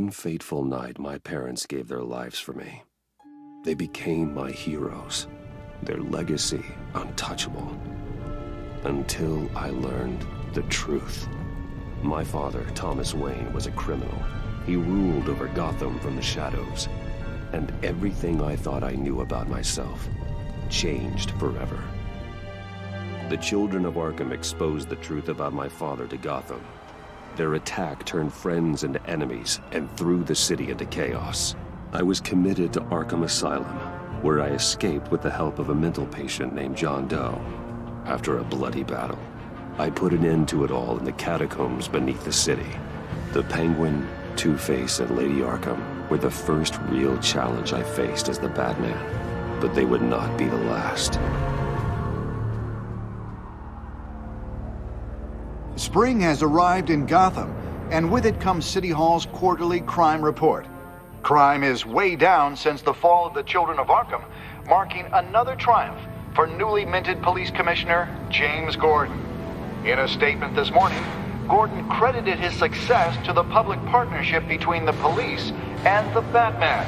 one fateful night, my parents gave their lives for me. They became my heroes, their legacy untouchable. Until I learned the truth. My father, Thomas Wayne, was a criminal. He ruled over Gotham from the shadows. And everything I thought I knew about myself changed forever. The children of Arkham exposed the truth about my father to Gotham. Their attack turned friends into enemies and threw the city into chaos. I was committed to Arkham Asylum, where I escaped with the help of a mental patient named John Doe. After a bloody battle, I put an end to it all in the catacombs beneath the city. The Penguin, Two-Face, and Lady Arkham were the first real challenge I faced as the Batman, but they would not be the last. Spring has arrived in Gotham, and with it comes City Hall's quarterly crime report. Crime is way down since the fall of the Children of Arkham, marking another triumph for newly minted Police Commissioner James Gordon. In a statement this morning, Gordon credited his success to the public partnership between the police and the Batman.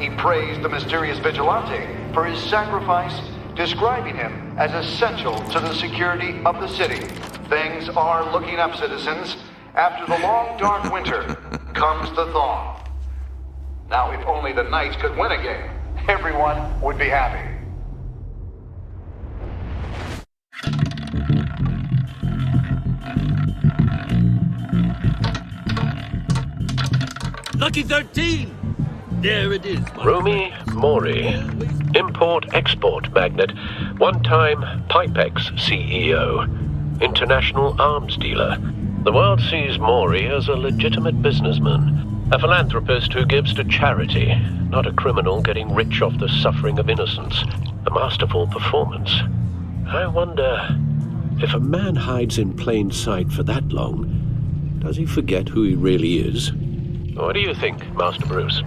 He praised the mysterious vigilante for his sacrifice, describing him as essential to the security of the city. Things are looking up, citizens. After the long, dark winter comes the thaw. Now, if only the Knights could win a game, everyone would be happy. Lucky 13! There it is. Rumi Mori, import-export magnate, one-time Pipex CEO, international arms dealer. The world sees Mori as a legitimate businessman, a philanthropist who gives to charity, not a criminal getting rich off the suffering of innocence. A masterful performance. I wonder, if a man hides in plain sight for that long, does he forget who he really is? What do you think, Master Bruce?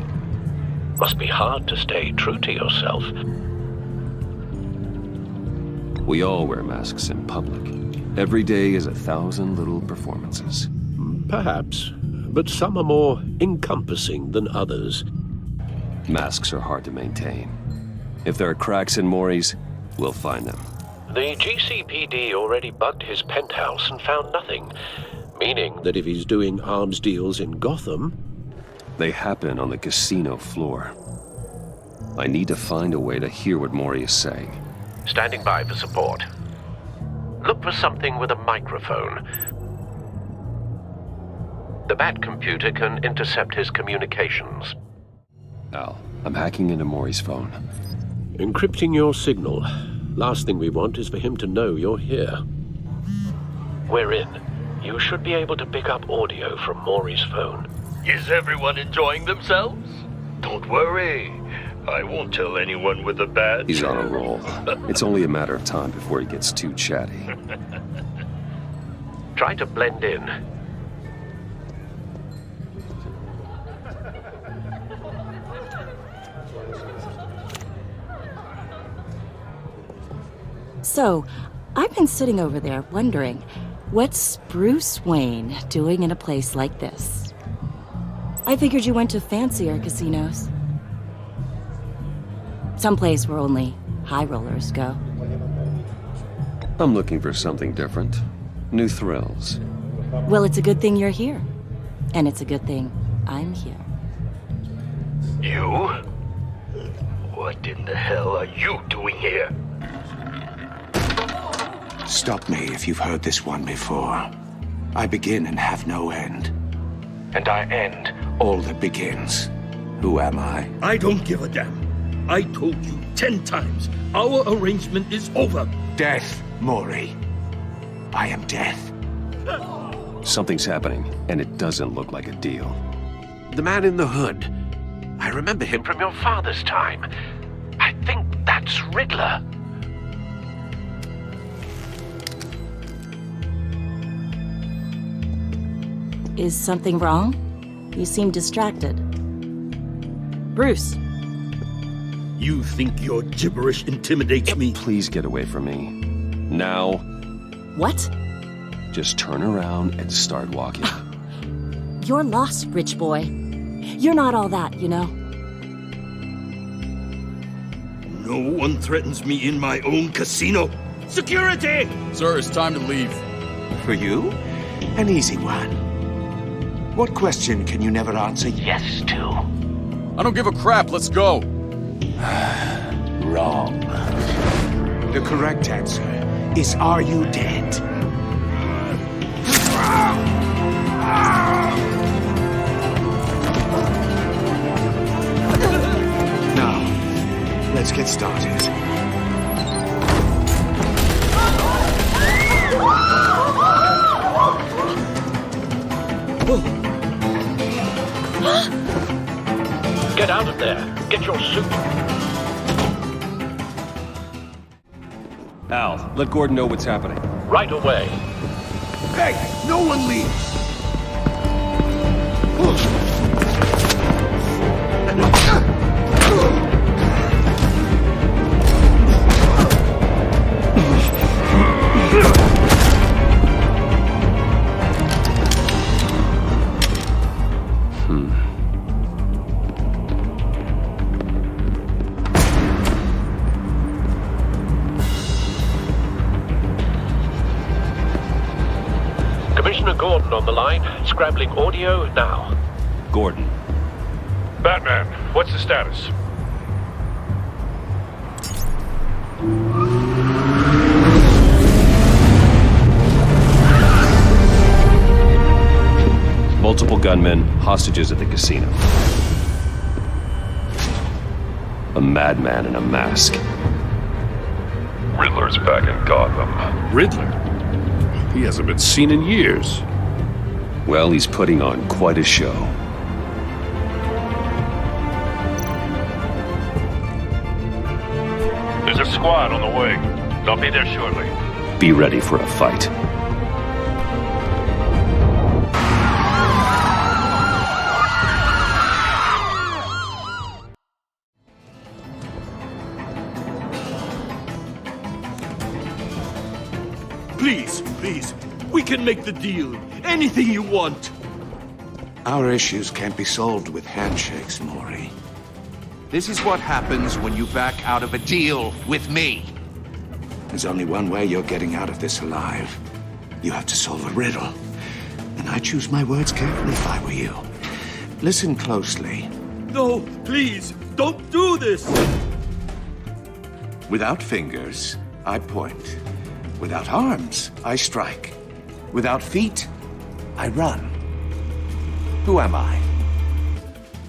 Must be hard to stay true to yourself. We all wear masks in public. Every day is 1,000 little performances. Perhaps, but some are more encompassing than others. Masks are hard to maintain. If there are cracks in Mori's, we'll find them. The GCPD already bugged his penthouse and found nothing, meaning that if he's doing arms deals in Gotham... They happen on the casino floor. I need to find a way to hear what Mori is saying. Standing by for support. Look for something with a microphone. The Bat computer can intercept his communications. Al, I'm hacking into Mori's phone. Encrypting your signal. Last thing we want is for him to know you're here. We're in. You should be able to pick up audio from Mori's phone. Is everyone enjoying themselves? Don't worry. I won't tell anyone with a badge. He's on a roll. It's only a matter of time before he gets too chatty. Try to blend in. So, I've been sitting over there wondering, what's Bruce Wayne doing in a place like this? I figured you went to fancier casinos. Someplace where only high rollers go. I'm looking for something different. New thrills. Well, it's a good thing you're here. And it's a good thing I'm here. You? What in the hell are you doing here? Stop me if you've heard this one before. I begin and have no end. And I end all that begins. Who am I? I don't give a damn. I told you 10 times. Our arrangement is over. Death, Mori. I am death. Something's happening, and it doesn't look like a deal. The man in the hood. I remember him from your father's time. I think that's Riddler. Is something wrong? You seem distracted. Bruce. You think your gibberish intimidates me? Please get away from me. Now. What? Just turn around and start walking. You're lost, rich boy. You're not all that, you know? No one threatens me in my own casino. Security! Sir, it's time to leave. For you? An easy one. What question can you never answer yes to? I don't give a crap, let's go. Wrong. The correct answer is, are you dead? Now, let's get started. Get out of there. Get your suit. Al, let Gordon know what's happening. Right away. Hey, no one leaves! Commissioner Gordon on the line. Scrambling audio now. Gordon. Batman, what's the status? Multiple gunmen, hostages at the casino. A madman in a mask. Riddler's back in Gotham. Riddler? He hasn't been seen in years. Well, he's putting on quite a show. There's a squad on the way. They'll be there shortly. Be ready for a fight. Please, we can make the deal. Anything you want. Our issues can't be solved with handshakes, Maury. This is what happens when you back out of a deal with me. There's only one way you're getting out of this alive. You have to solve a riddle. And I choose my words carefully if I were you. Listen closely. No, please, don't do this. Without fingers, I point. Without arms, I strike. Without feet, I run. Who am I?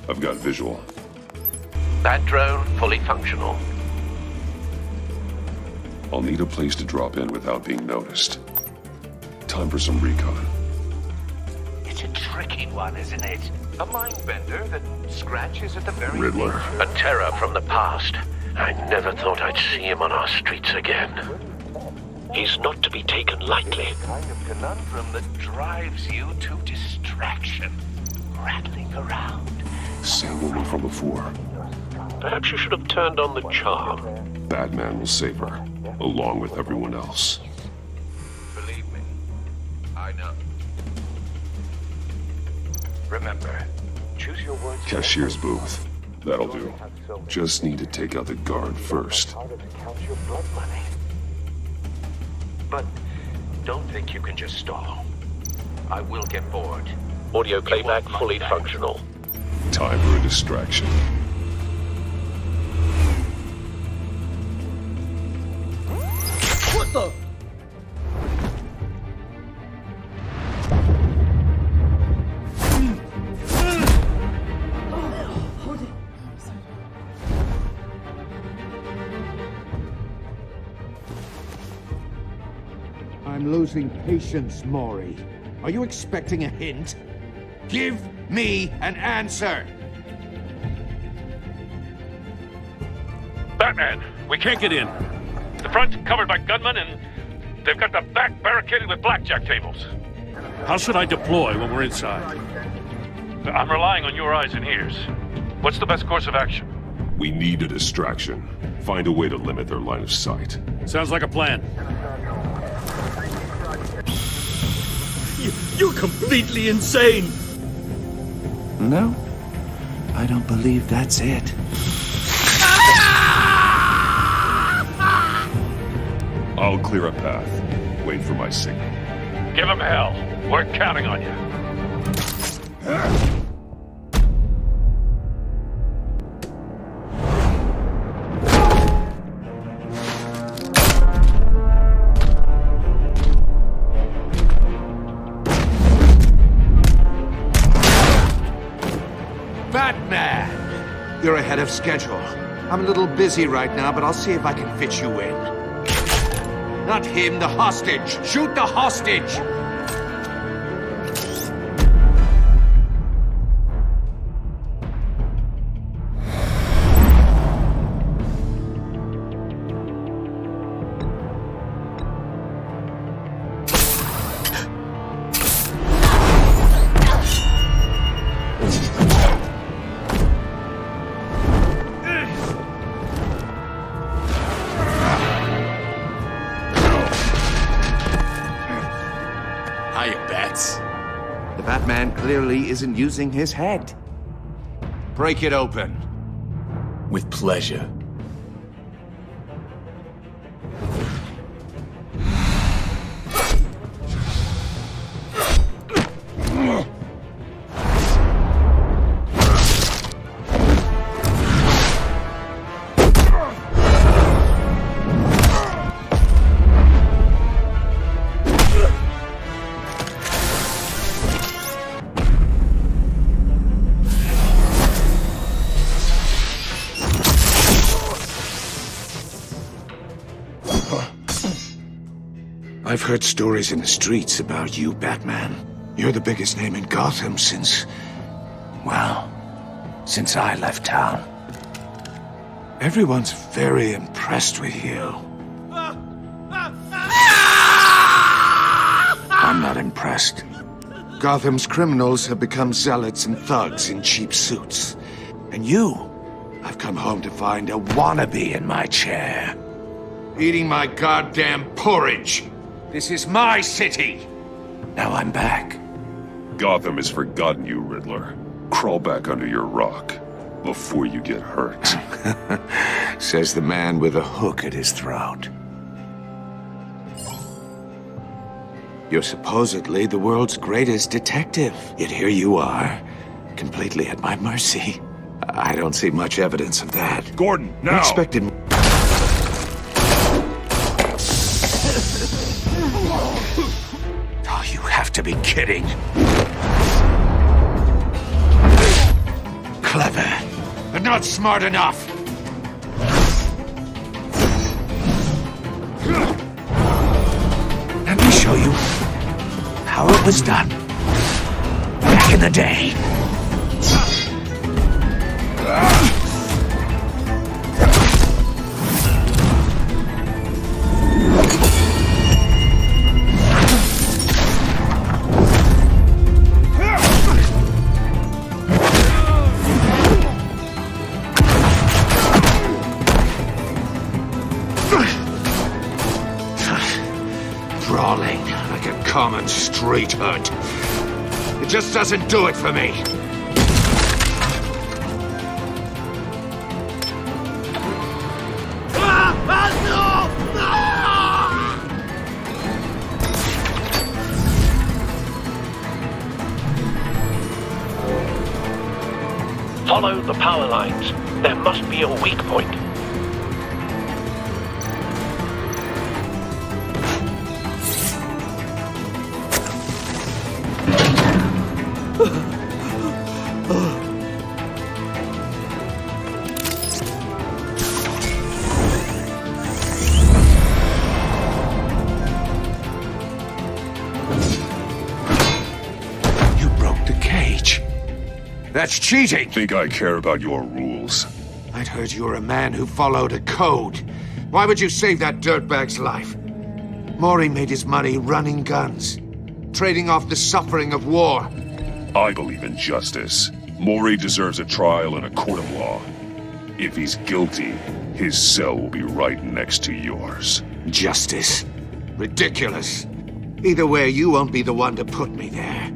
I've got visual. That drone fully functional. I'll need a place to drop in without being noticed. Time for some recon. It's a tricky one, isn't it? A mind bender that scratches at the very Riddler. nature. A terror from the past. I never thought I'd see him on our streets again. He's not to be taken lightly. The kind of conundrum that drives you to distraction. Rattling around. Same woman from before. Perhaps you should have turned on the charm. Batman will save her, along with everyone else. Believe me, I know. Remember, choose your words. Cashier's booth. That'll do. Just need to take out the guard first. Harder to count your blood money. But don't think you can just stall. I will get bored. Audio playback fully functional. Time for a distraction. What the? I'm losing patience, Maury. Are you expecting a hint? Give me an answer! Batman, we can't get in. The front's covered by gunmen, and they've got the back barricaded with blackjack tables. How should I deploy when we're inside? I'm relying on your eyes and ears. What's the best course of action? We need a distraction. Find a way to limit their line of sight. Sounds like a plan. You're completely insane! No, I don't believe that's it. I'll clear a path. Wait for my signal. Give him hell. We're counting on you. Batman! You're ahead of schedule. I'm a little busy right now, but I'll see if I can fit you in. Not him, the hostage! Shoot the hostage! The Batman clearly isn't using his head. Break it open. With pleasure. I've heard stories in the streets about you, Batman. You're the biggest name in Gotham since... well, since I left town. Everyone's very impressed with you. I'm not impressed. Gotham's criminals have become zealots and thugs in cheap suits. And you, I've come home to find a wannabe in my chair. Eating my goddamn porridge. This is my city! Now I'm back. Gotham has forgotten you, Riddler. Crawl back under your rock before you get hurt. Says the man with a hook at his throat. You're supposedly the world's greatest detective. Yet here you are, completely at my mercy. I don't see much evidence of that. Gordon, now! I expected... Oh, you have to be kidding. Clever, but not smart enough. Let me show you how it was done back in the day. Brawling like a common street hood. It just doesn't do it for me. Follow the power lines. There must be a weak point. You broke the cage. That's cheating! Think I care about your rules? I'd heard you were a man who followed a code. Why would you save that dirtbag's life? Maury made his money running guns, trading off the suffering of war. I believe in justice. Maury deserves a trial in a court of law. If he's guilty, his cell will be right next to yours. Justice? Ridiculous. Either way, you won't be the one to put me there.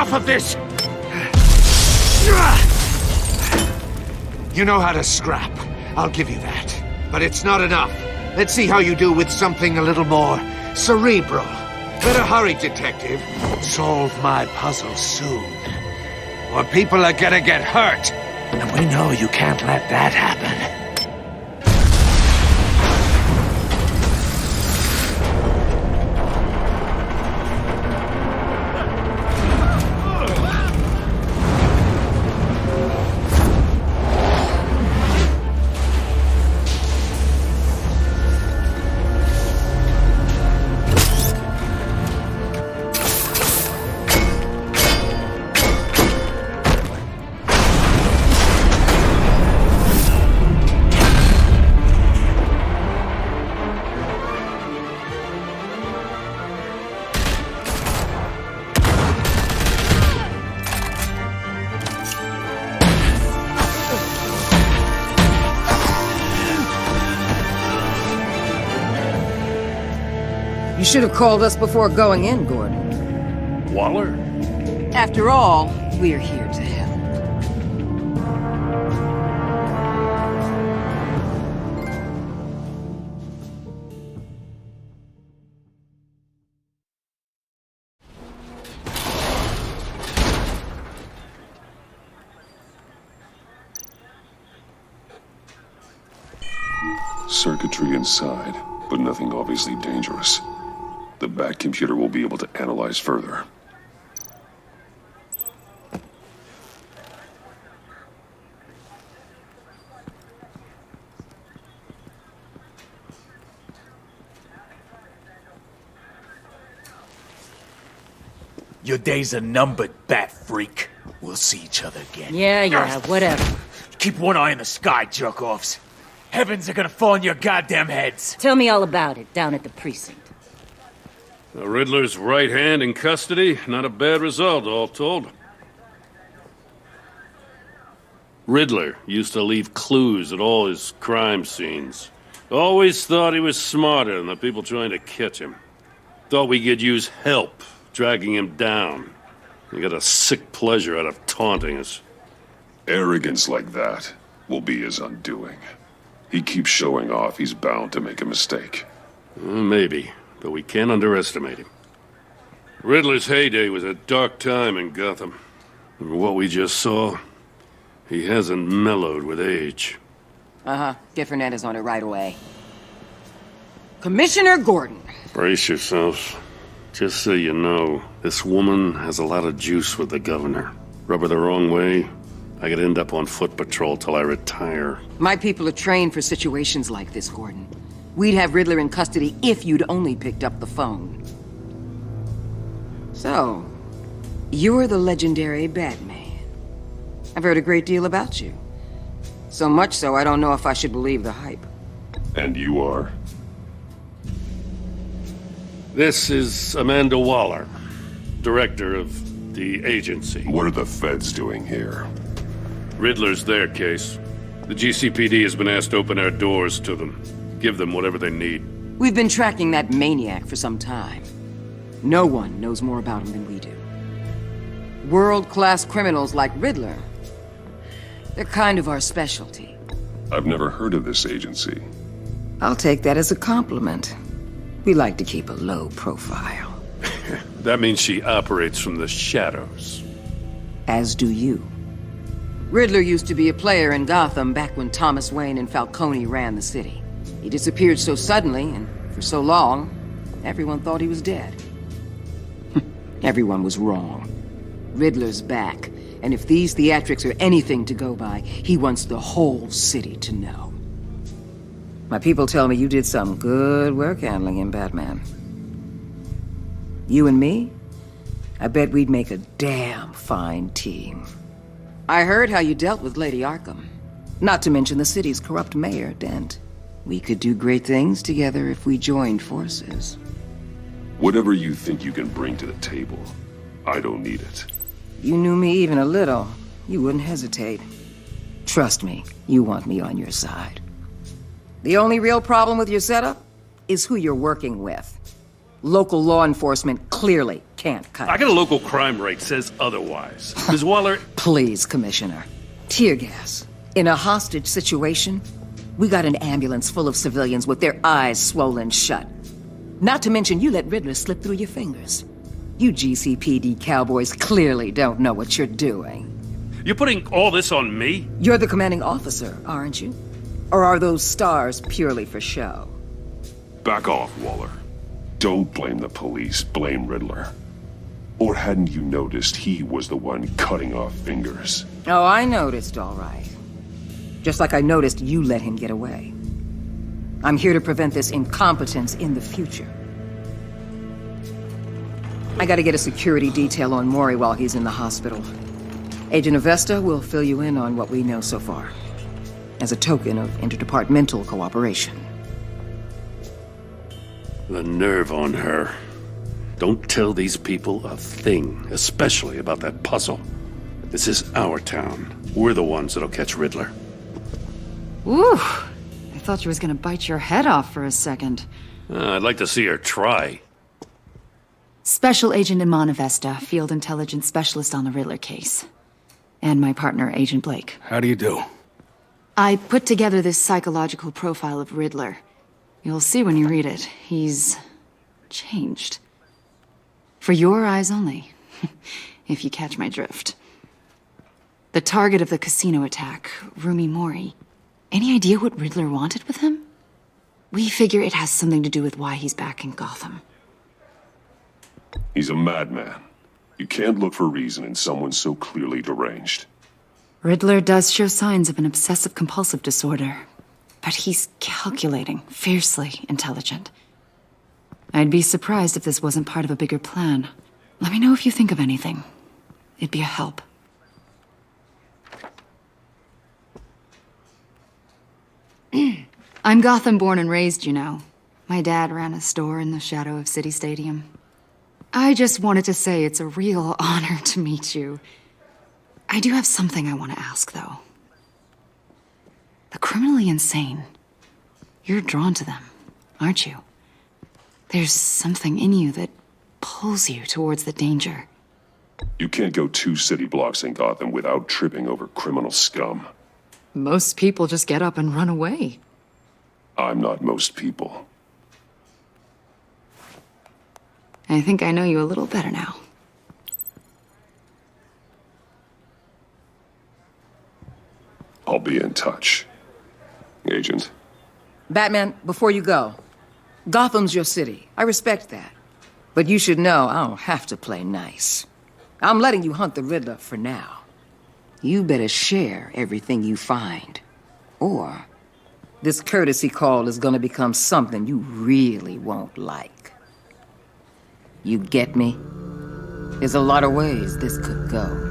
enough of this! You know how to scrap. I'll give you that. But it's not enough. Let's see how you do with something a little more cerebral. Better hurry, detective. Solve my puzzle soon. Or people are gonna get hurt. And we know you can't let that happen. You should have called us before going in, Gordon. Waller? After all, we're here to help. Circuitry inside, but nothing obviously dangerous. The back computer will be able to analyze further. Your days are numbered, bat freak. We'll see each other again. Yeah, whatever. Keep one eye in the sky, jerk-offs. Heavens are gonna fall on your goddamn heads. Tell me all about it down at the precinct. The Riddler's right hand in custody. Not a bad result, all told. Riddler used to leave clues at all his crime scenes. Always thought he was smarter than the people trying to catch him. Thought we could use help dragging him down. He got a sick pleasure out of taunting us. Arrogance like that will be his undoing. He keeps showing off, he's bound to make a mistake. Maybe, but we can't underestimate him. Riddler's heyday was a dark time in Gotham. And what we just saw, he hasn't mellowed with age. Uh-huh. Get Fernandez on it right away. Commissioner Gordon. Brace yourselves. Just so you know, this woman has a lot of juice with the governor. Rub her the wrong way, I could end up on foot patrol till I retire. My people are trained for situations like this, Gordon. We'd have Riddler in custody if you'd only picked up the phone. So, you're the legendary Batman. I've heard a great deal about you. So much so, I don't know if I should believe the hype. And you are? This is Amanda Waller, director of the agency. What are the feds doing here? Riddler's their case. The GCPD has been asked to open our doors to them. Give them whatever they need. We've been tracking that maniac for some time. No one knows more about him than we do. World-class criminals like Riddler. They're kind of our specialty. I've never heard of this agency. I'll take that as a compliment. We like to keep a low profile. That means she operates from the shadows. As do you. Riddler used to be a player in Gotham back when Thomas Wayne and Falcone ran the city. He disappeared so suddenly and for so long, everyone thought he was dead. Everyone was wrong. Riddler's back, and if these theatrics are anything to go by, he wants the whole city to know. My people tell me you did some good work handling him, Batman. You and me? I bet we'd make a damn fine team. I heard how you dealt with Lady Arkham. Not to mention the city's corrupt mayor, Dent. We could do great things together if we joined forces. Whatever you think you can bring to the table, I don't need it. You knew me even a little, you wouldn't hesitate. Trust me, you want me on your side. The only real problem with your setup is who you're working with. Local law enforcement clearly can't cut I it. got a local crime rate says otherwise. Ms. Waller, Please, Commissioner. Tear gas. In a hostage situation, we got an ambulance full of civilians with their eyes swollen shut. Not to mention you let Riddler slip through your fingers. You GCPD cowboys clearly don't know what you're doing. you're putting all this on me? You're the commanding officer, aren't you? Or are those stars purely for show? Back off, Waller. Don't blame the police, blame Riddler. Or hadn't you noticed he was the one cutting off fingers? Oh, I noticed, all right. Just like I noticed you let him get away. I'm here to prevent this incompetence in the future. I gotta get a security detail on Maury while he's in the hospital. Agent Avesta will fill you in on what we know so far, as a token of interdepartmental cooperation. The nerve on her. Don't tell these people a thing, especially about that puzzle. This is our town. We're the ones that'll catch Riddler. Ooh, I thought she was gonna bite your head off for a second. I'd like to see her try. Special Agent Iman Avesta, Field Intelligence Specialist on the Riddler case. And my partner, Agent Blake. How do you do? I put together this psychological profile of Riddler. You'll see when you read it. He's changed. For your eyes only, if you catch my drift. The target of the casino attack, Rumi Mori. Any idea what Riddler wanted with him? We figure it has something to do with why he's back in Gotham. He's a madman. You can't look for reason in someone so clearly deranged. Riddler does show signs of an obsessive-compulsive disorder, but he's calculating, fiercely intelligent. I'd be surprised if this wasn't part of a bigger plan. Let me know if you think of anything. It'd be a help. I'm Gotham born and raised, you know. My dad ran a store in the shadow of City Stadium. I just wanted to say it's a real honor to meet you. I do have something I want to ask, though. The criminally insane. You're drawn to them, aren't you? There's something in you that pulls you towards the danger. You can't go 2 city blocks in Gotham without tripping over criminal scum. Most people just get up and run away. I'm not most people. I think I know you a little better now. I'll be in touch. Agent. Batman, before you go, Gotham's your city. I respect that. But you should know I don't have to play nice. I'm letting you hunt the Riddler for now. You better share everything you find. Or this courtesy call is gonna become something you really won't like. You get me? There's a lot of ways this could go.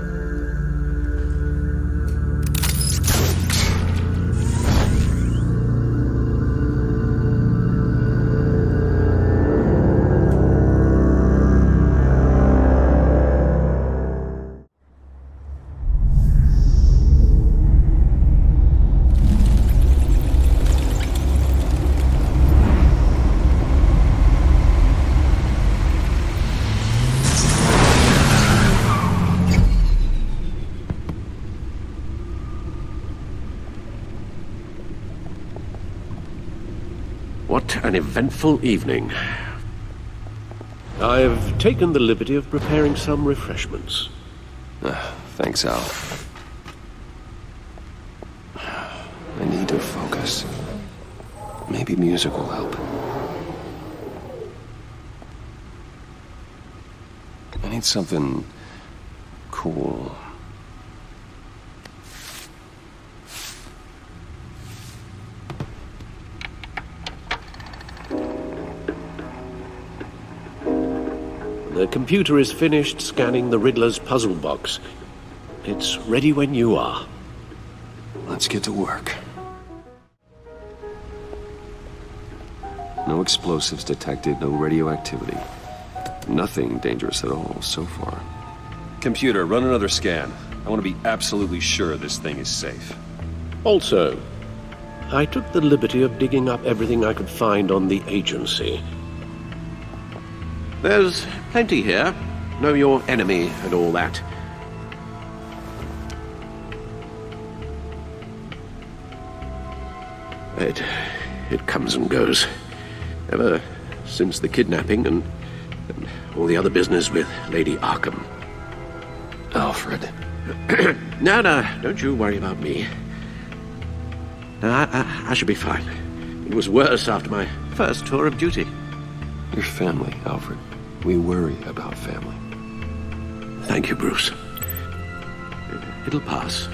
What an eventful evening. I've taken the liberty of preparing some refreshments. Thanks, Al. I need to focus. Maybe music will help. I need something cool. The computer is finished scanning the Riddler's puzzle box. It's ready when you are. Let's get to work. No explosives detected, no radioactivity. Nothing dangerous at all so far. Computer, run another scan. I want to be absolutely sure this thing is safe. Also, I took the liberty of digging up everything I could find on the agency. There's plenty here. Know your enemy and all that. It comes and goes. Ever since the kidnapping and all the other business with Lady Arkham. Alfred. No, don't you worry about me. No, I should be fine. It was worse after my first tour of duty. Your family, Alfred. We worry about family. Thank you, Bruce. It'll pass.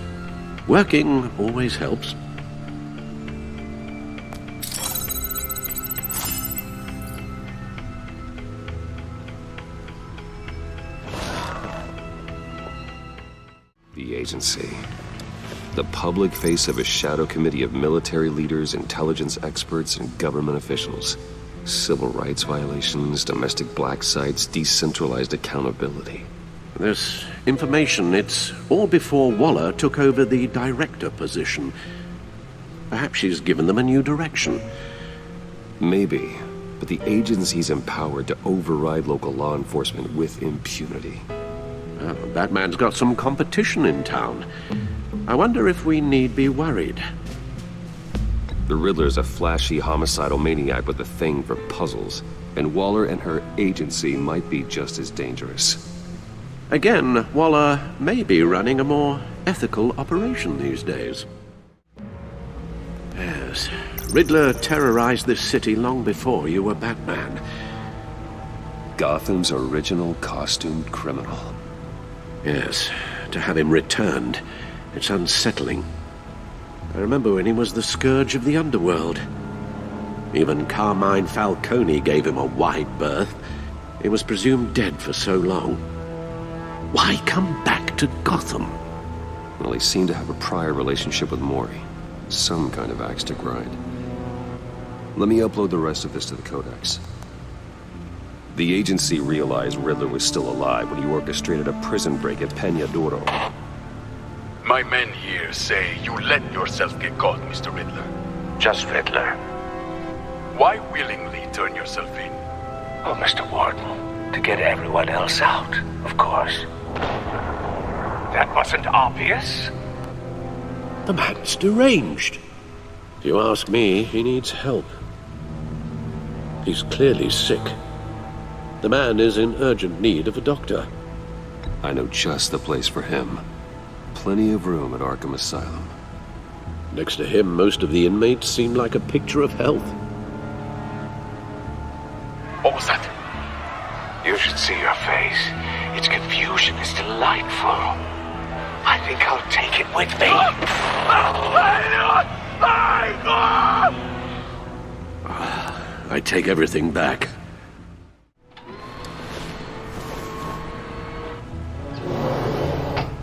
Working always helps. The agency. The public face of a shadow committee of military leaders, intelligence experts, and government officials. Civil rights violations, domestic black sites, decentralized accountability. This information, it's all before Waller took over the director position. Perhaps she's given them a new direction. Maybe, but the agency's empowered to override local law enforcement with impunity. Batman's got some competition in town. I wonder if we need be worried. The Riddler's a flashy homicidal maniac with a thing for puzzles, and Waller and her agency might be just as dangerous. Again, Waller may be running a more ethical operation these days. Yes, Riddler terrorized this city long before you were Batman. Gotham's original costumed criminal. Yes, to have him returned, it's unsettling. I remember when he was the scourge of the underworld. Even Carmine Falcone gave him a wide berth. He was presumed dead for so long. Why come back to Gotham? Well, he seemed to have a prior relationship with Mori. Some kind of axe to grind. Let me upload the rest of this to the Codex. The agency realized Riddler was still alive when he orchestrated a prison break at Peñadoro. My men here say you let yourself get caught, Mr. Riddler. Just Riddler. Why willingly turn yourself in? Oh, Mr. Warden, to get everyone else out, of course. That wasn't obvious. The man's deranged. If you ask me, he needs help. He's clearly sick. The man is in urgent need of a doctor. I know just the place for him. Plenty of room at Arkham Asylum. Next to him, most of the inmates seem like a picture of health. What was that? You should see your face. Its confusion is delightful. I think I'll take it with me. I take everything back.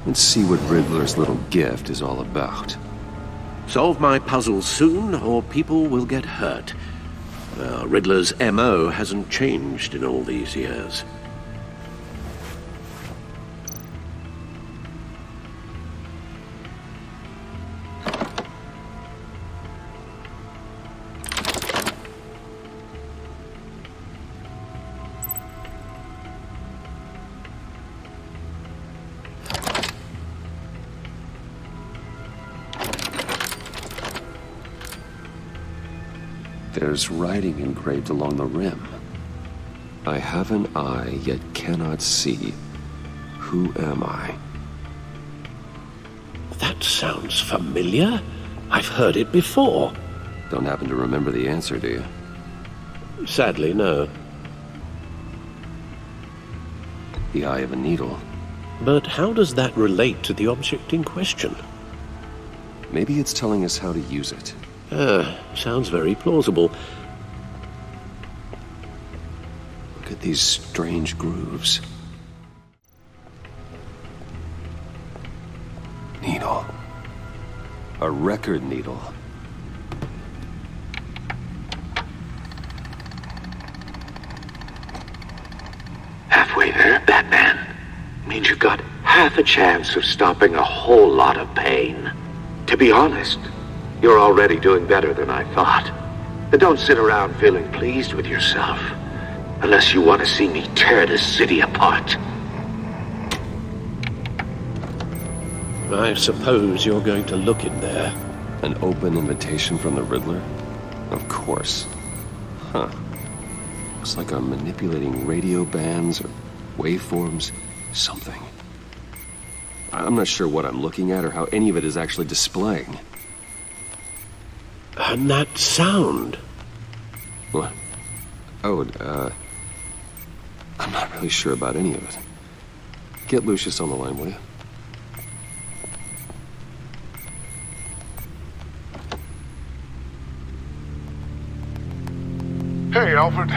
Let's see what Riddler's little gift is all about. Solve my puzzles soon, or people will get hurt. Riddler's MO hasn't changed in all these years. There's writing engraved along the rim. I have an eye, yet cannot see. Who am I? That sounds familiar. I've heard it before. Don't happen to remember the answer, do you? Sadly, no. The eye of a needle. But how does that relate to the object in question? Maybe it's telling us how to use it. Sounds very plausible. Look at these strange grooves. Needle. A record needle. Halfway there, Batman. Means you got half a chance of stopping a whole lot of pain. To be honest, you're already doing better than I thought. But don't sit around feeling pleased with yourself. Unless you want to see me tear this city apart. I suppose you're going to look in there. An open invitation from the Riddler? Of course. Huh. Looks like I'm manipulating radio bands or waveforms. Something. I'm not sure what I'm looking at or how any of it is actually displaying. And that sound? What? Oh, I'm not really sure about any of it. Get Lucius on the line, will you? Hey, Alfred.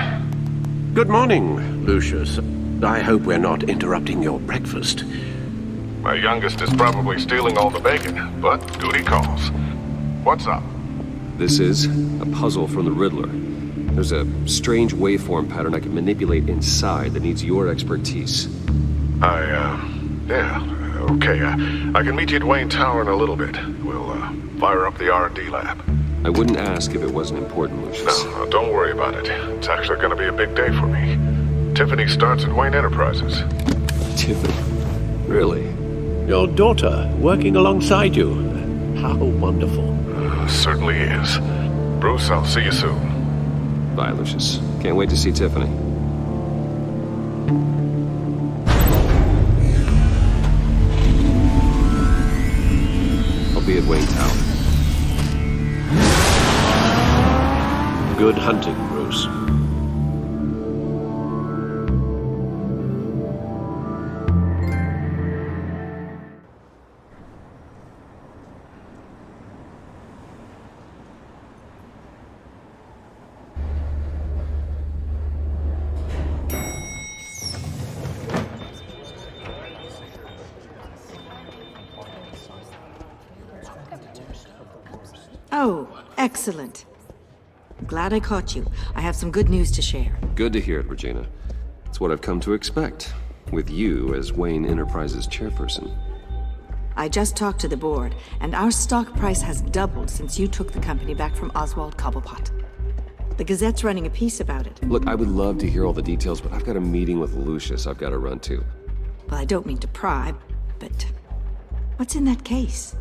Good morning, Lucius. I hope we're not interrupting your breakfast. My youngest is probably stealing all the bacon, but duty calls. What's up? This is a puzzle from the Riddler. There's a strange waveform pattern I can manipulate inside that needs your expertise. Yeah, okay. I can meet you at Wayne Tower in a little bit. We'll, fire up the R&D lab. I wouldn't ask if it wasn't important, Lucius. No, don't worry about it. It's actually gonna be a big day for me. Tiffany starts at Wayne Enterprises. Tiffany? Really? Your daughter, working alongside you. How wonderful. Certainly is. Bruce, I'll see you soon. Bye, Lucius. Can't wait to see Tiffany. I'll be at Wayne Tower. Good hunting, Bruce. Oh, excellent. Glad I caught you. I have some good news to share. Good to hear it, Regina. It's what I've come to expect, with you as Wayne Enterprises chairperson. I just talked to the board, and our stock price has doubled since you took the company back from Oswald Cobblepot. The Gazette's running a piece about it. Look, I would love to hear all the details, but I've got a meeting with Lucius I've got to run to. Well, I don't mean to pry, but what's in that case?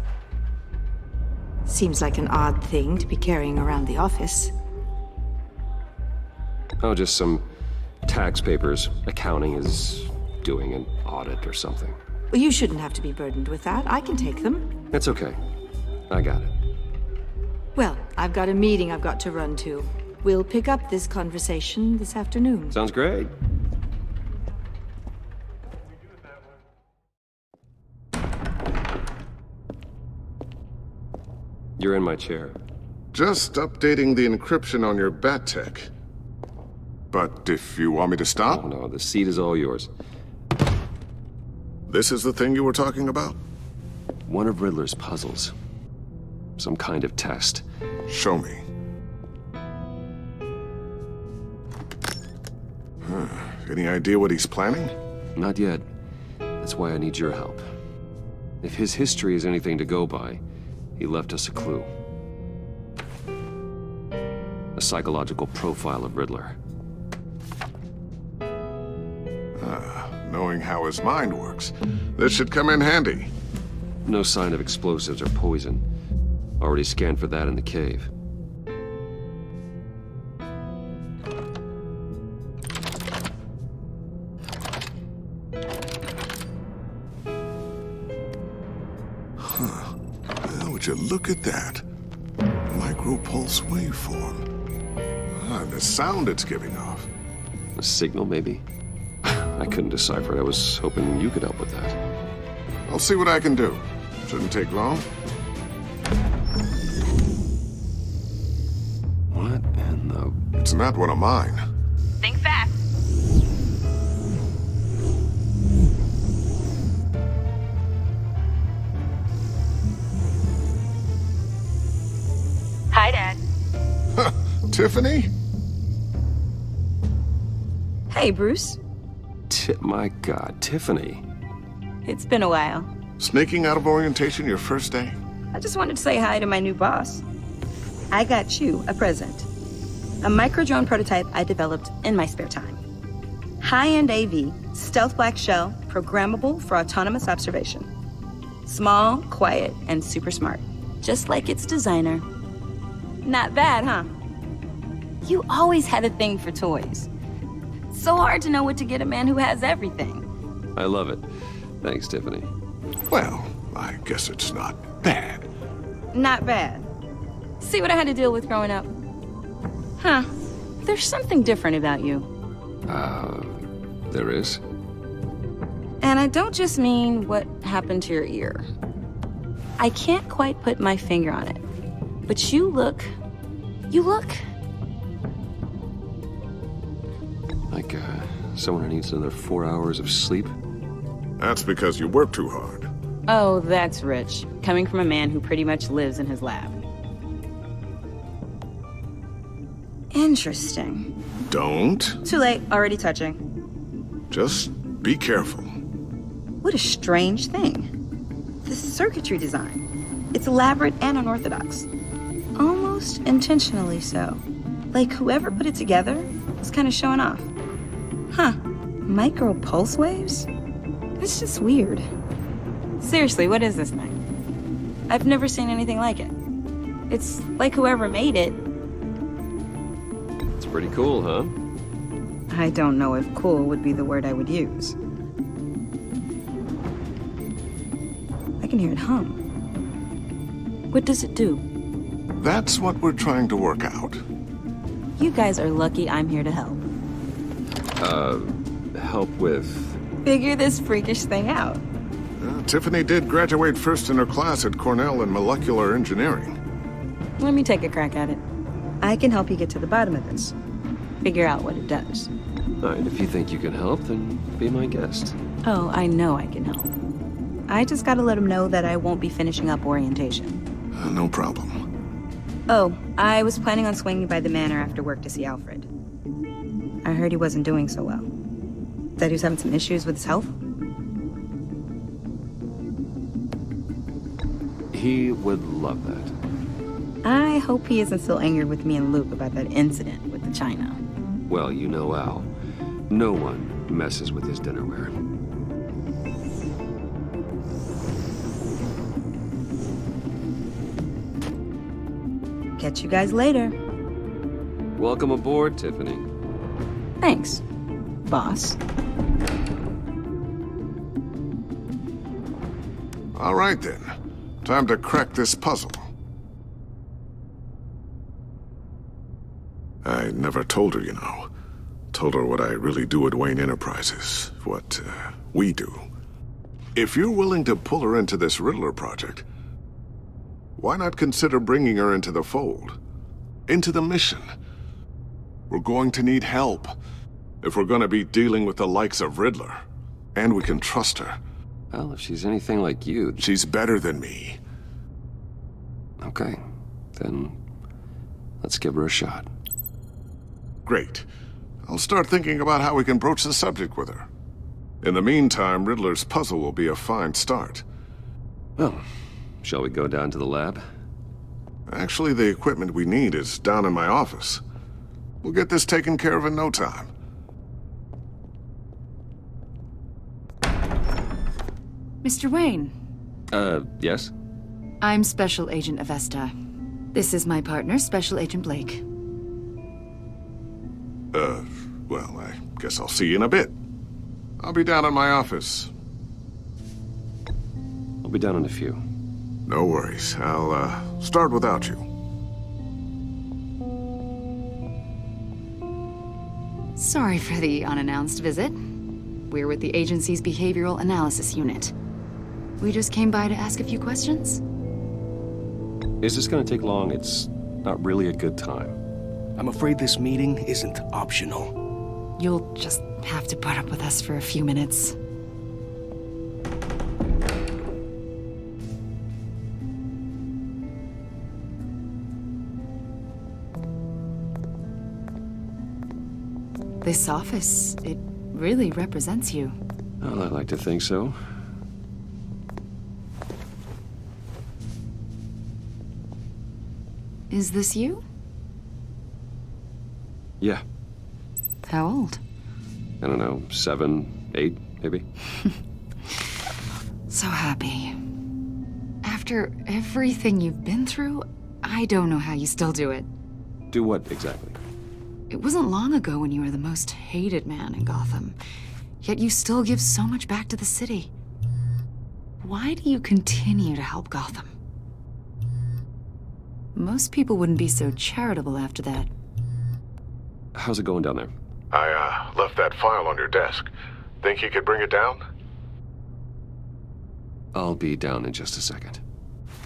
Seems like an odd thing to be carrying around the office. Oh, just some tax papers. Accounting is doing an audit or something. Well, you shouldn't have to be burdened with that. I can take them. That's okay. I got it. Well, I've got a meeting I've got to run to. We'll pick up this conversation this afternoon. Sounds great. You're in my chair. Just updating the encryption on your bat tech. But if you want me to stop? Oh, no, the seat is all yours. This is the thing you were talking about? One of Riddler's puzzles. Some kind of test. Show me. Any idea what he's planning? Not yet. That's why I need your help. If his history is anything to go by, he left us a clue. A psychological profile of Riddler. Knowing how his mind works, this should come in handy. No sign of explosives or poison. Already scanned for that in the cave. Well, would you look at that? Micropulse waveform. The sound it's giving off. A signal, maybe? I couldn't decipher it. I was hoping you could help with that. I'll see what I can do. Shouldn't take long. What in the... It's not one of mine. Think fast. Hi, Dad. Tiffany? Hey, Bruce. My God, Tiffany. It's been a while. Sneaking out of orientation your first day? I just wanted to say hi to my new boss. I got you a present. A micro-drone prototype I developed in my spare time. High-end AV, stealth black shell, programmable for autonomous observation. Small, quiet, and super smart. Just like its designer. Not bad, huh? You always had a thing for toys. So hard to know what to get a man who has everything. I love it. Thanks, Tiffany. Well, I guess it's not bad. Not bad. See what I had to deal with growing up? Huh. There's something different about you. There is? And I don't just mean what happened to your ear. I can't quite put my finger on it. But you look... Like, someone who needs another 4 hours of sleep? That's because you work too hard. Oh, that's rich. Coming from a man who pretty much lives in his lab. Interesting. Don't. Too late, already touching. Just be careful. What a strange thing. The circuitry design. It's elaborate and unorthodox. Almost intentionally so. Like whoever put it together was kind of showing off. Huh. Micro pulse waves? That's just weird. Seriously, what is this thing? I've never seen anything like it. It's like whoever made it. It's pretty cool, huh? I don't know if cool would be the word I would use. I can hear it hum. What does it do? That's what we're trying to work out. You guys are lucky I'm here to help. Help with... Figure this freakish thing out. Tiffany did graduate first in her class at Cornell in molecular engineering. Let me take a crack at it. I can help you get to the bottom of this. Figure out what it does. All right, if you think you can help, then be my guest. Oh, I know I can help. I just gotta let him know that I won't be finishing up orientation. No problem. Oh, I was planning on swinging by the manor after work to see Alfred. I heard he wasn't doing so well. That he was having some issues with his health? He would love that. I hope he isn't still angered with me and Luke about that incident with the china. Well, you know Al. No one messes with his dinnerware. Catch you guys later. Welcome aboard, Tiffany. Thanks, boss. All right, then. Time to crack this puzzle. I never told her, you know. Told her what I really do at Wayne Enterprises. What, we do. If you're willing to pull her into this Riddler project, why not consider bringing her into the fold? Into the mission? We're going to need help if we're going to be dealing with the likes of Riddler. And we can trust her. Well, if she's anything like you... She's better than me. Okay, then let's give her a shot. Great. I'll start thinking about how we can broach the subject with her. In the meantime, Riddler's puzzle will be a fine start. Well, shall we go down to the lab? Actually, the equipment we need is down in my office. We'll get this taken care of in no time. Mr. Wayne. Yes? I'm Special Agent Avesta. This is my partner, Special Agent Blake. Well, I guess I'll see you in a bit. I'll be down in my office. I'll be down in a few. No worries. I'll, start without you. Sorry for the unannounced visit. We're with the agency's Behavioral Analysis Unit. We just came by to ask a few questions. Is this gonna take long? It's not really a good time. I'm afraid this meeting isn't optional. You'll just have to put up with us for a few minutes. This office, it really represents you. Well, I'd like to think so. Is this you? Yeah. How old? I don't know, 7, 8, maybe? So happy. After everything you've been through, I don't know how you still do it. Do what exactly? It wasn't long ago when you were the most hated man in Gotham, yet you still give so much back to the city. Why do you continue to help Gotham? Most people wouldn't be so charitable after that. How's it going down there? I left that file on your desk. Think you could bring it down? I'll be down in just a second.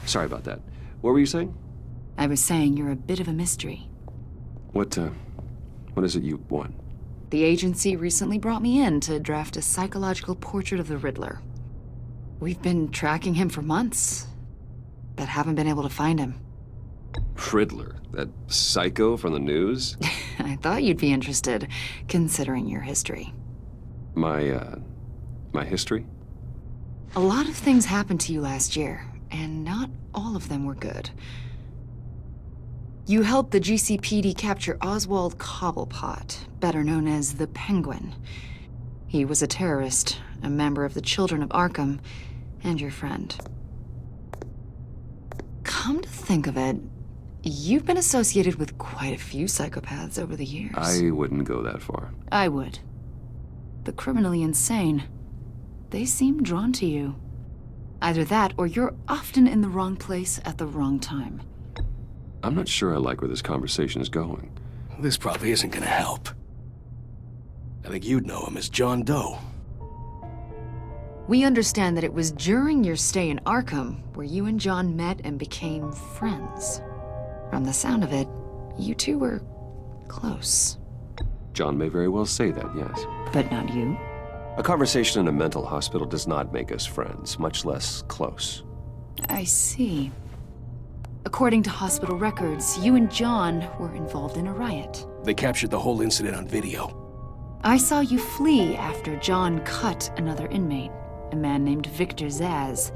Sorry about that. What were you saying? I was saying you're a bit of a mystery. What is it you want? The agency recently brought me in to draft a psychological portrait of the Riddler. We've been tracking him for months, but haven't been able to find him. Riddler? That psycho from the news? I thought you'd be interested, considering your history. My history? A lot of things happened to you last year, and not all of them were good. You helped the GCPD capture Oswald Cobblepot, better known as the Penguin. He was a terrorist, a member of the Children of Arkham, and your friend. Come to think of it, you've been associated with quite a few psychopaths over the years. I wouldn't go that far. I would. The criminally insane. They seem drawn to you. Either that, or you're often in the wrong place at the wrong time. I'm not sure I like where this conversation is going. This probably isn't gonna help. I think you'd know him as John Doe. We understand that it was during your stay in Arkham where you and John met and became friends. From the sound of it, you two were close. John may very well say that, yes. But not you? A conversation in a mental hospital does not make us friends, much less close. I see. According to hospital records, you and John were involved in a riot. They captured the whole incident on video. I saw you flee after John cut another inmate, a man named Victor Zaz.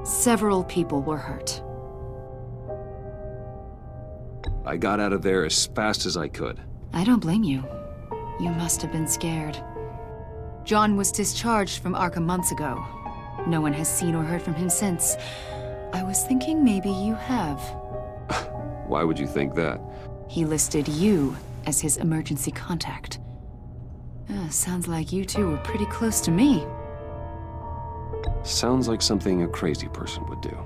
Several people were hurt. I got out of there as fast as I could. I don't blame you. You must have been scared. John was discharged from Arkham months ago. No one has seen or heard from him since. I was thinking maybe you have. Why would you think that? He listed you as his emergency contact. Sounds like you two were pretty close to me. Sounds like something a crazy person would do.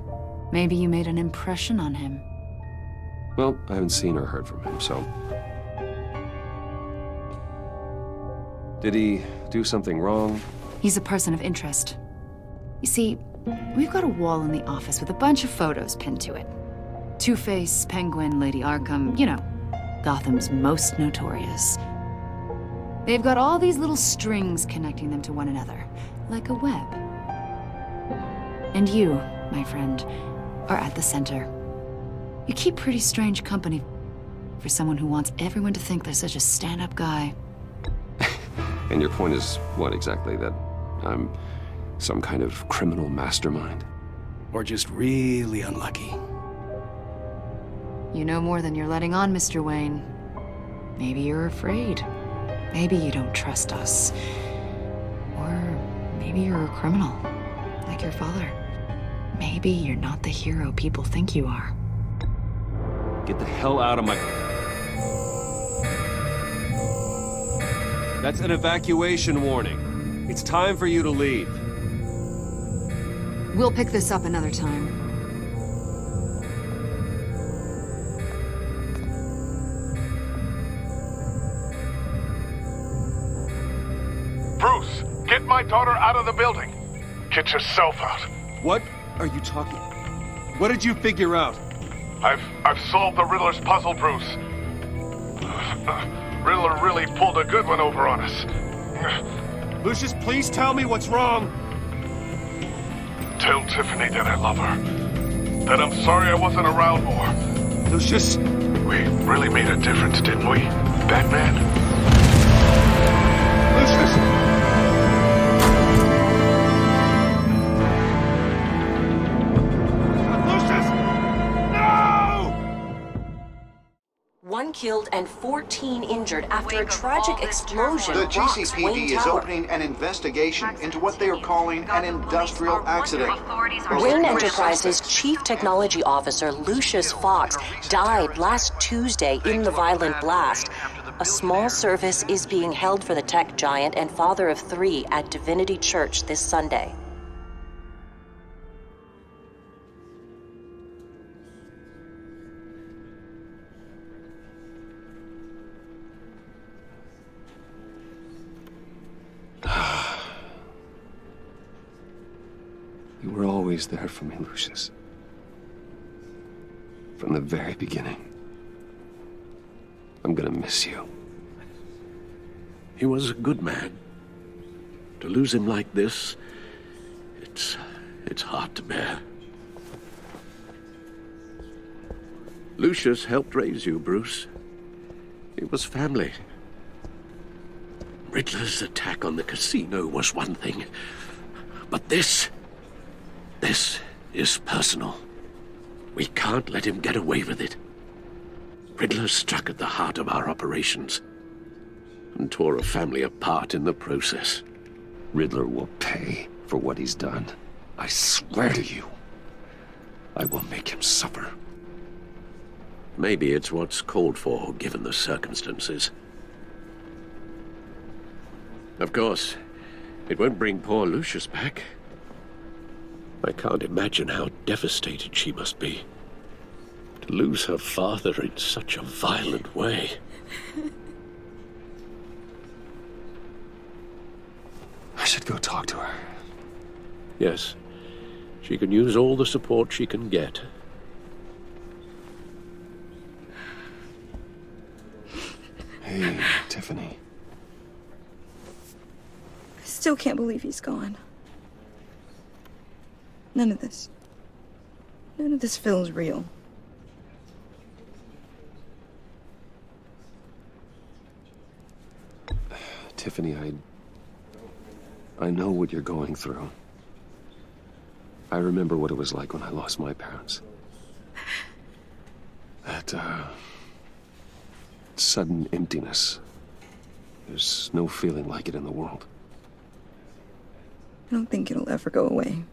Maybe you made an impression on him. Well, I haven't seen or heard from him, so... Did he do something wrong? He's a person of interest. You see, we've got a wall in the office with a bunch of photos pinned to it. Two-Face, Penguin, Lady Arkham, you know, Gotham's most notorious. They've got all these little strings connecting them to one another, like a web. And you, my friend, are at the center. You keep pretty strange company for someone who wants everyone to think they're such a stand-up guy. And your point is what exactly? That I'm some kind of criminal mastermind? Or just really unlucky? You know more than you're letting on, Mr. Wayne. Maybe you're afraid. Maybe you don't trust us. Or maybe you're a criminal, like your father. Maybe you're not the hero people think you are. Get the hell out of my... That's an evacuation warning. It's time for you to leave. We'll pick this up another time. Bruce, get my daughter out of the building. Get yourself out. What are you talking? What did you figure out? I've solved the Riddler's puzzle, Bruce. Riddler really pulled a good one over on us. Lucius, please tell me what's wrong. Tell Tiffany that I love her. That I'm sorry I wasn't around more. Lucius... We really made a difference, didn't we, Batman? Lucius! One killed and 14 injured after a tragic explosion The rocks Wayne GCPD is Tower. opening an investigation into what they are calling an industrial accident. Wayne Enterprises Chief Technology Officer Lucius Fox died last Tuesday in the violent blast. A small service is being held for the tech giant and father of 3 at Divinity Church this Sunday. You were always there for me, Lucius. From the very beginning. I'm gonna miss you. He was a good man. To lose him like this, it's hard to bear. Lucius helped raise you, Bruce. It was family. Riddler's attack on the casino was one thing, but this is personal. We can't let him get away with it. Riddler struck at the heart of our operations and tore a family apart in the process. Riddler will pay for what he's done. I swear to you, I will make him suffer. Maybe it's what's called for, given the circumstances. Of course, it won't bring poor Lucius back. I can't imagine how devastated she must be. To lose her father in such a violent way. I should go talk to her. Yes, she can use all the support she can get. Hey, Tiffany. I still can't believe he's gone. None of this feels real. Tiffany, I know what you're going through. I remember what it was like when I lost my parents. That, sudden emptiness. There's no feeling like it in the world. I don't think it'll ever go away.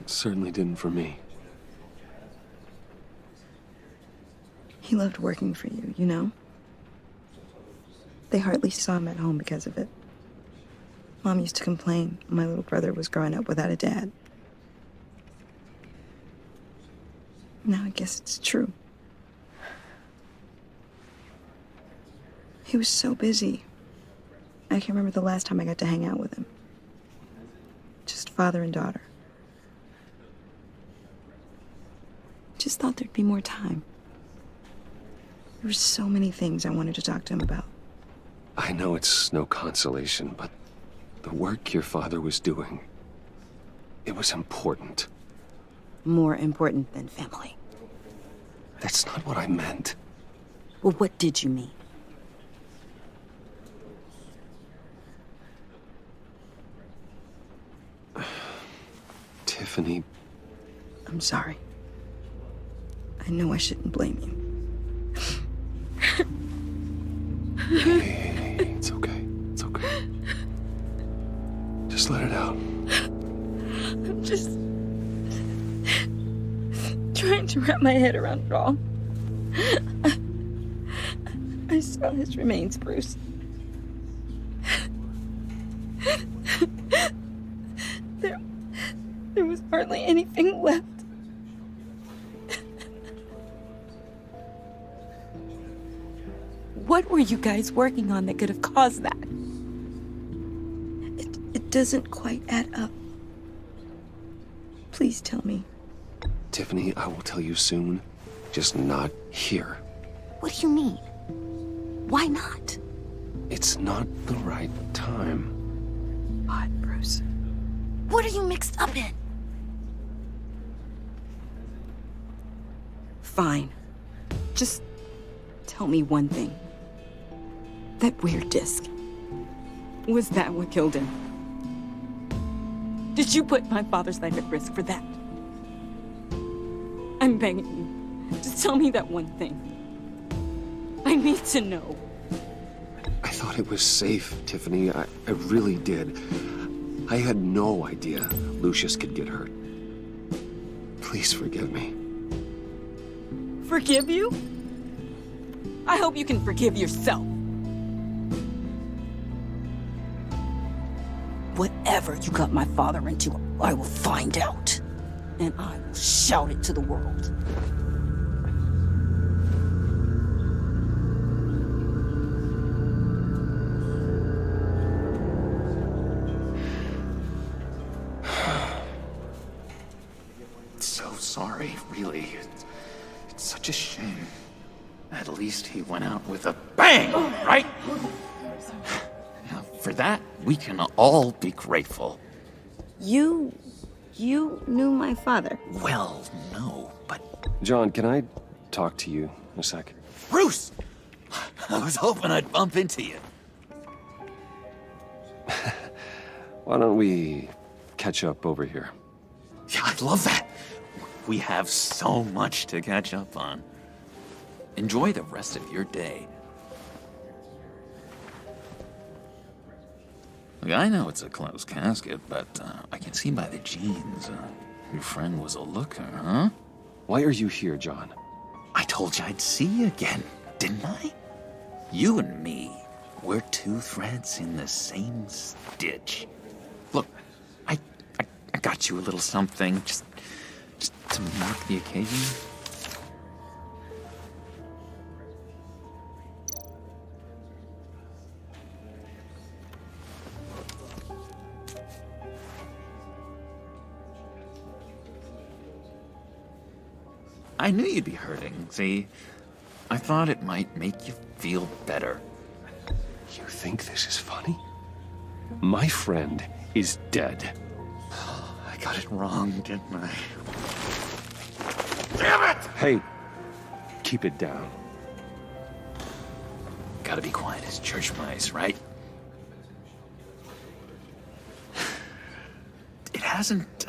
It certainly didn't for me. He loved working for you, you know? They hardly saw him at home because of it. Mom used to complain my little brother was growing up without a dad. Now I guess it's true. He was so busy. I can't remember the last time I got to hang out with him. Just father and daughter. Just thought there'd be more time. There were so many things I wanted to talk to him about. I know it's no consolation, but the work your father was doing, it was important. More important than family. That's not what I meant. Well, what did you mean? Tiffany. I'm sorry. I know I shouldn't blame you. Hey, it's okay. It's okay. Just let it out. I'm just trying to wrap my head around it all. I saw his remains, Bruce. There was hardly anything left. What were you guys working on that could have caused that? It doesn't quite add up. Please tell me. Tiffany, I will tell you soon. Just not here. What do you mean? Why not? It's not the right time. What, Bruce? What are you mixed up in? Fine. Just tell me one thing. That weird disc. Was that what killed him? Did you put my father's life at risk for that? I'm begging you. Just tell me that one thing. I need to know. I thought it was safe, Tiffany. I really did. I had no idea Lucius could get hurt. Please forgive me. Forgive you? I hope you can forgive yourself. Whatever you got my father into, I will find out. And I will shout it to the world. So sorry, really. It's such a shame. At least he went out with a bang, right? Now, for that, we can all be grateful. You knew my father. Well, no, but... John, can I talk to you a sec? Bruce! I was hoping I'd bump into you. Why don't we catch up over here? Yeah, I'd love that. We have so much to catch up on. Enjoy the rest of your day. Look, I know it's a closed casket, but I can see by the jeans, your friend was a looker, huh? Why are you here, John? I told you I'd see you again, didn't I? You and me, we're two threads in the same stitch. Look, I got you a little something, just to mark the occasion. I knew you'd be hurting, see? I thought it might make you feel better. You think this is funny? My friend is dead. I got it wrong, didn't I? Damn it! Hey, keep it down. Gotta be quiet as church mice, right? It hasn't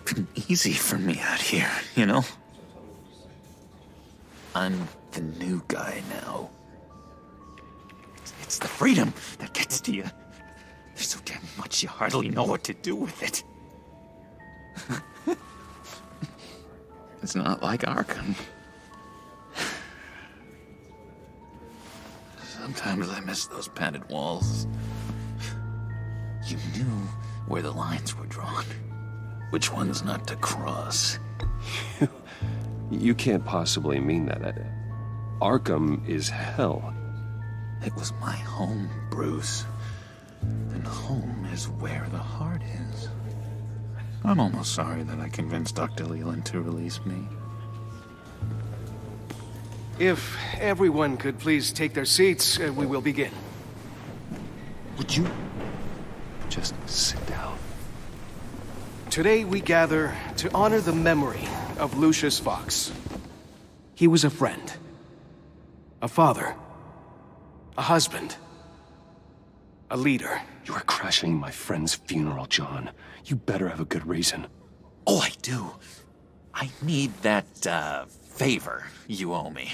been easy for me out here, you know? I'm the new guy now. It's the freedom that gets to you. There's so damn much you hardly know what to do with it. It's not like Arkham. Sometimes I miss those padded walls. You knew where the lines were drawn. Which ones not to cross. You can't possibly mean that. Arkham is hell. It was my home, Bruce. And home is where the heart is. I'm almost sorry that I convinced Dr. Leland to release me. If everyone could please take their seats, we will begin. Would you just sit down? Today we gather to honor the memory of Lucius Fox. He was a friend, a father, a husband, a leader. You are crashing my friend's funeral, John. You better have a good reason. Oh, I do. I need that, favor you owe me.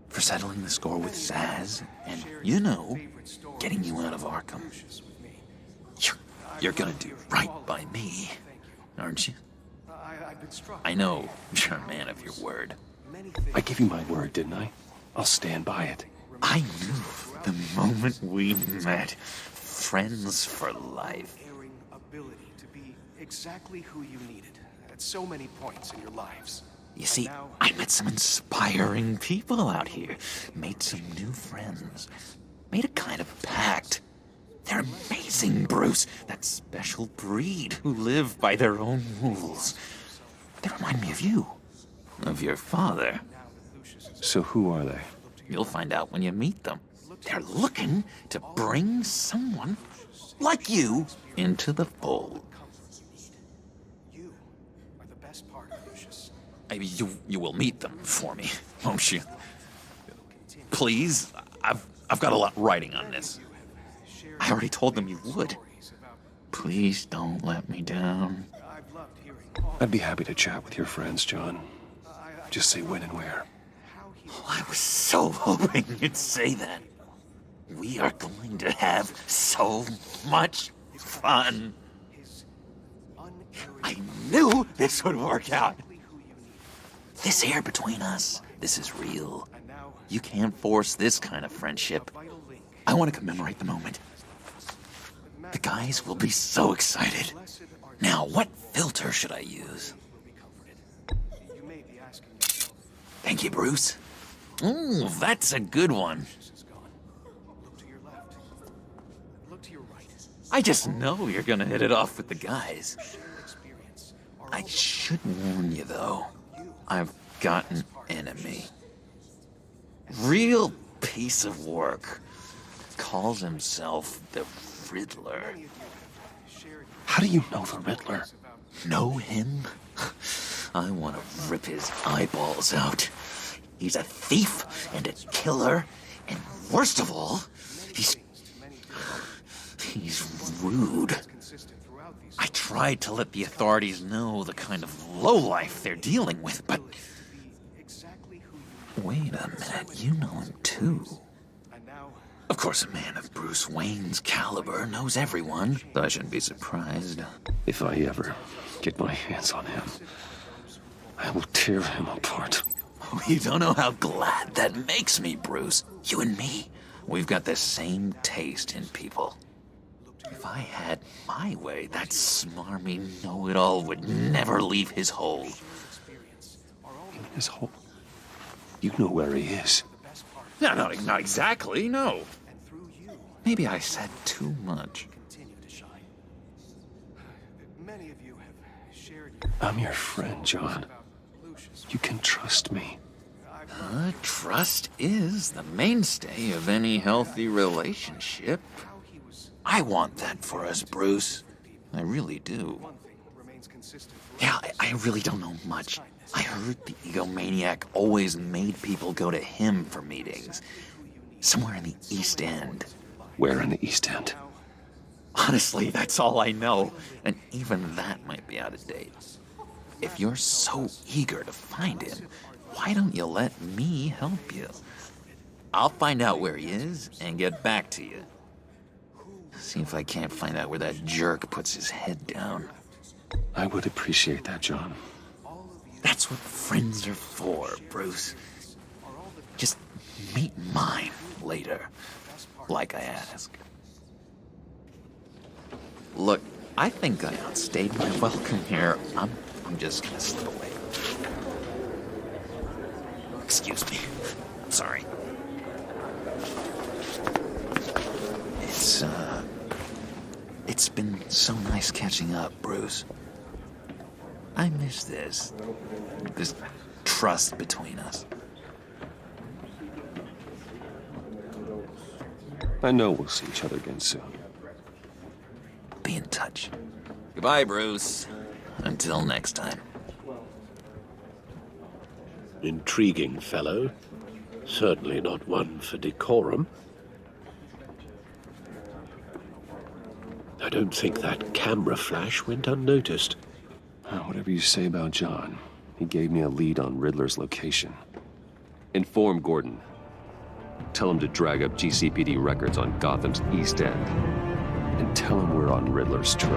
For settling the score with Zaz, and, you know, getting you out of Arkham. You're gonna do right by me, aren't you? I know you're a man of your word. I gave you my word, didn't I? I'll stand by it. I knew the moment we met, friends for life. Ability to be exactly who you needed at so many points in your lives. You see, I met some inspiring people out here, made some new friends, made a kind of pact. They're amazing, Bruce. That special breed who live by their own rules. They remind me of you. Of your father. So who are they? You'll find out when you meet them. They're looking to bring someone like you into the fold. You are the best part of Lucius. Maybe you will meet them for me, won't you? Please, I've got a lot writing on this. I already told them you would. Please don't let me down. I'd be happy to chat with your friends, John. Just say when and where. I was so hoping you'd say that. We are going to have so much fun. I knew this would work out. This air between us, this is real. You can't force this kind of friendship. I want to commemorate the moment. The guys will be so excited. Now, what filter should I use? Thank you, Bruce. Ooh, that's a good one. I just know you're gonna hit it off with the guys. I should warn you, though. I've got an enemy. Real piece of work. Calls himself the Riddler. How do you know the Riddler? Know him? I want to rip his eyeballs out. He's a thief and a killer, and worst of all, he's rude. I tried to let the authorities know the kind of lowlife they're dealing with, but... Wait a minute, you know him too. Of course, a man of Bruce Wayne's caliber knows everyone, so I shouldn't be surprised. If I ever get my hands on him, I will tear him apart. You don't know how glad that makes me, Bruce. You and me, we've got the same taste in people. If I had my way, that smarmy know-it-all would never leave his hole. His hole? You know where he is. No, not exactly, no. Maybe I said too much. I'm your friend, John. You can trust me. Trust is the mainstay of any healthy relationship. I want that for us, Bruce. I really do. Yeah, I really don't know much. I heard the egomaniac always made people go to him for meetings. Somewhere in the East End. Where in the East End? Honestly, that's all I know. And even that might be out of date. If you're so eager to find him, why don't you let me help you? I'll find out where he is and get back to you. See if I can't find out where that jerk puts his head down. I would appreciate that, John. That's what friends are for, Bruce. Just meet mine later, like I asked. Look, I think I outstayed my welcome here. I'm just gonna slip away. Excuse me. I'm sorry. It's been so nice catching up, Bruce. I miss this trust between us. I know we'll see each other again soon. Be in touch. Goodbye, Bruce. Until next time. Intriguing fellow. Certainly not one for decorum. I don't think that camera flash went unnoticed. Whatever you say about John, he gave me a lead on Riddler's location. Inform Gordon. Tell him to drag up GCPD records on Gotham's East End. And tell him we're on Riddler's trail.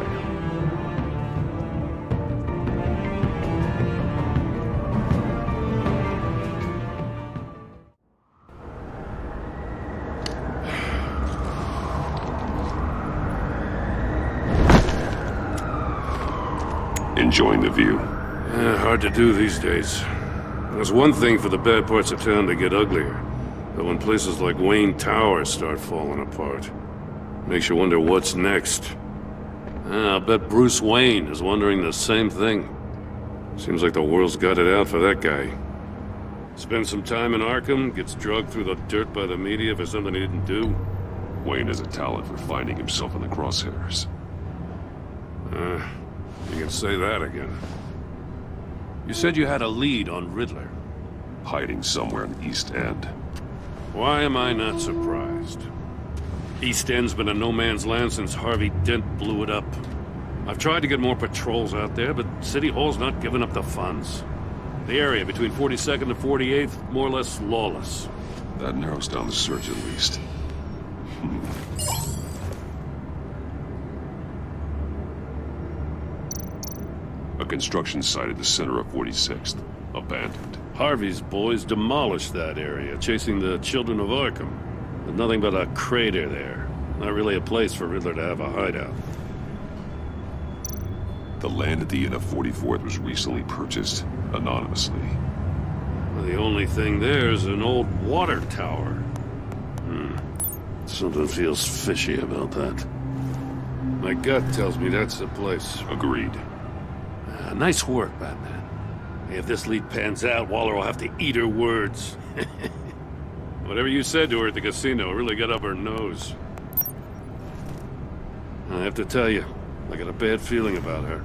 Enjoying the view? Hard to do these days. There's one thing for the bad parts of town to get uglier. But when places like Wayne Tower start falling apart, makes you wonder what's next. I'll bet Bruce Wayne is wondering the same thing. Seems like the world's got it out for that guy. Spends some time in Arkham, gets drugged through the dirt by the media for something he didn't do. Wayne has a talent for finding himself in the crosshairs. You can say that again. You said you had a lead on Riddler. Hiding somewhere in the East End. Why am I not surprised? East End's been a no-man's land since Harvey Dent blew it up. I've tried to get more patrols out there, but City Hall's not giving up the funds. The area between 42nd and 48th, more or less lawless. That narrows down the search at least. A construction site at the center of 46th. Abandoned. Harvey's boys demolished that area, chasing the children of Arkham. There's nothing but a crater there. Not really a place for Riddler to have a hideout. The land at the end of 44th was recently purchased, anonymously. Well, the only thing there is an old water tower. Something feels fishy about that. My gut tells me that's the place. Agreed. Nice work, Batman. If this lead pans out, Waller will have to eat her words. Whatever you said to her at the casino really got up her nose. I have to tell you, I got a bad feeling about her.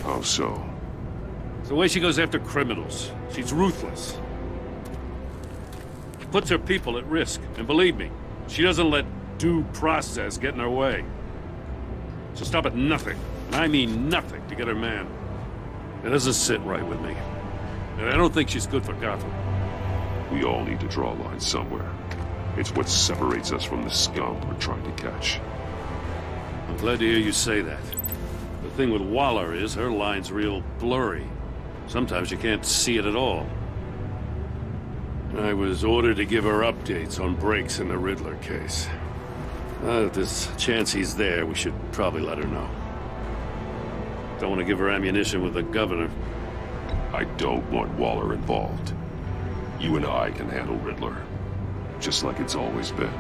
How so? It's the way she goes after criminals. She's ruthless. She puts her people at risk, and believe me, she doesn't let due process get in her way. She'll stop at nothing, and I mean nothing, to get her man. It doesn't sit right with me. And I don't think she's good for Gotham. We all need to draw a line somewhere. It's what separates us from the scum we're trying to catch. I'm glad to hear you say that. The thing with Waller is her line's real blurry. Sometimes you can't see it at all. I was ordered to give her updates on breaks in the Riddler case. If there's a chance he's there, we should probably let her know. Don't want to give her ammunition with the governor. I don't want Waller involved. You and I can handle Riddler. Just like it's always been.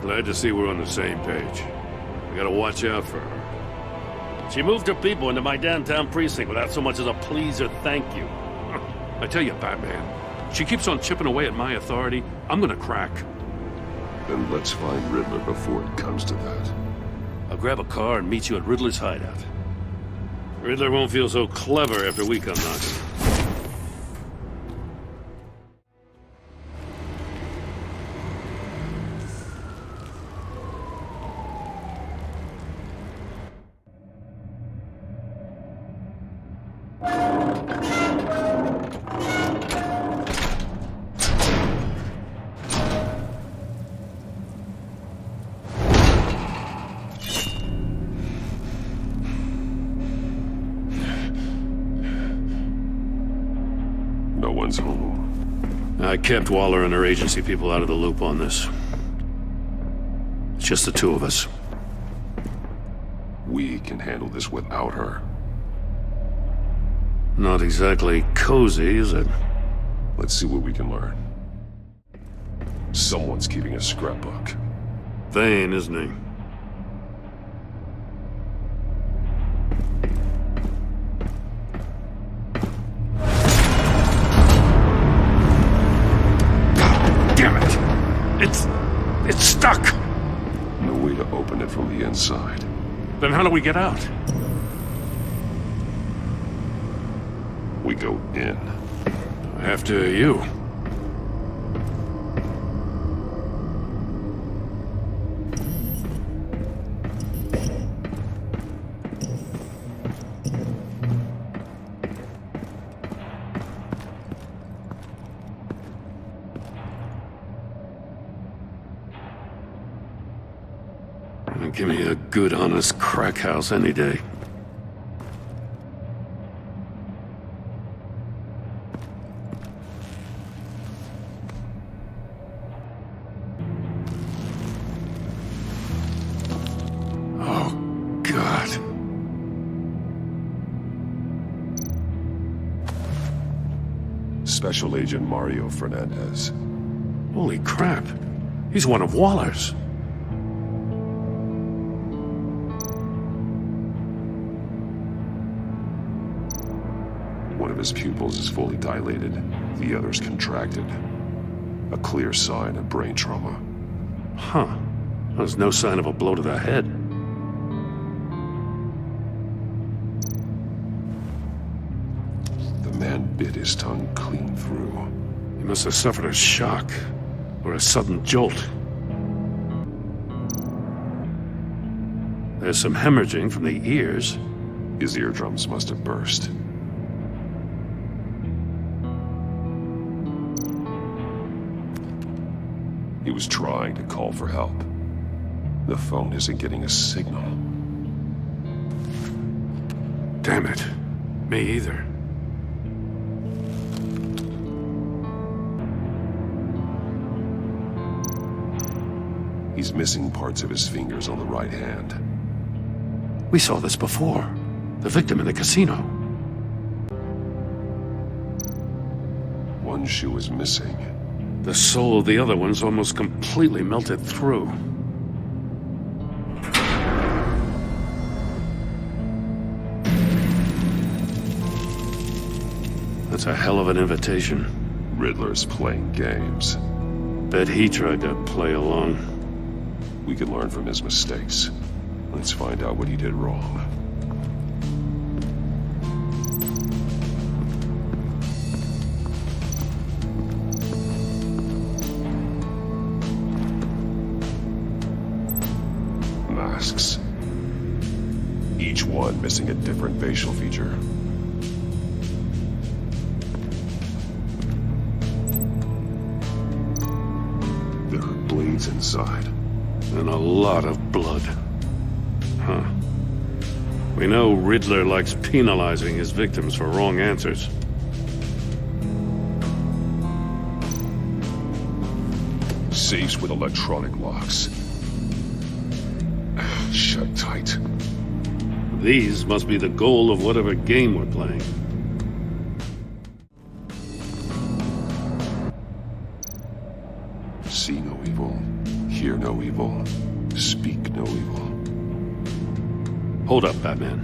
Glad to see we're on the same page. We gotta watch out for her. She moved her people into my downtown precinct without so much as a please or thank you. I tell you, Batman, she keeps on chipping away at my authority. I'm gonna crack. Then let's find Riddler before it comes to that. I'll grab a car and meet you at Riddler's hideout. Riddler won't feel so clever after we come knocking. No one's home. I kept Waller and her agency people out of the loop on this. It's just the two of us. We can handle this without her. Not exactly cozy, is it? Let's see what we can learn. Someone's keeping a scrapbook. Vane, isn't he? It's stuck! No way to open it from the inside. Then how do we get out? We go in. After you. Give me a good, honest crack house any day. Oh, God. Special Agent Mario Fernandez. Holy crap. He's one of Waller's. One of his pupils is fully dilated, the other's contracted. A clear sign of brain trauma. Huh. There's no sign of a blow to the head. The man bit his tongue clean through. He must have suffered a shock, or a sudden jolt. There's some hemorrhaging from the ears. His eardrums must have burst. He was trying to call for help. The phone isn't getting a signal. Damn it. Me either. He's missing parts of his fingers on the right hand. We saw this before. The victim in the casino. One shoe is missing. The sole of the other one's almost completely melted through. That's a hell of an invitation. Riddler's playing games. Bet he tried to play along. We can learn from his mistakes. Let's find out what he did wrong. Masks. Each one missing a different facial feature. There are blades inside. And a lot of blood. Huh. We know Riddler likes penalizing his victims for wrong answers. Safes with electronic locks. Shut tight. These must be the goal of whatever game we're playing. See no evil, hear no evil, speak no evil. Hold up, Batman.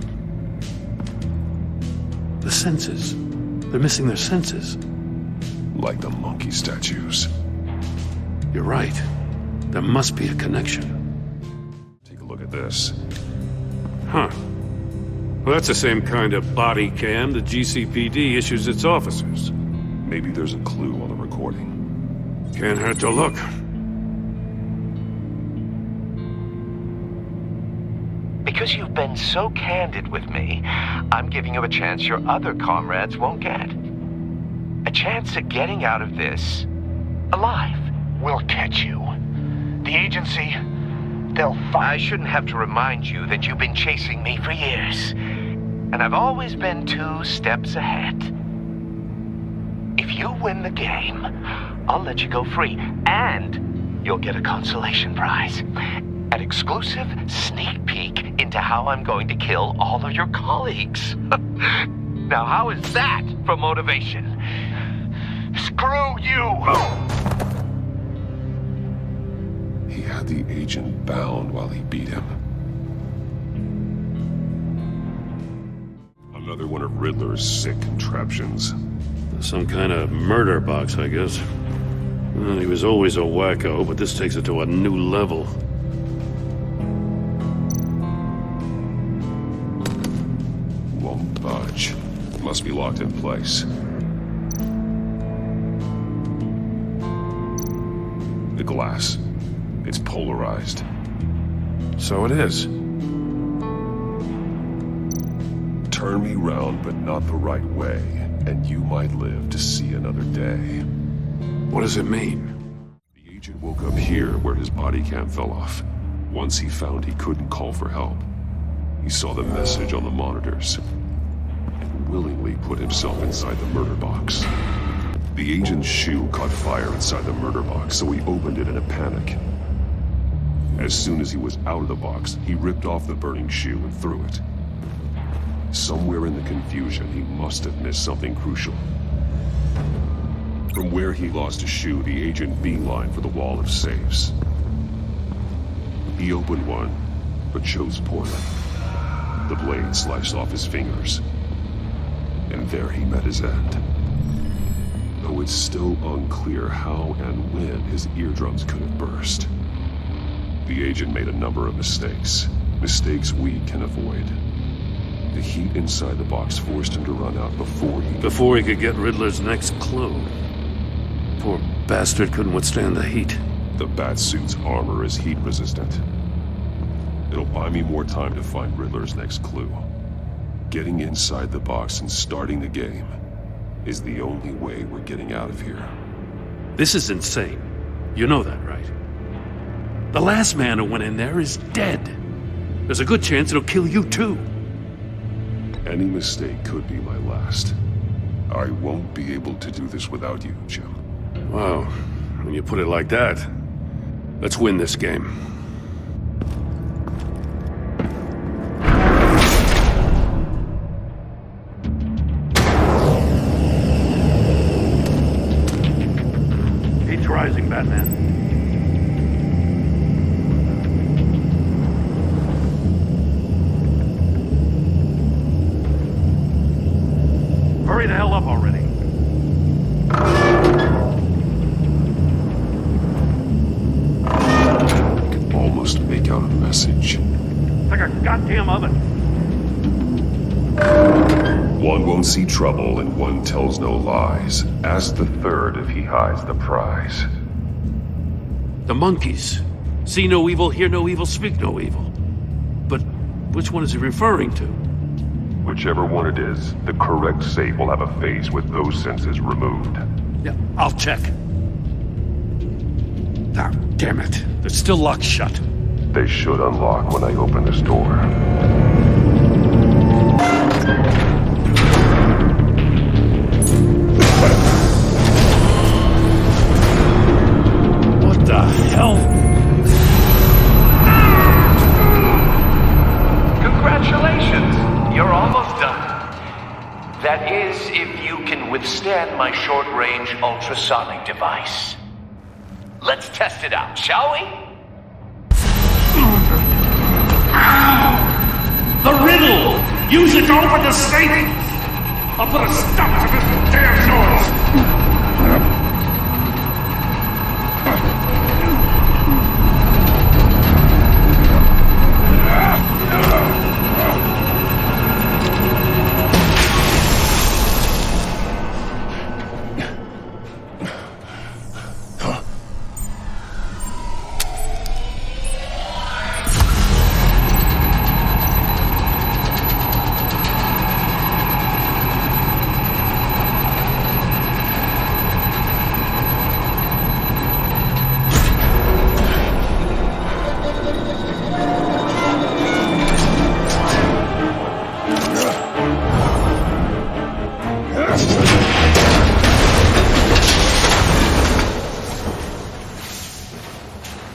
The senses. They're missing their senses. Like the monkey statues. You're right. There must be a connection. Take a look at this. Huh. Well, that's the same kind of body cam the GCPD issues its officers. Maybe there's a clue on the recording. Can't hurt to look. Because you've been so candid with me, I'm giving you a chance your other comrades won't get. A chance at getting out of this alive. We'll catch you. The agency, they'll find... I shouldn't have to remind you that you've been chasing me for years. And I've always been 2 steps ahead. If you win the game, I'll let you go free. And you'll get a consolation prize. An exclusive sneak peek into how I'm going to kill all of your colleagues. Now, how is that for motivation? Screw you! He had the agent bound while he beat him. Another one of Riddler's sick contraptions. Some kind of murder box, I guess. Well, he was always a wacko, but this takes it to a new level. Won't budge. Must be locked in place. The glass. It's polarized. So it is. Turn me round, but not the right way, and you might live to see another day. What does it mean? The agent woke up here where his body cam fell off. Once he found he couldn't call for help, he saw the message on the monitors and willingly put himself inside the murder box. The agent's shoe caught fire inside the murder box, so he opened it in a panic. As soon as he was out of the box, he ripped off the burning shoe and threw it. Somewhere in the confusion, he must have missed something crucial. From where he lost a shoe, the agent beelined for the wall of safes. He opened one, but chose poorly. The blade sliced off his fingers. And there he met his end. Though it's still unclear how and when his eardrums could have burst. The agent made a number of mistakes. Mistakes we can avoid. The heat inside the box forced him to run out before he could get Riddler's next clue. Poor bastard couldn't withstand the heat. The Batsuit's armor is heat resistant. It'll buy me more time to find Riddler's next clue. Getting inside the box and starting the game is the only way we're getting out of here. This is insane. You know that, right? The last man who went in there is dead. There's a good chance it'll kill you too. Any mistake could be my last. I won't be able to do this without you, Jim. Wow, when you put it like that, let's win this game. Heat's rising, Batman. Hurry the hell up already. I can almost make out a message. It's like a goddamn oven. One won't see trouble and one tells no lies. Ask the third if he hides the prize. The monkeys. See no evil, hear no evil, speak no evil. But which one is he referring to? Whichever one it is, the correct safe will have a face with those senses removed. Yeah, I'll check. Ah, damn it. They're still locked shut. They should unlock when I open this door. What the hell? Congratulations! You're almost done. That is, if you can withstand my short-range ultrasonic device. Let's test it out, shall we? The riddle! Use it to open the safe! I'll put a stop to this damn noise!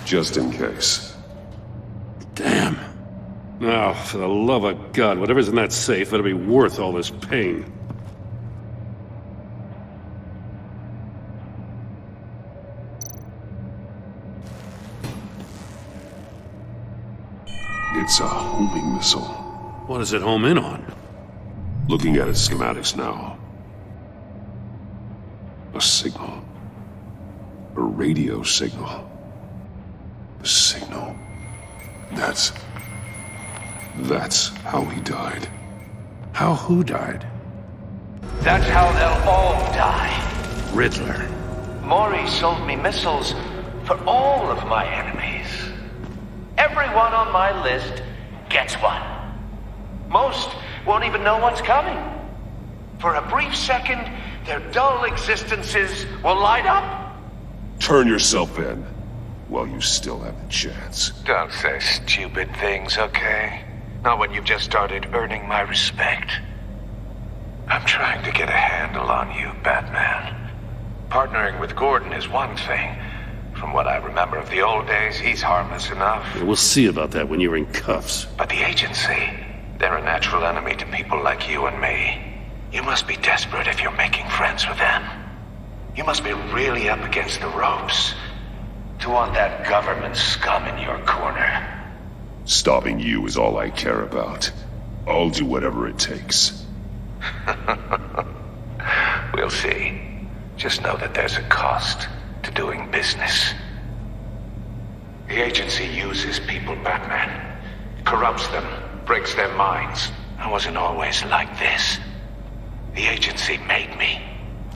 Just in case. Damn. Now, for the love of God, whatever's in that safe better be worth all this pain. It's a homing missile. What does it home in on? Looking at its schematics now. A signal. A radio signal. A signal. That's how he died. How who died? That's how they'll all die. Riddler. Maury sold me missiles for all of my enemies. Everyone on my list gets one. Most won't even know what's coming. For a brief second, their dull existences will light up. Turn yourself in while you still have the chance. Don't say stupid things, okay? Not when you've just started earning my respect. I'm trying to get a handle on you, Batman. Partnering with Gordon is one thing. From what I remember of the old days, he's harmless enough. Yeah, we'll see about that when you're in cuffs. But the agency, they're a natural enemy to people like you and me. You must be desperate if you're making friends with them. You must be really up against the ropes to want that government scum in your corner. Stopping you is all I care about. I'll do whatever it takes. We'll see. Just know that there's a cost to doing business. The agency uses people, Batman. Corrupts them, breaks their minds. I wasn't always like this. The agency made me.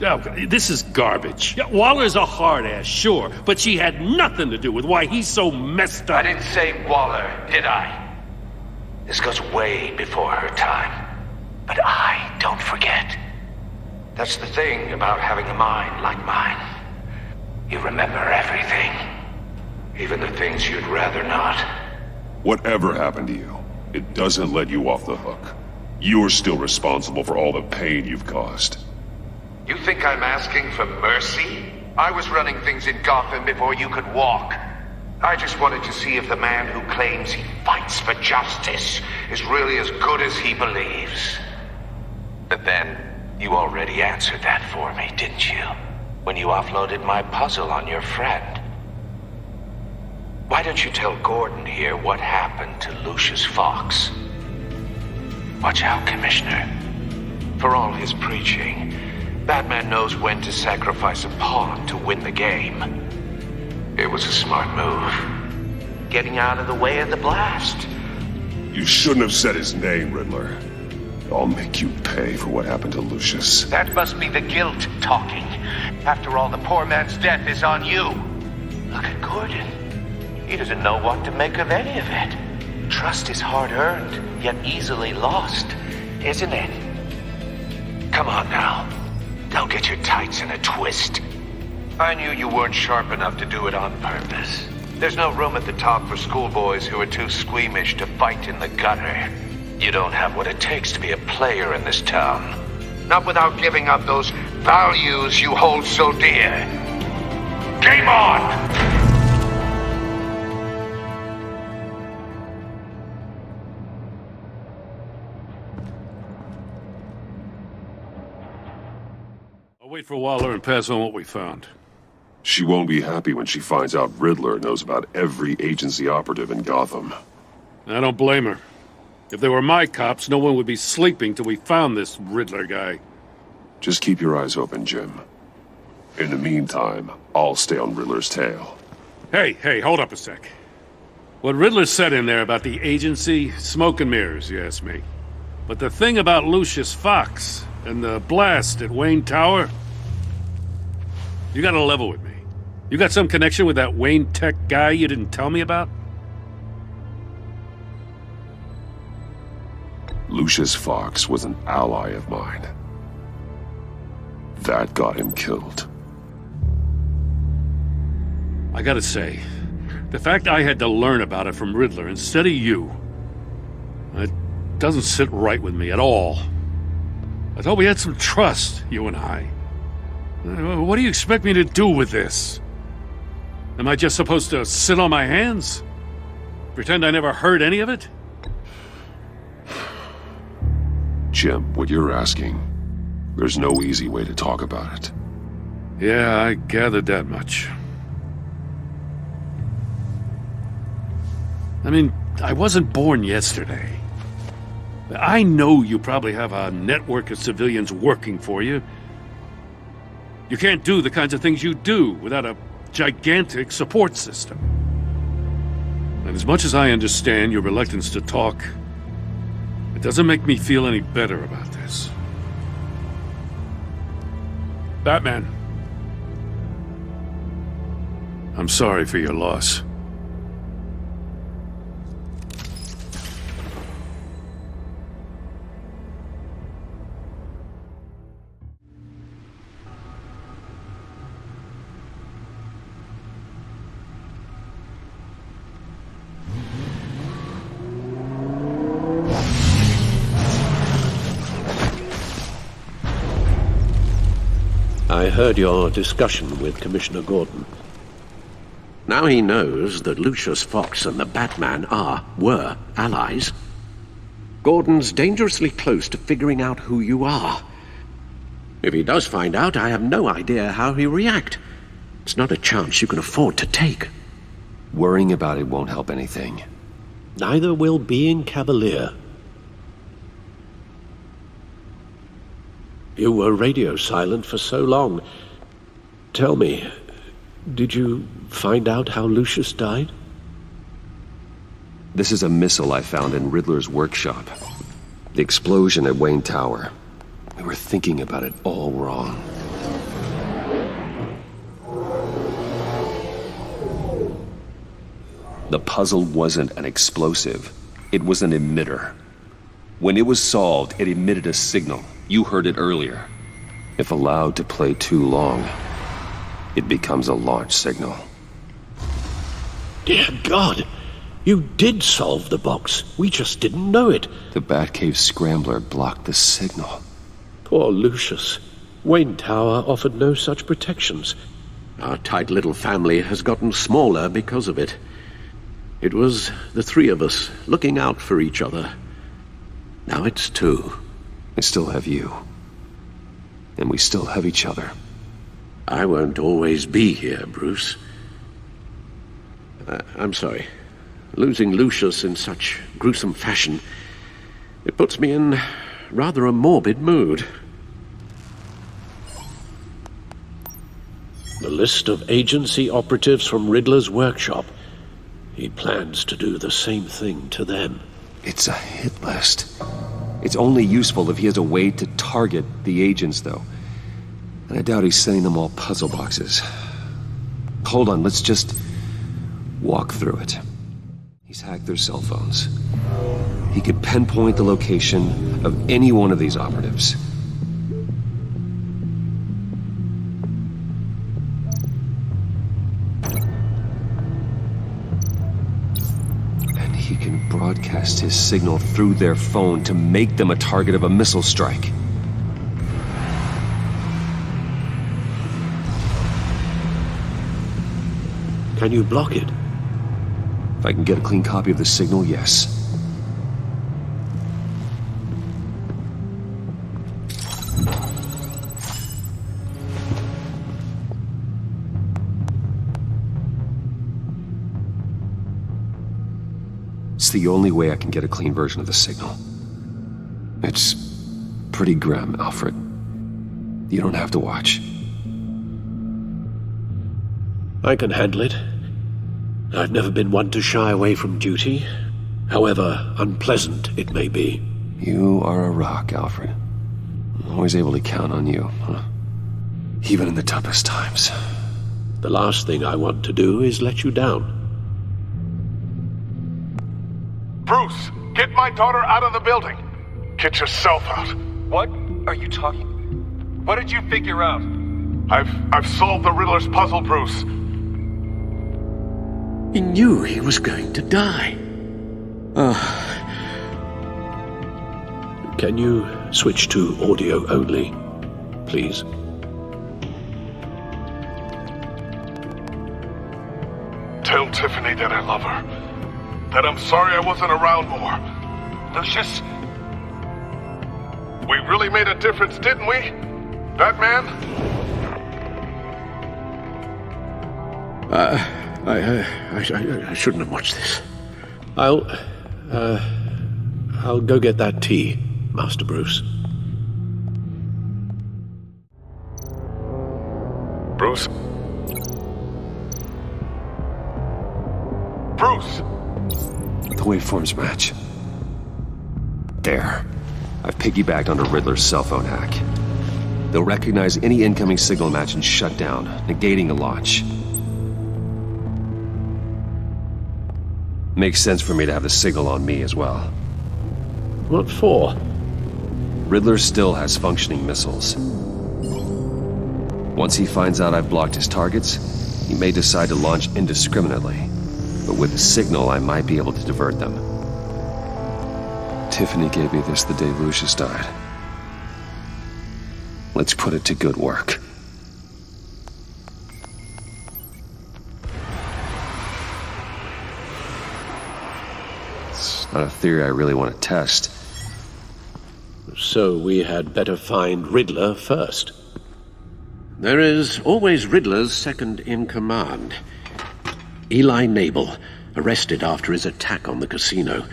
Oh, this is garbage. Yeah, Waller's a hard-ass, sure, but she had nothing to do with why he's so messed up. I didn't say Waller, did I? This goes way before her time. But I don't forget. That's the thing about having a mind like mine. You remember everything. Even the things you'd rather not. Whatever happened to you, it doesn't let you off the hook. You're still responsible for all the pain you've caused. You think I'm asking for mercy? I was running things in Gotham before you could walk. I just wanted to see if the man who claims he fights for justice is really as good as he believes. But then, you already answered that for me, didn't you? When you offloaded my puzzle on your friend. Why don't you tell Gordon here what happened to Lucius Fox? Watch out, Commissioner. For all his preaching, Batman knows when to sacrifice a pawn to win the game. It was a smart move. Getting out of the way of the blast. You shouldn't have said his name, Riddler. I'll make you pay for what happened to Lucius. That must be the guilt talking. After all, the poor man's death is on you. Look at Gordon. He doesn't know what to make of any of it. Trust is hard-earned, yet easily lost, isn't it? Come on now. Don't get your tights in a twist. I knew you weren't sharp enough to do it on purpose. There's no room at the top for schoolboys who are too squeamish to fight in the gutter. You don't have what it takes to be a player in this town. Not without giving up those values you hold so dear. Game on! I'll wait for Waller and pass on what we found. She won't be happy when she finds out Riddler knows about every agency operative in Gotham. I don't blame her. If they were my cops, no one would be sleeping till we found this Riddler guy. Just keep your eyes open, Jim. In the meantime, I'll stay on Riddler's tail. Hey, hold up a sec. What Riddler said in there about the agency, smoke and mirrors, you ask me. But the thing about Lucius Fox and the blast at Wayne Tower, you gotta level with me. You got some connection with that Wayne Tech guy you didn't tell me about? Lucius Fox was an ally of mine. That got him killed. I gotta say, the fact I had to learn about it from Riddler instead of you, it doesn't sit right with me at all. I thought we had some trust, you and I. What do you expect me to do with this? Am I just supposed to sit on my hands? Pretend I never heard any of it? Jim, what you're asking, there's no easy way to talk about it. Yeah, I gathered that much. I mean, I wasn't born yesterday. I know you probably have a network of civilians working for you. You can't do the kinds of things you do without a gigantic support system. And as much as I understand your reluctance to talk, it doesn't make me feel any better about this. Batman. I'm sorry for your loss. I heard your discussion with Commissioner Gordon. Now he knows that Lucius Fox and the Batman were allies. Gordon's dangerously close to figuring out who you are. If he does find out, I have no idea how he'll react. It's not a chance you can afford to take. Worrying about it won't help anything. Neither will being cavalier. You were radio silent for so long. Tell me, did you find out how Lucius died? This is a missile I found in Riddler's workshop. The explosion at Wayne Tower. We were thinking about it all wrong. The puzzle wasn't an explosive. It was an emitter. When it was solved, it emitted a signal. You heard it earlier. If allowed to play too long, it becomes a launch signal. Dear God! You did solve the box. We just didn't know it. The Batcave scrambler blocked the signal. Poor Lucius. Wayne Tower offered no such protections. Our tight little family has gotten smaller because of it. It was the three of us looking out for each other. Now it's two. I still have you. And we still have each other. I won't always be here, Bruce. I'm sorry. Losing Lucius in such gruesome fashion, it puts me in rather a morbid mood. The list of agency operatives from Riddler's workshop. He plans to do the same thing to them. It's a hit list. It's only useful if he has a way to target the agents, though. And I doubt he's sending them all puzzle boxes. Hold on, let's just walk through it. He's hacked their cell phones. He could pinpoint the location of any one of these operatives. He can broadcast his signal through their phone to make them a target of a missile strike. Can you block it? If I can get a clean copy of the signal, yes. It's the only way I can get a clean version of the signal. It's pretty grim, Alfred. You don't have to watch. I can handle it. I've never been one to shy away from duty, however unpleasant it may be. You are a rock, Alfred. I'm always able to count on you, huh? Even in the toughest times. The last thing I want to do is let you down. Bruce, get my daughter out of the building. Get yourself out. What are you talking? What did you figure out? I've solved the Riddler's puzzle, Bruce. He knew he was going to die. Can you switch to audio only, please? Tell Tiffany that I love her. That I'm sorry I wasn't around more. Lucius? We really made a difference, didn't we? Batman? I shouldn't have watched this. I'll go get that tea, Master Bruce. Bruce? Bruce! The waveforms match. There. I've piggybacked onto Riddler's cell phone hack. They'll recognize any incoming signal match and shut down, negating a launch. Makes sense for me to have the signal on me as well. What for? Riddler still has functioning missiles. Once he finds out I've blocked his targets, he may decide to launch indiscriminately. But with the signal, I might be able to divert them. Tiffany gave me this the day Lucius died. Let's put it to good work. It's not a theory I really want to test. So we had better find Riddler first. There is always Riddler's second-in-command. Eli Nabel, arrested after his attack on the casino.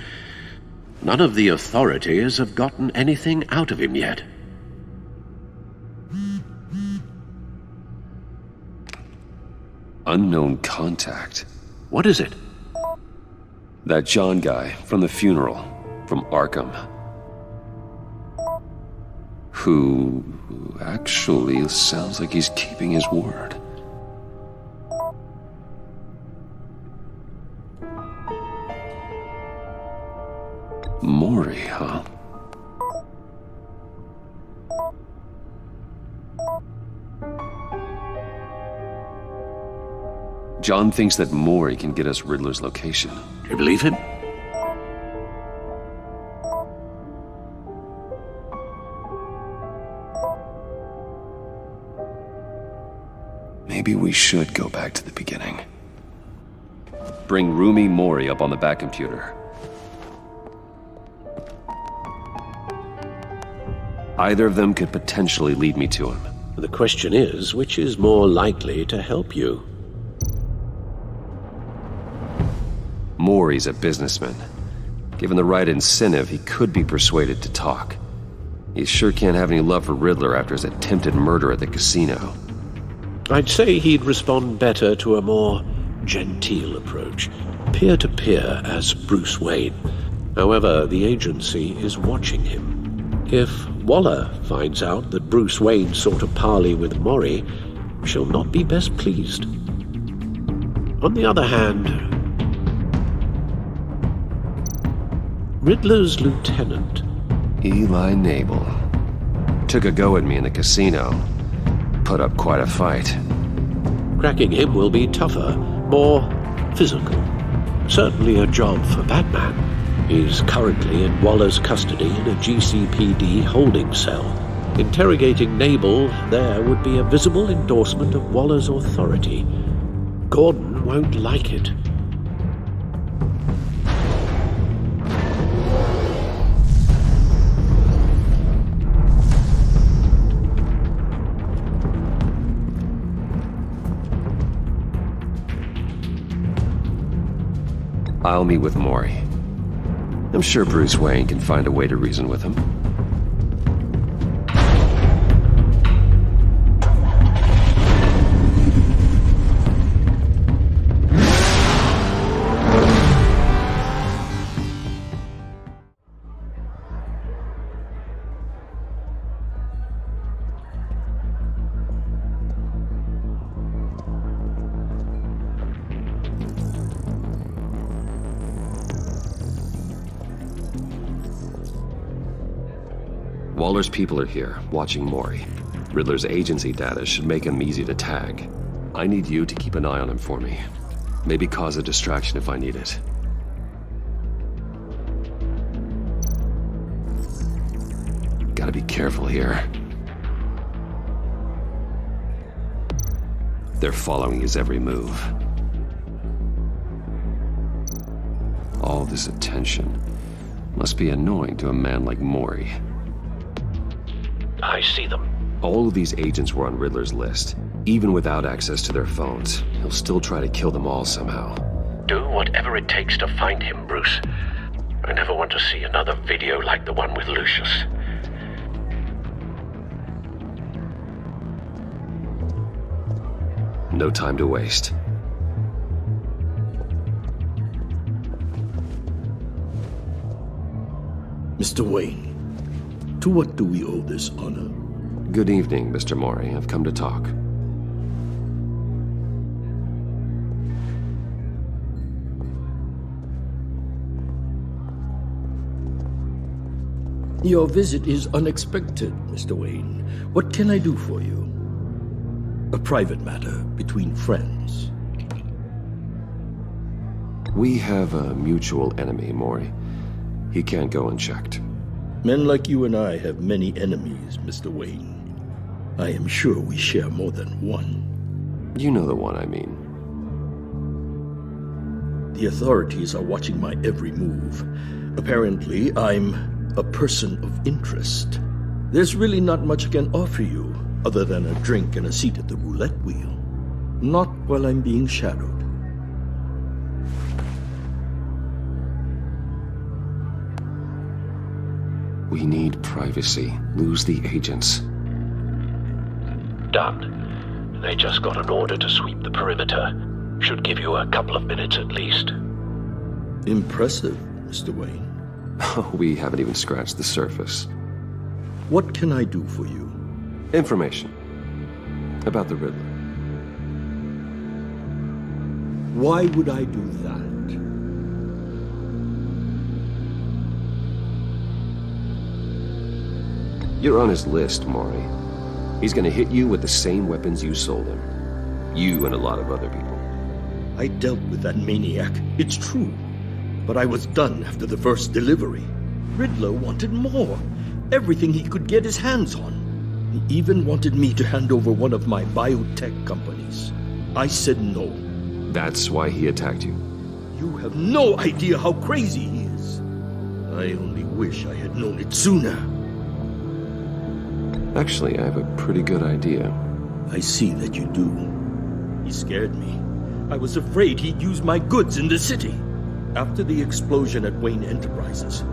None of the authorities have gotten anything out of him yet. Unknown contact. What is it? That John guy from the funeral, from Arkham. Who actually sounds like he's keeping his word. John thinks that Maury can get us Riddler's location. Do you believe him? Maybe we should go back to the beginning. Bring Rumi Mori up on the back computer. Either of them could potentially lead me to him. The question is, which is more likely to help you? Mori's a businessman. Given the right incentive, he could be persuaded to talk. He sure can't have any love for Riddler after his attempted murder at the casino. I'd say he'd respond better to a more genteel approach, peer-to-peer as Bruce Wayne. However, the agency is watching him. If Waller finds out that Bruce Wayne sought a parley with Mori, she'll not be best pleased. On the other hand, Riddler's lieutenant, Eli Nabel, took a go at me in the casino. Put up quite a fight. cracking him will be tougher, more physical. Certainly a job for Batman. He's currently in Waller's custody in a GCPD holding cell. Interrogating Nabel there would be a visible endorsement of Waller's authority. Gordon won't like it. I'll meet with Mori. I'm sure Bruce Wayne can find a way to reason with him. Waller's people are here, watching Mori. Riddler's agency data should make him easy to tag. I need you to keep an eye on him for me. Maybe cause a distraction if I need it. Gotta be careful here. They're following his every move. All this attention must be annoying to a man like Mori. I see them. All of these agents were on Riddler's list. Even without access to their phones, he'll still try to kill them all somehow. Do whatever it takes to find him, Bruce. I never want to see another video like the one with Lucius. No time to waste. Mr. Wayne, to what do we owe this honor? Good evening, Mr. Mori. I've come to talk. Your visit is unexpected, Mr. Wayne. What can I do for you? A private matter between friends. We have a mutual enemy, Mori. He can't go unchecked. Men like you and I have many enemies, Mr. Wayne. I am sure we share more than one. You know the one I mean. The authorities are watching my every move. Apparently, I'm a person of interest. There's really not much I can offer you, other than a drink and a seat at the roulette wheel. Not while I'm being shadowed. We need privacy. Lose the agents. Done. They just got an order to sweep the perimeter. Should give you a couple of minutes at least. Impressive, Mr. Wayne. We haven't even scratched the surface. What can I do for you? Information. About the Riddler. Why would I do that? You're on his list, Mori. He's gonna hit you with the same weapons you sold him. You and a lot of other people. I dealt with that maniac, it's true. But I was done after the first delivery. Riddler wanted more. Everything he could get his hands on. He even wanted me to hand over one of my biotech companies. I said no. That's why he attacked you? You have no idea how crazy he is. I only wish I had known it sooner. Actually, I have a pretty good idea. I see that you do. He scared me. I was afraid he'd use my goods in the city. After the explosion at Wayne Enterprises,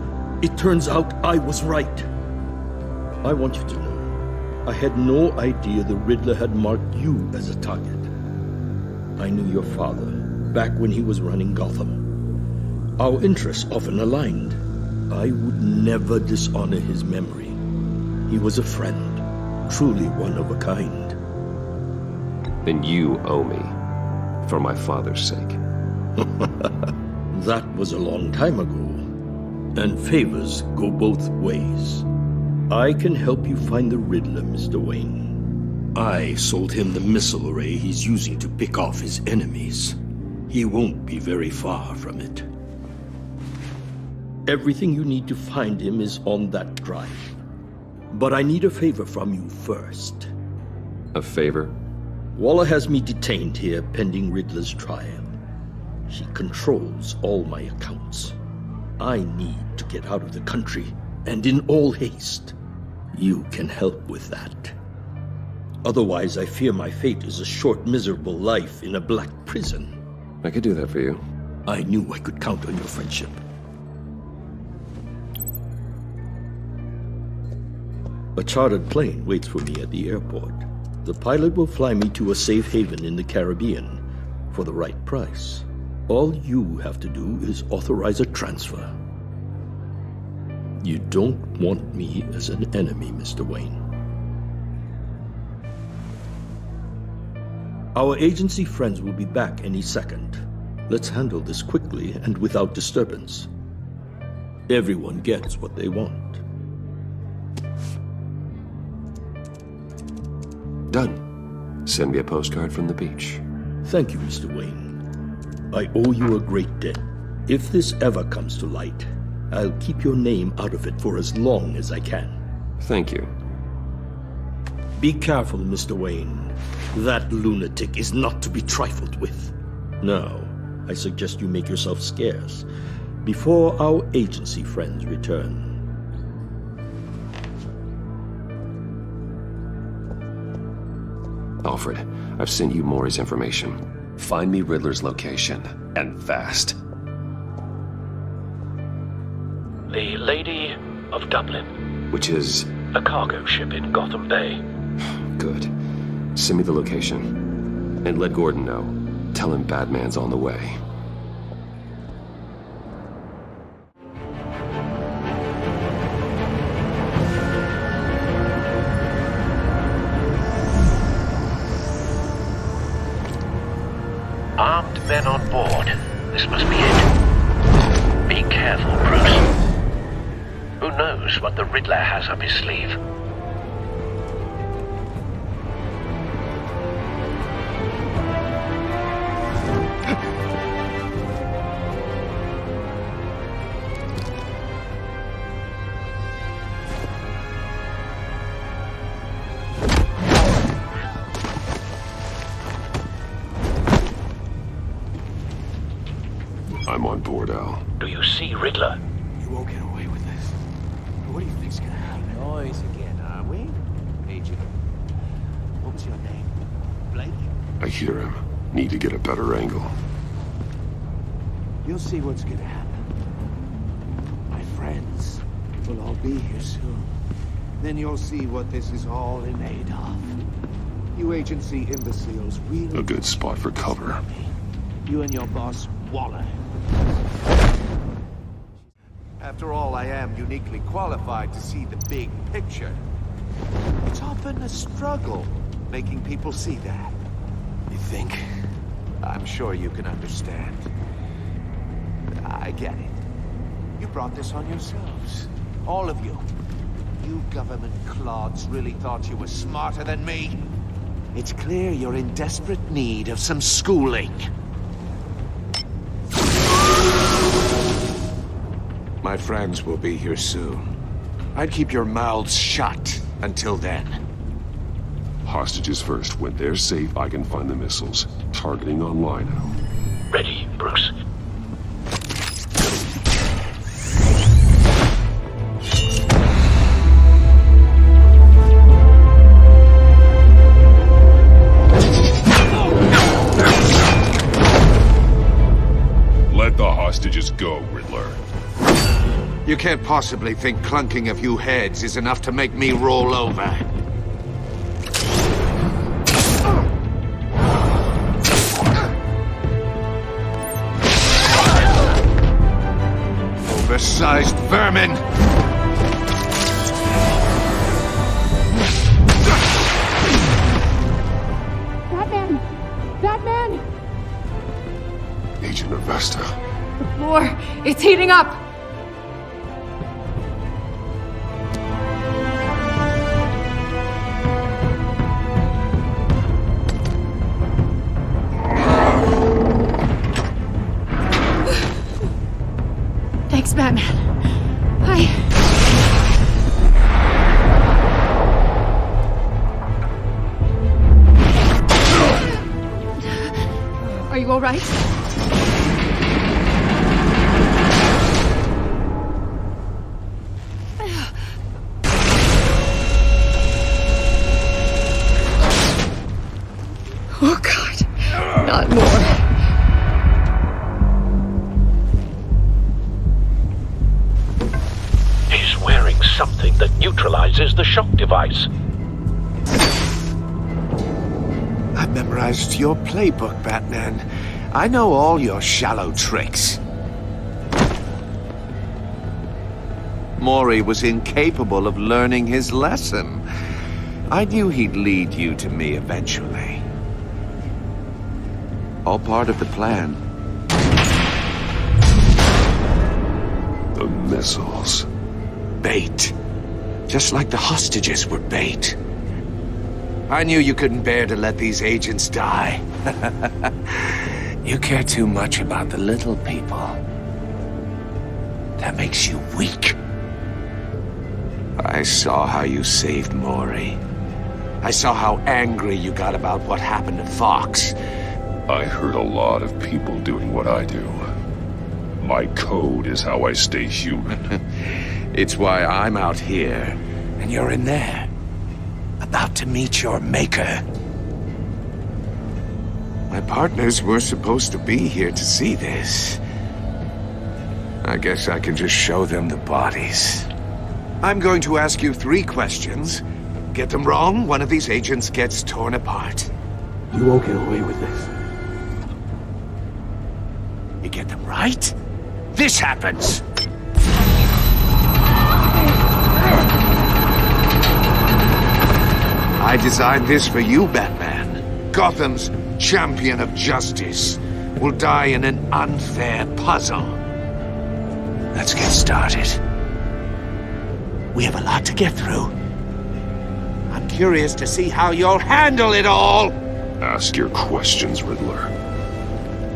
it turns out I was right. I want you to know, I had no idea the Riddler had marked you as a target. I knew your father, back when he was running Gotham. Our interests often aligned. I would never dishonor his memory. He was a friend, truly one of a kind. Then you owe me, for my father's sake. That was a long time ago, and favors go both ways. I can help you find the Riddler, Mr. Wayne. I sold him the missile array he's using to pick off his enemies. He won't be very far from it. Everything you need to find him is on that drive. But I need a favor from you first. A favor? Waller has me detained here pending Riddler's trial. She controls all my accounts. I need to get out of the country, and in all haste. You can help with that. Otherwise, I fear my fate is a short, miserable life in a black prison. I could do that for you. I knew I could count on your friendship. A chartered plane waits for me at the airport. The pilot will fly me to a safe haven in the Caribbean for the right price. All you have to do is authorize a transfer. You don't want me as an enemy, Mr. Wayne. Our agency friends will be back any second. Let's handle this quickly and without disturbance. Everyone gets what they want. Done. Send me a postcard from the beach. Thank you, Mr. Wayne. I owe you a great debt. If this ever comes to light, I'll keep your name out of it for as long as I can. Thank you. Be careful, Mr. Wayne. That lunatic is not to be trifled with. Now, I suggest you make yourself scarce before our agency friends return. Alfred, I've sent you Maury's information. Find me Riddler's location, and fast. The Lady of Dublin. Which is? A cargo ship in Gotham Bay. Good. Send me the location. And let Gordon know. Tell him Batman's on the way. Armed men on board. This must be it. Be careful, Bruce. Who knows what the Riddler has up his sleeve? I'm on board, Al. Do you see Riddler? You won't get away with this. What do you think's gonna happen? Noise again, are we? Agent. What was your name? Blake? I hear him. Need to get a better angle. You'll see what's gonna happen. My friends will all be here soon. Then you'll see what this is all in aid of. You agency imbeciles really... A good spot for cover. You and your boss, Waller. After all, I am uniquely qualified to see the big picture. It's often a struggle making people see that. You think? I'm sure you can understand. I get it. You brought this on yourselves. All of you. You government clods really thought you were smarter than me? It's clear you're in desperate need of some schooling. My friends will be here soon. I'd keep your mouths shut until then. Hostages first. When they're safe, I can find the missiles. Targeting online now. Ready, Bruce. Let the hostages go, Riddler. You can't possibly think clunking a few heads is enough to make me roll over. Oversized vermin! Batman! Batman! Agent Avesta. The floor, it's heating up! Thanks, Batman. Are you all right? Oh, God. Not more. He's wearing something that neutralizes the shock device. I've memorized your playbook, Batman. I know all your shallow tricks. Mori was incapable of learning his lesson. I knew he'd lead you to me eventually. All part of the plan. The missiles. Bait. Just like the hostages were bait. I knew you couldn't bear to let these agents die. You care too much about the little people. That makes you weak. I saw how you saved Mori. I saw how angry you got about what happened to Fox. I hurt a lot of people doing what I do. My code is how I stay human. It's why I'm out here, and you're in there. About to meet your maker. My partners were supposed to be here to see this. I guess I can just show them the bodies. I'm going to ask you 3 questions. Get them wrong, one of these agents gets torn apart. You won't get away with this. You get them right, this happens. I designed this for you, Batman. Gotham's champion of justice will die in an unfair puzzle. Let's get started. We have a lot to get through. I'm curious to see how you'll handle it all. Ask your questions, Riddler.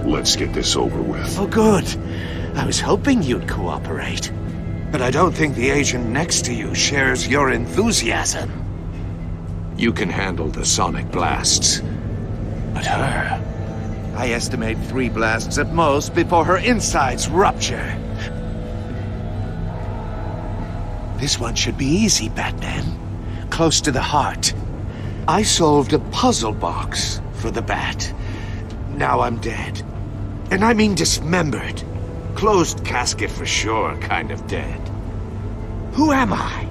Let's get this over with. Oh, good. I was hoping you'd cooperate. But I don't think the agent next to you shares your enthusiasm. You can handle the sonic blasts. But her... I estimate 3 blasts at most before her insides rupture. This one should be easy, Batman. Close to the heart. I solved a puzzle box for the Bat. Now I'm dead. And I mean dismembered. Closed casket for sure, kind of dead. Who am I?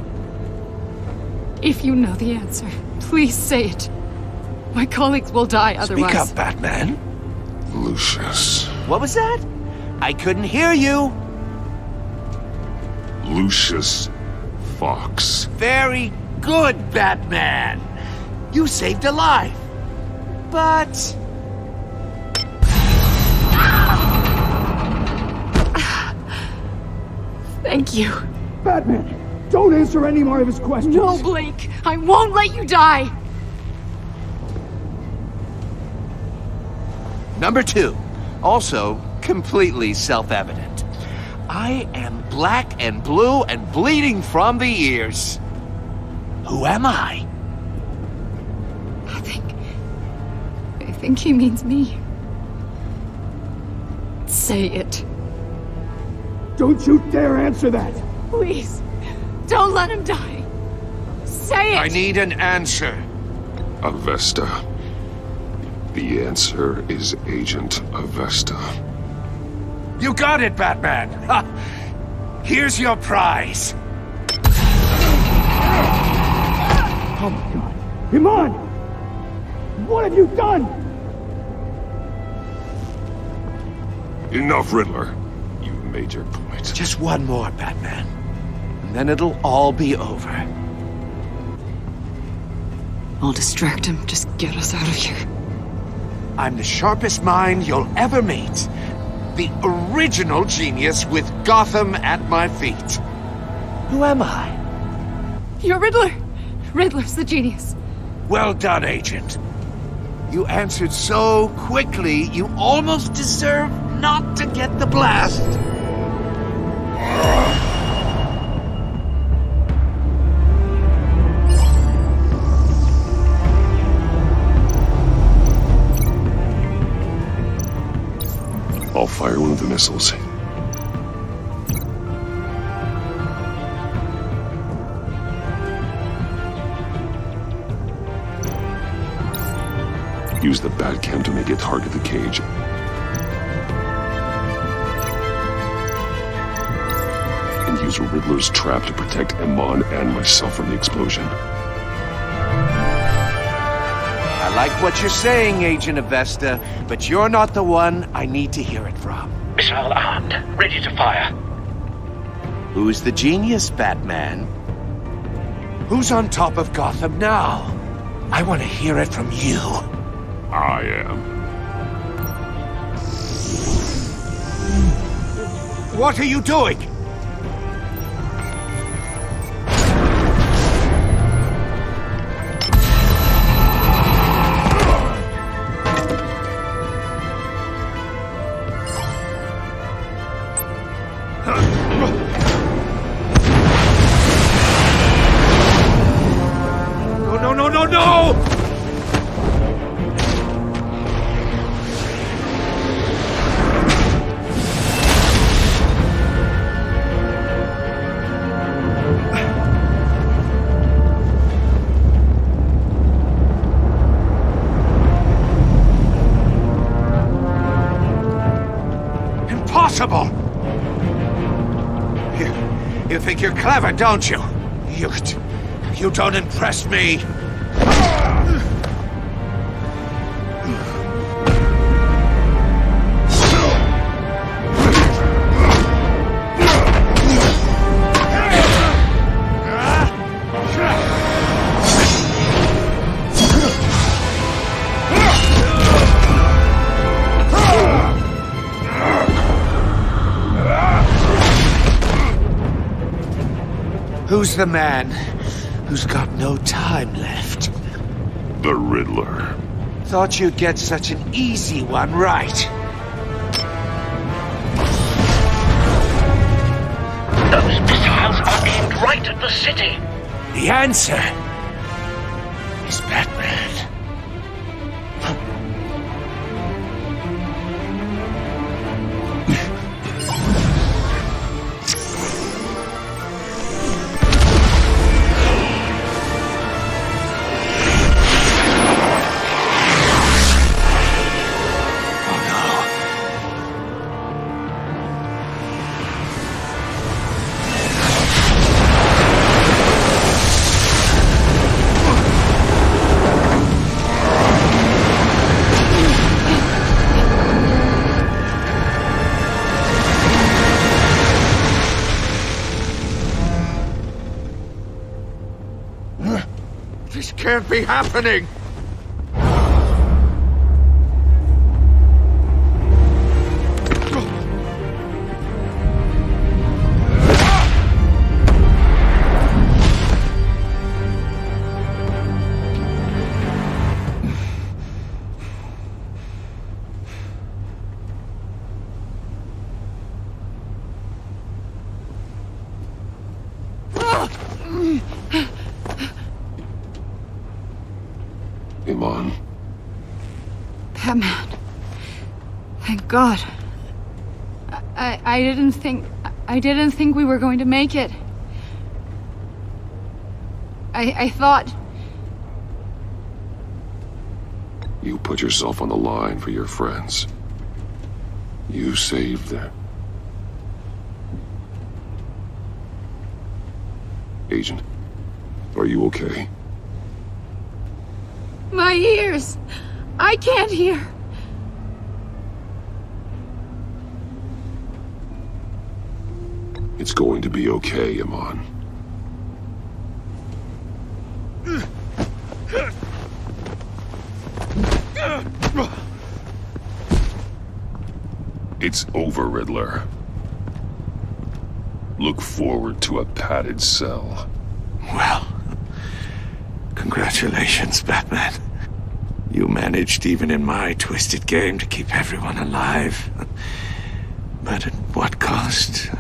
If you know the answer, please say it. My colleagues will die otherwise. Speak up, Batman. Lucius. What was that? I couldn't hear you. Lucius Fox. Very good, Batman. You saved a life. But... Thank you. Batman, Don't answer any more of his questions. No, Blake. I won't let you die. Number 2, also completely self-evident. I am black and blue and bleeding from the ears. Who am I? I think he means me. Say it. Don't you dare answer that! Please. Don't let him die. Say it! I need an answer. Avesta. The answer is Agent Avesta. You got it, Batman! Ha! Here's your prize. Oh my god. Iman! What have you done? Enough, Riddler. You've made your point. Just one more, Batman. And then it'll all be over. I'll distract him. Just get us out of here. I'm the sharpest mind you'll ever meet. The original genius with Gotham at my feet. Who am I? You're Riddler. Riddler's the genius. Well done, Agent. You answered so quickly, you almost deserve not to get the blast. I'll fire one of the missiles. Use the Batcam to make it target the cage. And use Riddler's trap to protect Iman and myself from the explosion. I like what you're saying, Agent Avesta, but you're not the one I need to hear it from. Missile armed, ready to fire. Who's the genius, Batman? Who's on top of Gotham now? I want to hear it from you. I am. What are you doing? No! Impossible! You think you're clever, don't you? You don't impress me. Who's the man who's got no time left? The Riddler. Thought you'd get such an easy one right. Those missiles are aimed right at the city. The answer is Batman. This can't be happening! Iman. Batman. Thank God. I didn't think we were going to make it. I thought... You put yourself on the line for your friends. You saved them. Agent, are you okay? My ears! I can't hear! It's going to be okay, Iman. It's over, Riddler. Look forward to a padded cell. Well, congratulations, Batman. You managed, even in my twisted game, to keep everyone alive. But at what cost?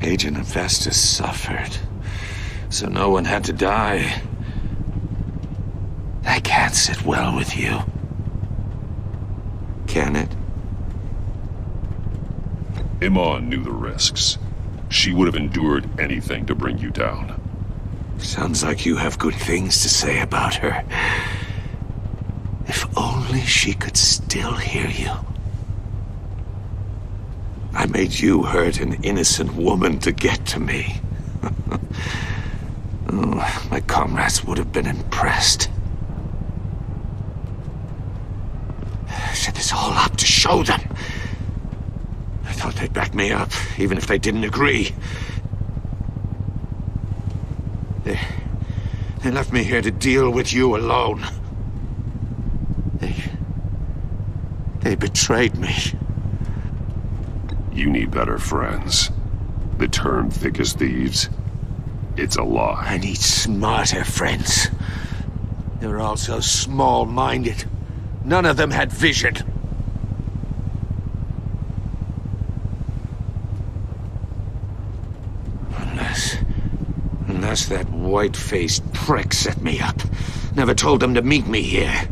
Agent Avesta suffered, so no one had to die. That can't sit well with you. Can it? Iman knew the risks. She would have endured anything to bring you down. Sounds like you have good things to say about her. If only she could still hear you. I made you hurt an innocent woman to get to me. Oh, my comrades would have been impressed. I set this all up to show them. I thought they'd back me up, even if they didn't agree. They left me here to deal with you alone. They betrayed me. You need better friends. The term thick as thieves, it's a lie. I need smarter friends. They're all so small-minded. None of them had vision. Unless that white-faced prick set me up. Never told them to meet me here.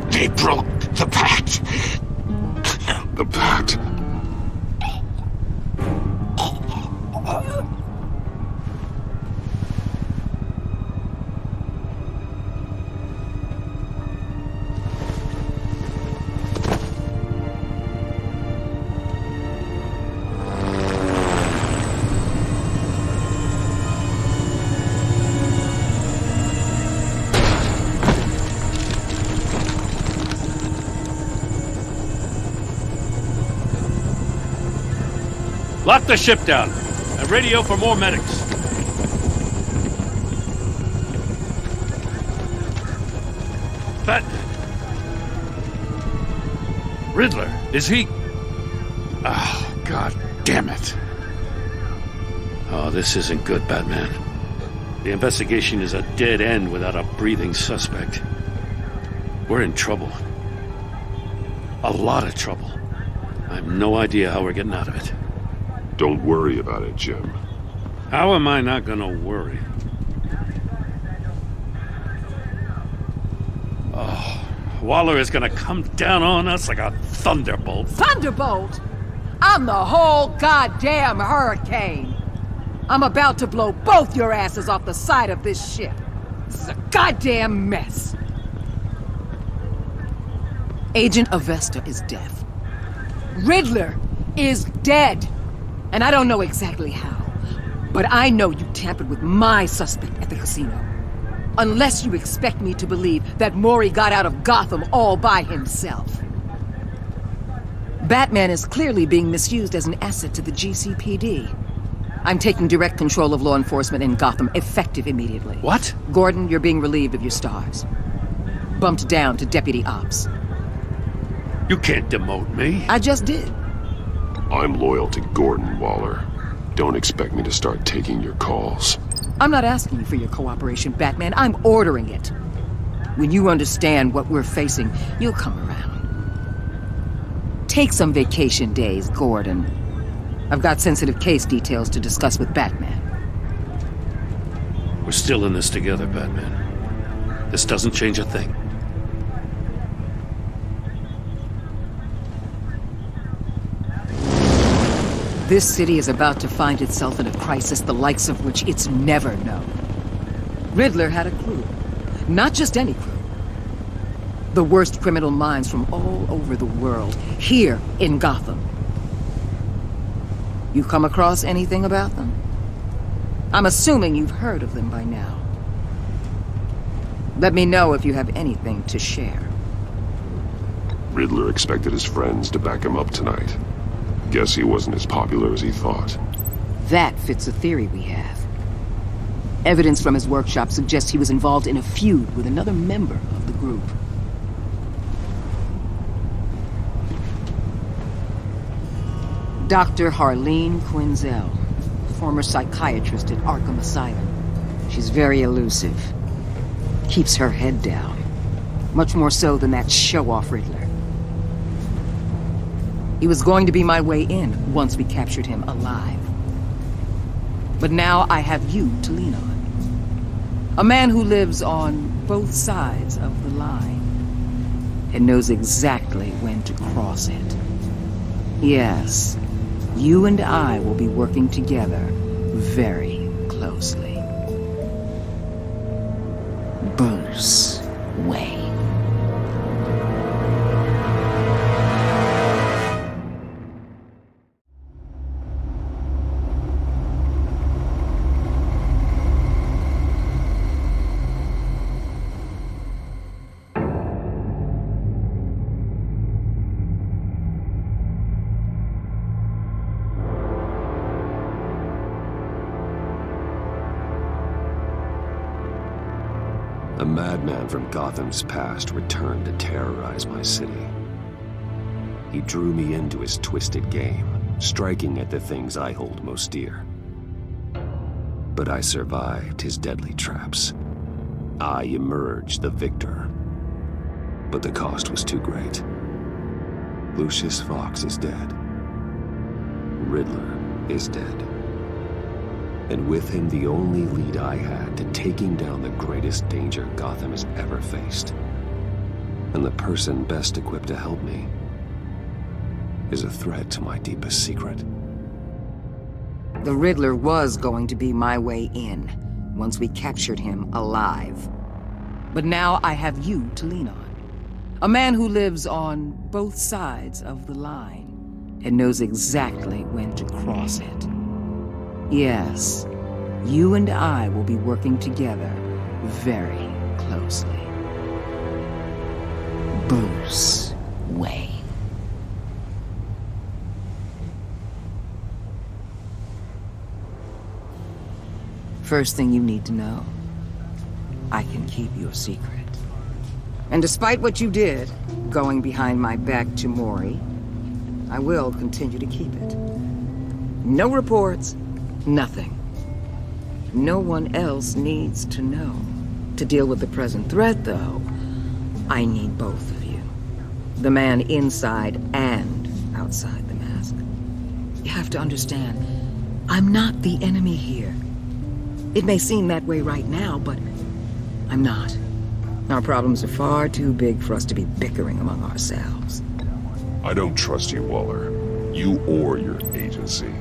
They broke the Pact. The Pact? Lock the ship down and radio for more medics. But Riddler, is he? Oh, God damn it. Oh, this isn't good, Batman. The investigation is a dead end without a breathing suspect. We're in trouble. A lot of trouble. I have no idea how we're getting out of it. Don't worry about it, Jim. How am I not gonna worry? Oh, Waller is gonna come down on us like a thunderbolt. Thunderbolt? I'm the whole goddamn hurricane. I'm about to blow both your asses off the side of this ship. This is a goddamn mess. Agent Avesta is deaf. Riddler is dead. And I don't know exactly how, but I know you tampered with my suspect at the casino. Unless you expect me to believe that Mori got out of Gotham all by himself. Batman is clearly being misused as an asset to the GCPD. I'm taking direct control of law enforcement in Gotham, effective immediately. What? Gordon, you're being relieved of your stars. Bumped down to Deputy Ops. You can't demote me. I just did. I'm loyal to Gordon, Waller. Don't expect me to start taking your calls. I'm not asking you for your cooperation, Batman. I'm ordering it. When you understand what we're facing, you'll come around. Take some vacation days, Gordon. I've got sensitive case details to discuss with Batman. We're still in this together, Batman. This doesn't change a thing. This city is about to find itself in a crisis the likes of which it's never known. Riddler had a crew. Not just any crew. The worst criminal minds from all over the world, here in Gotham. You come across anything about them? I'm assuming you've heard of them by now. Let me know if you have anything to share. Riddler expected his friends to back him up tonight. Guess he wasn't as popular as he thought. That fits a theory we have. Evidence from his workshop suggests he was involved in a feud with another member of the group. Dr. Harleen Quinzel, former psychiatrist at Arkham Asylum. She's very elusive. Keeps her head down. Much more so than that show-off Riddler. He was going to be my way in once we captured him alive. But now I have you to lean on. A man who lives on both sides of the line and knows exactly when to cross it. Yes, you and I will be working together very closely. Bruce Wayne. A madman from Gotham's past returned to terrorize my city. He drew me into his twisted game, striking at the things I hold most dear. But I survived his deadly traps. I emerged the victor. But the cost was too great. Lucius Fox is dead. Riddler is dead. And with him the only lead I had to taking down the greatest danger Gotham has ever faced. And the person best equipped to help me is a threat to my deepest secret. The Riddler was going to be my way in, once we captured him alive. But now I have you to lean on. A man who lives on both sides of the line and knows exactly when to cross it. Yes, you and I will be working together very closely. Bruce Wayne. First thing you need to know, I can keep your secret. And despite what you did, going behind my back to Mori, I will continue to keep it. No reports, nothing. No one else needs to know. To deal with the present threat, though, I need both of you. The man inside and outside the mask. You have to understand, I'm not the enemy here. It may seem that way right now, but I'm not. Our problems are far too big for us to be bickering among ourselves. I don't trust you, Waller. You or your agency.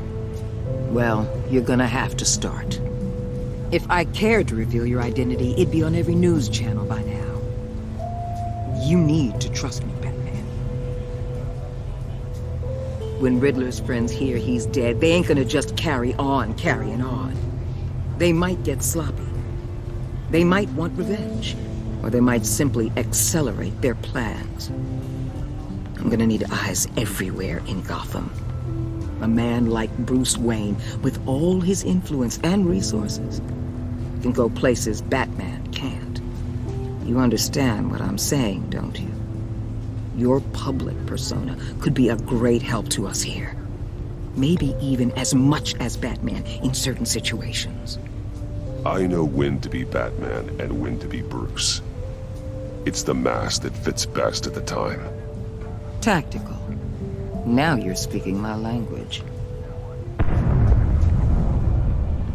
Well, you're gonna have to start. If I cared to reveal your identity, it'd be on every news channel by now. You need to trust me, Batman. When Riddler's friends hear he's dead, they ain't gonna just carry on carrying on. They might get sloppy. They might want revenge. Or they might simply accelerate their plans. I'm gonna need eyes everywhere in Gotham. A man like Bruce Wayne, with all his influence and resources, can go places Batman can't. You understand what I'm saying, don't you? Your public persona could be a great help to us here. Maybe even as much as Batman in certain situations. I know when to be Batman and when to be Bruce. It's the mask that fits best at the time. Tactical. Now you're speaking my language.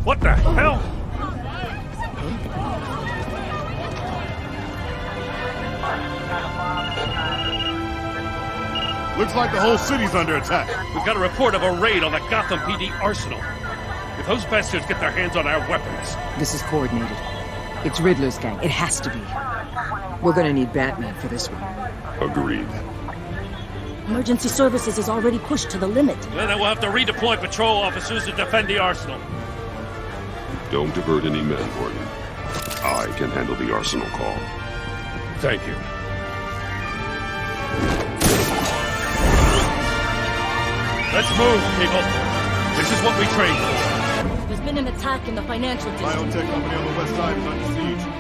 What the hell? Looks like the whole city's under attack. We've got a report of a raid on the Gotham PD arsenal. If those bastards get their hands on our weapons... This is coordinated. It's Riddler's gang. It has to be. We're gonna need Batman for this one. Agreed. Emergency services is already pushed to the limit. Well, then we'll have to redeploy patrol officers to defend the arsenal. Don't divert any men, Gordon. I can handle the arsenal call. Thank you. Let's move, people. This is what we trained for. There's been an attack in the financial district. Biotech company on the west side is under siege.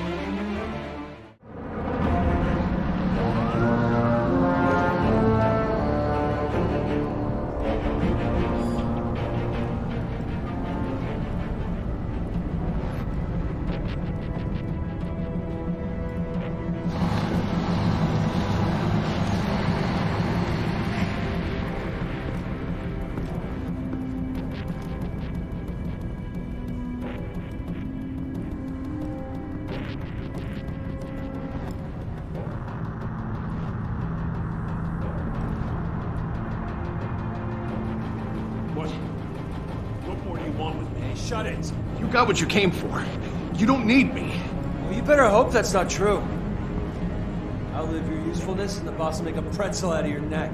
Shut it. You got what you came for. You don't need me. Well, you better hope that's not true. Outlive your usefulness and the boss will make a pretzel out of your neck.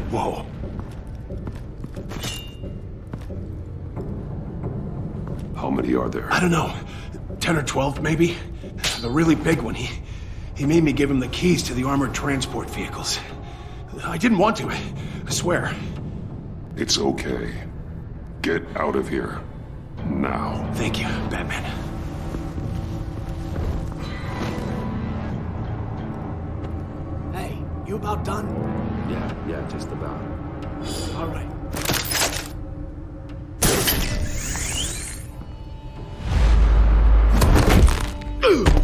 Whoa. How many are there? I don't know. 10 or 12, maybe? The really big one, he made me give him the keys to the armored transport vehicles. I didn't want to, I swear. It's okay. Get out of here. Now. Thank you, Batman. Hey, you about done? Yeah, just about. All right.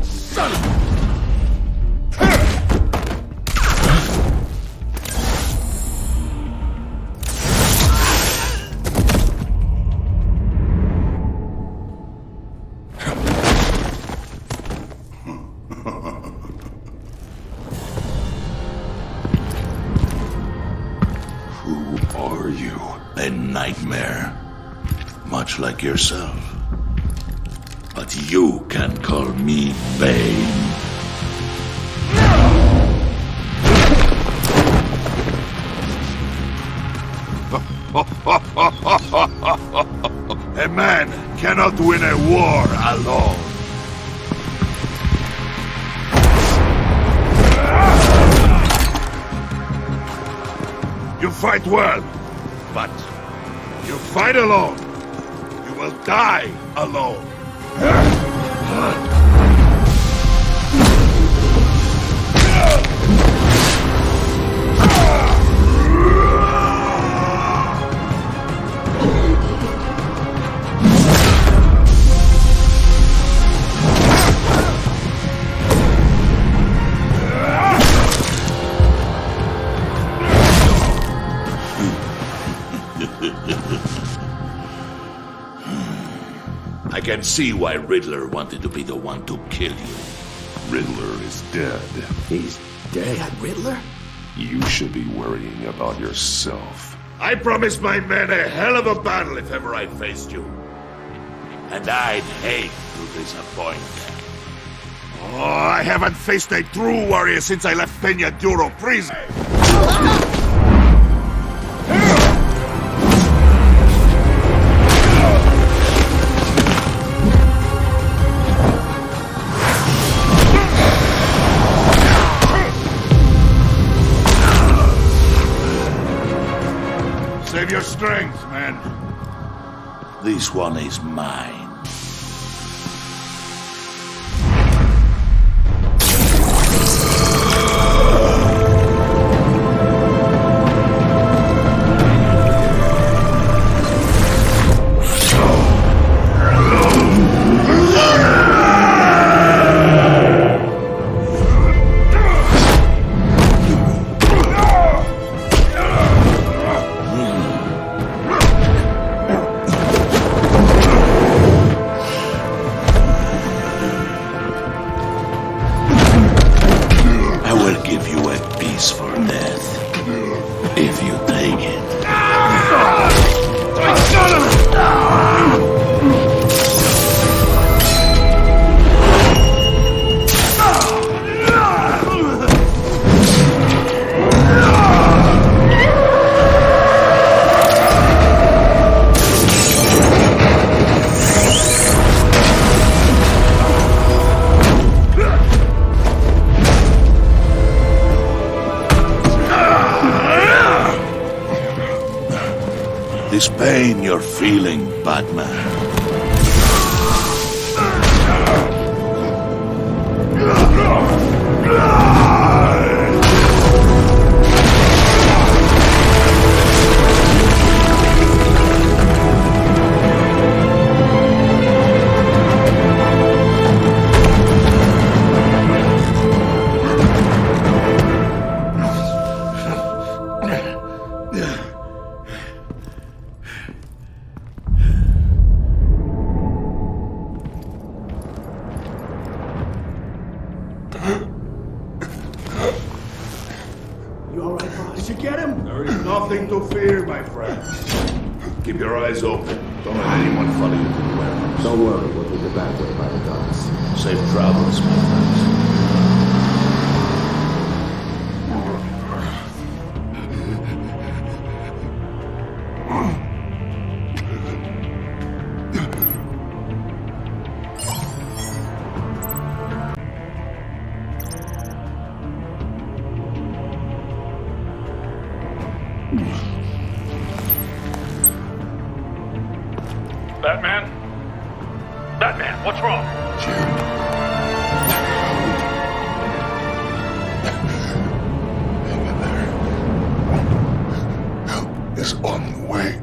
Son of a... A nightmare, much like yourself. But you can call me Bane. A man cannot win a war alone. You fight well, but you fight alone. You will die alone. I can see why Riddler wanted to be the one to kill you. Riddler is dead. He's dead? Riddler? You should be worrying about yourself. I promised my men a hell of a battle if ever I faced you. And I'd hate to disappoint. Oh, I haven't faced a true warrior since I left Peña Duro prison. Save your strength, man. This one is mine. this pain you're feeling, Batman. You all right, boss? Did you get him? There is nothing to fear, my friend. Keep your eyes open. Don't let anyone follow you to the warehouse. Don't worry, we'll take the back way by the docks. Safe travels, my friends. Batman? Batman, what's wrong? Hang in there. Help is on the way.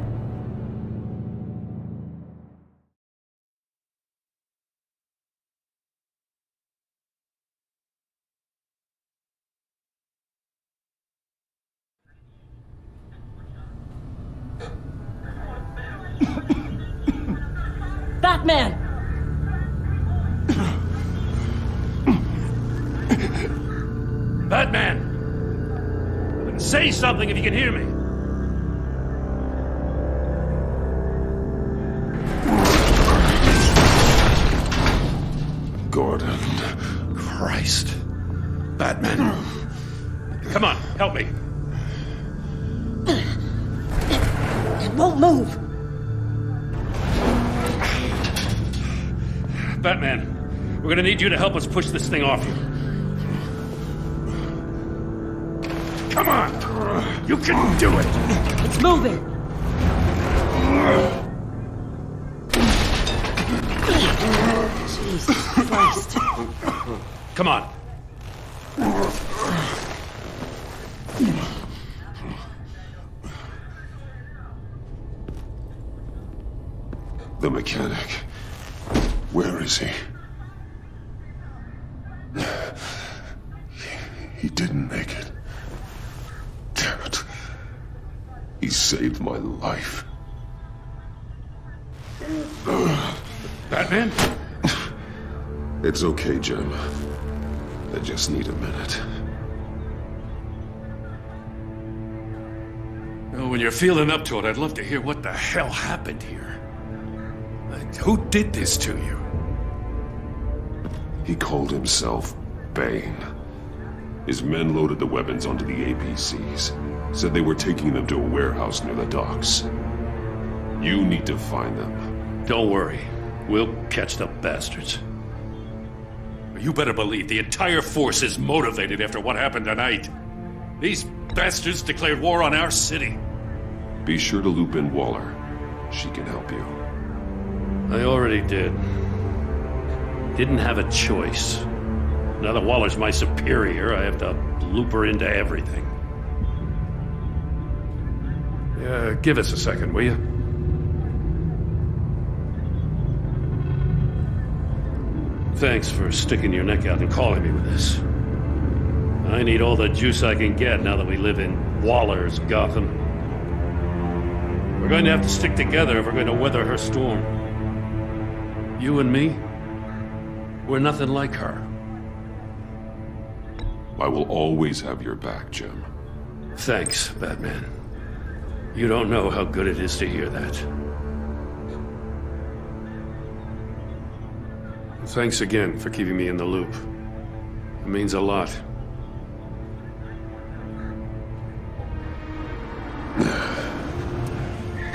Batman! Batman! Say something if you can hear me. Gordon. Christ. Batman. Come on, help me. It won't move. Batman, we're gonna need you to help us push this thing off you. Come on! You can do it! It's moving. Jesus Christ. Come on. The mechanic. Where is he? He didn't make it. Damn it. He saved my life. Batman? It's okay, Jim. I just need a minute. Well, when you're feeling up to it, I'd love to hear what the hell happened here. Like, who did this to you? He called himself Bane. His men loaded the weapons onto the APCs. Said they were taking them to a warehouse near the docks. You need to find them. Don't worry. We'll catch the bastards. You better believe the entire force is motivated after what happened tonight. These bastards declared war on our city. Be sure to loop in Waller. She can help you. I already did. Didn't have a choice. Now that Waller's my superior, I have to loop her into everything. Yeah, give us a second, will you? Thanks for sticking your neck out and calling me with this. I need all the juice I can get now that we live in Waller's Gotham. We're going to have to stick together if we're going to weather her storm. You and me, we're nothing like her. I will always have your back, Jim. Thanks, Batman. You don't know how good it is to hear that. Thanks again for keeping me in the loop. It means a lot.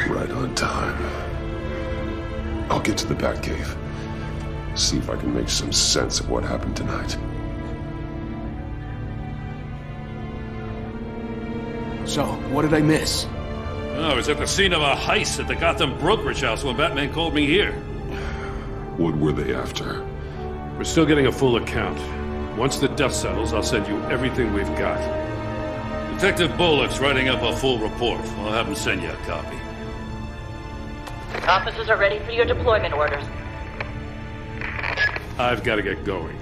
Right on time. I'll get to the Batcave. See if I can make some sense of what happened tonight. So, what did I miss? Oh, I was at the scene of a heist at the Gotham brokerage house when Batman called me here. What were they after? We're still getting a full account. Once the dust settles, I'll send you everything we've got. Detective Bullock's writing up a full report. I'll have him send you a copy. Officers are ready for your deployment orders. I've got to get going.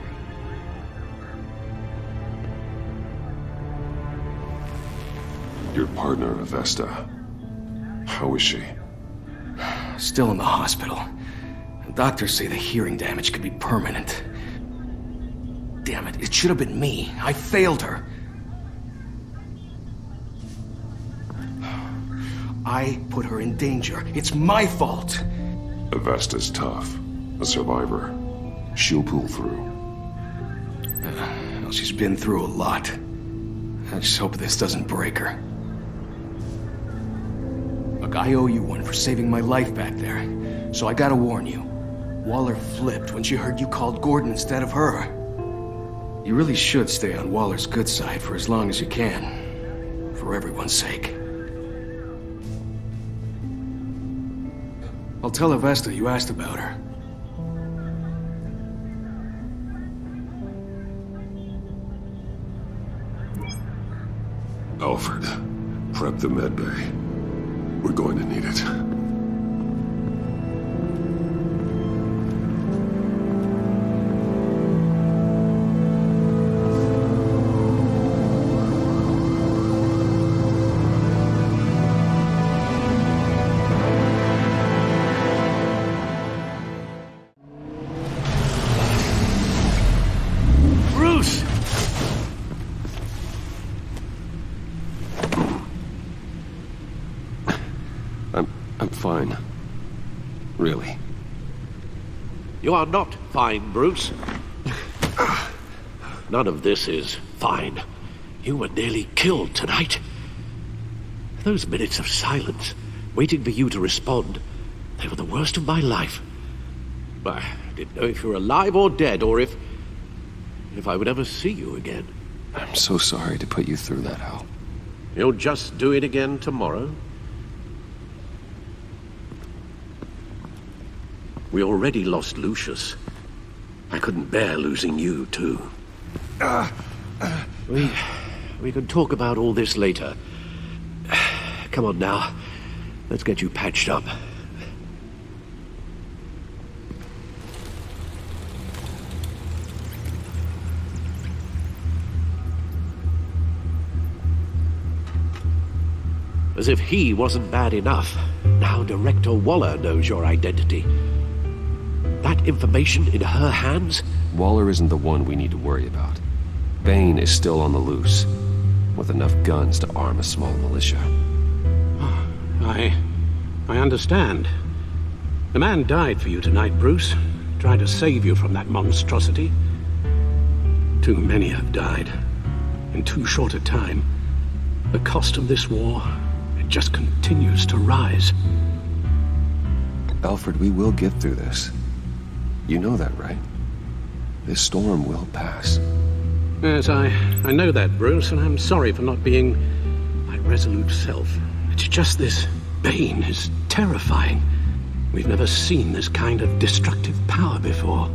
Your partner, Avesta. How is she? Still in the hospital. Doctors say the hearing damage could be permanent. Damn it, it should have been me. I failed her. I put her in danger. It's my fault. Avesta's tough. A survivor. She'll pull through. Well, she's been through a lot. I just hope this doesn't break her. Look, I owe you one for saving my life back there. So I gotta warn you. Waller flipped when she heard you called Gordon instead of her. You really should stay on Waller's good side for as long as you can. For everyone's sake. I'll tell Avesta you asked about her. Alfred, prep the med bay. We're going to need it. Bruce! I'm fine. Really. You are not fine, Bruce. None of this is fine. You were nearly killed tonight. Those minutes of silence, waiting for you to respond, they were the worst of my life. I didn't know if you were alive or dead, or if I would ever see you again. I'm so sorry to put you through that, Al. You'll just do it again tomorrow? We already lost Lucius. I couldn't bear losing you, too. We can talk about all this later. Come on now. Let's get you patched up. As if he wasn't bad enough, now Director Waller knows your identity. That information in her hands? Waller isn't the one we need to worry about. Bane is still on the loose, with enough guns to arm a small militia. I understand. The man died for you tonight, Bruce, trying to save you from that monstrosity. Too many have died, in too short a time. The cost of this war, it just continues to rise. Alfred, we will get through this. You know that, right? This storm will pass. Yes, I know that, Bruce, and I'm sorry for not being my resolute self. It's just this Bane is terrifying. We've never seen this kind of destructive power before.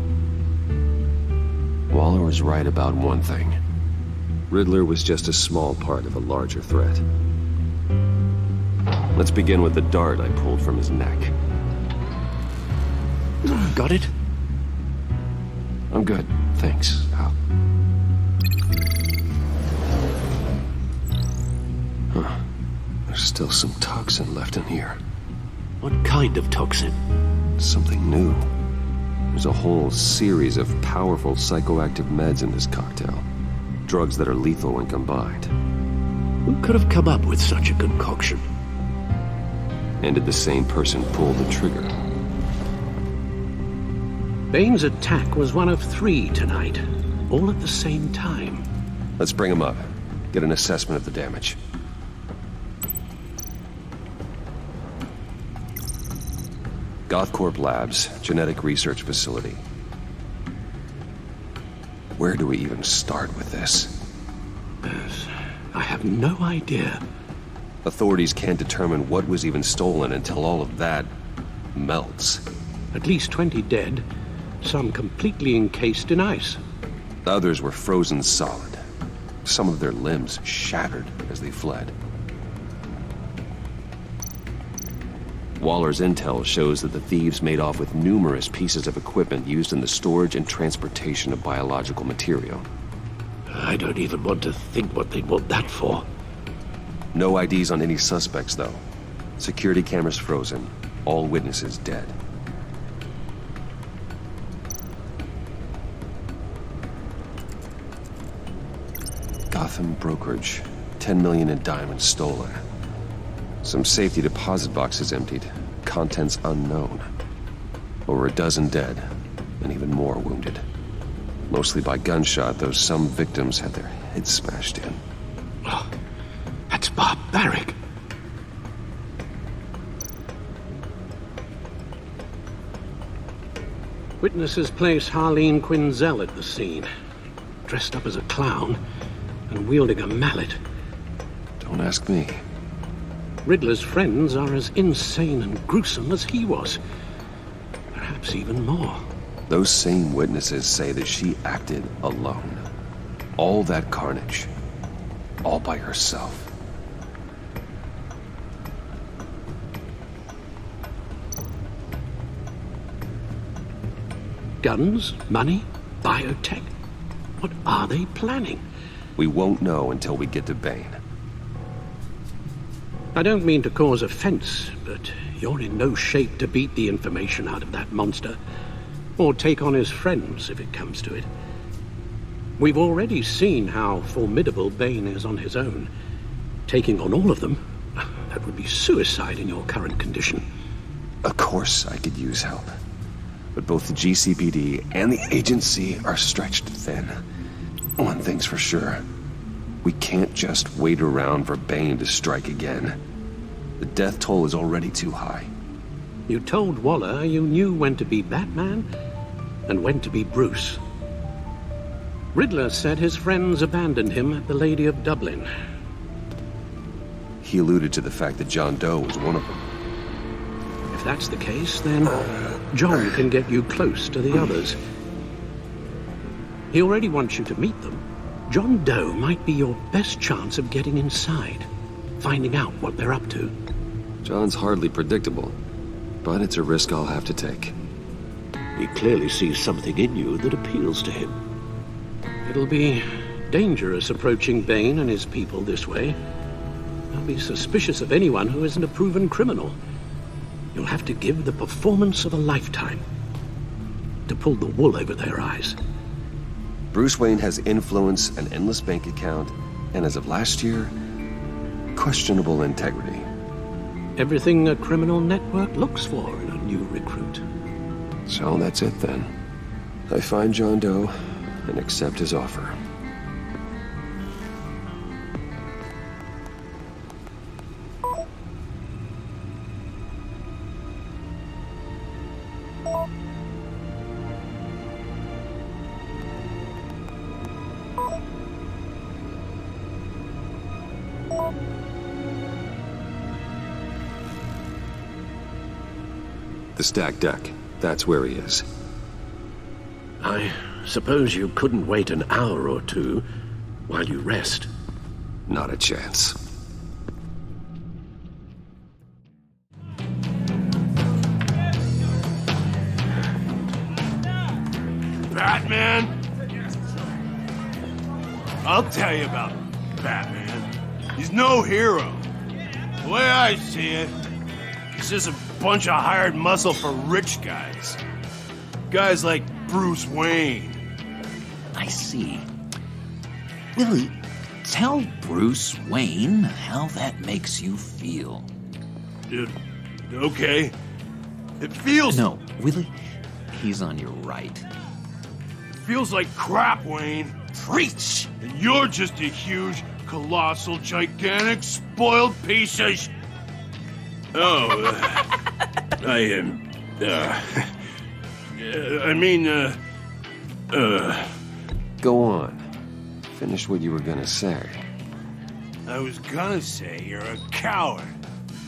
Waller was right about one thing. Riddler was just a small part of a larger threat. Let's begin with the dart I pulled from his neck. Got it? I'm good, thanks, Al. Huh. There's still some toxin left in here. What kind of toxin? Something new. There's a whole series of powerful psychoactive meds in this cocktail. Drugs that are lethal when combined. Who could have come up with such a concoction? And did the same person pull the trigger? Bane's attack was one of 3 tonight, all at the same time. Let's bring him up. Get an assessment of the damage. Gothcorp Labs, genetic research facility. Where do we even start with this? Yes, I have no idea. Authorities can't determine what was even stolen until all of that melts. At least 20 dead, some completely encased in ice. Others were frozen solid. Some of their limbs shattered as they fled. Waller's intel shows that the thieves made off with numerous pieces of equipment used in the storage and transportation of biological material. I don't even want to think what they'd want that for. No IDs on any suspects, though. Security cameras frozen. All witnesses dead. Gotham brokerage. 10 million in diamonds stolen. Some safety deposit boxes emptied. Contents unknown. Over a dozen dead, and even more wounded. Mostly by gunshot, though some victims had their heads smashed in. Oh, that's barbaric. Witnesses place Harleen Quinzel at the scene, dressed up as a clown and wielding a mallet. Don't ask me. Riddler's friends are as insane and gruesome as he was. Perhaps even more. Those same witnesses say that she acted alone. All that carnage. All by herself. Guns? Money? Biotech? What are they planning? We won't know until we get to Bane. I don't mean to cause offense, but you're in no shape to beat the information out of that monster. Or take on his friends, if it comes to it. We've already seen how formidable Bane is on his own. Taking on all of them, that would be suicide in your current condition. Of course I could use help. But both the GCPD and the agency are stretched thin. One thing's for sure. We can't just wait around for Bane to strike again. The death toll is already too high. You told Waller you knew when to be Batman and when to be Bruce. Riddler said his friends abandoned him at the Lady of Dublin. He alluded to the fact that John Doe was one of them. If that's the case, then John can get you close to the others. He already wants you to meet them. John Doe might be your best chance of getting inside, finding out what they're up to. John's hardly predictable, but it's a risk I'll have to take. He clearly sees something in you that appeals to him. It'll be dangerous approaching Bane and his people this way. They'll be suspicious of anyone who isn't a proven criminal. You'll have to give the performance of a lifetime to pull the wool over their eyes. Bruce Wayne has influence, an endless bank account, and as of last year, questionable integrity. Everything a criminal network looks for in a new recruit. So that's it then. I find John Doe and accept his offer. The stacked deck. That's where he is. I suppose you couldn't wait an hour or two while you rest? Not a chance. Batman? I'll tell you about Batman. He's no hero. The way I see it, he's just a bunch of hired muscle for rich guys. Guys like Bruce Wayne. I see. Willie, tell Bruce Wayne how that makes you feel. Okay. It feels... No, Willie, he's on your right. Feels like crap, Wayne. Preach! And you're just a huge, colossal, gigantic, spoiled piece of Go on. Finish what you were gonna say. I was gonna say you're a coward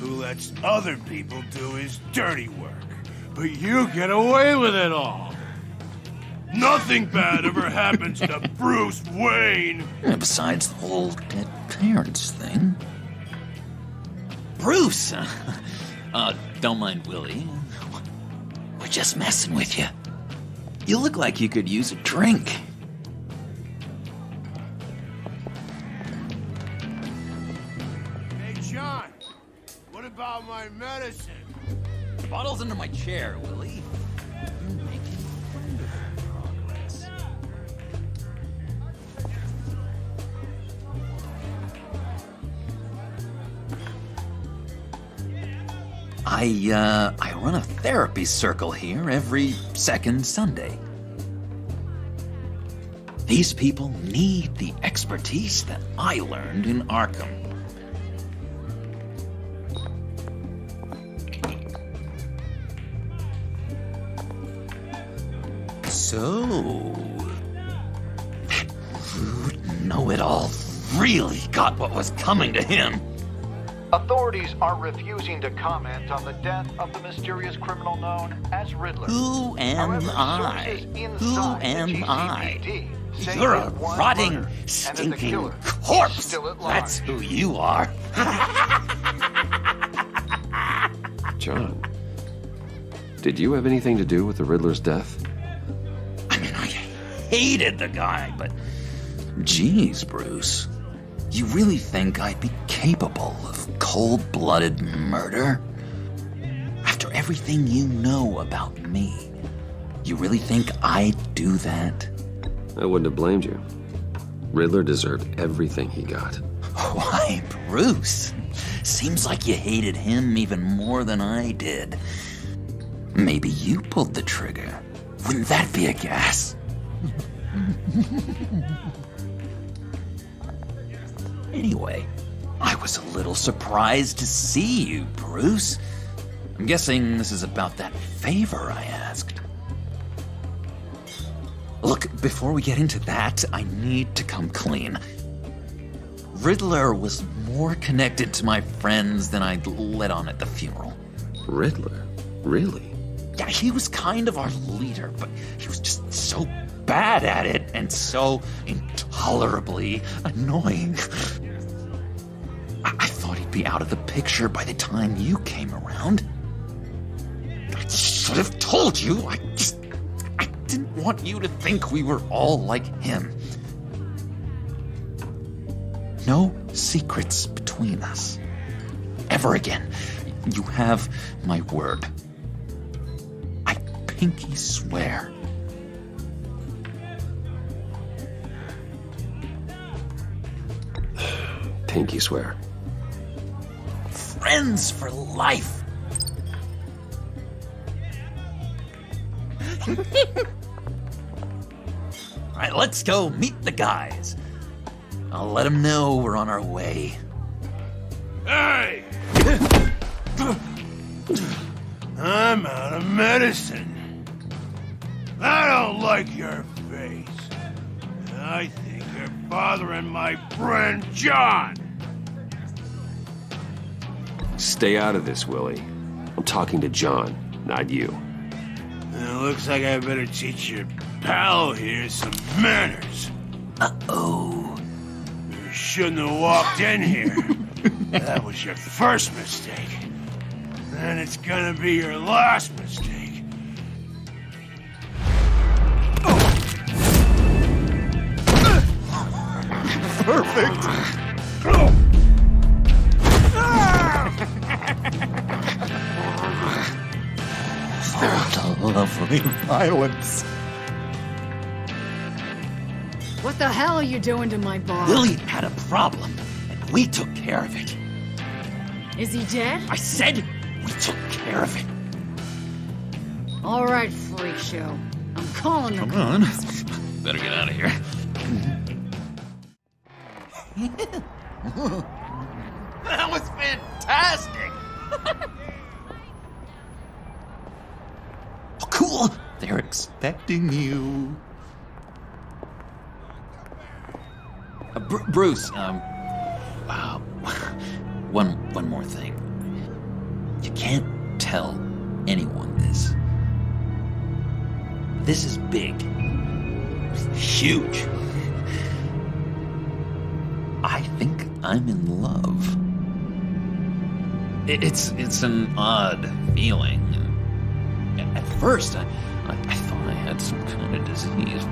who lets other people do his dirty work. But you get away with it all. Nothing bad ever happens to Bruce Wayne. And besides the whole dead parents thing. Bruce! Don't mind Willie. We're just messing with you. You look like you could use a drink. Hey, John. What about my medicine? The bottle's under my chair, Willie. You're making wonderful progress. I run a therapy circle here every second Sunday. These people need the expertise that I learned in Arkham. So, that rude know-it-all really got what was coming to him. Authorities are refusing to comment on the death of the mysterious criminal known as Riddler. Who am However, I? sources Who inside am the I? GCPD say You're a that one rotting, murder and that the stinking killer is corpse. still at large. That's who you are. John, did you have anything to do with the Riddler's death? Hated the guy, but geez, Bruce, you really think I'd be capable of cold-blooded murder? After everything you know about me, you really think I'd do that? I wouldn't have blamed you. Riddler deserved everything he got. Why, Bruce? Seems like you hated him even more than I did. Maybe you pulled the trigger. Wouldn't that be a gas? Anyway, I was a little surprised to see you, Bruce. I'm guessing this is about that favor I asked. Look, before we get into that, I need to come clean. Riddler was more connected to my friends than I'd let on at the funeral. Riddler? Really? Yeah, he was kind of our leader, but he was just so bad at it and so intolerably annoying. I thought he'd be out of the picture by the time you came around. I should have told you. I didn't want you to think we were all like him. No secrets between us. Ever again. You have my word. I pinky swear. Pinky swear. Friends for life. All right, let's go meet the guys. I'll let them know we're on our way. Hey! I'm out of medicine. I don't like your face. I think you're bothering my friend John. Stay out of this, Willie. I'm talking to John, not you. It looks like I better teach your pal here some manners. Uh-oh. You shouldn't have walked in here. That was your first mistake. And it's gonna be your last mistake. Perfect. Oh, the lovely violence. What the hell are you doing to my bar? Willie had a problem, and we took care of it. Is he dead? I said we took care of it. All right, freak show. I'm calling the Come on. cops. Better get out of here. That was fantastic! Oh, cool! They're expecting you. Bruce, One more thing. You can't tell anyone this. This is big. Huge. I think I'm in love. It's an odd feeling. At first, I thought I had some kind of disease.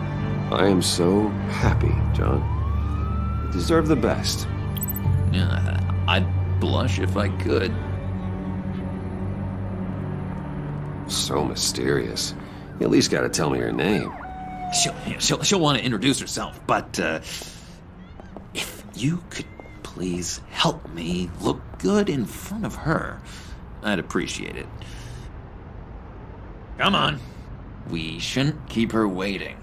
I am so happy, John. You deserve the best. Yeah, I'd blush if I could. So mysterious. You at least gotta tell me her name. She'll want to introduce herself, but if you could please help me look good in front of her, I'd appreciate it. Come on. We shouldn't keep her waiting.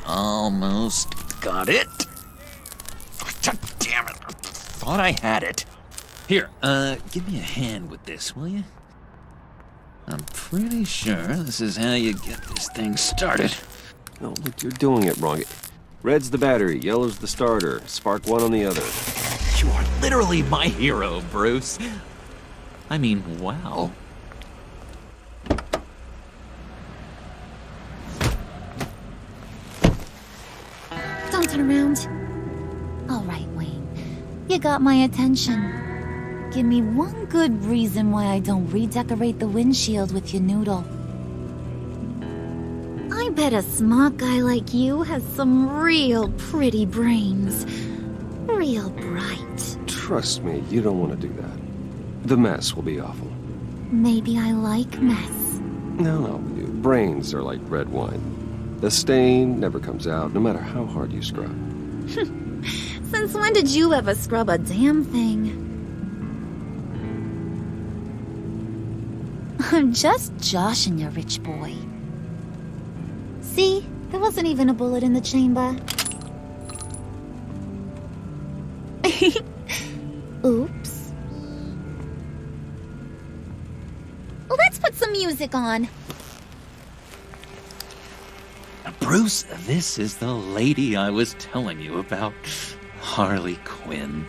Almost got it. God damn it. I thought I had it. Here, give me a hand with this, will you? I'm pretty sure this is how you get this thing started. No, look, you're doing it wrong. Red's the battery, yellow's the starter. Spark one on the other. You are literally my hero, Bruce. I mean, wow. Don't turn around. All right, Wayne. You got my attention. Give me one good reason why I don't redecorate the windshield with your noodle. I bet a smart guy like you has some real pretty brains. Real bright. Trust me, you don't want to do that. The mess will be awful. Maybe I like mess. No, brains are like red wine. The stain never comes out, no matter how hard you scrub. Since when did you ever scrub a damn thing? I'm just joshing you, rich boy. See? There wasn't even a bullet in the chamber. Oops. Let's put some music on. Bruce, this is the lady I was telling you about. Harley Quinn.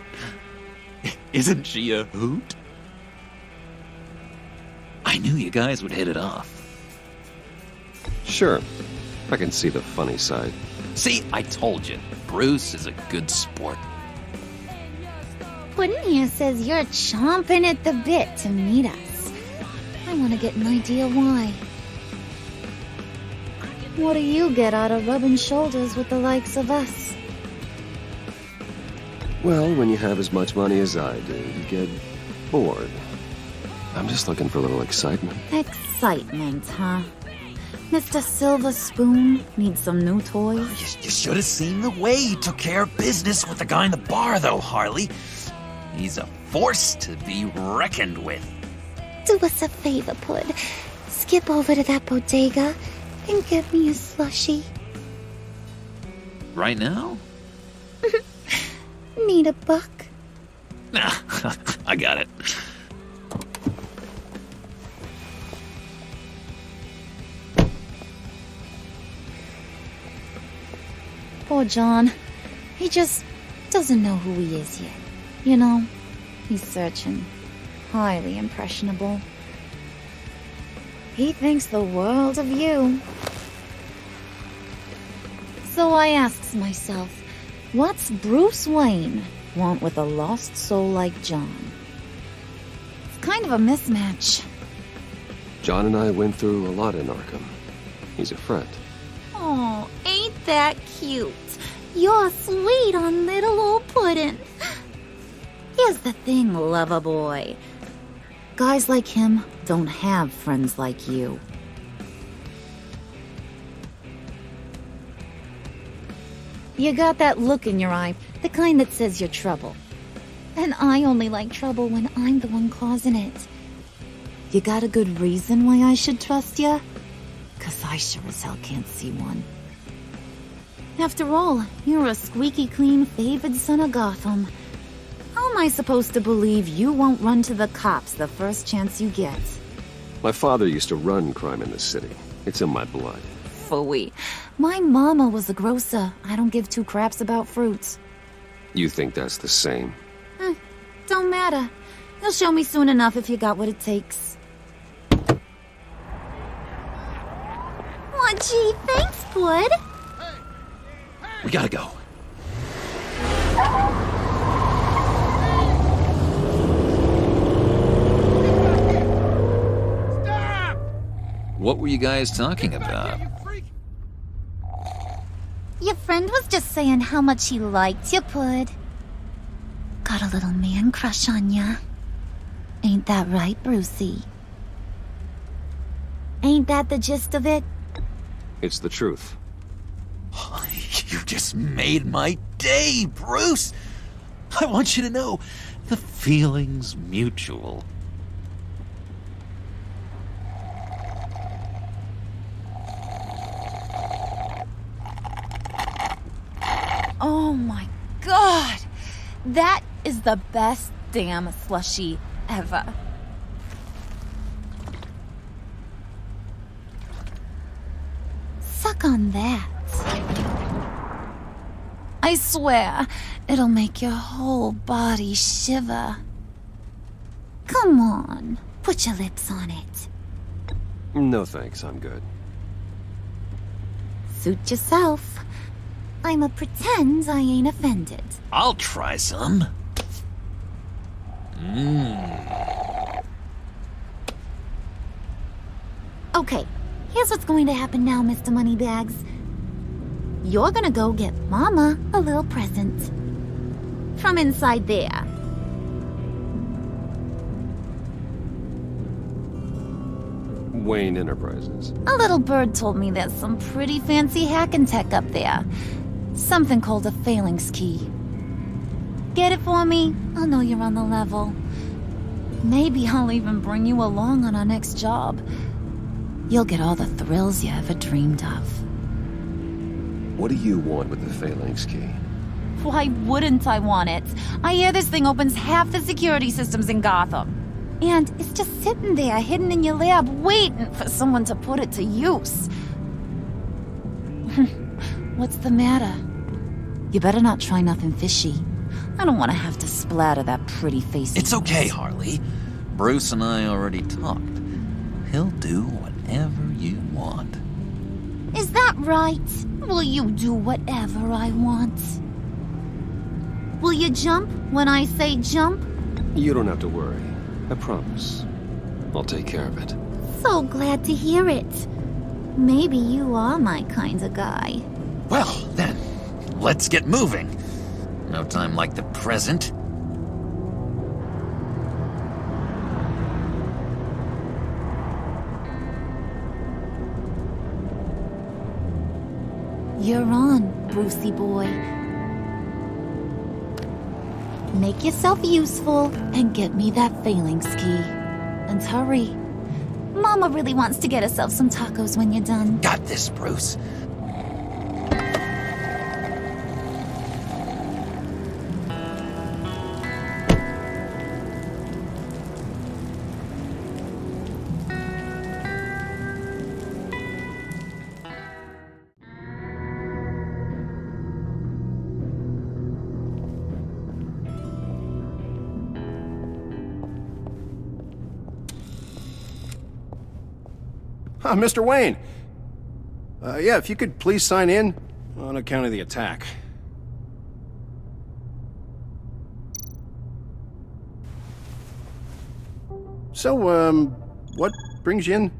Isn't she a hoot? I knew you guys would hit it off. Sure. I can see the funny side. See, I told you. Bruce is a good sport. Puddin' here says you're chomping at the bit to meet us. I want to get an idea why. What do you get out of rubbing shoulders with the likes of us? Well, when you have as much money as I do, you get bored. I'm just looking for a little excitement. Excitement, huh? Mr. Silver Spoon needs some new toys? You should have seen the way he took care of business with the guy in the bar, though, Harley. He's a force to be reckoned with. Do us a favor, Pud. Skip over to that bodega and get me a slushie. Right now? Need a buck? Nah, I got it. Poor John. He just doesn't know who he is yet. You know, he's searching. Highly impressionable. He thinks the world of you. So I asks myself, what's Bruce Wayne want with a lost soul like John? It's kind of a mismatch. John and I went through a lot in Arkham. He's a friend. Oh, ain't that cute? You're sweet on little old Puddin'. Here's the thing, lover boy. Guys like him don't have friends like you. You got that look in your eye, the kind that says you're trouble. And I only like trouble when I'm the one causing it. You got a good reason why I should trust you? 'Cause I sure as hell can't see one. After all, you're a squeaky clean favored son of Gotham. How am I supposed to believe you won't run to the cops the first chance you get? My father used to run crime in this city. It's in my blood. Phooey. My mama was a grocer. I don't give two craps about fruits. You think that's the same? Don't matter. You'll show me soon enough if you got what it takes. Aw, gee, thanks, bud. We gotta go. What were you guys talking about? Your friend was just saying how much he liked you, Pud. Got a little man crush on ya. Ain't that right, Brucey? Ain't that the gist of it? It's the truth. You just made my day, Bruce! I want you to know, the feeling's mutual. Oh my god! That is the best damn slushie ever. Suck on that. I swear, it'll make your whole body shiver. Come on, put your lips on it. No thanks, I'm good. Suit yourself. I'ma pretend I ain't offended. I'll try some. Okay, here's what's going to happen now, Mr. Moneybags. You're gonna go get Mama a little present. From inside there. Wayne Enterprises. A little bird told me there's some pretty fancy hacking tech up there. Something called a phalanx key. Get it for me? I'll know you're on the level. Maybe I'll even bring you along on our next job. You'll get all the thrills you ever dreamed of. What do you want with the phalanx key? Why wouldn't I want it? I hear this thing opens half the security systems in Gotham. And it's just sitting there, hidden in your lab, waiting for someone to put it to use. What's the matter? You better not try nothing fishy. I don't want to have to splatter that pretty face. It's okay, Harley. Bruce and I already talked. He'll do whatever you want. Is that right? Will you do whatever I want? Will you jump when I say jump? You don't have to worry. I promise. I'll take care of it. So glad to hear it. Maybe you are my kind of guy. Well, then, let's get moving. No time like the present. You're on, Brucey boy. Make yourself useful and get me that phalanx key. And hurry. Mama really wants to get herself some tacos when you're done. Got this, Bruce. Mr. Wayne. Yeah, if you could please sign in on account of the attack. So, what brings you in?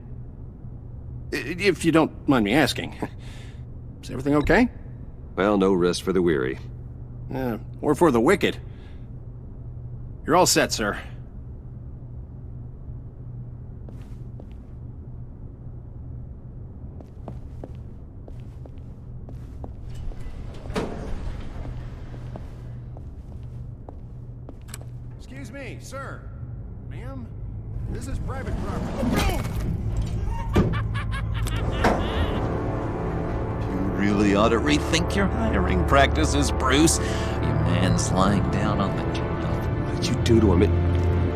If you don't mind me asking. Is everything okay? Well, no rest for the weary. Or for the wicked. You're all set, sir. Excuse me, sir. Ma'am, this is private property. You really ought to rethink your hiring practices, Bruce. Your man's lying down on the job. did you do to him?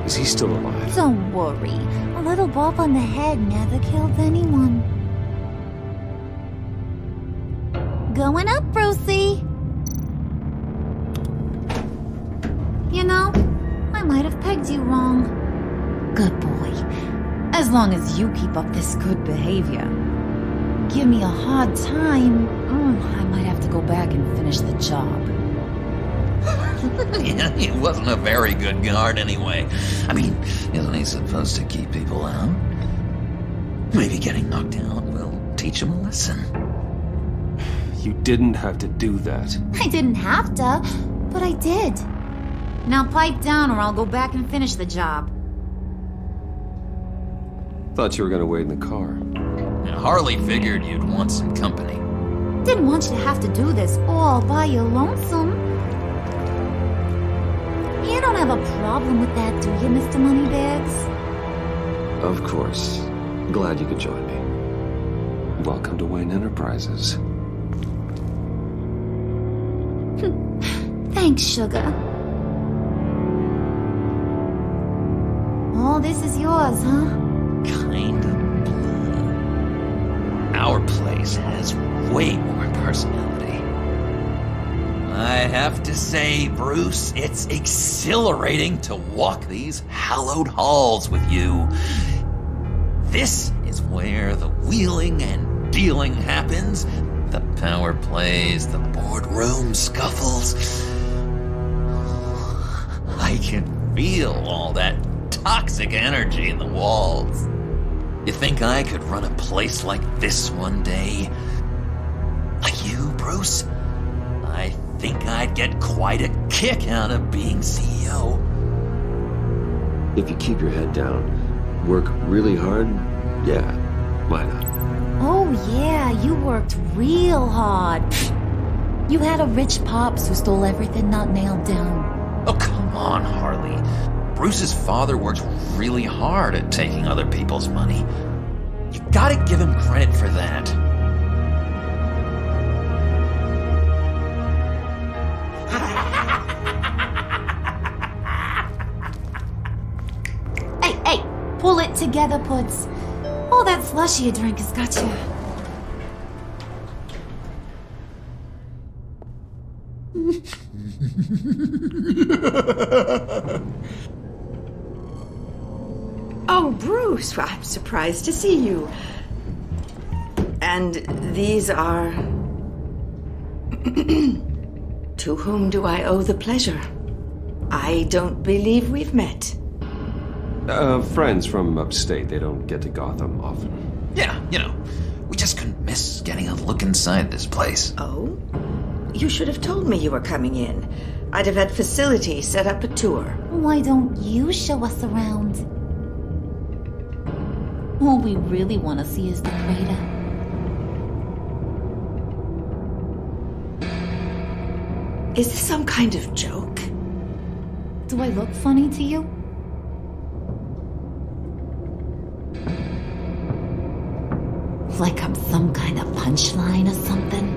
Is he still alive? Don't worry. A little bump on the head never killed anyone. Going up, Brucey. You know, I might have pegged you wrong. Good boy. As long as you keep up this good behavior. Give me a hard time, I might have to go back and finish the job. Yeah, he wasn't a very good guard anyway. I mean, isn't he supposed to keep people out? Maybe getting knocked out will teach him a lesson. You didn't have to do that. I didn't have to, but I did. Now pipe down or I'll go back and finish the job. Thought you were gonna wait in the car. Harley figured you'd want some company. Didn't want you to have to do this all by your lonesome. You don't have a problem with that, do you, Mr. Moneybags? Of course. Glad you could join me. Welcome to Wayne Enterprises. Thanks, sugar. All this is yours, huh? Kind of blue. Our place has way more personality. I have to say, Bruce, it's exhilarating to walk these hallowed halls with you. This is where the wheeling and dealing happens. The power plays, the boardroom scuffles. I can feel all that toxic energy in the walls. You think I could run a place like this one day? Like you, Bruce? I think I'd get quite a kick out of being CEO. If you keep your head down, work really hard, yeah, why not? Oh yeah, you worked real hard. You had a rich pops who stole everything not nailed down. Oh, come on, Harley. Bruce's father worked really hard at taking other people's money. You gotta give him credit for that. Hey, pull it together, Puds. All that slushy you drink has got you. Oh, Bruce, I'm surprised to see you. And these are... To whom do I owe the pleasure? I don't believe we've met. Friends from upstate. They don't get to Gotham often. Yeah, you know, we just couldn't miss getting a look inside this place. Oh? You should have told me you were coming in. I'd have had facilities set up a tour. Why don't you show us around? All we really want to see is the crater. Is this some kind of joke? Do I look funny to you? Like I'm some kind of punchline or something?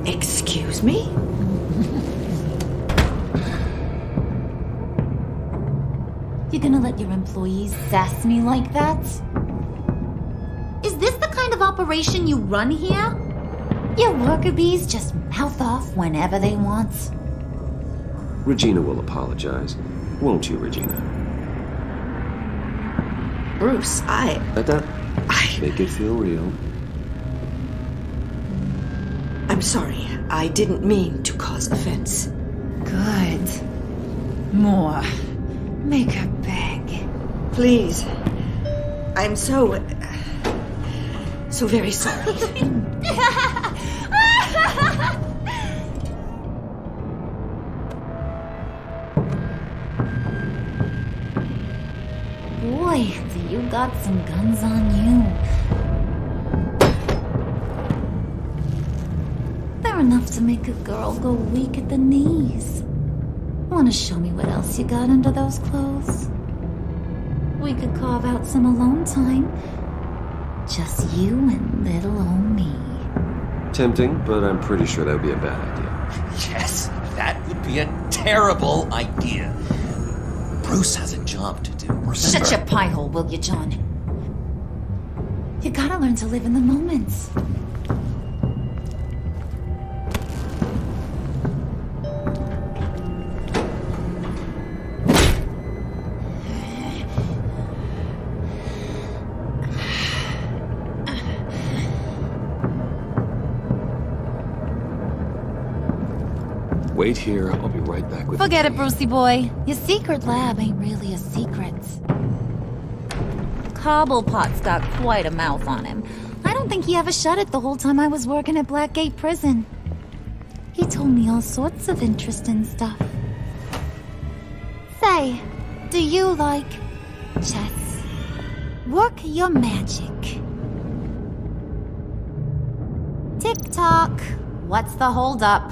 Excuse me? You gonna let your employees sass me like that? Is this the kind of operation you run here? Your worker bees just mouth off whenever they want. Regina will apologize. Won't you, Regina? Bruce, Let that make it feel real. I'm sorry. I didn't mean to cause offense. Good. More. Make her beg. Please. I'm so very sorry. Boy, do you got some guns on you. They're enough to make a girl go weak at the knees. Wanna show me what else you got under those clothes? We could carve out some alone time. Just you and little old me. Tempting, but I'm pretty sure that would be a bad idea. Yes, that would be a terrible idea. Bruce has a job to do. Remember? Shut your pie hole, will you, John? You gotta learn to live in the moment. Wait here, I'll be right back with Forget it, Brucey boy. Your secret lab ain't really a secret. Cobblepot's got quite a mouth on him. I don't think he ever shut it the whole time I was working at Blackgate Prison. He told me all sorts of interesting stuff. Say, do you like chess? Work your magic. Tick-tock. What's the holdup?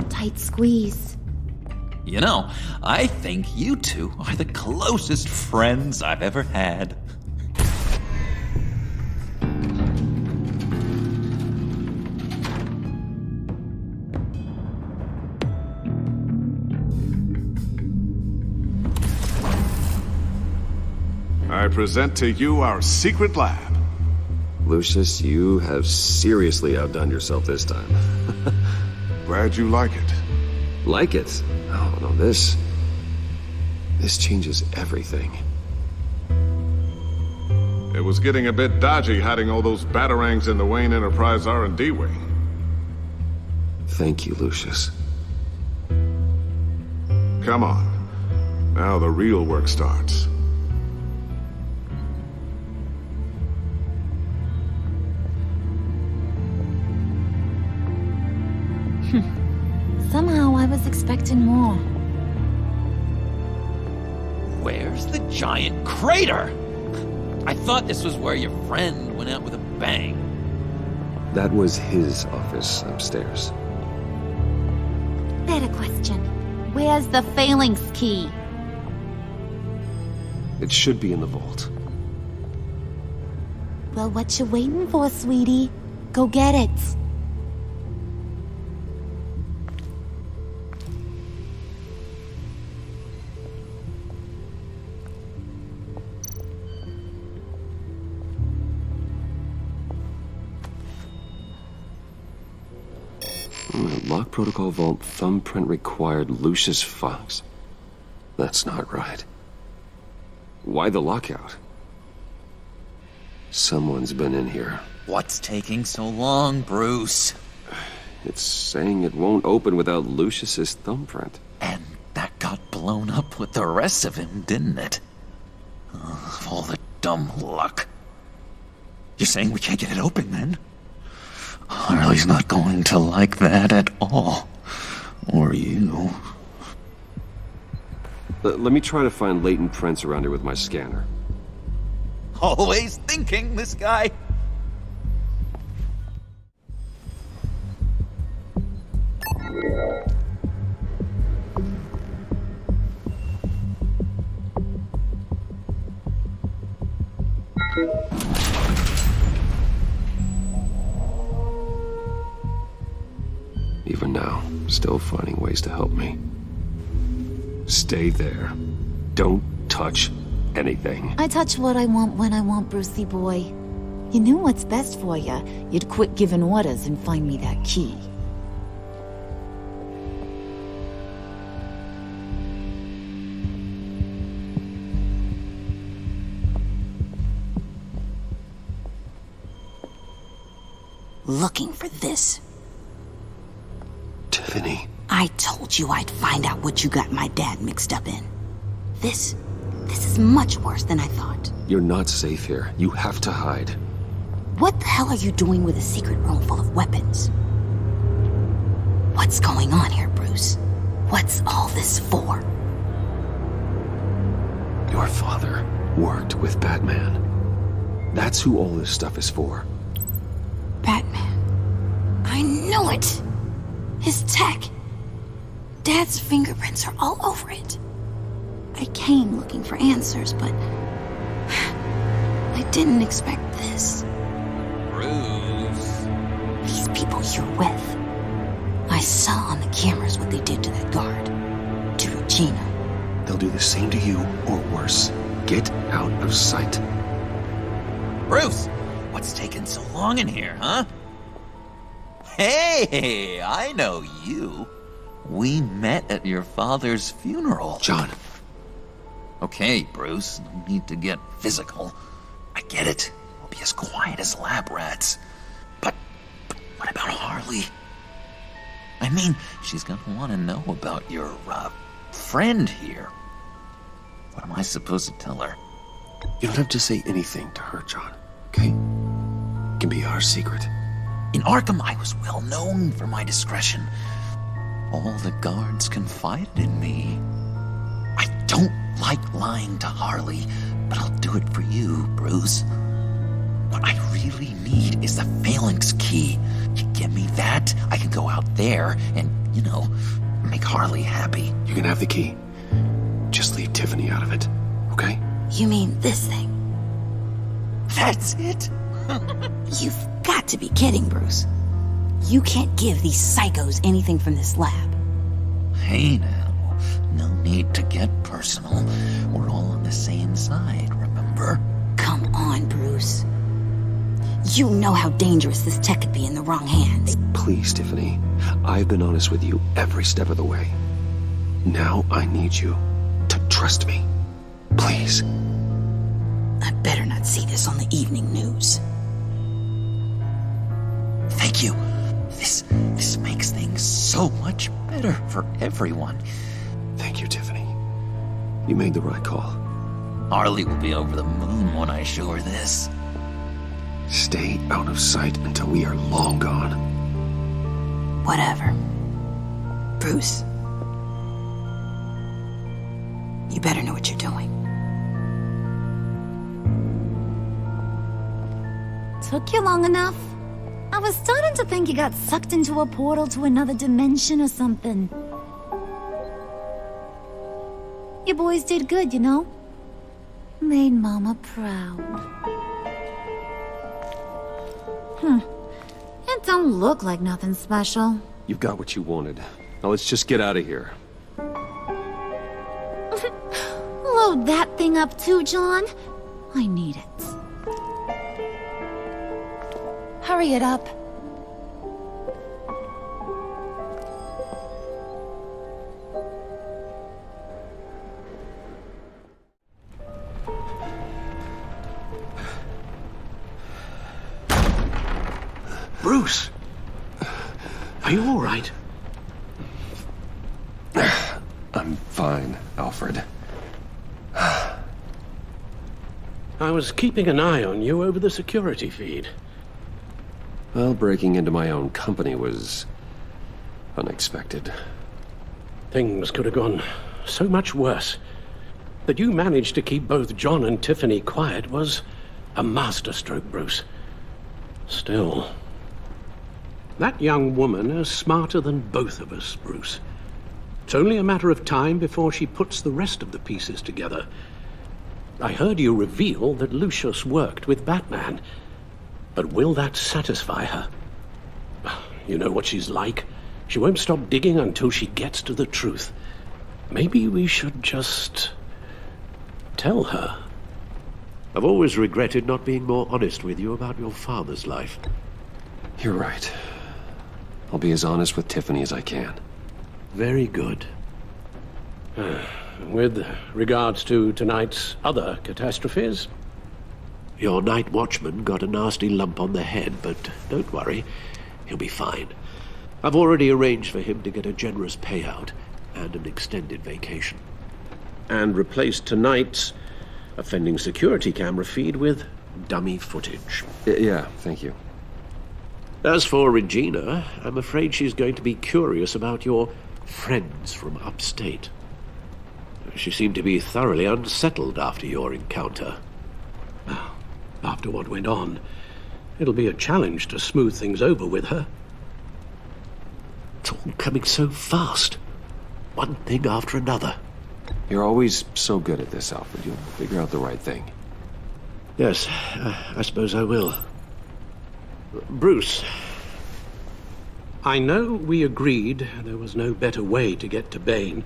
Tight squeeze. You know, I think you two are the closest friends I've ever had. I present to you our secret lab. Lucius, you have seriously outdone yourself this time. Glad you like it. Like it? Oh, no, this changes everything. It was getting a bit dodgy hiding all those batarangs in the Wayne Enterprise R&D wing. Thank you, Lucius. Come on. Now the real work starts. Somehow I was expecting more. Where's the giant crater? I thought this was where your friend went out with a bang. That was his office upstairs. Better question. Where's the phalanx key? It should be in the vault. Well, what you waiting for, sweetie? Go get it. Lock protocol vault thumbprint required Lucius Fox. That's not right. Why the lockout? Someone's been in here. What's taking so long, Bruce? It's saying it won't open without Lucius's thumbprint. And that got blown up with the rest of him, didn't it? Oh, all the dumb luck. You're saying we can't get it open, then? Harley's not going to like that at all. Or you. Let me try to find latent prints around here with my scanner. Always thinking, this guy. Even now, still finding ways to help me. Stay there. Don't touch anything. I touch what I want when I want, Brucey boy. You knew what's best for you. You'd quit giving orders and find me that key. Looking for this. Tiffany. I told you I'd find out what you got my dad mixed up in. This is much worse than I thought. You're not safe here. You have to hide. What the hell are you doing with a secret room full of weapons? What's going on here, Bruce? What's all this for? Your father worked with Batman. That's who all this stuff is for. Batman. I knew it! His tech. Dad's fingerprints are all over it. I came looking for answers, but didn't expect this. Bruce. These people you're with. I saw on the cameras what they did to that guard. To Regina. They'll do the same to you, or worse. Get out of sight. Bruce! What's taking so long in here, huh? Hey, I know you. We met at your father's funeral. John. Okay, Bruce, no need to get physical. I get it. We'll be as quiet as lab rats. But what about Harley? I mean, she's gonna want to know about your, friend here. What am I supposed to tell her? You don't have to say anything to her, John, okay? It can be our secret. In Arkham, I was well known for my discretion. All the guards confided in me. I don't like lying to Harley, but I'll do it for you, Bruce. What I really need is the phalanx key. You give me that, I can go out there and, make Harley happy. You can have the key. Just leave Tiffany out of it, okay? You mean this thing? That's it? You've got to be kidding, Bruce. You can't give these psychos anything from this lab. Hey now, no need to get personal. We're all on the same side, remember? Come on, Bruce. You know how dangerous this tech could be in the wrong hands. Please, Tiffany. I've been honest with you every step of the way. Now I need you to trust me. Please. I better not see this on the evening news. Thank you. This makes things so much better for everyone. Thank you, Tiffany. You made the right call. Harley will be over the moon when I show her this. Stay out of sight until we are long gone. Whatever. Bruce. You better know what you're doing. Took you long enough? I was starting to think you got sucked into a portal to another dimension or something. You boys did good, Made Mama proud. It don't look like nothing special. You've got what you wanted. Now let's just get out of here. Load that thing up too, John. I need it. Hurry it up. Bruce! Are you all right? I'm fine, Alfred. I was keeping an eye on you over the security feed. Well, breaking into my own company was unexpected. Things could have gone so much worse. That you managed to keep both John and Tiffany quiet was a masterstroke, Bruce. Still, that young woman is smarter than both of us, Bruce. It's only a matter of time before she puts the rest of the pieces together. I heard you reveal that Lucius worked with Batman. But will that satisfy her? You know what she's like. She won't stop digging until she gets to the truth. Maybe we should just tell her. I've always regretted not being more honest with you about your father's life. You're right. I'll be as honest with Tiffany as I can. Very good. With regards to tonight's other catastrophes? Your night watchman got a nasty lump on the head, but don't worry, he'll be fine. I've already arranged for him to get a generous payout and an extended vacation. And replaced tonight's offending security camera feed with dummy footage. Yeah, thank you. As for Regina, I'm afraid she's going to be curious about your friends from upstate. She seemed to be thoroughly unsettled after your encounter. After what went on, it'll be a challenge to smooth things over with her. It's all coming so fast. One thing after another. You're always so good at this, Alfred. You'll figure out the right thing. Yes, I suppose I will. Bruce, I know we agreed there was no better way to get to Bane.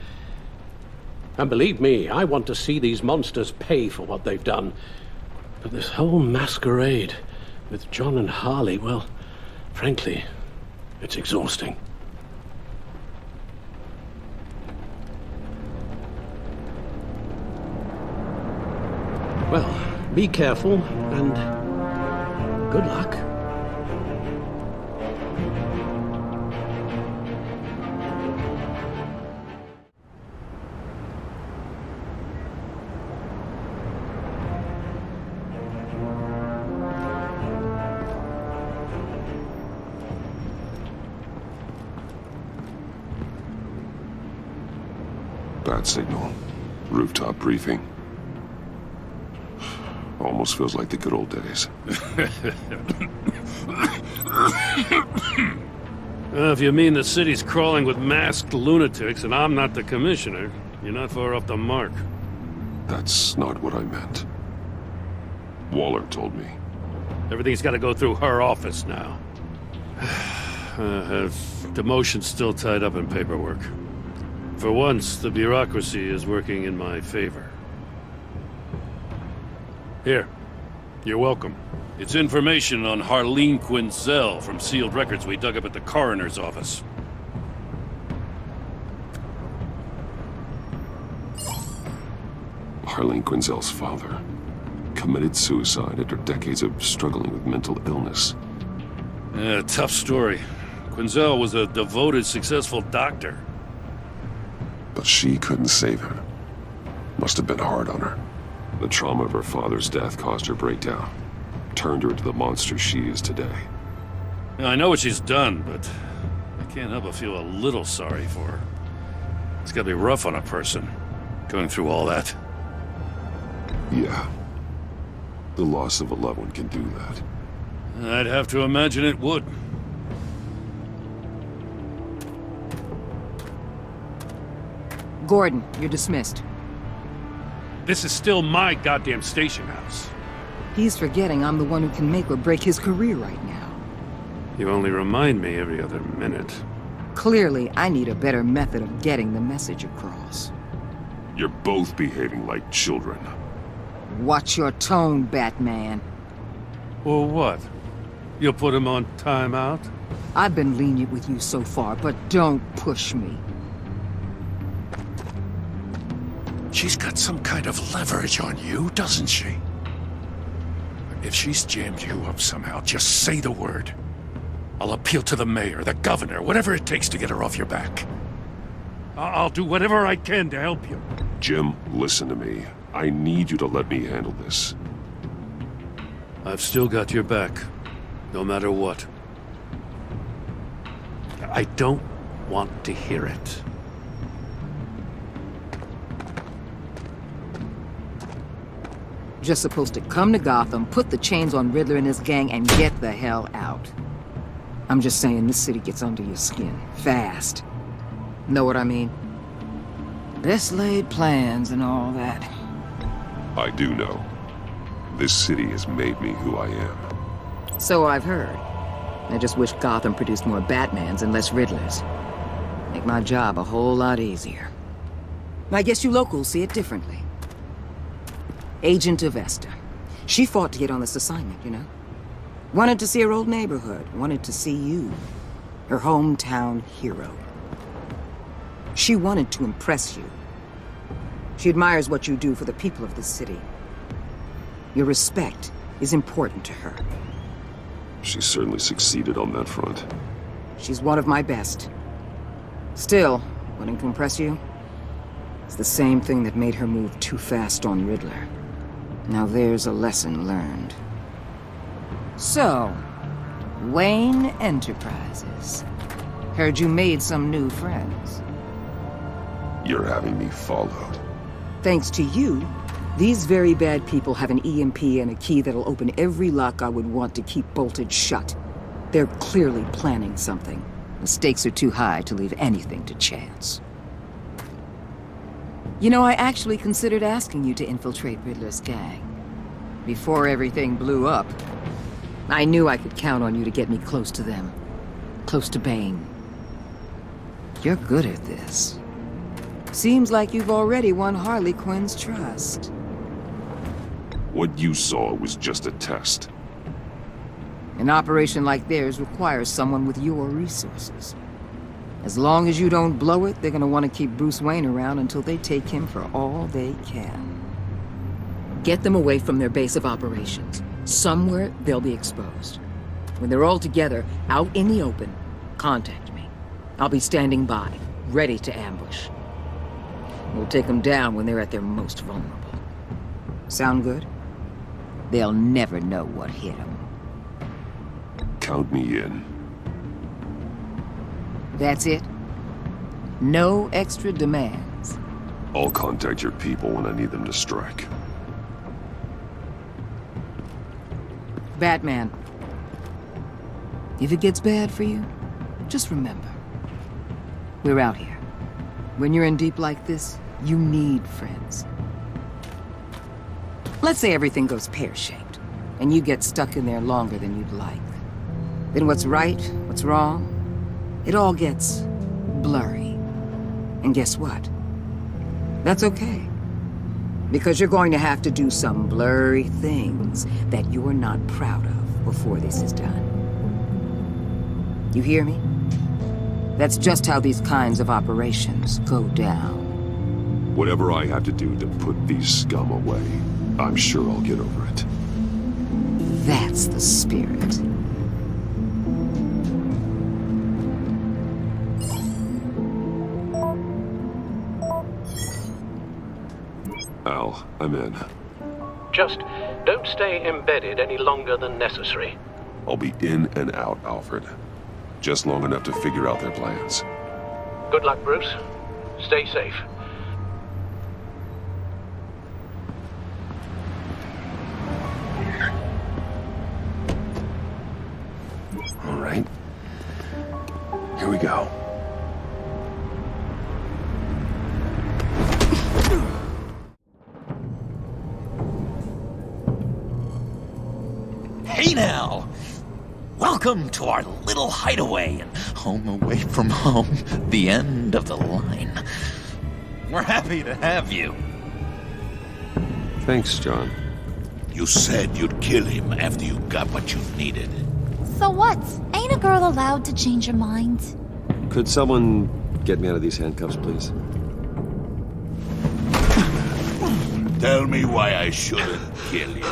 And believe me, I want to see these monsters pay for what they've done. But this whole masquerade with John and Harley, well, frankly, it's exhausting. Well, be careful, and good luck. Bad signal. Rooftop briefing. Almost feels like the good old days. If you mean the city's crawling with masked lunatics and I'm not the commissioner, you're not far off the mark. That's not what I meant. Waller told me. Everything's got to go through her office now. Demotion's still tied up in paperwork. For once, the bureaucracy is working in my favor. Here. You're welcome. It's information on Harleen Quinzel from sealed records we dug up at the coroner's office. Harleen Quinzel's father committed suicide after decades of struggling with mental illness. Yeah, tough story. Quinzel was a devoted, successful doctor. But she couldn't save him. Must have been hard on her. The trauma of her father's death caused her breakdown. Turned her into the monster she is today. Yeah, I know what she's done, but I can't help but feel a little sorry for her. It's gotta be rough on a person, going through all that. Yeah. The loss of a loved one can do that. I'd have to imagine it would. Gordon, you're dismissed. This is still my goddamn station house. He's forgetting I'm the one who can make or break his career right now. You only remind me every other minute. Clearly, I need a better method of getting the message across. You're both behaving like children. Watch your tone, Batman. Or what? You'll put him on timeout? I've been lenient with you so far, but don't push me. She's got some kind of leverage on you, doesn't she? If she's jammed you up somehow, just say the word. I'll appeal to the mayor, the governor, whatever it takes to get her off your back. I'll do whatever I can to help you. Jim, listen to me. I need you to let me handle this. I've still got your back, no matter what. I don't want to hear it. Just supposed to come to Gotham, put the chains on Riddler and his gang, and get the hell out. I'm just saying, this city gets under your skin. Fast. Know what I mean? Best laid plans and all that. I do know. This city has made me who I am. So I've heard. I just wish Gotham produced more Batmans and less Riddlers. Make my job a whole lot easier. I guess you locals see it differently. Agent Avesta. She fought to get on this assignment, you know? Wanted to see her old neighborhood. Wanted to see you. Her hometown hero. She wanted to impress you. She admires what you do for the people of this city. Your respect is important to her. She certainly succeeded on that front. She's one of my best. Still, wanting to impress you? It's the same thing that made her move too fast on Riddler. Now there's a lesson learned. So, Wayne Enterprises. Heard you made some new friends. You're having me followed. Thanks to you, these very bad people have an EMP and a key that'll open every lock I would want to keep bolted shut. They're clearly planning something. The stakes are too high to leave anything to chance. You know, I actually considered asking you to infiltrate Riddler's gang. Before everything blew up, I knew I could count on you to get me close to them. Close to Bane. You're good at this. Seems like you've already won Harley Quinn's trust. What you saw was just a test. An operation like theirs requires someone with your resources. As long as you don't blow it, they're gonna want to keep Bruce Wayne around until they take him for all they can. Get them away from their base of operations. Somewhere they'll be exposed. When they're all together, out in the open, contact me. I'll be standing by, ready to ambush. We'll take them down when they're at their most vulnerable. Sound good? They'll never know what hit them. Count me in. That's it? No extra demands? I'll contact your people when I need them to strike. Batman. If it gets bad for you, just remember. We're out here. When you're in deep like this, you need friends. Let's say everything goes pear-shaped, and you get stuck in there longer than you'd like. Then what's right, what's wrong, it all gets blurry. And guess what? That's okay. Because you're going to have to do some blurry things that you're not proud of before this is done. You hear me? That's just how these kinds of operations go down. Whatever I have to do to put these scum away, I'm sure I'll get over it. That's the spirit. Al, I'm in. Just don't stay embedded any longer than necessary. I'll be in and out, Alfred. Just long enough to figure out their plans. Good luck, Bruce. Stay safe. All right. Here we go. Hey now! Welcome to our little hideaway and home away from home, the end of the line. We're happy to have you. Thanks, John. You said you'd kill him after you got what you needed. So what? Ain't a girl allowed to change her mind? Could someone get me out of these handcuffs, please? Tell me why I shouldn't kill you.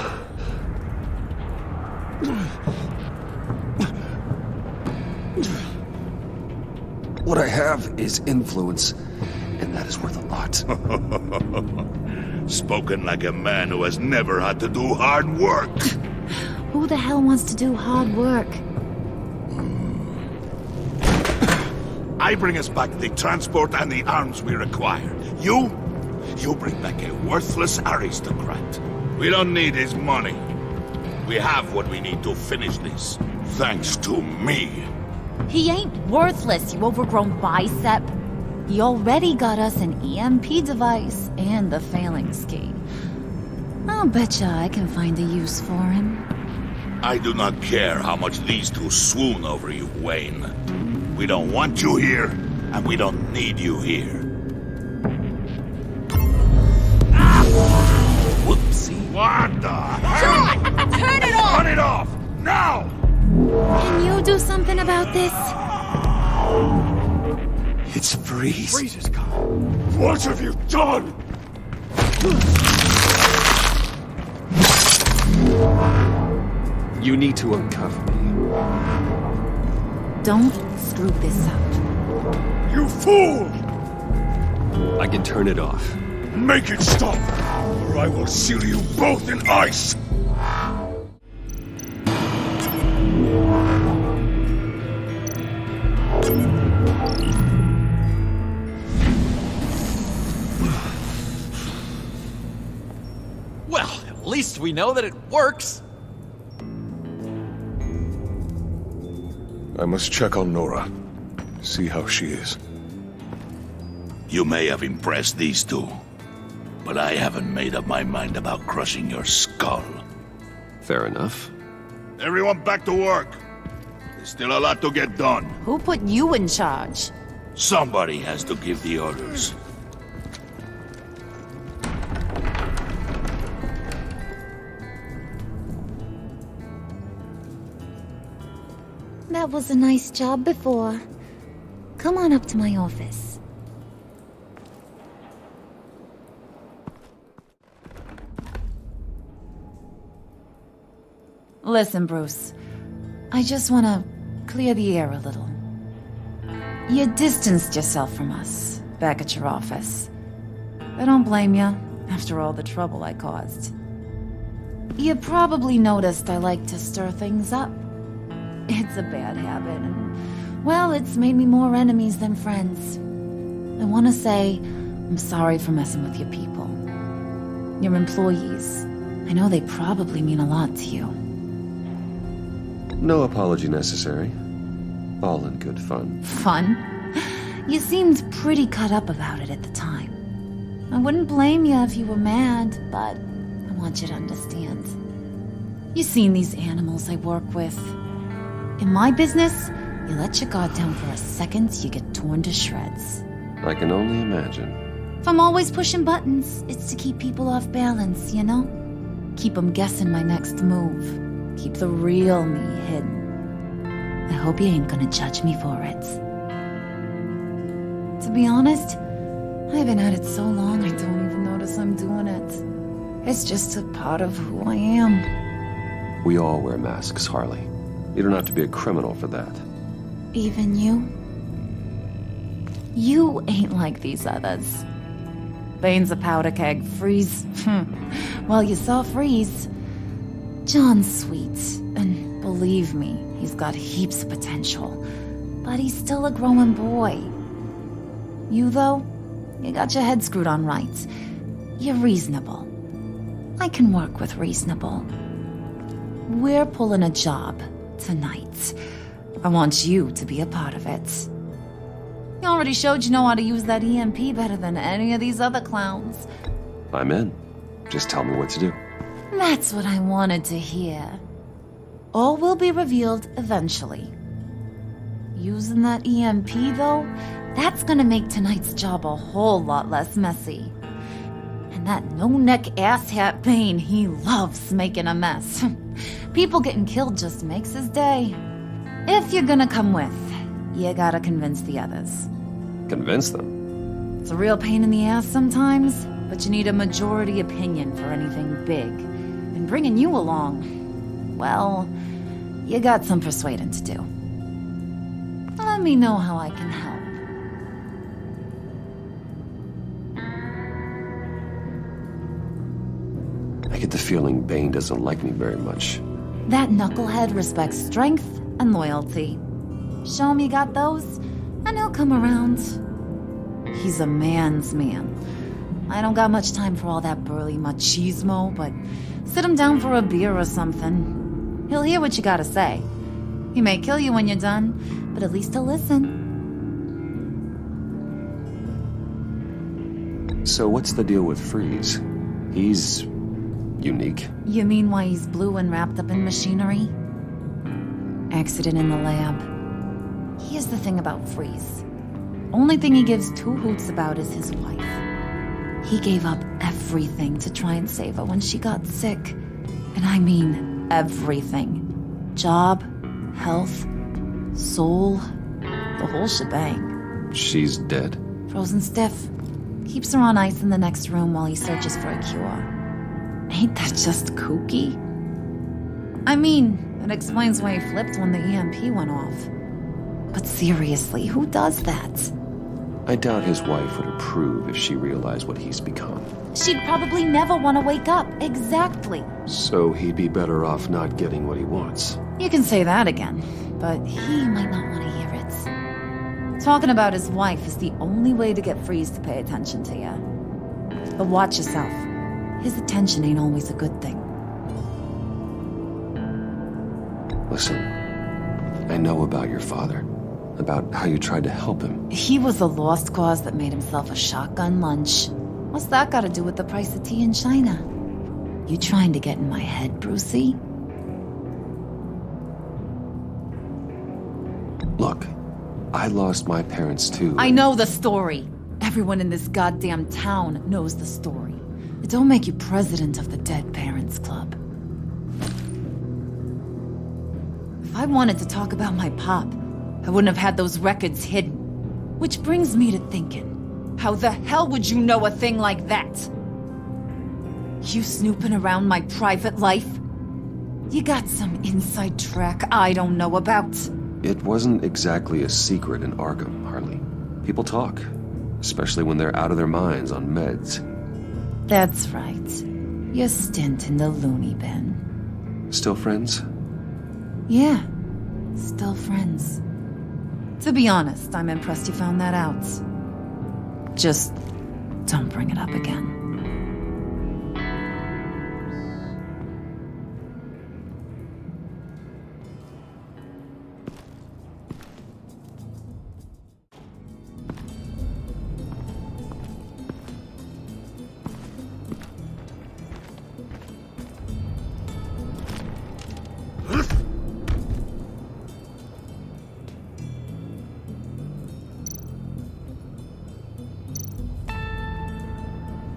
What I have is influence, and that is worth a lot. Spoken like a man who has never had to do hard work. Who the hell wants to do hard work? I bring us back the transport and the arms we require. You bring back a worthless aristocrat. We don't need his money. We have what we need to finish this, thanks to me. He ain't worthless, you overgrown bicep. He already got us an EMP device and the failing scheme. I'll betcha I can find a use for him. I do not care how much these two swoon over you, Wayne. We don't want you here, and we don't need you here. Whoopsie. What the hell? John! Turn it off! Turn it off! Now! Can you do something about this? It's Freeze. Freeze is gone. What have you done? You need to uncuff me. Don't screw this up. You fool! I can turn it off. Make it stop, or I will seal you both in ice! Well, at least we know that it works. I must check on Nora. See how she is. You may have impressed these two, but I haven't made up my mind about crushing your skull. Fair enough. Everyone back to work. There's still a lot to get done. Who put you in charge? Somebody has to give the orders. That was a nice job before. Come on up to my office. Listen, Bruce. I just want to clear the air a little. You distanced yourself from us back at your office. I don't blame you, after all the trouble I caused. You probably noticed I like to stir things up. It's a bad habit, and, well, it's made me more enemies than friends. I want to say I'm sorry for messing with your people. Your employees. I know they probably mean a lot to you. No apology necessary. All in good fun. Fun? You seemed pretty cut up about it at the time. I wouldn't blame you if you were mad, but I want you to understand. You've seen these animals I work with. In my business, you let your guard down for a second, you get torn to shreds. I can only imagine. If I'm always pushing buttons, it's to keep people off balance, you know? Keep them guessing my next move. Keep the real me hidden. I hope you ain't gonna judge me for it. To be honest, I've been at it so long I don't even notice I'm doing it. It's just a part of who I am. We all wear masks, Harley. You don't have to be a criminal for that. Even you? You ain't like these others. Bane's a powder keg. Freeze. Well, you saw Freeze. John's sweet, and believe me, he's got heaps of potential. But he's still a growing boy. You, though, you got your head screwed on right. You're reasonable. I can work with reasonable. We're pulling a job tonight. I want you to be a part of it. You already showed you know how to use that EMP better than any of these other clowns. I'm in. Just tell me what to do. That's what I wanted to hear. All will be revealed eventually. Using that EMP, though, that's gonna make tonight's job a whole lot less messy. And that no-neck asshat Bane, he loves making a mess. People getting killed just makes his day. If you're gonna come with, you gotta convince the others. Convince them? It's a real pain in the ass sometimes, but you need a majority opinion for anything big. And bringing you along, well, you got some persuading to do. Let me know how I can help. I get the feeling Bane doesn't like me very much. That knucklehead respects strength and loyalty. Show him you got those, and he'll come around. He's a man's man. I don't got much time for all that burly machismo, but sit him down for a beer or something. He'll hear what you gotta say. He may kill you when you're done, but at least he'll listen. So what's the deal with Freeze? He's unique. You mean why he's blue and wrapped up in machinery? Accident in the lab. Here's the thing about Freeze. Only thing he gives two hoots about is his wife. He gave up everything to try and save her when she got sick. And I mean everything. Job, health, soul, the whole shebang. She's dead? Frozen stiff. Keeps her on ice in the next room while he searches for a cure. Ain't that just kooky? I mean, it explains why he flipped when the EMP went off. But seriously, who does that? I doubt his wife would approve if she realized what he's become. She'd probably never want to wake up. Exactly. So he'd be better off not getting what he wants. You can say that again, but he might not want to hear it. Talking about his wife is the only way to get Freeze to pay attention to you. But watch yourself. His attention ain't always a good thing. Listen, I know about your father. About how you tried to help him. He was a lost cause that made himself a shotgun lunch. What's that got to do with the price of tea in China? You trying to get in my head, Brucey? I lost my parents too. I know the story. Everyone in this goddamn town knows the story. It don't make you president of the Dead Parents Club. If I wanted to talk about my pop, I wouldn't have had those records hidden. Which brings me to thinking, how the hell would you know a thing like that? You snooping around my private life? You got some inside track I don't know about. It wasn't exactly a secret in Arkham, Harley. People talk, especially when they're out of their minds on meds. That's right. Your stint in the loony bin. Still friends? Yeah, still friends. To be honest, I'm impressed you found that out. Just don't bring it up again.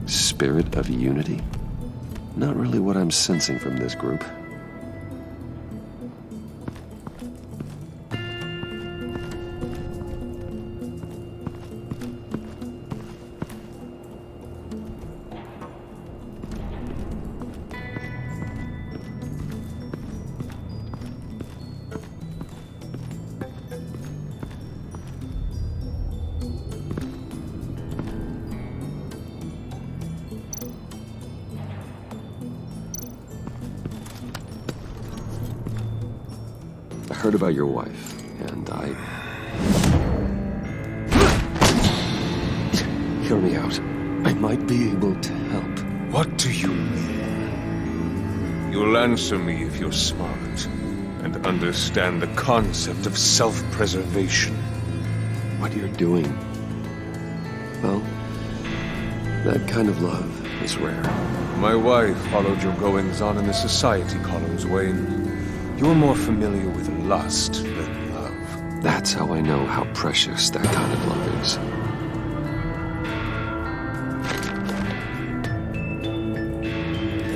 Spirit of unity? Not really what I'm sensing from this group. I heard about your wife, and Hear me out. I might be able to help. What do you mean? You'll answer me if you're smart, and understand the concept of self-preservation. What you're doing, well, that kind of love is rare. My wife followed your goings-on in the society columns, Wayne. You're more familiar with lust than love. That's how I know how precious that kind of love is.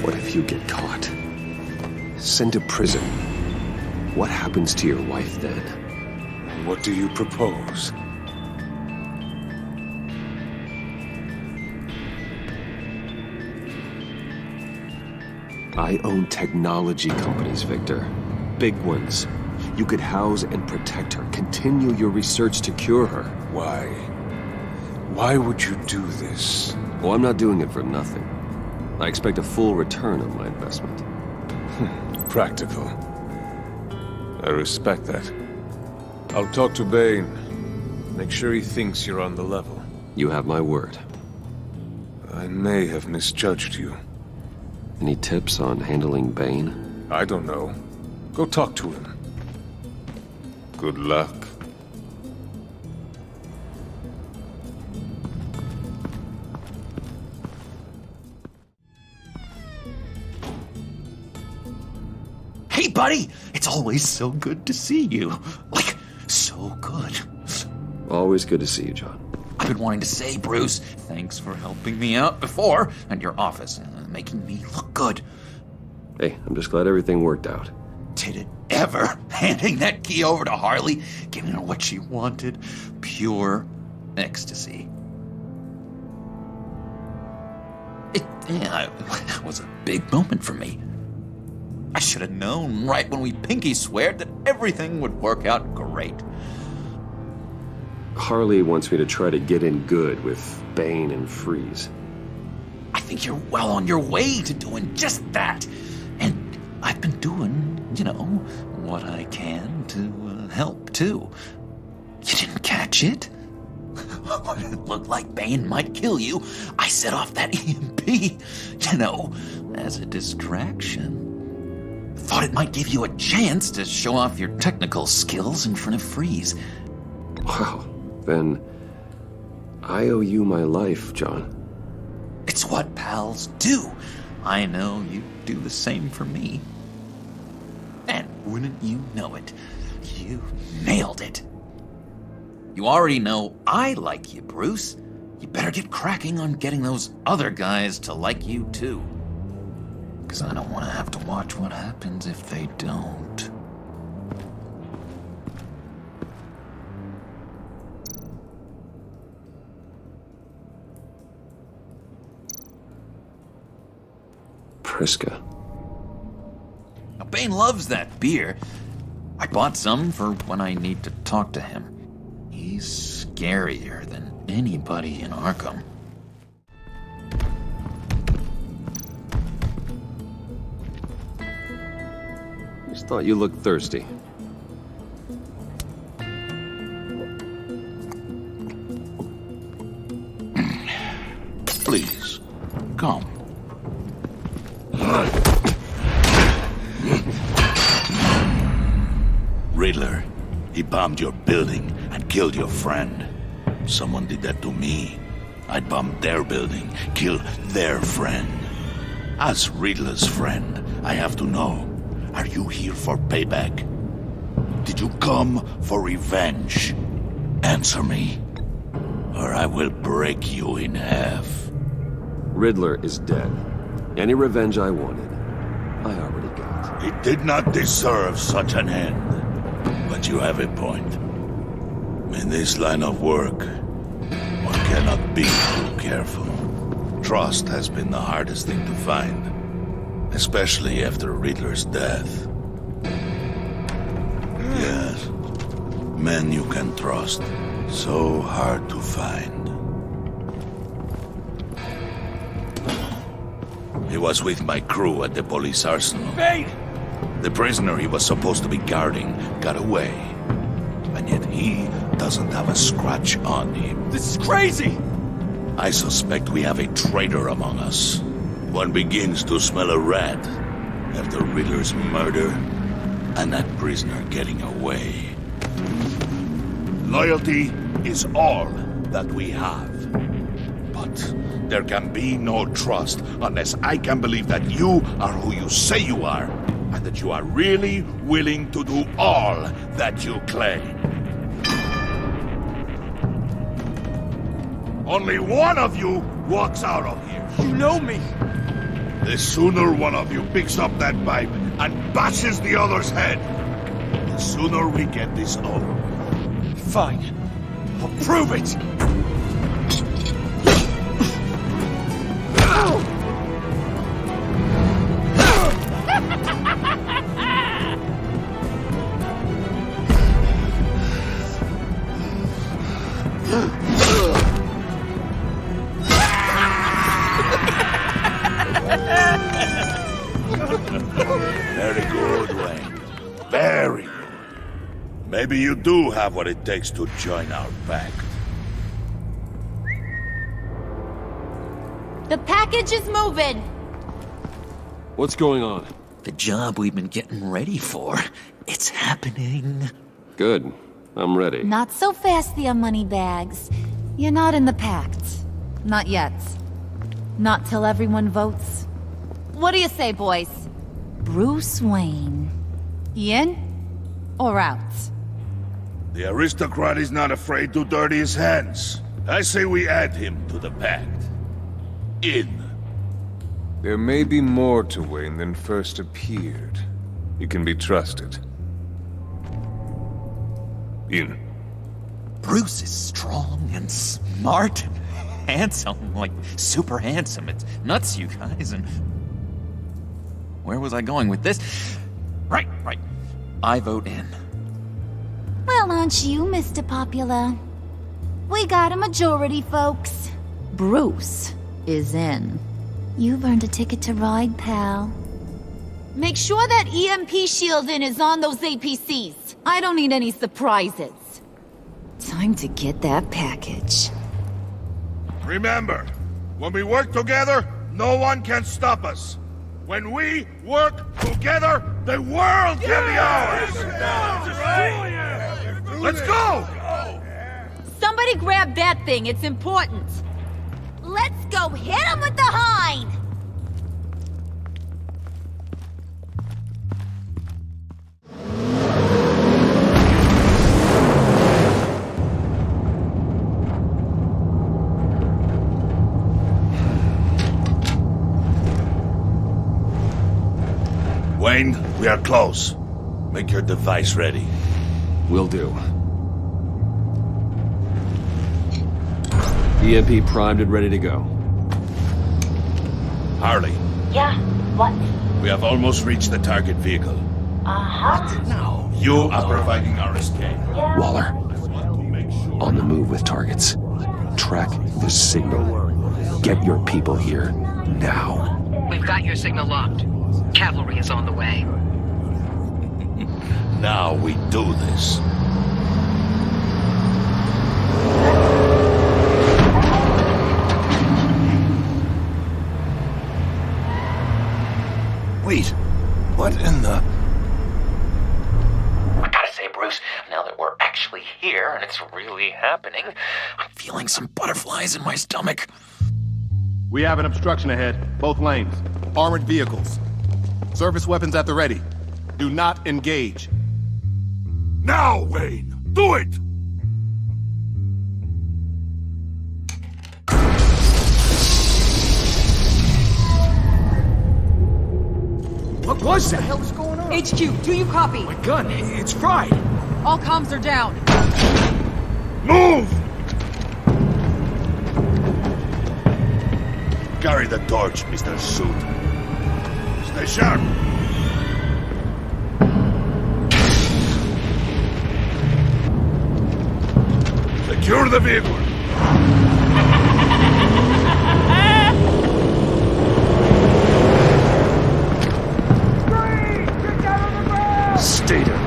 What if you get caught? Sent to prison? What happens to your wife then? What do you propose? I own technology companies, Victor. Big ones. You could house and protect her, continue your research to cure her. Why? Why would you do this? Well, I'm not doing it for nothing. I expect a full return on my investment. Practical. I respect that. I'll talk to Bane. Make sure he thinks you're on the level. You have my word. I may have misjudged you. Any tips on handling Bane? I don't know. Go talk to him. Good luck. Hey, buddy! It's always so good to see you. Like, so good. Always good to see you, John. I've been wanting to say, Bruce, thanks for helping me out before at your office, making me look good. Hey, I'm just glad everything worked out. Did it ever? Handing that key over to Harley, giving her what she wanted. Pure ecstasy. It was a big moment for me. I should have known right when we pinky sweared that everything would work out great. Harley wants me to try to get in good with Bane and Freeze. I think you're well on your way to doing just that. And I've been doing, what I can to help, too. You didn't catch it? When it looked like Bane might kill you, I set off that EMP, as a distraction. Thought it might give you a chance to show off your technical skills in front of Freeze. Wow, then I owe you my life, John. It's what pals do. I know you do the same for me. And wouldn't you know it, you nailed it. You already know I like you, Bruce. You better get cracking on getting those other guys to like you, too. Because I don't want to have to watch what happens if they don't. Priska. Now, Bane loves that beer. I bought some for when I need to talk to him. He's scarier than anybody in Arkham. Just thought you looked thirsty. Please, come. Riddler, he bombed your building and killed your friend. Someone did that to me. I'd bomb their building, kill their friend. As Riddler's friend, I have to know, are you here for payback? Did you come for revenge? Answer me, or I will break you in half. Riddler is dead. Any revenge I wanted, I already got. He did not deserve such an end. But you have a point. In this line of work, one cannot be too careful. Trust has been the hardest thing to find, especially after Riddler's death. Yes, men you can trust, so hard to find. He was with my crew at the police arsenal. Bane! The prisoner he was supposed to be guarding got away. And yet he doesn't have a scratch on him. This is crazy! I suspect we have a traitor among us. One begins to smell a rat after Riddler's murder and that prisoner getting away. Loyalty is all that we have. But there can be no trust unless I can believe that you are who you say you are, and that you are really willing to do all that you claim. Only one of you walks out of here. You know me! The sooner one of you picks up that pipe and bashes the other's head, the sooner we get this over. Fine. I'll prove it! Very good, Wayne. Very good. Maybe you do have what it takes to join our pact. The package is moving! What's going on? The job we've been getting ready for. It's happening. Good. I'm ready. Not so fast, the moneybags. You're not in the pact. Not yet. Not till everyone votes. What do you say, boys? Bruce Wayne. In or out? The aristocrat is not afraid to dirty his hands. I say we add him to the pact. In. There may be more to Wayne than first appeared. You can be trusted. In. Bruce is strong and smart and handsome, like super handsome. It's nuts, you guys, and... Where was I going with this? Right. I vote in. Well, aren't you, Mr. Popular? We got a majority, folks. Bruce is in. You've earned a ticket to ride, pal. Make sure that EMP shielding is on those APCs. I don't need any surprises. Time to get that package. Remember, when we work together, no one can stop us. When we work together, the world can be ours! Let's go! Somebody grab that thing, it's important. Let's go hit him with the hind! Wayne, we are close. Make your device ready. Will do. EMP primed and ready to go. Harley, Yeah, what? we have almost reached the target vehicle. Uh-huh. Now, you are providing our escape. Waller, on the move with targets. Track the signal. Get your people here now. We've got your signal locked. Cavalry is on the way. Now we do this. Wait, what in the... I gotta say, Bruce, now that we're actually here and it's really happening, I'm feeling some butterflies in my stomach. We have an obstruction ahead, both lanes. Armored vehicles. Service weapons at the ready. Do not engage. Now, Wayne! Do it! What was that? What the hell's going on? HQ, do you copy? My gun, it's fried. All comms are down. Move! Carry the torch, Mr. Suit. Stay sharp. Secure the vehicle. Stay down.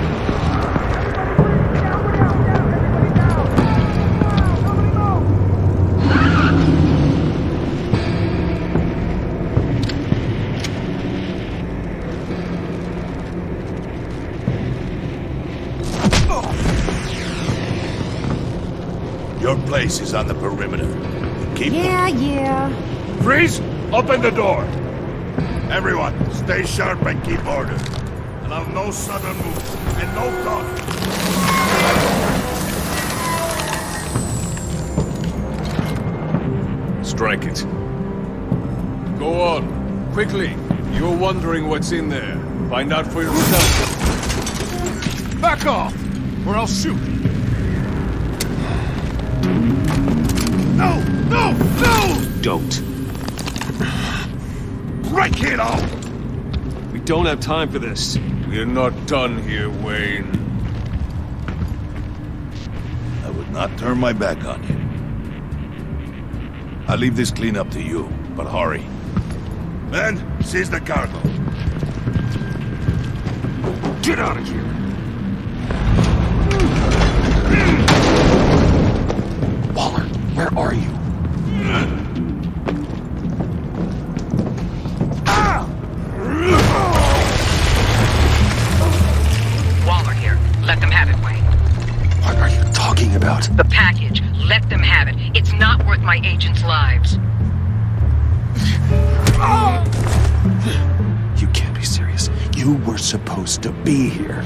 Your place is on the perimeter. Keep Yeah. Freeze! Open the door! Everyone, stay sharp and keep order. Allow no sudden moves and no talking. Strike it. Go on. Quickly. You're wondering what's in there. Find out for yourself. Back off, or I'll shoot. No! No! No! Don't. Break it off! We don't have time for this. We're not done here, Wayne. I would not turn my back on you. I'll leave this clean up to you, but hurry. Men, seize the cargo. Get out of here. Waller, where are you? Waller here. Let them have it, Wayne. What are you talking about? The package. Let them have it. It's not worth my agents' lives. You can't be serious. You were supposed to be here.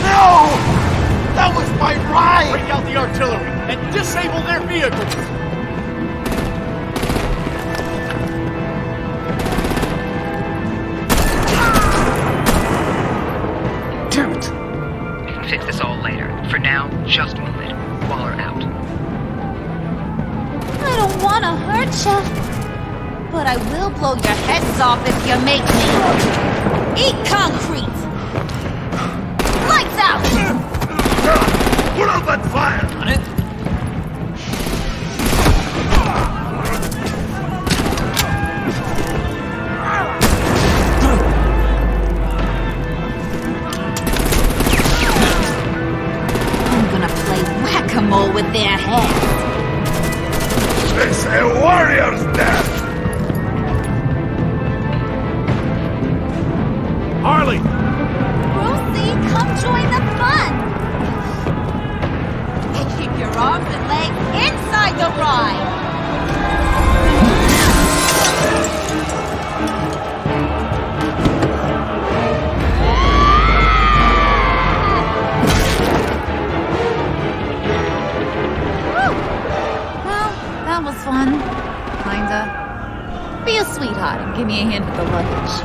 No! That was my ride! Bring out the artillery and disable their vehicles! Damn it! We can fix this all later. For now, just move it. Waller out. I don't want to hurt you, but I will blow your heads off if you make me. Eat concrete! Lights out! Put up that fire! On it? I'm gonna play whack-a-mole with their heads. It's a warrior's death! Harley! Brucey, come join the fun! Keep your arms and legs inside the ride! Well, that was fun. Kinda. Give me a hand with the luggage.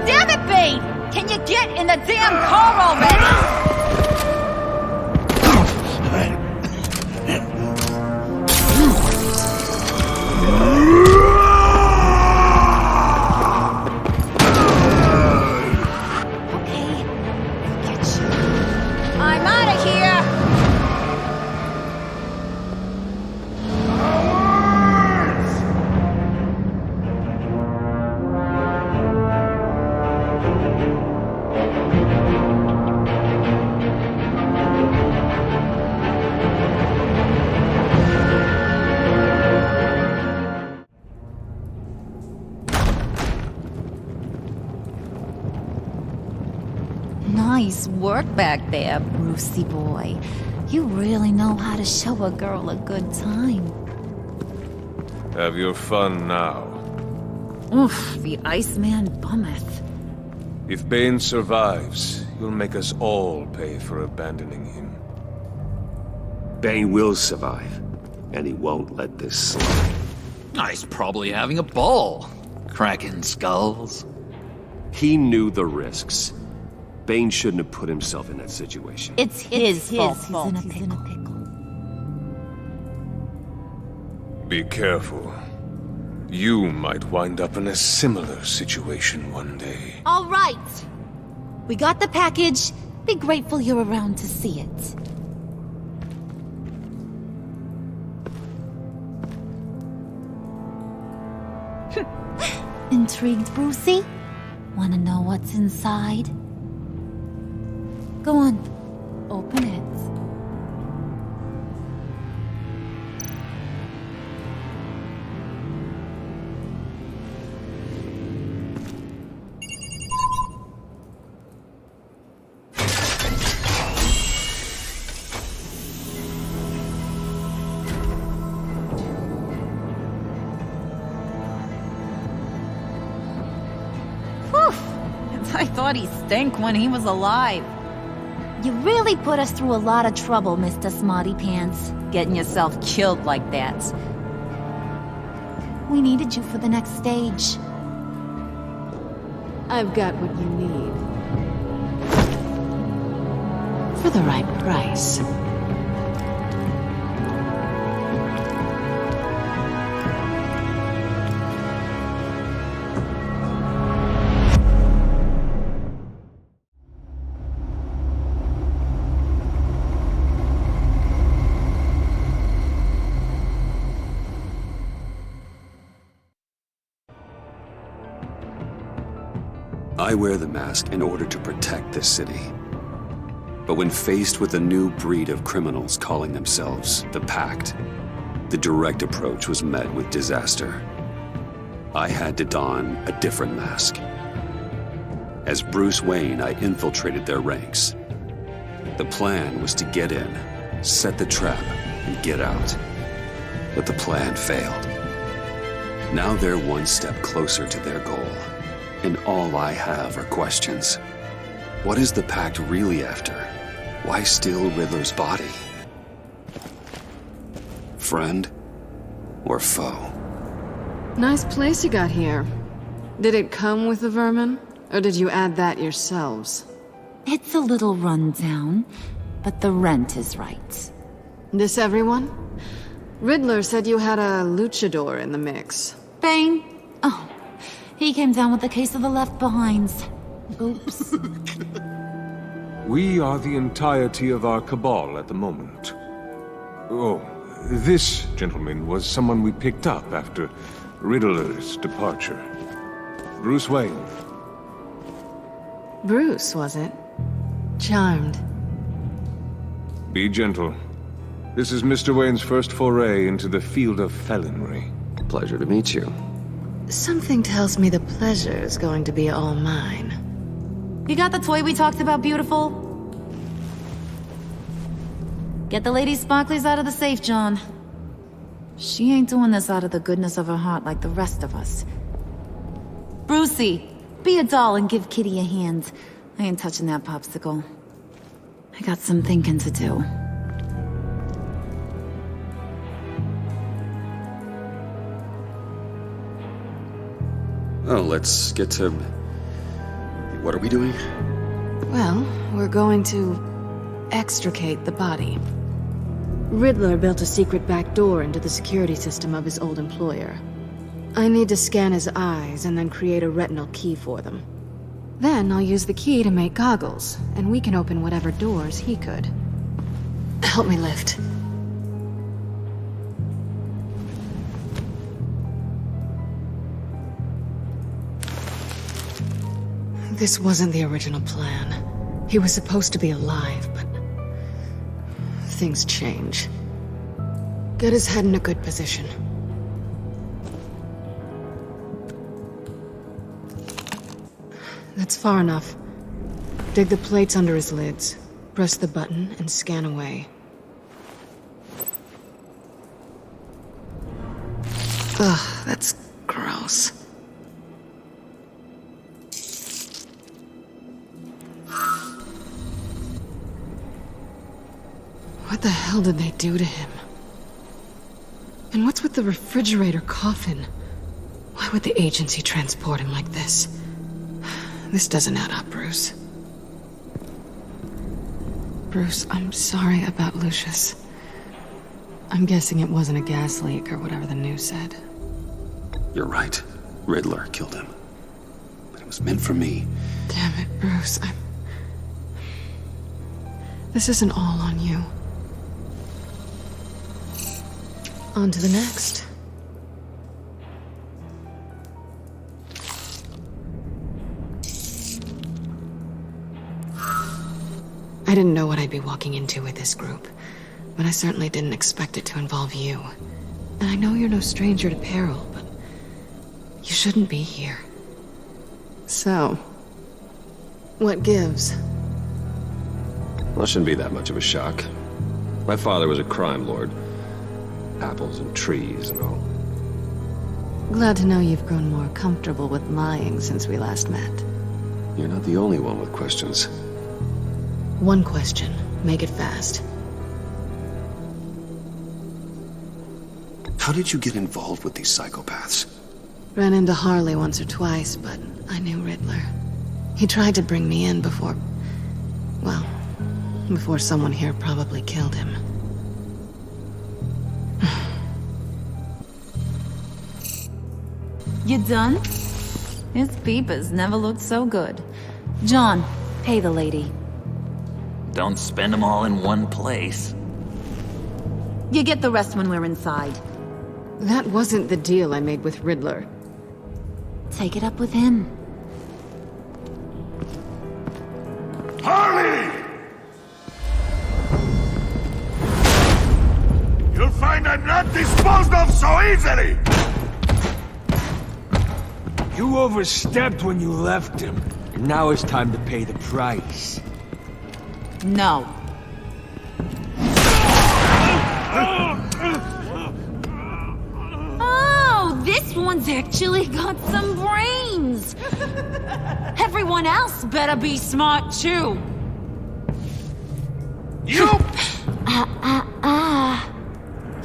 Damn it, Bane! Can you get in the damn car already? I'm out of here! Nice work back there, Brucey boy. You really know how to show a girl a good time. Have your fun now. Oof, the Iceman bummeth. If Bane survives, you'll make us all pay for abandoning him. Bane will survive, and he won't let this slide. He's probably having a ball, cracking skulls. He knew the risks. Bane shouldn't have put himself in that situation. It's his fault. He's in a pickle. Be careful. You might wind up in a similar situation one day. All right. We got the package. Be grateful you're around to see it. Intrigued, Brucey? Wanna know what's inside? Go on. Open it. I thought he stank when he was alive. You really put us through a lot of trouble, Mr. Smarty Pants. Getting yourself killed like that. We needed you for the next stage. I've got what you need. For the right price. I wear the mask in order to protect this city. But when faced with a new breed of criminals calling themselves the Pact, the direct approach was met with disaster. I had to don a different mask. As Bruce Wayne, I infiltrated their ranks. The plan was to get in, set the trap, and get out. But the plan failed. Now they're one step closer to their goal. And all I have are questions. What is the Pact really after? Why steal Riddler's body? Friend or foe? Nice place you got here. Did it come with the vermin? Or did you add that yourselves? It's a little rundown, but the rent is right. This everyone? Riddler said you had a luchador in the mix. Bane? Oh, he came down with a case of the left-behinds. Oops. We are the entirety of our cabal at the moment. Oh, this gentleman was someone we picked up after Riddler's departure. Bruce Wayne. Bruce, was it? Charmed. Be gentle. This is Mr. Wayne's first foray into the field of felonry. Pleasure to meet you. Something tells me the pleasure is going to be all mine. You got the toy we talked about, beautiful? Get the lady sparklies out of the safe, John. She ain't doing this out of the goodness of her heart like the rest of us. Brucey, Be a doll and give Kitty a hand. I ain't touching that popsicle. I got some thinking to do. Oh, let's get to... What are we doing? Well, we're going to extricate the body. Riddler built a secret back door into the security system of his old employer. I need to scan his eyes and then create a retinal key for them. Then I'll use the key to make goggles, and we can open whatever doors he could. Help me lift. This wasn't the original plan. He was supposed to be alive, but things change. Get his head in a good position. That's far enough. Dig the plates under his lids. Press the button and scan away. Ugh, that's gross. What the hell did they do to him? And what's with the refrigerator coffin? Why would the agency transport him like this? This doesn't add up, Bruce. Bruce, I'm sorry about Lucius. I'm guessing it wasn't a gas leak or whatever the news said. You're right. Riddler killed him. But it was meant for me. Damn it, Bruce. This isn't all on you. On to the next. I didn't know what I'd be walking into with this group, but I certainly didn't expect it to involve you. And I know you're no stranger to peril, but you shouldn't be here. So, what gives? Well, it shouldn't be that much of a shock. My father was a crime lord. Apples and trees and all. Glad to know you've grown more comfortable with lying since we last met. You're not the only one with questions. One question. Make it fast. How did you get involved with these psychopaths? Ran into Harley once or twice, but I knew Riddler. He tried to bring me in before... well, before someone here probably killed him. You done? His peepers never looked so good. John, pay the lady. Don't spend them all in one place. You get the rest when we're inside. That wasn't the deal I made with Riddler. Take it up with him. Harley! You'll find I'm not disposed of so easily! You overstepped when you left him, and now it's time to pay the price. No. Oh, this one's actually got some brains. Everyone else better be smart too. You!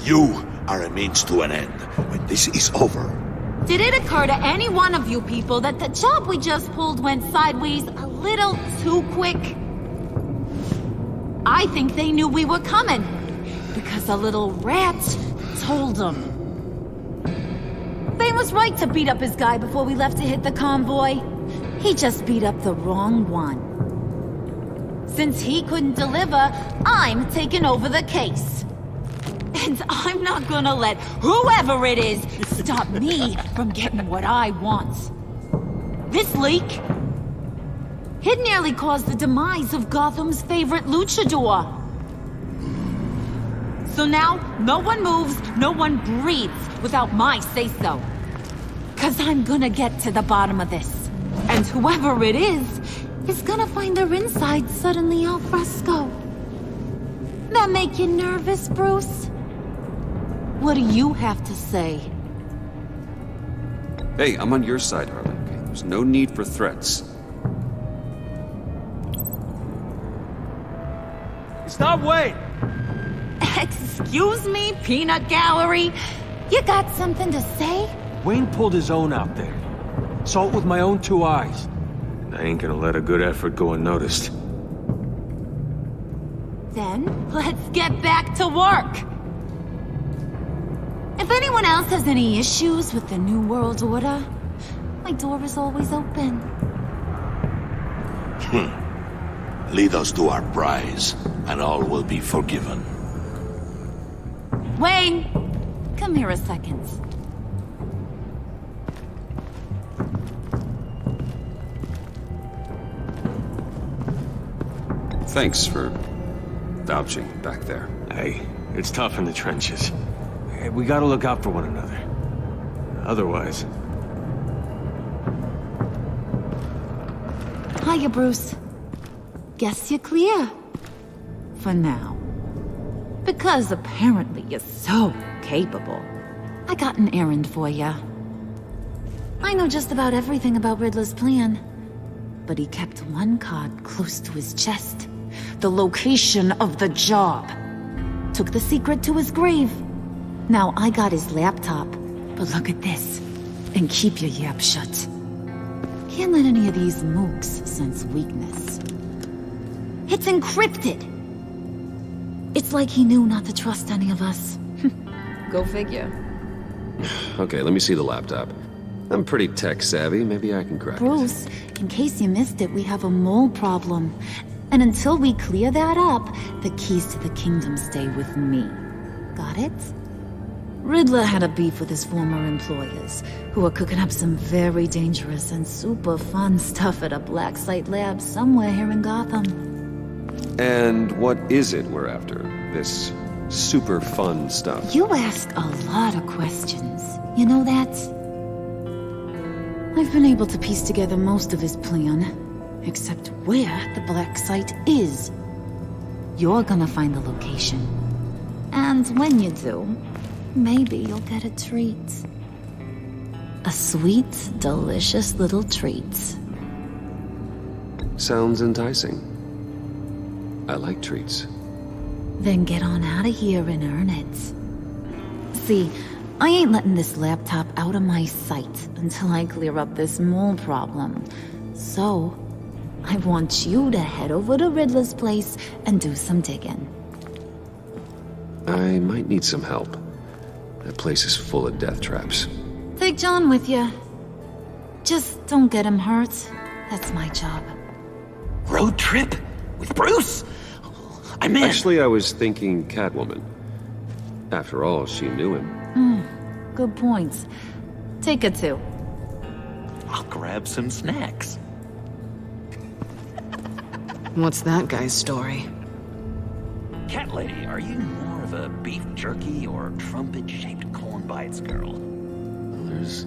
You are a means to an end. When this is over, Did it occur to any one of you people that the job we just pulled went sideways a little too quick? I think they knew we were coming, because a little rat told them. Bane was right to beat up his guy before we left to hit the convoy. He just beat up the wrong one. Since he couldn't deliver, I'm taking over the case. And I'm not gonna let whoever it is stop me from getting what I want. This leak, it nearly caused the demise of Gotham's favorite luchador. So now, no one moves, no one breathes without my say-so. 'Cause I'm gonna get to the bottom of this. And whoever it is gonna find their insides suddenly al fresco. That make you nervous, Bruce? What do you have to say? Hey, I'm on your side, Harley. Okay? There's no need for threats. Stop, wait! Excuse me, peanut gallery? You got something to say? Wayne pulled his own out there. Saw it with my own 2 eyes. And I ain't gonna let a good effort go unnoticed. Then, let's get back to work. If anyone else has any issues with the New World Order, my door is always open. Lead us to our prize, and all will be forgiven. Wayne, come here a second. Thanks for vouching back there. Hey, it's tough in the trenches. Hey, we gotta look out for one another. Otherwise... Hiya, Bruce. Guess you're clear. For now. Because apparently you're so capable. I got an errand for ya. I know just about everything about Riddler's plan. But he kept one card close to his chest. The location of the job. Took the secret to his grave. Now I got his laptop. But look at this. And keep your yap shut. Can't let any of these mooks sense weakness. It's encrypted. It's like he knew not to trust any of us. Go figure. Okay, let me see the laptop. I'm pretty tech savvy. Maybe I can crack it. Bruce, in case you missed it, we have a mole problem. And until we clear that up, the keys to the kingdom stay with me. Got it? Riddler had a beef with his former employers, who are cooking up some very dangerous and super fun stuff at a black site lab somewhere here in Gotham. And what is it we're after? This super fun stuff? You ask a lot of questions. You know that? I've been able to piece together most of his plan, except where the black site is. You're gonna find the location. And when you do, maybe you'll get a treat. A sweet, delicious little treat. Sounds enticing. I like treats. Then get on out of here and earn it. See, I ain't letting this laptop out of my sight until I clear up this mole problem. So, I want you to head over to Riddler's place and do some digging. I might need some help. That place is full of death traps. Take John with you. Just don't get him hurt. That's my job. Road trip? With Bruce? I'm in. Actually, I was thinking Catwoman. After all, she knew him. Good points. Take her too. I'll grab some snacks. What's that guy's story? Cat lady, are you more of a beef jerky or trumpet-shaped corn bites girl? There's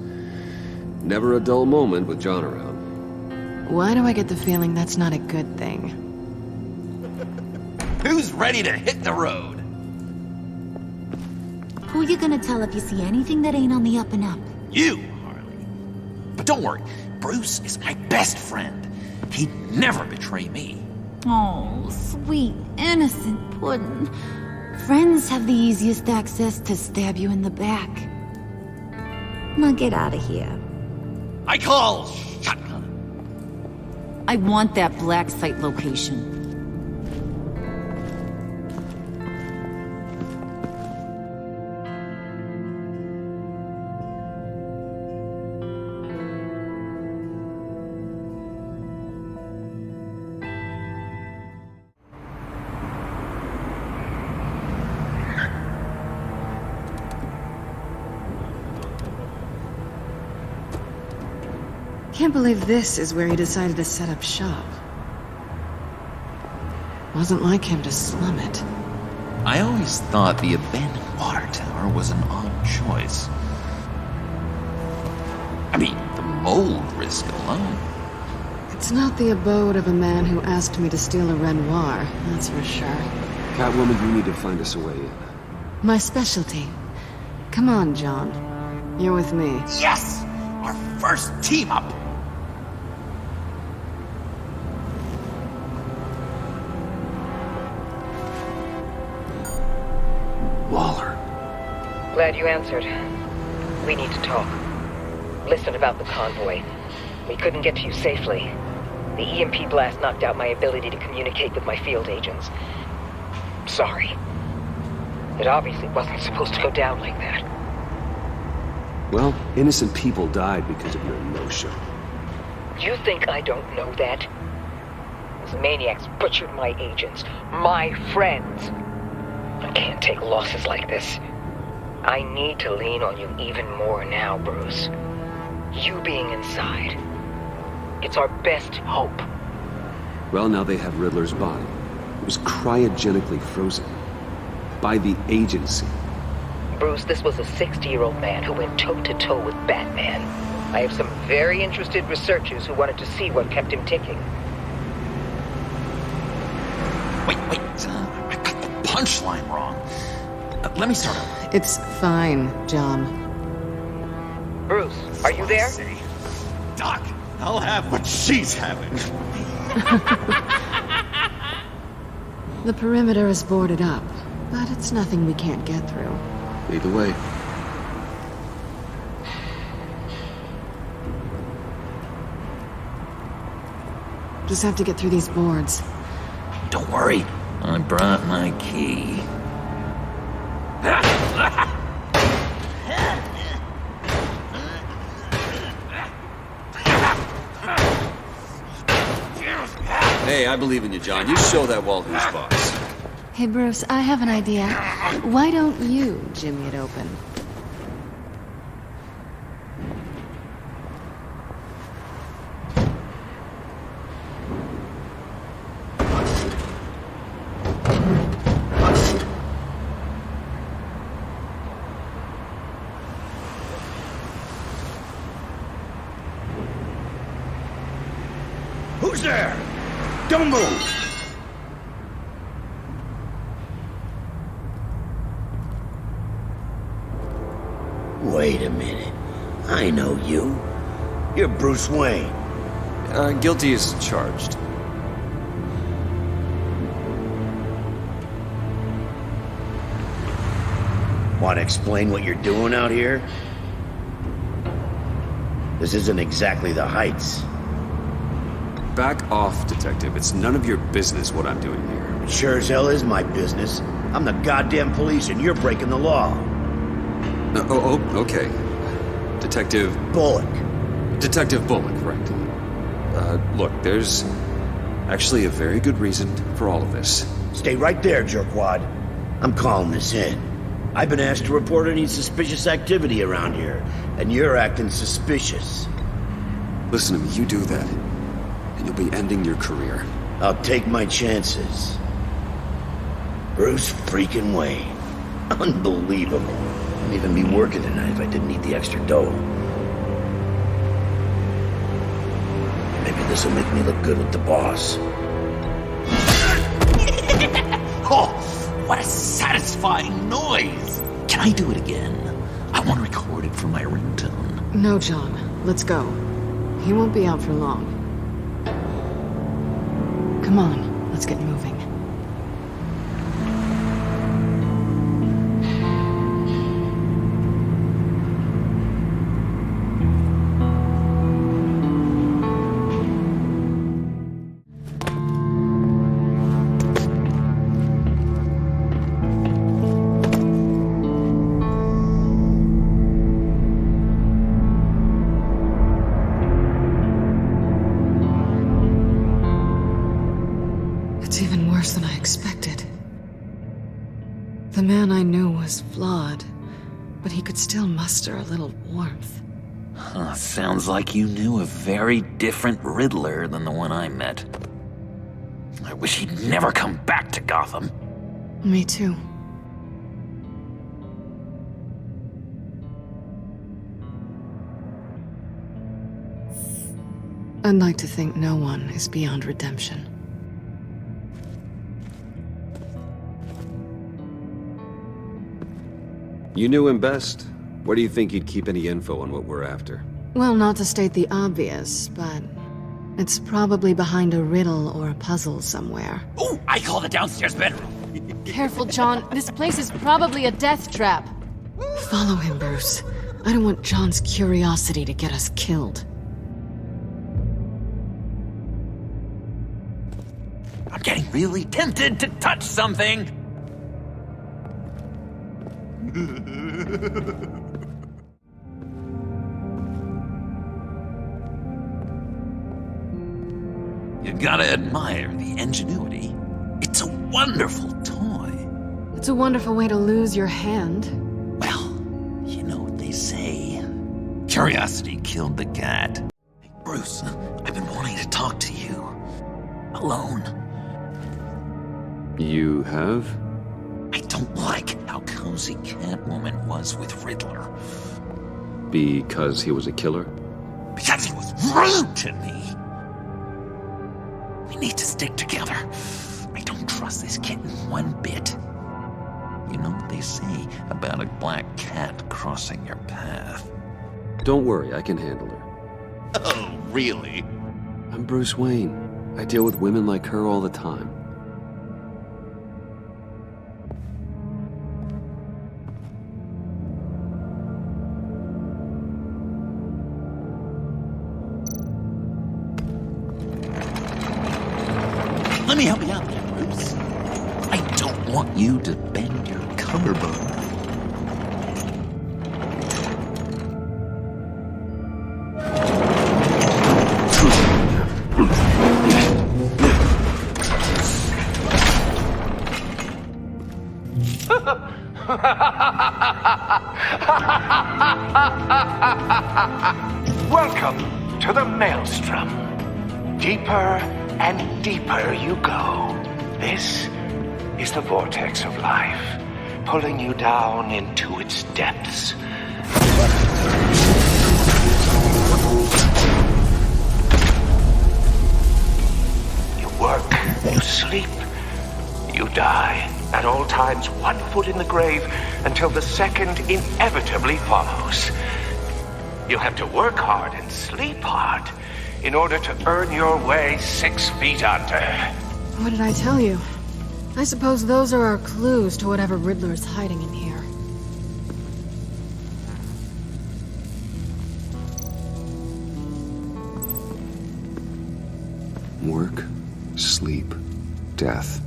never a dull moment with John around. Why do I get the feeling that's not a good thing? Who's ready to hit the road? Who you gonna tell if you see anything that ain't on the up and up? You, Harley. But don't worry, Bruce is my best friend. He'd never betray me. Oh, sweet, innocent puddin'. Friends have the easiest access to stab you in the back. Now get out of here. I call shotgun. I want that black site location. Can't believe this is where he decided to set up shop. Wasn't like him to slum it. I always thought the abandoned water tower was an odd choice. I mean, the mold risk alone. It's not the abode of a man who asked me to steal a Renoir, that's for sure. Catwoman, you need to find us a way in. My specialty. Come on, John. You're with me. Yes! Our first team up! Waller. Glad you answered. We need to talk. Listen about the convoy. We couldn't get to you safely. The EMP blast knocked out my ability to communicate with my field agents. Sorry. It obviously wasn't supposed to go down like that. Well, innocent people died because of your no-show. You think I don't know that? Those maniacs butchered my agents, my friends. I can't take losses like this. I need to lean on you even more now, Bruce. You being inside. It's our best hope. Well, now they have Riddler's body. It was cryogenically frozen. By the agency. Bruce, this was a 60-year-old man who went toe-to-toe with Batman. I have some very interested researchers who wanted to see what kept him ticking. Wait, I got the punchline wrong. Let me start over. It's fine, John. Bruce, are you there? Doc, I'll have what she's having. The perimeter is boarded up, but it's nothing we can't get through. Lead the way. Just have to get through these boards. Don't worry, I brought my key. Hey, I believe in you, John. You show that wall who's boss. Hey, Bruce, I have an idea. Why don't you jimmy it open? Who's there? Don't move! Wait a minute. I know you. You're Bruce Wayne. Guilty as charged. Want to explain what you're doing out here? This isn't exactly the Heights. Back off, Detective. It's none of your business what I'm doing here. It sure as hell is my business. I'm the goddamn police and you're breaking the law. Okay. Detective... Bullock. Detective Bullock, correct. Look, there's actually a very good reason for all of this. Stay right there, jerkwad. I'm calling this in. I've been asked to report any suspicious activity around here, and you're acting suspicious. Listen to me, you do that, and you'll be ending your career. I'll take my chances. Bruce freaking Wayne. Unbelievable. I'd even be working tonight if I didn't need the extra dough. Maybe this'll make me look good with the boss. Oh, what a satisfying noise! Can I do it again? I want to record it for my ringtone. No, John. Let's go. He won't be out for long. Come on, let's get moving. It's even worse than I expected. The man I knew was flawed, but he could still muster a little warmth. Huh, sounds like you knew a very different Riddler than the one I met. I wish he'd never come back to Gotham. Me too. I'd like to think no one is beyond redemption. You knew him best. Where do you think he'd keep any info on what we're after? Well, not to state the obvious, but it's probably behind a riddle or a puzzle somewhere. Ooh, I call the downstairs bedroom. Careful, John. This place is probably a death trap. Follow him, Bruce. I don't want John's curiosity to get us killed. I'm getting really tempted to touch something. You gotta admire the ingenuity. It's a wonderful toy. It's a wonderful way to lose your hand. Well, you know what they say. Curiosity killed the cat. Hey, Bruce, I've been wanting to talk to you. Alone. You have? I don't like how cozy Catwoman was with Riddler. Because he was a killer? Because he was rude to me. We need to stick together. I don't trust this kitten one bit. You know what they say about a black cat crossing your path? Don't worry, I can handle her. Oh, really? I'm Bruce Wayne. I deal with women like her all the time. Let me help you out there, Bruce. I don't want you to bend your collarbone. Welcome to the Maelstrom. Deeper and deeper you go. This is the vortex of life, pulling you down into its depths. You work, you sleep, you die. At all times, 1 foot in the grave until the second inevitably follows. You have to work hard and sleep hard in order to earn your way 6 feet under. What did I tell you? I suppose those are our clues to whatever Riddler's hiding in here. Work, sleep, death.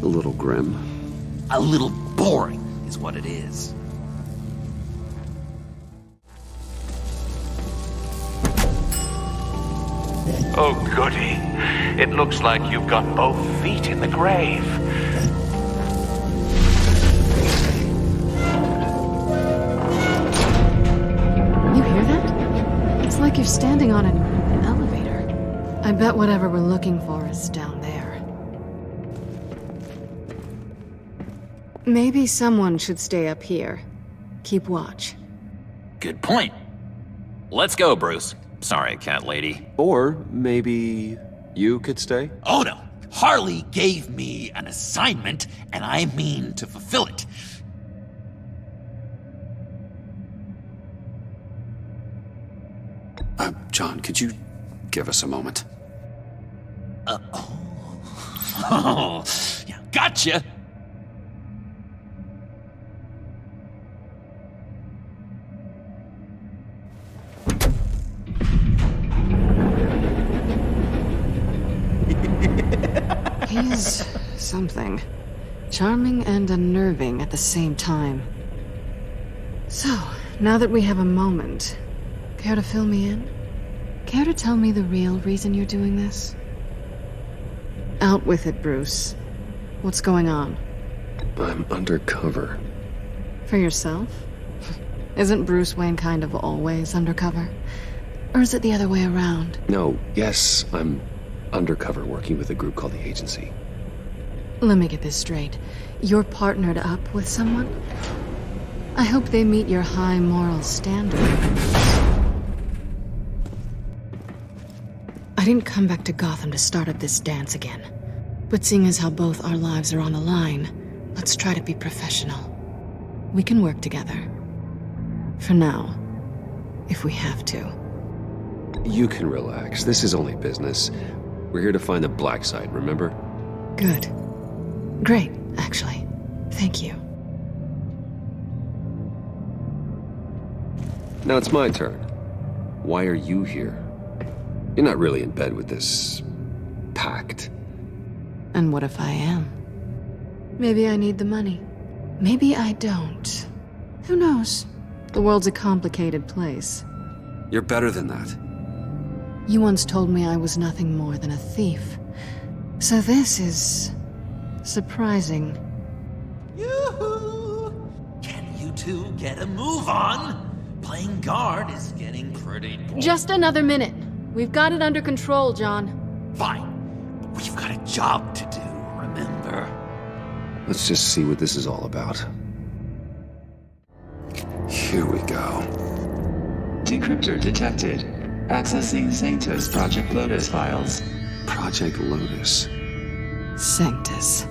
A little grim. A little boring is what it is. Oh, goody. It looks like you've got both feet in the grave. You hear that? It's like you're standing on an elevator. I bet whatever we're looking for is down there. Maybe someone should stay up here. Keep watch. Good point. Let's go, Bruce. Sorry, cat lady. Or maybe you could stay? Oh no! Harley gave me an assignment, and I mean to fulfill it. John, could you give us a moment? Oh, yeah, gotcha! He's something. Charming and unnerving at the same time. So, now that we have a moment, care to fill me in? Care to tell me the real reason you're doing this? Out with it, Bruce. What's going on? I'm undercover. For yourself? Isn't Bruce Wayne kind of always undercover? Or is it the other way around? No, yes, I'm undercover working with a group called the Agency. Let me get this straight. You're partnered up with someone? I hope they meet your high moral standard. I didn't come back to Gotham to start up this dance again. But seeing as how both our lives are on the line, let's try to be professional. We can work together. For now. If we have to. You can relax. This is only business. We're here to find the black side, remember? Good. Great. actually. Thank you. Now it's my turn. Why are you here? You're not really in bed with this... Pact. And what if I am? Maybe I need the money. Maybe I don't. Who knows? The world's a complicated place. You're better than that. You once told me I was nothing more than a thief. So this is... surprising. Yoo-hoo! Can you two get a move on? Playing guard is getting pretty boring. Just another minute. We've got it under control, John. Fine. But we've got a job to do, remember? Let's just see what this is all about. Here we go. Decryptor detected. Accessing Sanctus Project Lotus files. Project Lotus. Sanctus.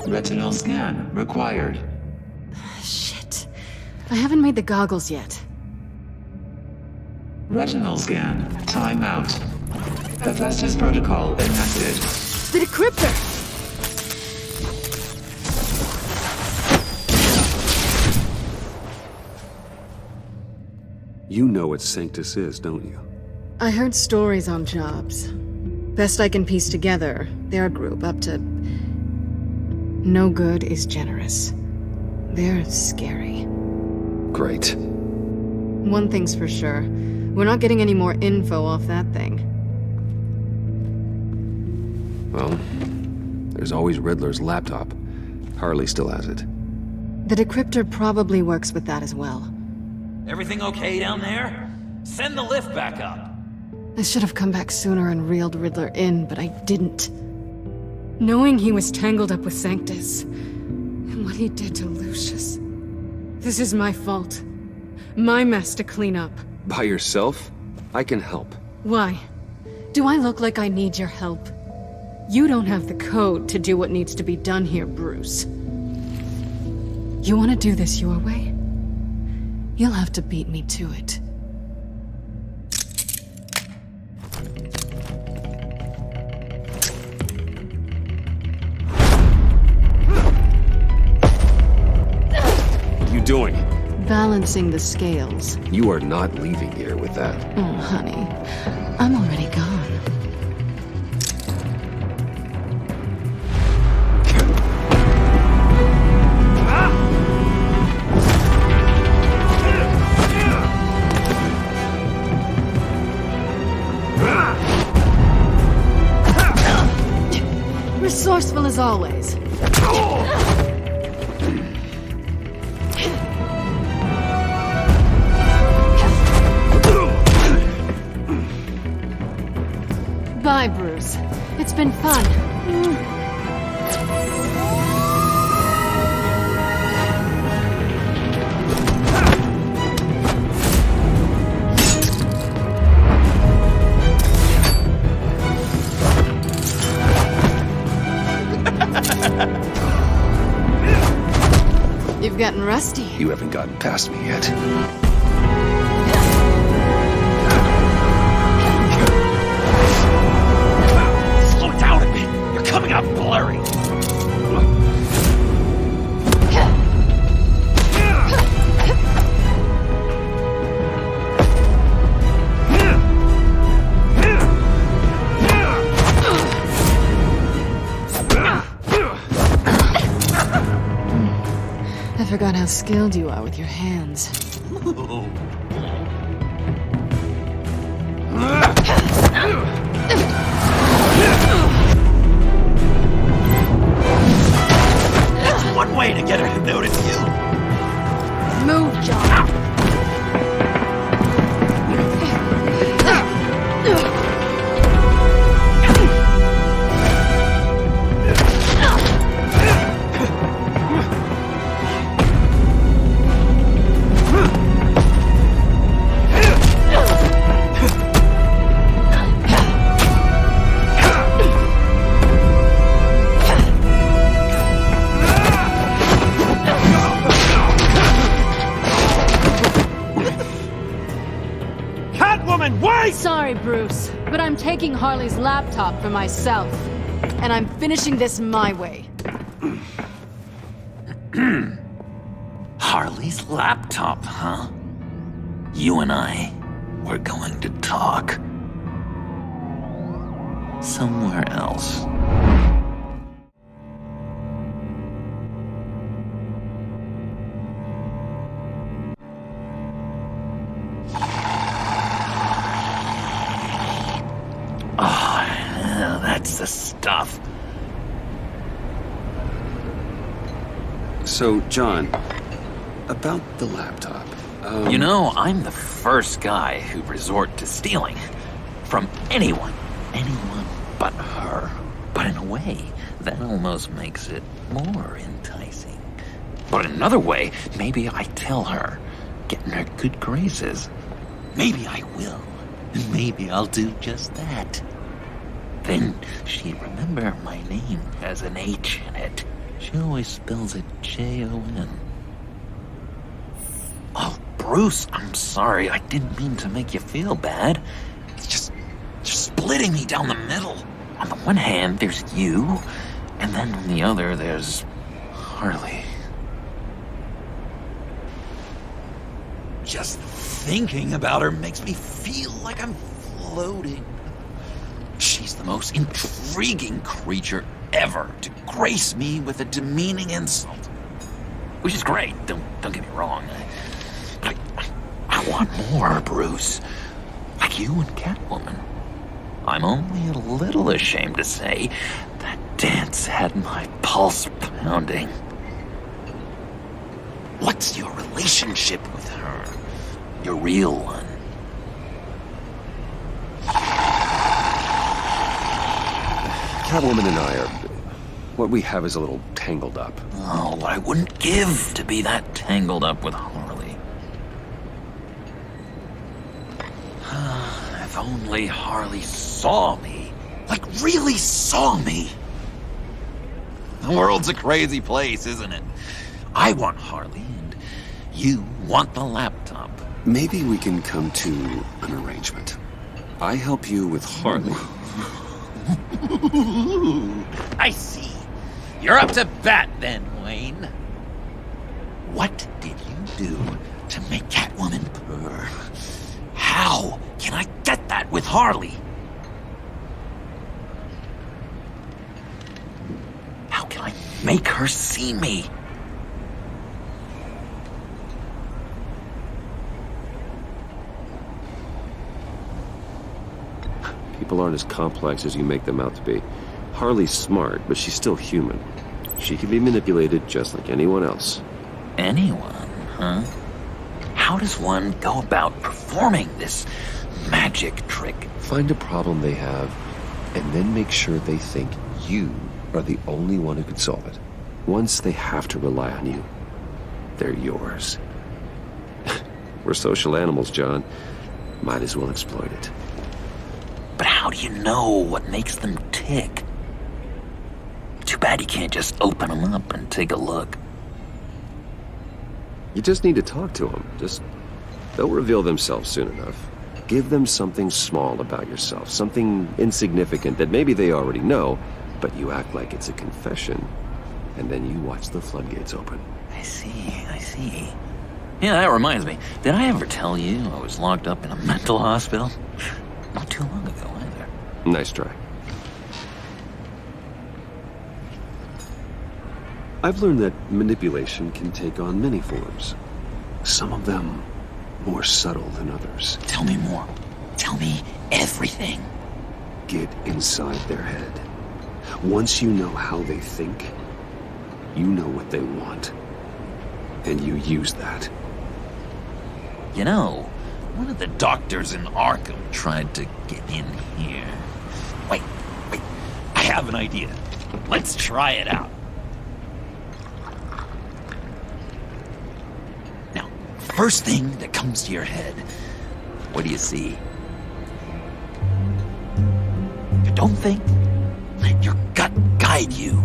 Retinal scan required. Shit. I haven't made the goggles yet. Retinal scan. Timeout. Hephaestus protocol enacted. The decryptor! You know what Sanctus is, don't you? I heard stories on jobs. Best I can piece together, they're a group up to... no good is generous. They're scary. Great. One thing's for sure. We're not getting any more info off that thing. Well, there's always Riddler's laptop. Harley still has it. The decryptor probably works with that as well. Everything okay down there? Send the lift back up. I should have come back sooner and reeled Riddler in, but I didn't. Knowing he was tangled up with Sanctus, and what he did to Lucius. This is my fault. My mess to clean up. By yourself? I can help. Why? Do I look like I need your help? You don't have the code to do what needs to be done here, Bruce. You want to do this your way? You'll have to beat me to it. What are you doing? Balancing the scales. You are not leaving here with that. Oh, honey. I'm already gone. Resourceful as always. Bye, Bruce. It's been fun. You've gotten rusty. You haven't gotten past me yet. Slow down a bit. You're coming out blurry. I forgot how skilled you are with your hands. That's one way to get her to notice you. Move, John. Sorry, Bruce, but I'm taking Harley's laptop for myself. And I'm finishing this my way. Harley's laptop, huh? You and I, we're going to talk. Somewhere else. Oh, that's the stuff. So, John, about the laptop. You know, I'm the first guy who'd resort to stealing. From anyone but her. But in a way, that almost makes it more enticing. But in another way, maybe I tell her, get in her good graces. Maybe I will. And maybe I'll do just that. Then she'd remember my name has an H in it. She always spells it Jon. Oh, Bruce, I'm sorry. I didn't mean to make you feel bad. It's just splitting me down the middle. On the one hand, there's you, and then on the other, there's Harley. Just thinking about her makes me feel like I'm floating. She's the most intriguing creature ever to grace me with a demeaning insult. Which is great, don't get me wrong. But I want more, Bruce. Like you and Catwoman. I'm only a little ashamed to say that dance had my pulse pounding. What's your relationship with her? Your real one? Catwoman and I are... What we have is a little tangled up. Oh, what I wouldn't give to be that tangled up with Harley. If only Harley saw me. Like, really saw me. The world's a crazy place, isn't it? I want Harley, and you want the laptop. Maybe we can come to an arrangement. I help you with Harley. I see. You're up to bat then, Wayne. What did you do to make Catwoman purr? How can I get that with Harley? How can I make her see me? People aren't as complex as you make them out to be. Harley's smart, but she's still human. She can be manipulated just like anyone else. Anyone, huh? How does one go about performing this magic trick? Find a problem they have, and then make sure they think you are the only one who can solve it. Once they have to rely on you, they're yours. We're social animals, John. Might as well exploit it. But how do you know what makes them tick? Too bad you can't just open them up and take a look. You just need to talk to them. They'll reveal themselves soon enough. Give them something small about yourself, something insignificant that maybe they already know, but you act like it's a confession, and then you watch the floodgates open. I see. Yeah, that reminds me. Did I ever tell you I was locked up in a mental hospital? Not too long ago, either. Nice try. I've learned that manipulation can take on many forms. Some of them more subtle than others. Tell me more. Tell me everything. Get inside their head. Once you know how they think, you know what they want. And you use that. You know, one of the doctors in Arkham tried to get in here. Wait. I have an idea. Let's try it out. Now, first thing that comes to your head, what do you see? Don't think. Let your gut guide you.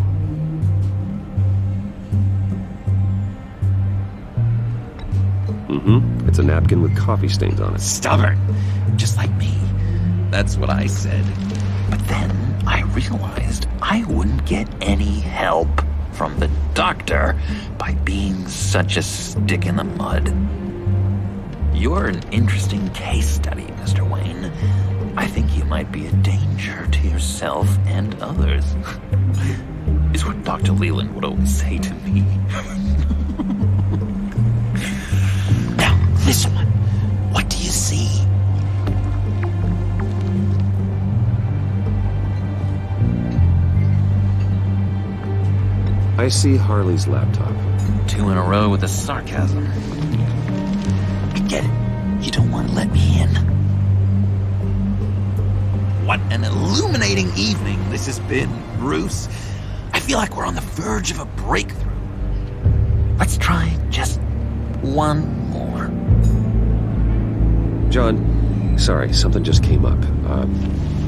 It's a napkin with coffee stains on it. Stubborn. Just like me. That's what I said. But then I realized I wouldn't get any help. from the doctor by being such a stick in the mud. You're an interesting case study, Mr. Wayne. I think you might be a danger to yourself and others. Is what Dr. Leland would always say to me. Now, this one. What do you see? I see Harley's laptop. 2 in a row with the sarcasm. I get it. You don't want to let me in. What an illuminating evening this has been, Bruce. I feel like we're on the verge of a breakthrough. Let's try just one more. John, sorry, something just came up.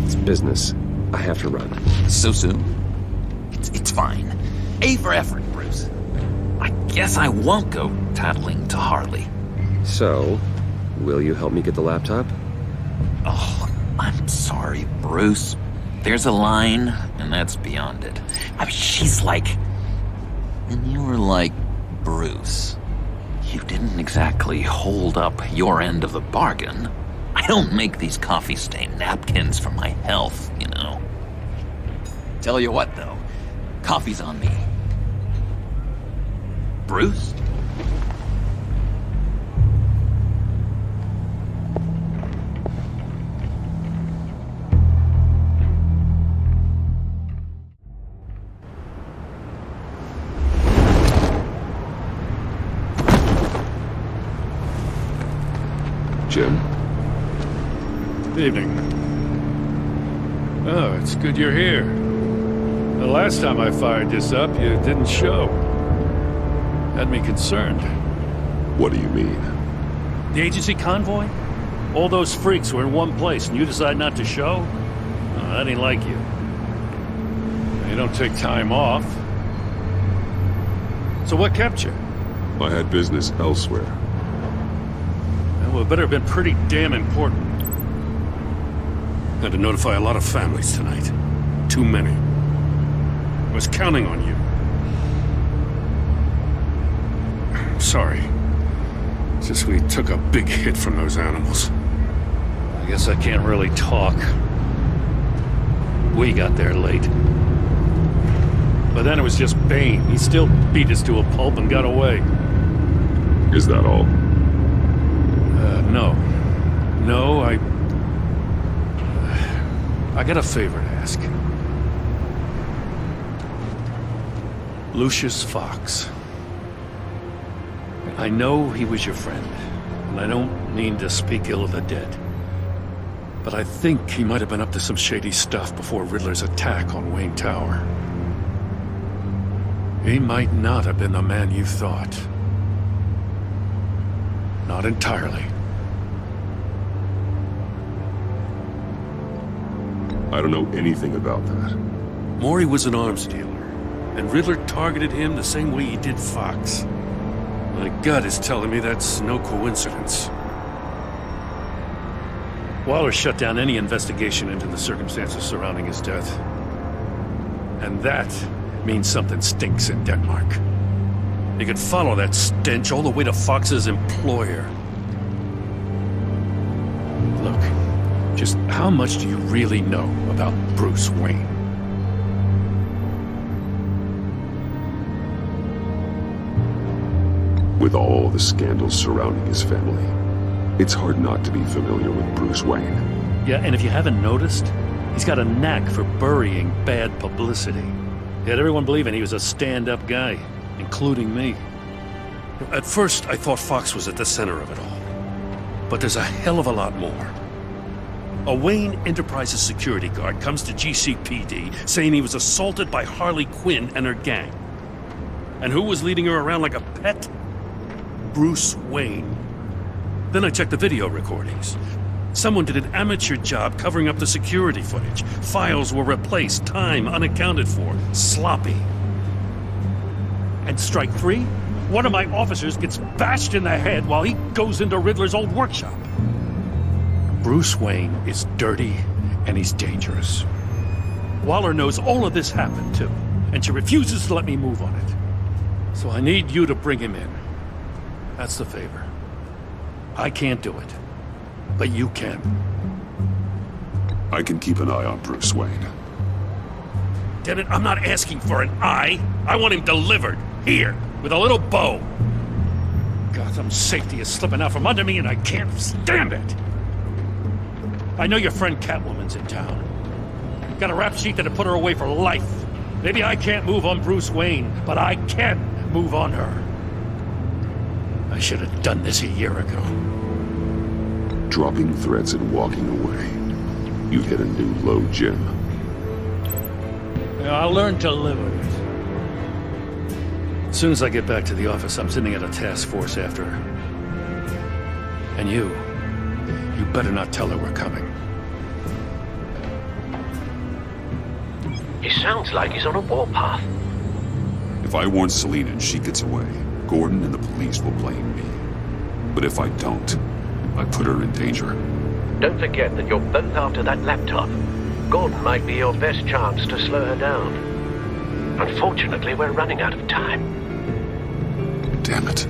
It's business. I have to run. So soon? It's fine. A for effort, Bruce. I guess I won't go tattling to Harley. So, will you help me get the laptop? Oh, I'm sorry, Bruce. There's a line, and that's beyond it. I mean, she's like... And you were like, Bruce. You didn't exactly hold up your end of the bargain. I don't make these coffee-stained napkins for my health, you know. Tell you what, though. Coffee's on me. Bruce? Jim? Evening. Oh, it's good you're here. The last time I fired this up, you didn't show. Had me concerned. What do you mean? The agency convoy? All those freaks were in one place and you decide not to show? Oh, that ain't like you. You don't take time off. So what kept you? I had business elsewhere. Well, it better have been pretty damn important. Had to notify a lot of families tonight. Too many. I was counting on you. Sorry. It's just we took a big hit from those animals. I guess I can't really talk. We got there late. But then it was just Bane. He still beat us to a pulp and got away. Is that all? No. No, I got a favor to ask. Lucius Fox. I know he was your friend, and I don't mean to speak ill of the dead. But I think he might have been up to some shady stuff before Riddler's attack on Wayne Tower. He might not have been the man you thought. Not entirely. I don't know anything about that. Maury was an arms dealer, and Riddler targeted him the same way he did Fox. My gut is telling me that's no coincidence. Waller shut down any investigation into the circumstances surrounding his death. And that means something stinks in Denmark. You could follow that stench all the way to Fox's employer. Look, just how much do you really know about Bruce Wayne? With all the scandals surrounding his family, it's hard not to be familiar with Bruce Wayne. Yeah, and if you haven't noticed, he's got a knack for burying bad publicity. He had everyone believing he was a stand-up guy, including me. At first, I thought Fox was at the center of it all. But there's a hell of a lot more. A Wayne Enterprises security guard comes to GCPD saying he was assaulted by Harley Quinn and her gang. And who was leading her around like a pet? Bruce Wayne. Then I checked the video recordings. Someone did an amateur job covering up the security footage. Files were replaced, time unaccounted for, sloppy. And strike three? One of my officers gets bashed in the head while he goes into Riddler's old workshop. Bruce Wayne is dirty and he's dangerous. Waller knows all of this happened too. and she refuses to let me move on it. So I need you to bring him in. That's the favor. I can't do it, but you can. I can keep an eye on Bruce Wayne. Damn it, I'm not asking for an eye. I want him delivered, here, with a little bow. Gotham's safety is slipping out from under me and I can't stand it. I know your friend Catwoman's in town. Got a rap sheet that'll put her away for life. Maybe I can't move on Bruce Wayne, but I can move on her. I should have done this a year ago. Dropping threats and walking away. You've hit a new low, Jim. Yeah, I'll learn to live with it. As soon as I get back to the office, I'm sending out a task force after her. And you better not tell her we're coming. He sounds like he's on a warpath. If I warn Selina and she gets away, Gordon and the police will blame me. But if I don't, I put her in danger. Don't forget that you're both after that laptop. Gordon might be your best chance to slow her down. Unfortunately, we're running out of time. Damn it.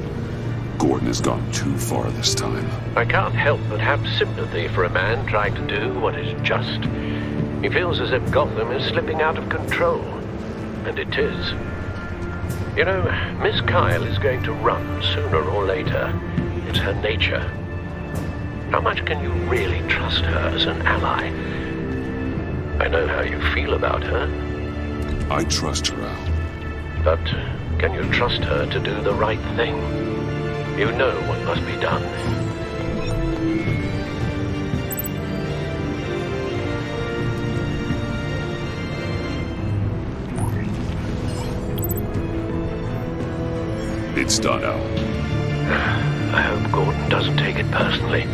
Gordon has gone too far this time. I can't help but have sympathy for a man trying to do what is just. He feels as if Gotham is slipping out of control. And it is. You know, Miss Kyle is going to run sooner or later. It's her nature. How much can you really trust her as an ally? I know how you feel about her. I trust her, Al. But can you trust her to do the right thing? You know what must be done. It's done, Al. I hope Gordon doesn't take it personally.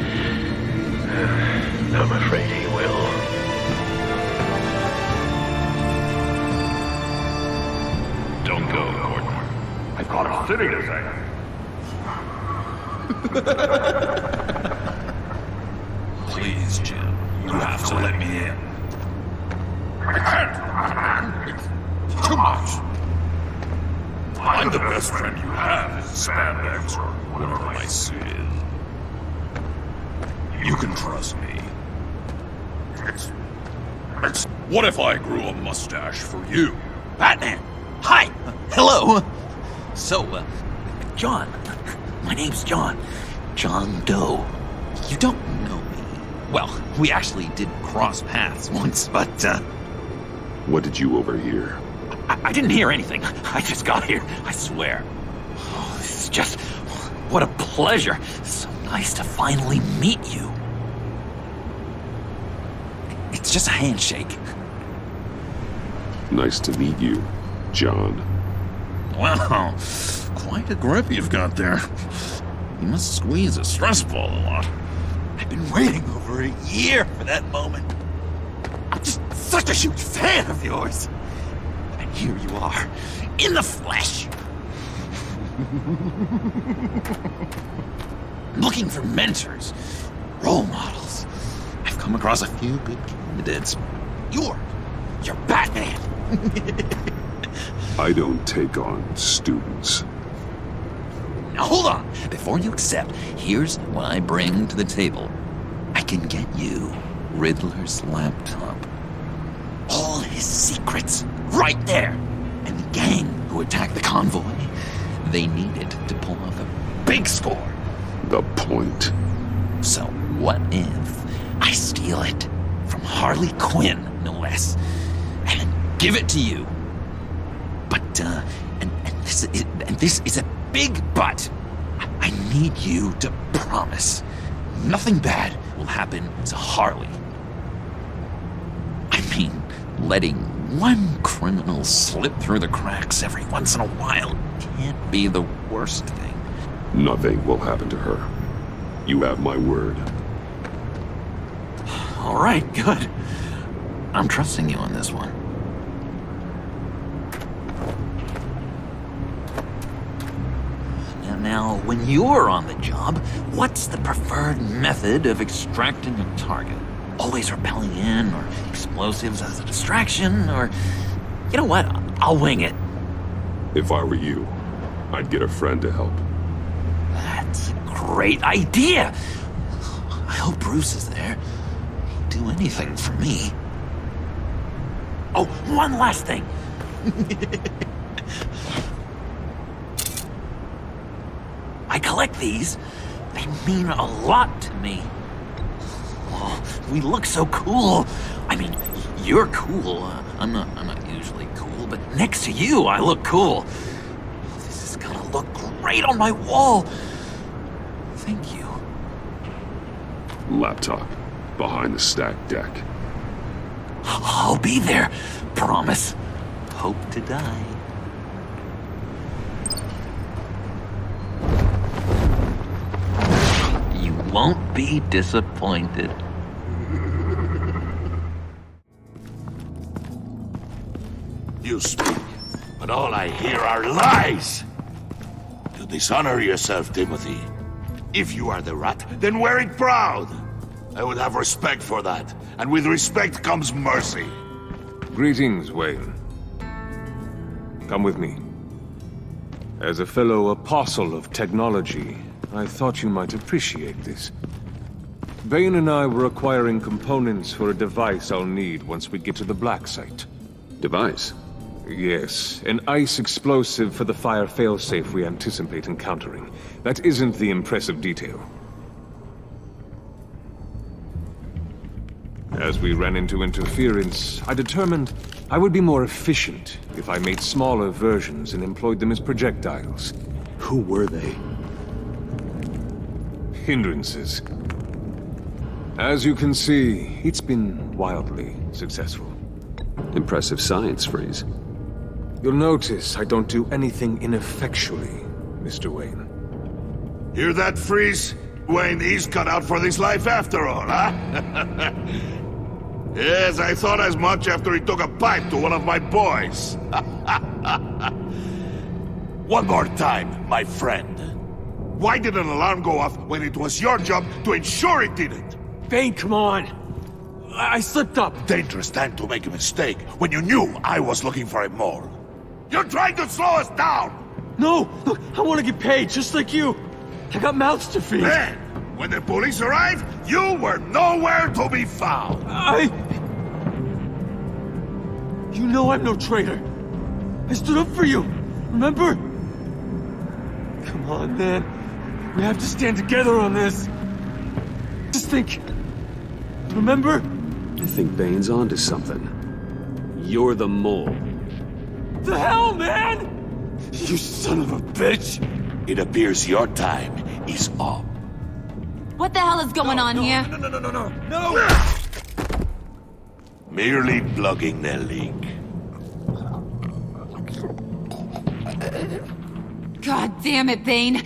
I'm afraid he will. Don't go, Gordon. I've got a city to save. Please, Jim. You have to let me in. I can't. It's too much. I'm the best friend you have, spandex or whatever my suit is. You can trust me. It's... What if I grew a mustache for you? Batman! Hi! Hello! So, John. My name's John. John Doe. You don't know me. Well, we actually did cross paths once, but, What did you overhear? I didn't hear anything. I just got here, I swear. Oh, it's just... What a pleasure. So nice to finally meet you. It's just a handshake. Nice to meet you, John. Wow, quite a grip you've got there. You must squeeze a stress ball a lot. I've been waiting over a year for that moment. I'm just such a huge fan of yours. And here you are, in the flesh. Looking for mentors, role models. I've come across a few good candidates. You're Batman. I don't take on students. Now hold on. Before you accept, here's what I bring to the table. I can get you Riddler's laptop. All his secrets, right there. And the gang who attacked the convoy, they needed to pull off a big score. The point. So what if I steal it from Harley Quinn, no less, and then give it to you? But, this is a big but. I need you to promise nothing bad will happen to Harley. I mean, letting one criminal slip through the cracks every once in a while can't be the worst thing. Nothing will happen to her. You have my word. All right, good. I'm trusting you on this one. Now, when you're on the job, what's the preferred method of extracting a target? Always rappelling in, or explosives as a distraction, or... You know what? I'll wing it. If I were you, I'd get a friend to help. That's a great idea. I hope Bruce is there. He'd do anything for me. Oh, one last thing. I collect these. They mean a lot to me. Oh, we look so cool. I mean, you're cool. I'm not usually cool, but next to you, I look cool. This is gonna look great on my wall. Thank you. Laptop. Behind the stacked deck. I'll be there. Promise. Hope to die. You won't be disappointed. You speak, but all I hear are lies! You dishonor yourself, Timothy. If you are the rat, then wear it proud! I would have respect for that, and with respect comes mercy. Greetings, Wayne. Come with me. As a fellow apostle of technology, I thought you might appreciate this. Bane and I were acquiring components for a device I'll need once we get to the Black Site. Device? Yes, an ice explosive for the fire failsafe we anticipate encountering. That isn't the impressive detail. As we ran into interference, I determined I would be more efficient if I made smaller versions and employed them as projectiles. Who were they? Hindrances. As you can see, it's been wildly successful. Impressive science, Freeze. You'll notice I don't do anything ineffectually, Mr. Wayne. Hear that, Freeze? Wayne, he's cut out for this life after all, huh? Yes, I thought as much after he took a pipe to one of my boys. One more time, my friend. Why did an alarm go off when it was your job to ensure it didn't? Bane, come on! I slipped up. Dangerous time to make a mistake when you knew I was looking for him more. You're trying to slow us down! No! Look, I want to get paid, just like you. I got mouths to feed. Then, when the police arrived, you were nowhere to be found. You know I'm no traitor. I stood up for you, remember? Come on, man. We have to stand together on this. Just think. Remember? I think Bane's onto something. You're the mole. The hell, man! You son of a bitch! It appears your time is up. What the hell is going on here? No! Merely plugging the leak. God damn it, Bane.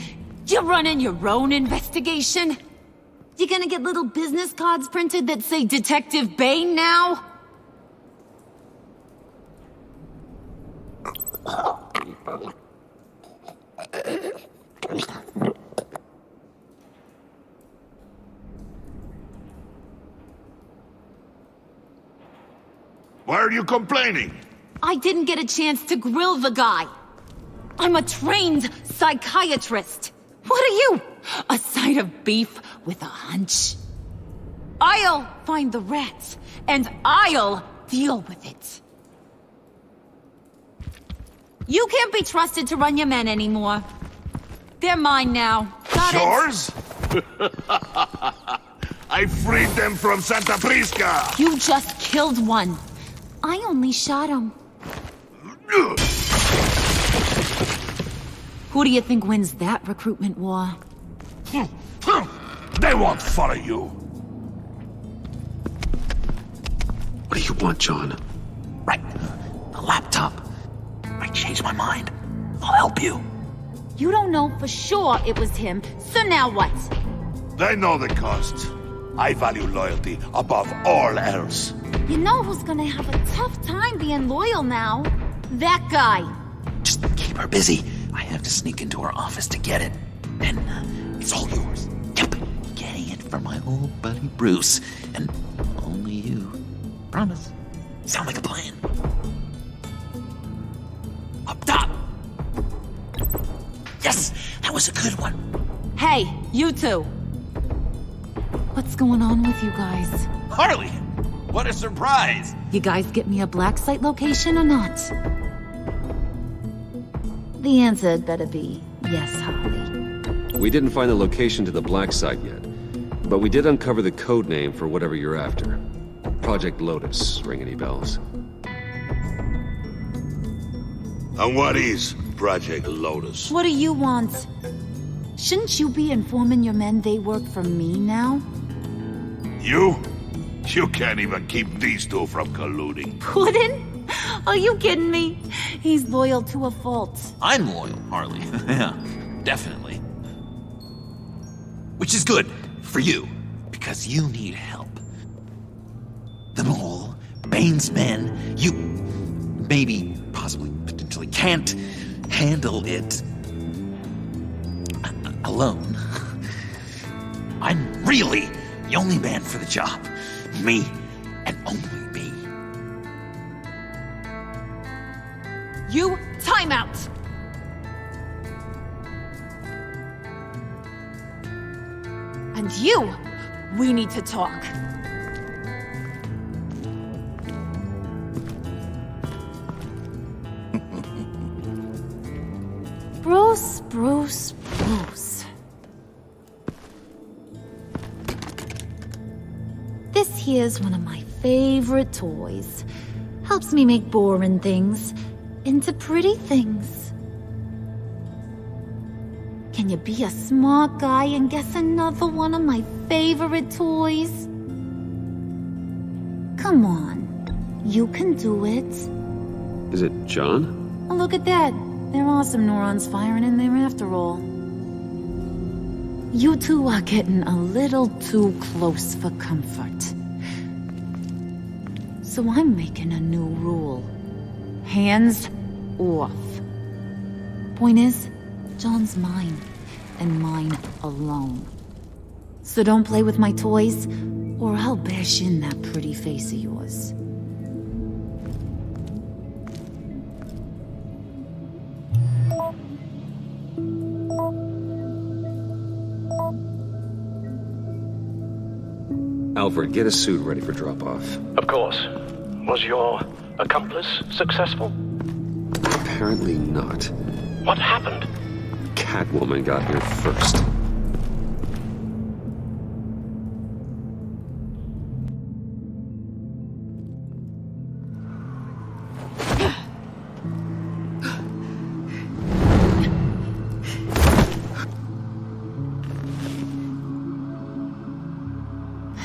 You're running your own investigation? You gonna get little business cards printed that say Detective Bane now? Why are you complaining? I didn't get a chance to grill the guy. I'm a trained psychiatrist. What are you? A side of beef with a hunch? I'll find the rats, and I'll deal with it. You can't be trusted to run your men anymore. They're mine now. Got Yours? I freed them from Santa Prisca! You just killed one. I only shot him. Who do you think wins that recruitment war? They won't follow you. What do you want, John? Right. The laptop. I changed my mind. I'll help you. You don't know for sure it was him, so now what? They know the cost. I value loyalty above all else. You know who's gonna have a tough time being loyal now? That guy. Just keep her busy. I have to sneak into her office to get it. And it's all yours. Yep. Getting it for my old buddy Bruce. And only you. Promise. Sound like a plan. was a good one. Hey, you two! What's going on with you guys? Harley! What a surprise! You guys get me a black site location or not? The answer had better be yes, Holly. We didn't find the location to the black site yet, but we did uncover the code name for whatever you're after. Project Lotus. Ring any bells? And what is Project Lotus? What do you want? Shouldn't you be informing your men they work for me now? You? You can't even keep these two from colluding. Puddin'? Are you kidding me? He's loyal to a fault. I'm loyal, Harley. Yeah, definitely. Which is good for you, because you need help. The Mole, Bane's men, you maybe, possibly, potentially can't handle it alone. I'm really the only man for the job. Me, and only me. You, time out! And you, we need to talk. Bruce. This here's one of my favorite toys. Helps me make boring things into pretty things. Can you be a smart guy and guess another one of my favorite toys? Come on, you can do it. Is it John? Oh, look at that. There are some neurons firing in there after all. You two are getting a little too close for comfort. So I'm making a new rule. Hands off. Point is, John's mine, and mine alone. So don't play with my toys, or I'll bash in that pretty face of yours. Alfred, get a suit ready for drop-off. Of course. Was your accomplice successful? Apparently not. What happened? Catwoman got here first.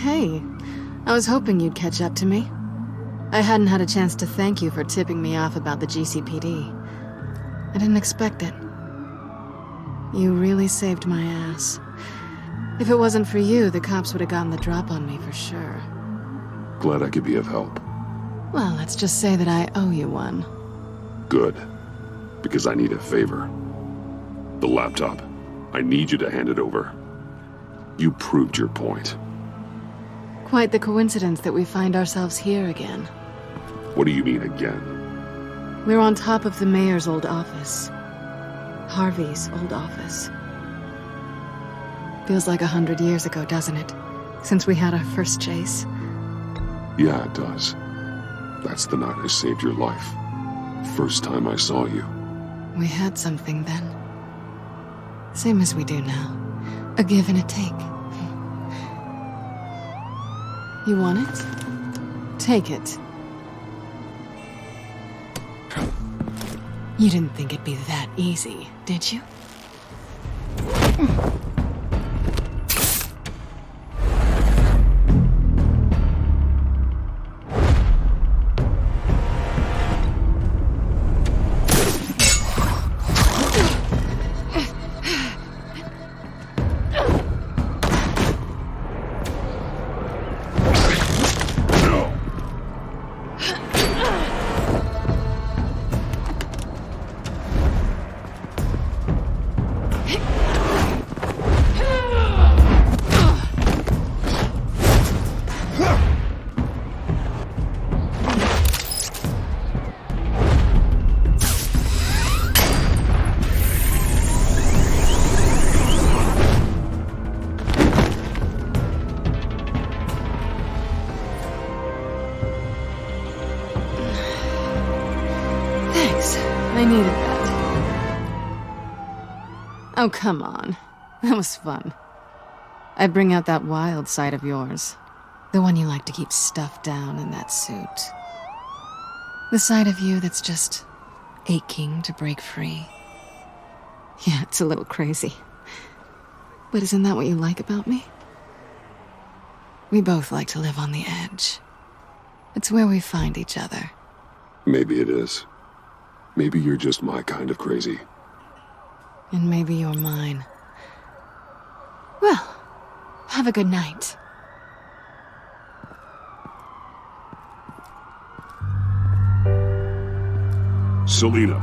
Hey, I was hoping you'd catch up to me. I hadn't had a chance to thank you for tipping me off about the GCPD. I didn't expect it. You really saved my ass. If it wasn't for you, the cops would have gotten the drop on me for sure. Glad I could be of help. Well, let's just say that I owe you one. Good. Because I need a favor. The laptop. I need you to hand it over. You proved your point. Quite the coincidence that we find ourselves here again. What do you mean again? We're on top of the mayor's old office. Harvey's old office. Feels like 100 years ago, doesn't it? Since we had our first chase. Yeah, it does. That's the night I saved your life. First time I saw you. We had something then. Same as we do now. A give and a take. You want it? Take it. You didn't think it'd be that easy, did you? I needed that. Oh, come on. That was fun. I'd bring out that wild side of yours. The one you like to keep stuffed down in that suit. The side of you that's just aching to break free. Yeah, it's a little crazy. But isn't that what you like about me? We both like to live on the edge. It's where we find each other. Maybe it is. Maybe you're just my kind of crazy. And maybe you're mine. Well, have a good night. Selina.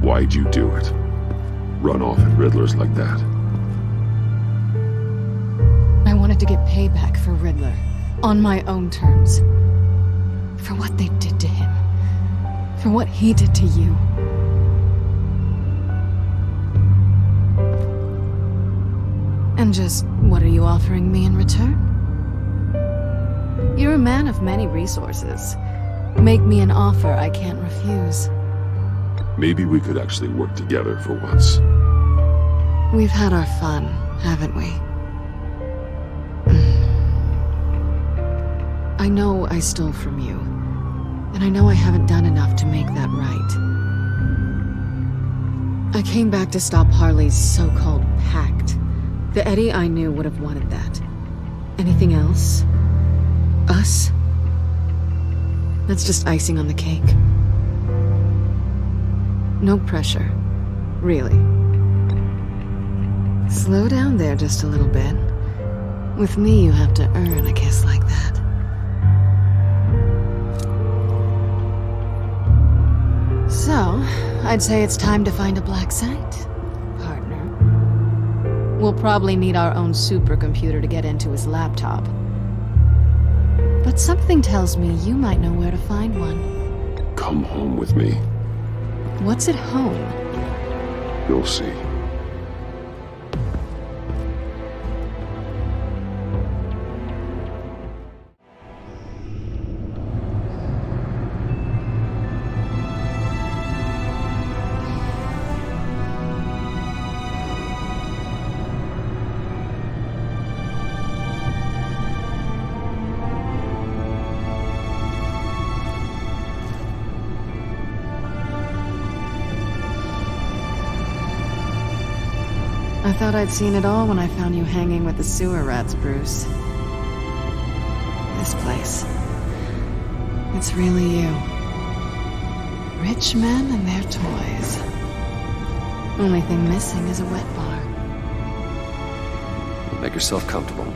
Why'd you do it? Run off at Riddler's like that? I wanted to get payback for Riddler. On my own terms. For what they did to him. For what he did to you. And just, what are you offering me in return? You're a man of many resources. Make me an offer I can't refuse. Maybe we could actually work together for once. We've had our fun, haven't we? I know I stole from you. And I know I haven't done enough to make that right. I came back to stop Harley's so-called Pact. The Eddie I knew would have wanted that. Anything else? Us? That's just icing on the cake. No pressure. Really. Slow down there just a little bit. With me, you have to earn a kiss like that. So, I'd say it's time to find a black site, partner. We'll probably need our own supercomputer to get into his laptop. But something tells me you might know where to find one. Come home with me. What's at home? You'll see. I thought I'd seen it all when I found you hanging with the sewer rats, Bruce. This place. It's really you. Rich men and their toys. Only thing missing is a wet bar. Make yourself comfortable.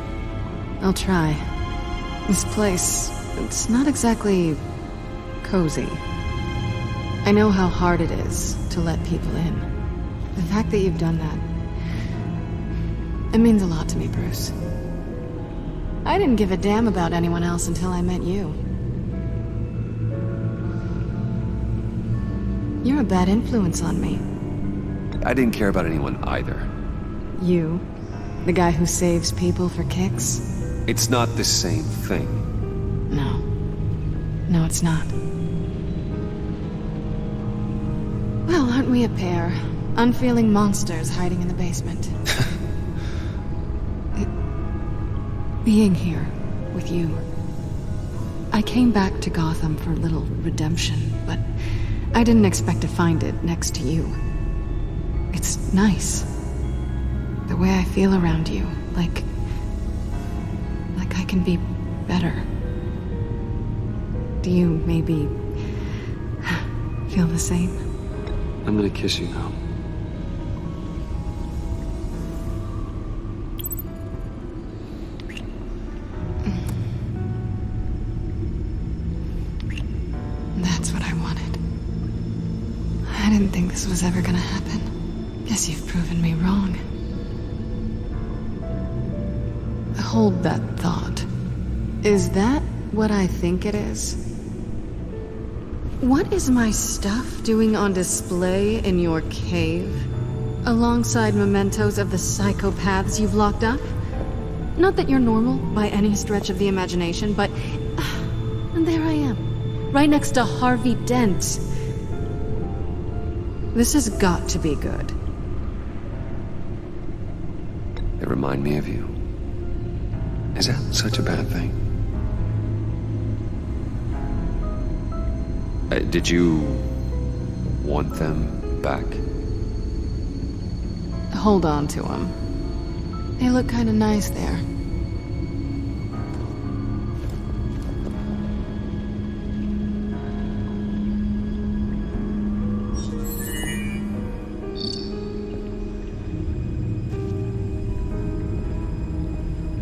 I'll try. This place, it's not exactly cozy. I know how hard it is to let people in. The fact that you've done that, it means a lot to me, Bruce. I didn't give a damn about anyone else until I met you. You're a bad influence on me. I didn't care about anyone either. You? The guy who saves people for kicks? It's not the same thing. No. No, it's not. Well, aren't we a pair? Unfeeling monsters hiding in the basement. Being here with you. I came back to Gotham for a little redemption, but I didn't expect to find it next to you. It's nice. The way I feel around you, like I can be better. Do you maybe feel the same? I'm gonna kiss you now. That's what I wanted. I didn't think this was ever gonna happen. Guess you've proven me wrong. Hold that thought. Is that what I think it is? What is my stuff doing on display in your cave? Alongside mementos of the psychopaths you've locked up? Not that you're normal by any stretch of the imagination, but... and there I am. Right next to Harvey Dent. This has got to be good. They remind me of you. Is that such a bad thing? Did you want them back? Hold on to them. They look kind of nice there.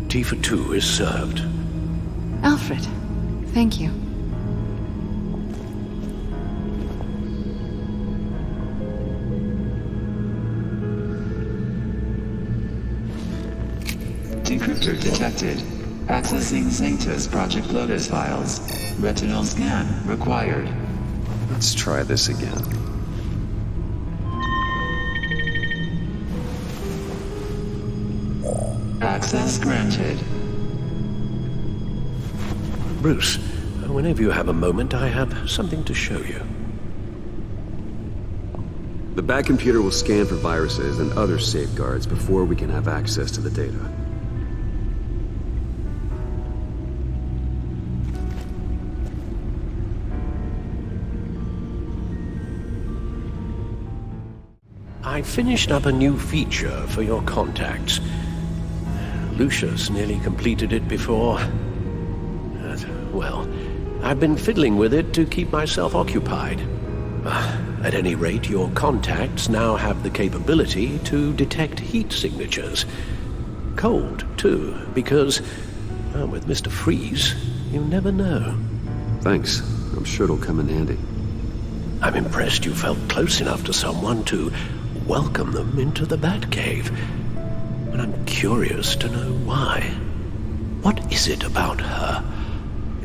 Tea for two is served. Alfred, thank you. Decryptor detected. Accessing Sanctus Project Lotus files. Retinal scan required. Let's try this again. Access granted. Bruce, whenever you have a moment, I have something to show you. The back computer will scan for viruses and other safeguards before we can have access to the data. I finished up a new feature for your contacts. Lucius nearly completed it before. Well, I've been fiddling with it to keep myself occupied. At any rate, your contacts now have the capability to detect heat signatures. Cold, too, because, with Mr. Freeze, you never know. Thanks. I'm sure it'll come in handy. I'm impressed you felt close enough to someone to welcome them into the Batcave. And I'm curious to know why. What is it about her?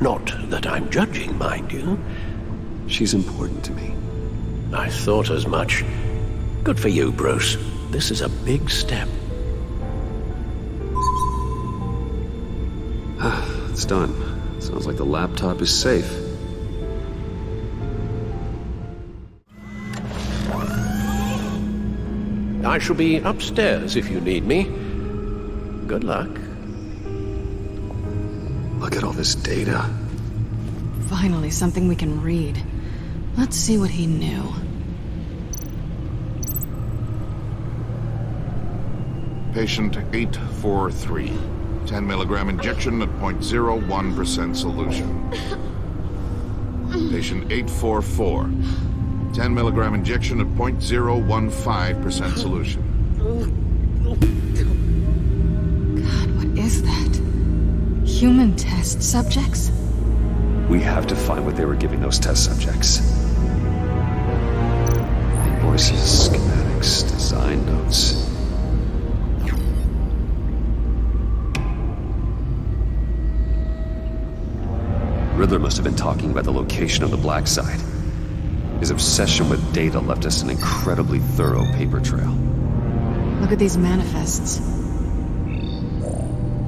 Not that I'm judging, mind you. She's important to me. I thought as much. Good for you, Bruce. This is a big step. It's done. Sounds like the laptop is safe. I shall be upstairs if you need me. Good luck. Look at all this data. Finally, something we can read. Let's see what he knew. Patient 843. 10 milligram injection at 0.01% solution. Patient 844. 10 milligram injection at 0.015% solution. God, what is that? Human test subjects? We have to find what they were giving those test subjects. Invoices, schematics, design notes. Riddler must have been talking about the location of the black site. His obsession with data left us an incredibly thorough paper trail. Look at these manifests.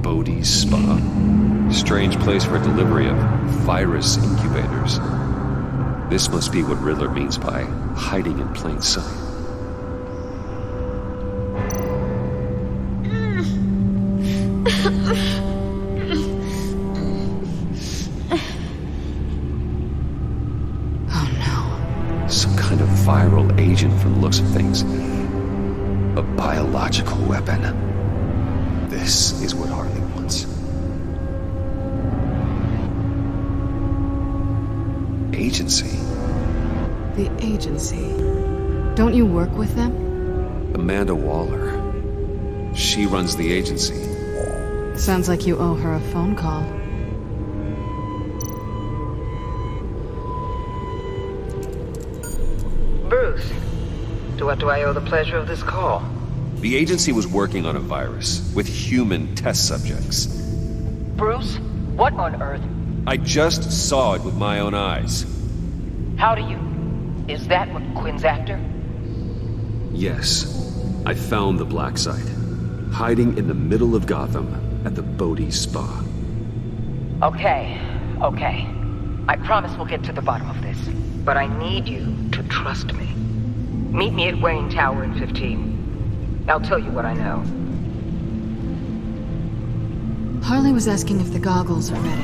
Bodhi's Spa. Strange place for delivery of virus incubators. This must be what Riddler means by hiding in plain sight. Some kind of viral agent from the looks of things. A biological weapon. This is what Harley wants. Agency. The agency. Don't you work with them? Amanda Waller. She runs the agency. Sounds like you owe her a phone call. Bruce, to what do I owe the pleasure of this call? The agency was working on a virus with human test subjects. Bruce, what on earth? I just saw it with my own eyes. How do you... Is that what Quinn's after? Yes. I found the black site. Hiding in the middle of Gotham at the Bodhi Spa. Okay. I promise we'll get to the bottom of this. But I need you to trust me. Meet me at Wayne Tower in 15. I'll tell you what I know. Harley was asking if the goggles are ready.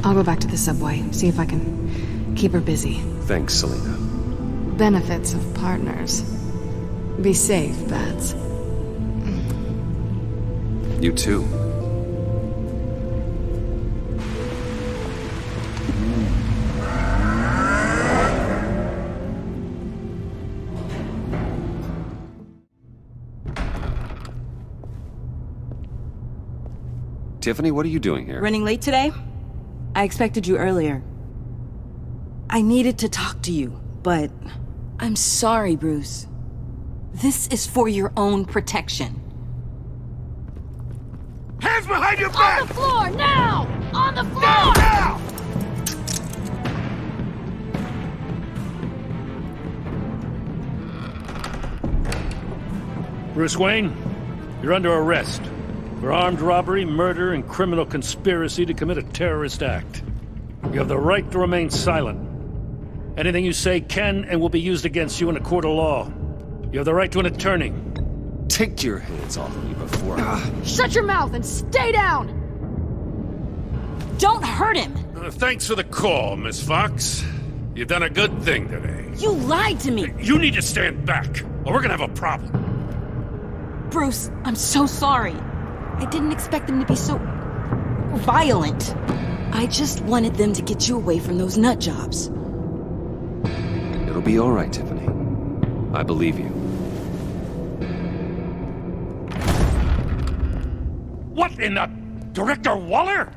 I'll go back to the subway, see if I can keep her busy. Thanks, Selena. Benefits of partners. Be safe, Bats. You too. Tiffany, what are you doing here? Running late today? I expected you earlier. I needed to talk to you, but I'm sorry, Bruce. This is for your own protection. Hands behind your back! On the floor, now! On the floor! Now! Bruce Wayne, you're under arrest for armed robbery, murder, and criminal conspiracy to commit a terrorist act. You have the right to remain silent. Anything you say can and will be used against you in a court of law. You have the right to an attorney. Take your hands off me before Shut your mouth and stay down! Don't hurt him! Thanks for the call, Miss Fox. You've done a good thing today. You lied to me! You need to stand back, or we're gonna have a problem. Bruce, I'm so sorry. I didn't expect them to be so violent. I just wanted them to get you away from those nut jobs. It'll be all right, Tiffany. I believe you. What in the... Director Waller?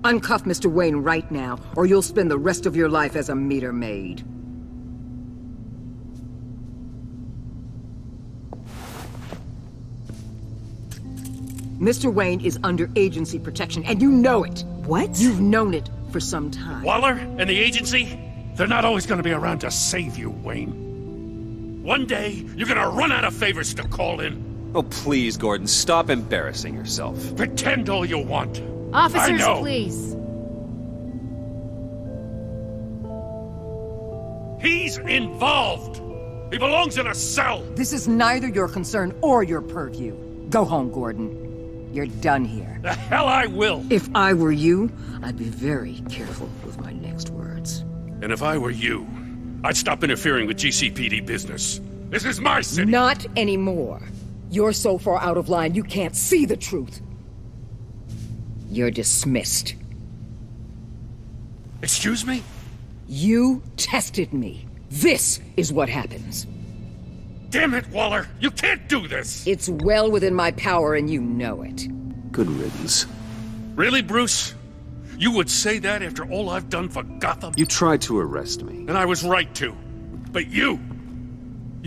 Uncuff Mr. Wayne right now, or you'll spend the rest of your life as a meter maid. Mr. Wayne is under agency protection, and you know it. What? You've known it for some time. Waller and the agency? They're not always gonna be around to save you, Wayne. One day, you're gonna run out of favors to call in. Oh, please, Gordon, stop embarrassing yourself. Pretend all you want. Officers, please. He's involved. He belongs in a cell. This is neither your concern or your purview. Go home, Gordon. You're done here. The hell I will. If I were you, I'd be very careful with my next words. And if I were you, I'd stop interfering with GCPD business. This is my city. Not anymore. You're so far out of line you can't see the truth. You're dismissed. Excuse me? You tested me. This is what happens. Damn it, Waller! You can't do this! It's well within my power and you know it. Good riddance. Really, Bruce? You would say that after all I've done for Gotham? You tried to arrest me. And I was right to. But you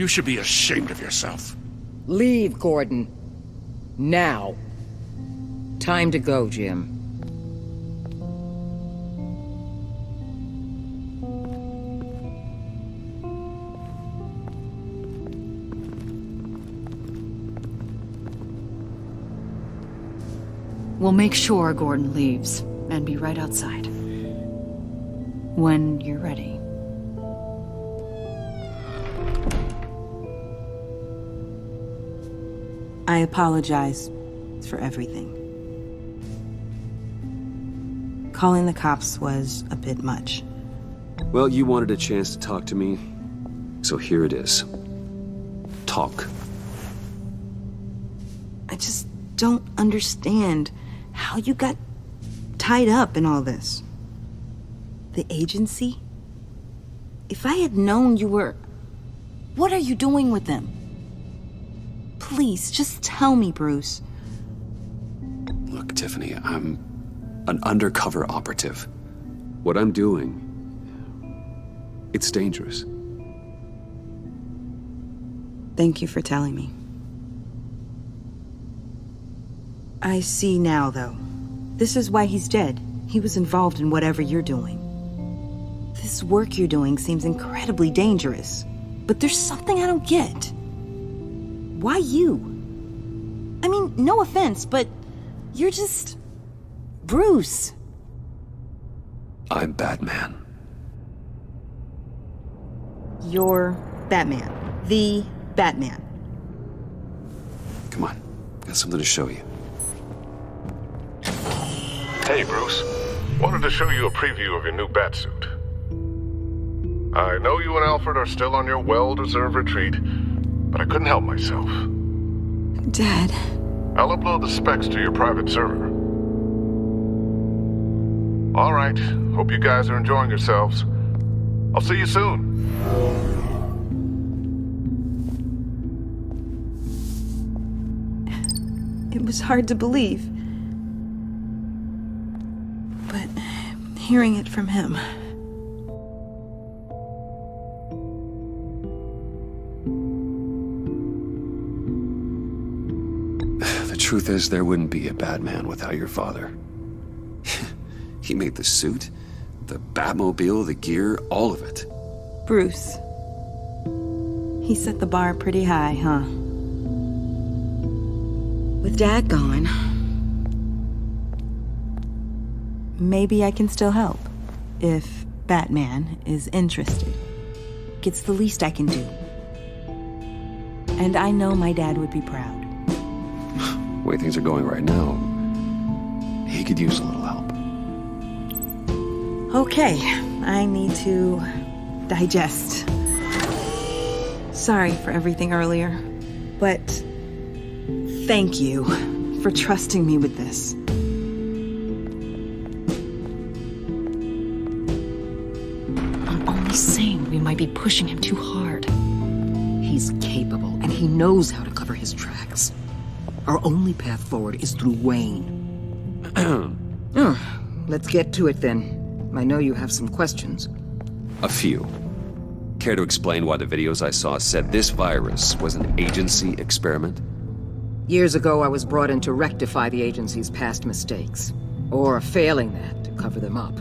should be ashamed of yourself. Leave, Gordon. Now. Time to go, Jim. We'll make sure Gordon leaves, and be right outside. When you're ready. I apologize for everything. Calling the cops was a bit much. Well, you wanted a chance to talk to me, so here it is. Talk. I just don't understand how you got tied up in all this. The agency? If I had known you were... What are you doing with them? Please, just tell me, Bruce. Look, Tiffany, I'm an undercover operative. What I'm doing, it's dangerous. Thank you for telling me. I see now, though. This is why he's dead. He was involved in whatever you're doing. This work you're doing seems incredibly dangerous. But there's something I don't get. Why you? I mean, no offense, but you're just... Bruce. I'm Batman. You're Batman. The Batman. Come on, got something to show you. Hey, Bruce. Wanted to show you a preview of your new Batsuit. I know you and Alfred are still on your well-deserved retreat, but I couldn't help myself. Dad. I'll upload the specs to your private server. All right. Hope you guys are enjoying yourselves. I'll see you soon. It was hard to believe. But hearing it from him... The truth is, there wouldn't be a Batman without your father. He made the suit, the Batmobile, the gear, all of it. Bruce. He set the bar pretty high, huh? With Dad gone, maybe I can still help. If Batman is interested. It's the least I can do. And I know my dad would be proud. The way things are going right now, he could use a little help. Okay, I need to digest. Sorry for everything earlier, but thank you for trusting me with this. I'm only saying we might be pushing him too hard. He's capable, and he knows how to cover his tracks. Our only path forward is through Wayne. Let's get to it then. I know you have some questions. A few. Care to explain why the videos I saw said this virus was an agency experiment? Years ago, I was brought in to rectify the agency's past mistakes. Or failing that, to cover them up.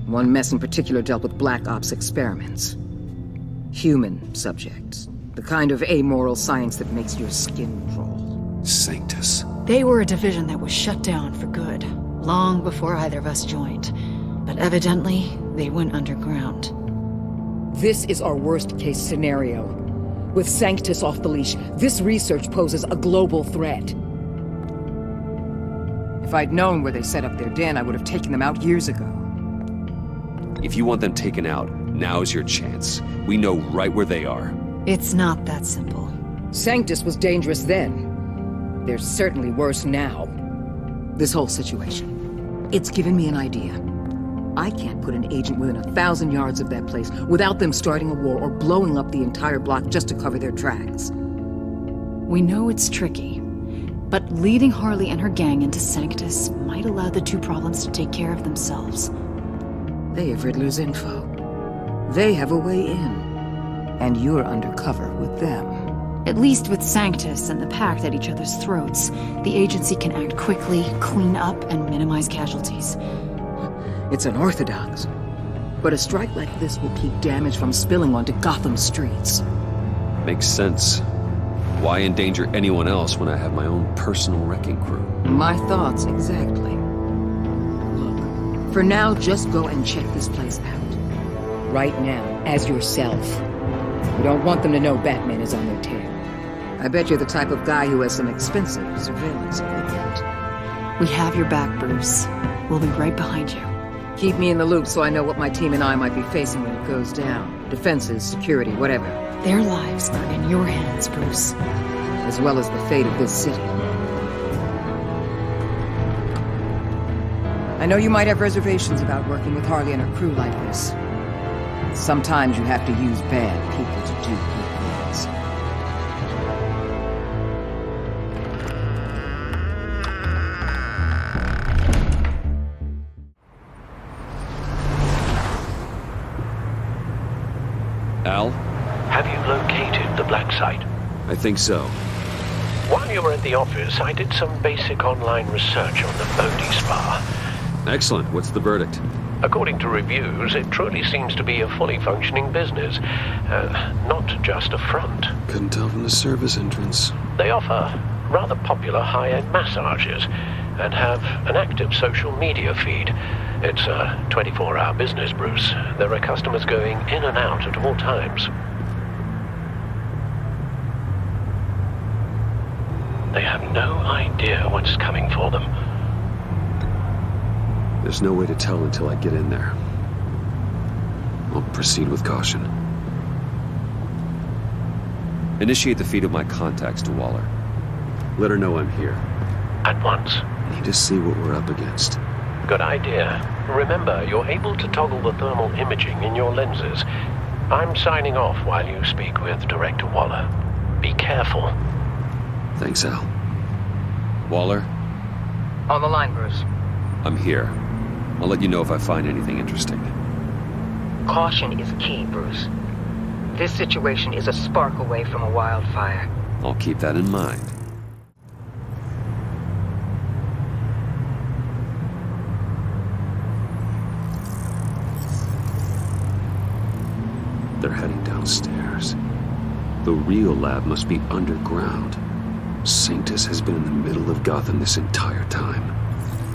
One mess in particular dealt with Black Ops experiments. Human subjects. The kind of amoral science that makes your skin crawl. Sanctus. They were a division that was shut down for good, long before either of us joined. But evidently, they went underground. This is our worst-case scenario. With Sanctus off the leash, this research poses a global threat. If I'd known where they set up their den, I would have taken them out years ago. If you want them taken out, now's your chance. We know right where they are. It's not that simple. Sanctus was dangerous then. They're certainly worse now. This whole situation, it's given me an idea. I can't put an agent within 1,000 yards of that place without them starting a war or blowing up the entire block just to cover their tracks. We know it's tricky, but leading Harley and her gang into Sanctus might allow the two problems to take care of themselves. They have Riddler's info. They have a way in. And you're undercover with them. At least with Sanctus and the Pact at each other's throats, the agency can act quickly, clean up, and minimize casualties. It's unorthodox. But a strike like this will keep damage from spilling onto Gotham streets. Makes sense. Why endanger anyone else when I have my own personal wrecking crew? My thoughts, exactly. Look, for now, just go and check this place out. Right now, as yourself. We don't want them to know Batman is on their tail. I bet you're the type of guy who has some expensive surveillance equipment. We have your back, Bruce. We'll be right behind you. Keep me in the loop so I know what my team and I might be facing when it goes down. Defenses, security, whatever. Their lives are in your hands, Bruce. As well as the fate of this city. I know you might have reservations about working with Harley and her crew like this. Sometimes you have to use bad people to do good things. Al? Have you located the black site? I think so. While you were at the office, I did some basic online research on the Bodhi Spa. Excellent. What's the verdict? According to reviews, it truly seems to be a fully functioning business, not just a front. Couldn't tell from the service entrance. They offer rather popular high-end massages and have an active social media feed. It's a 24-hour business, Bruce. There are customers going in and out at all times. They have no idea what's coming for them. There's no way to tell until I get in there. I'll proceed with caution. Initiate the feed of my contacts to Waller. Let her know I'm here. At once. Need to see what we're up against. Good idea. Remember, you're able to toggle the thermal imaging in your lenses. I'm signing off while you speak with Director Waller. Be careful. Thanks, Al. Waller? On the line, Bruce. I'm here. I'll let you know if I find anything interesting. Caution is key, Bruce. This situation is a spark away from a wildfire. I'll keep that in mind. They're heading downstairs. The real lab must be underground. Sanctus has been in the middle of Gotham this entire time.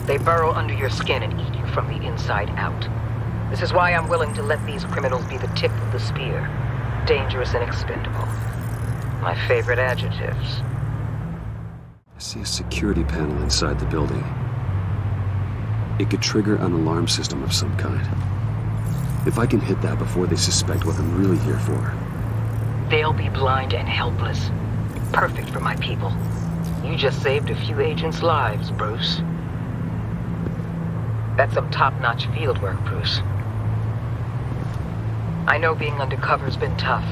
They burrow under your skin and eat you from the inside out. This is why I'm willing to let these criminals be the tip of the spear. Dangerous and expendable. My favorite adjectives. I see a security panel inside the building. It could trigger an alarm system of some kind. If I can hit that before they suspect what I'm really here for. They'll be blind and helpless. Perfect for my people. You just saved a few agents' lives, Bruce. That's some top-notch field work, Bruce. I know being undercover's been tough,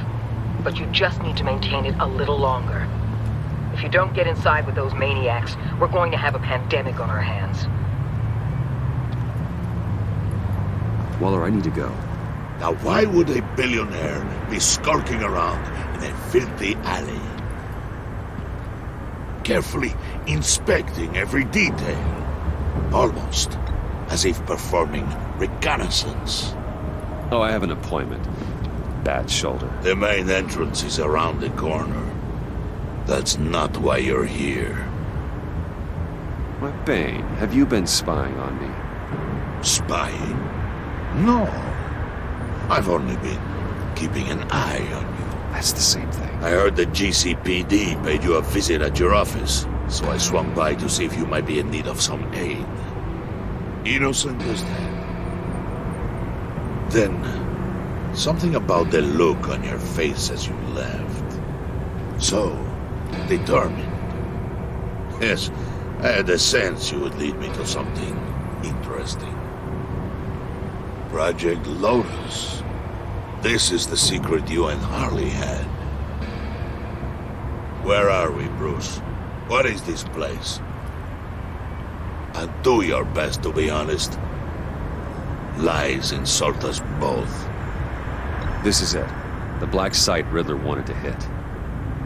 but you just need to maintain it a little longer. If you don't get inside with those maniacs, we're going to have a pandemic on our hands. Waller, I need to go. Now why would a billionaire be skulking around in a filthy alley? Carefully inspecting every detail. Almost as if performing reconnaissance. Oh, I have an appointment. Bad shoulder. The main entrance is around the corner. That's not why you're here. Why, Bane, have you been spying on me? Spying? No. I've only been keeping an eye on you. That's the same thing. I heard the GCPD paid you a visit at your office, so I swung by to see if you might be in need of some aid. Innocent as that. Then, something about the look on your face as you left. So, determined. Yes, I had a sense you would lead me to something interesting. Project Lotus. This is the secret you and Harley had. Where are we, Bruce? What is this place? And do your best to be honest. Lies insult us both. This is it. The black site Riddler wanted to hit.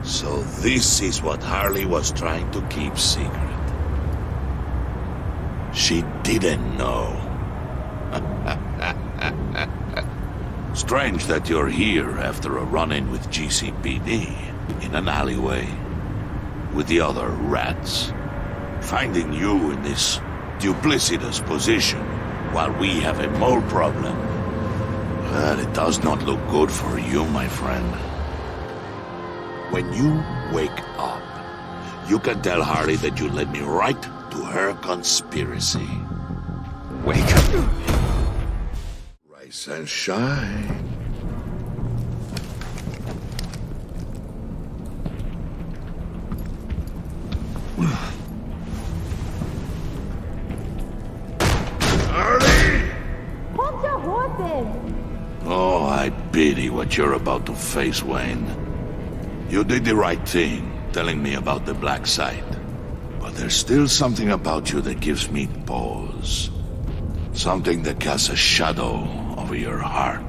So this is what Harley was trying to keep secret. She didn't know. Strange that you're here after a run-in with GCPD in an alleyway with the other rats. Finding you in this duplicitous position while we have a mole problem. But it does not look good for you, my friend. When you wake up, you can tell Harley that you led me right to her conspiracy. Wake up. Rise and shine. Oh, I pity what you're about to face, Wayne. You did the right thing, telling me about the black site. But there's still something about you that gives me pause. Something that casts a shadow over your heart.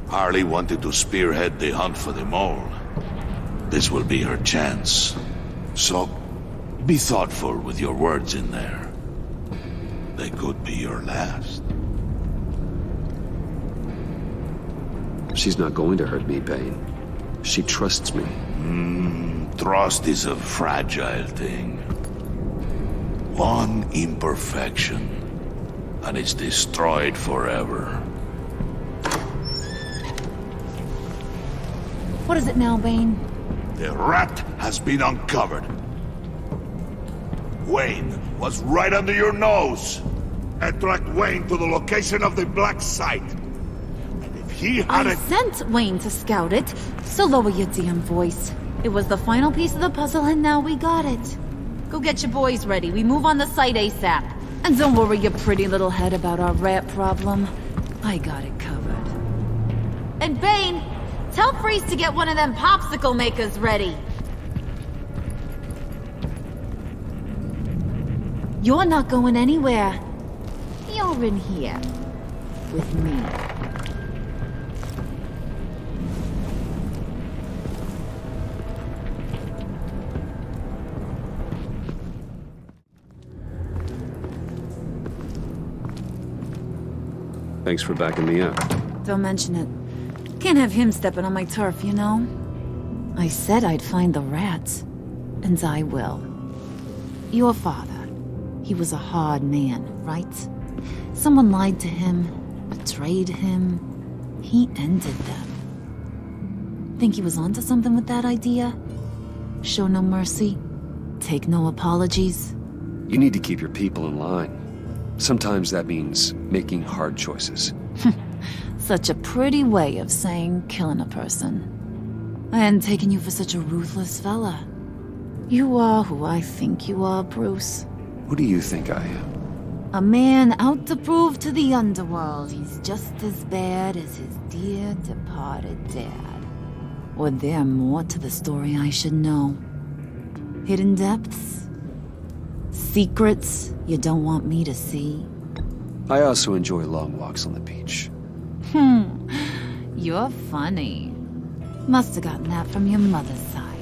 Harley wanted to spearhead the hunt for the mole. This will be her chance. So, be thoughtful with your words in there. They could be your last. She's not going to hurt me, Bane. She trusts me. Trust is a fragile thing. One imperfection and it's destroyed forever. What is it now, Bane? The rat has been uncovered. Wayne was right under your nose. I tracked Wayne to the location of the black site. And if he I hadn't... sent Wayne to scout it, so lower your damn voice. It was the final piece of the puzzle and now we got it. Go get your boys ready. We move on the site ASAP. And don't worry your pretty little head about our rat problem. I got it covered. And Bane, tell Freeze to get one of them popsicle makers ready. You're not going anywhere. You're in here. With me. Thanks for backing me up. Don't mention it. Can't have him stepping on my turf, you know? I said I'd find the rats. And I will. Your father. He was a hard man, right? Someone lied to him, betrayed him. He ended them. Think he was onto something with that idea? Show no mercy? Take no apologies? You need to keep your people in line. Sometimes that means making hard choices. Such a pretty way of saying killing a person. I hadn't taken you for such a ruthless fella. You are who I think you are, Bruce. Who do you think I am? A man out to prove to the underworld he's just as bad as his dear departed dad. Or there more to the story I should know. Hidden depths? Secrets you don't want me to see? I also enjoy long walks on the beach. You're funny. Must have gotten that from your mother's side.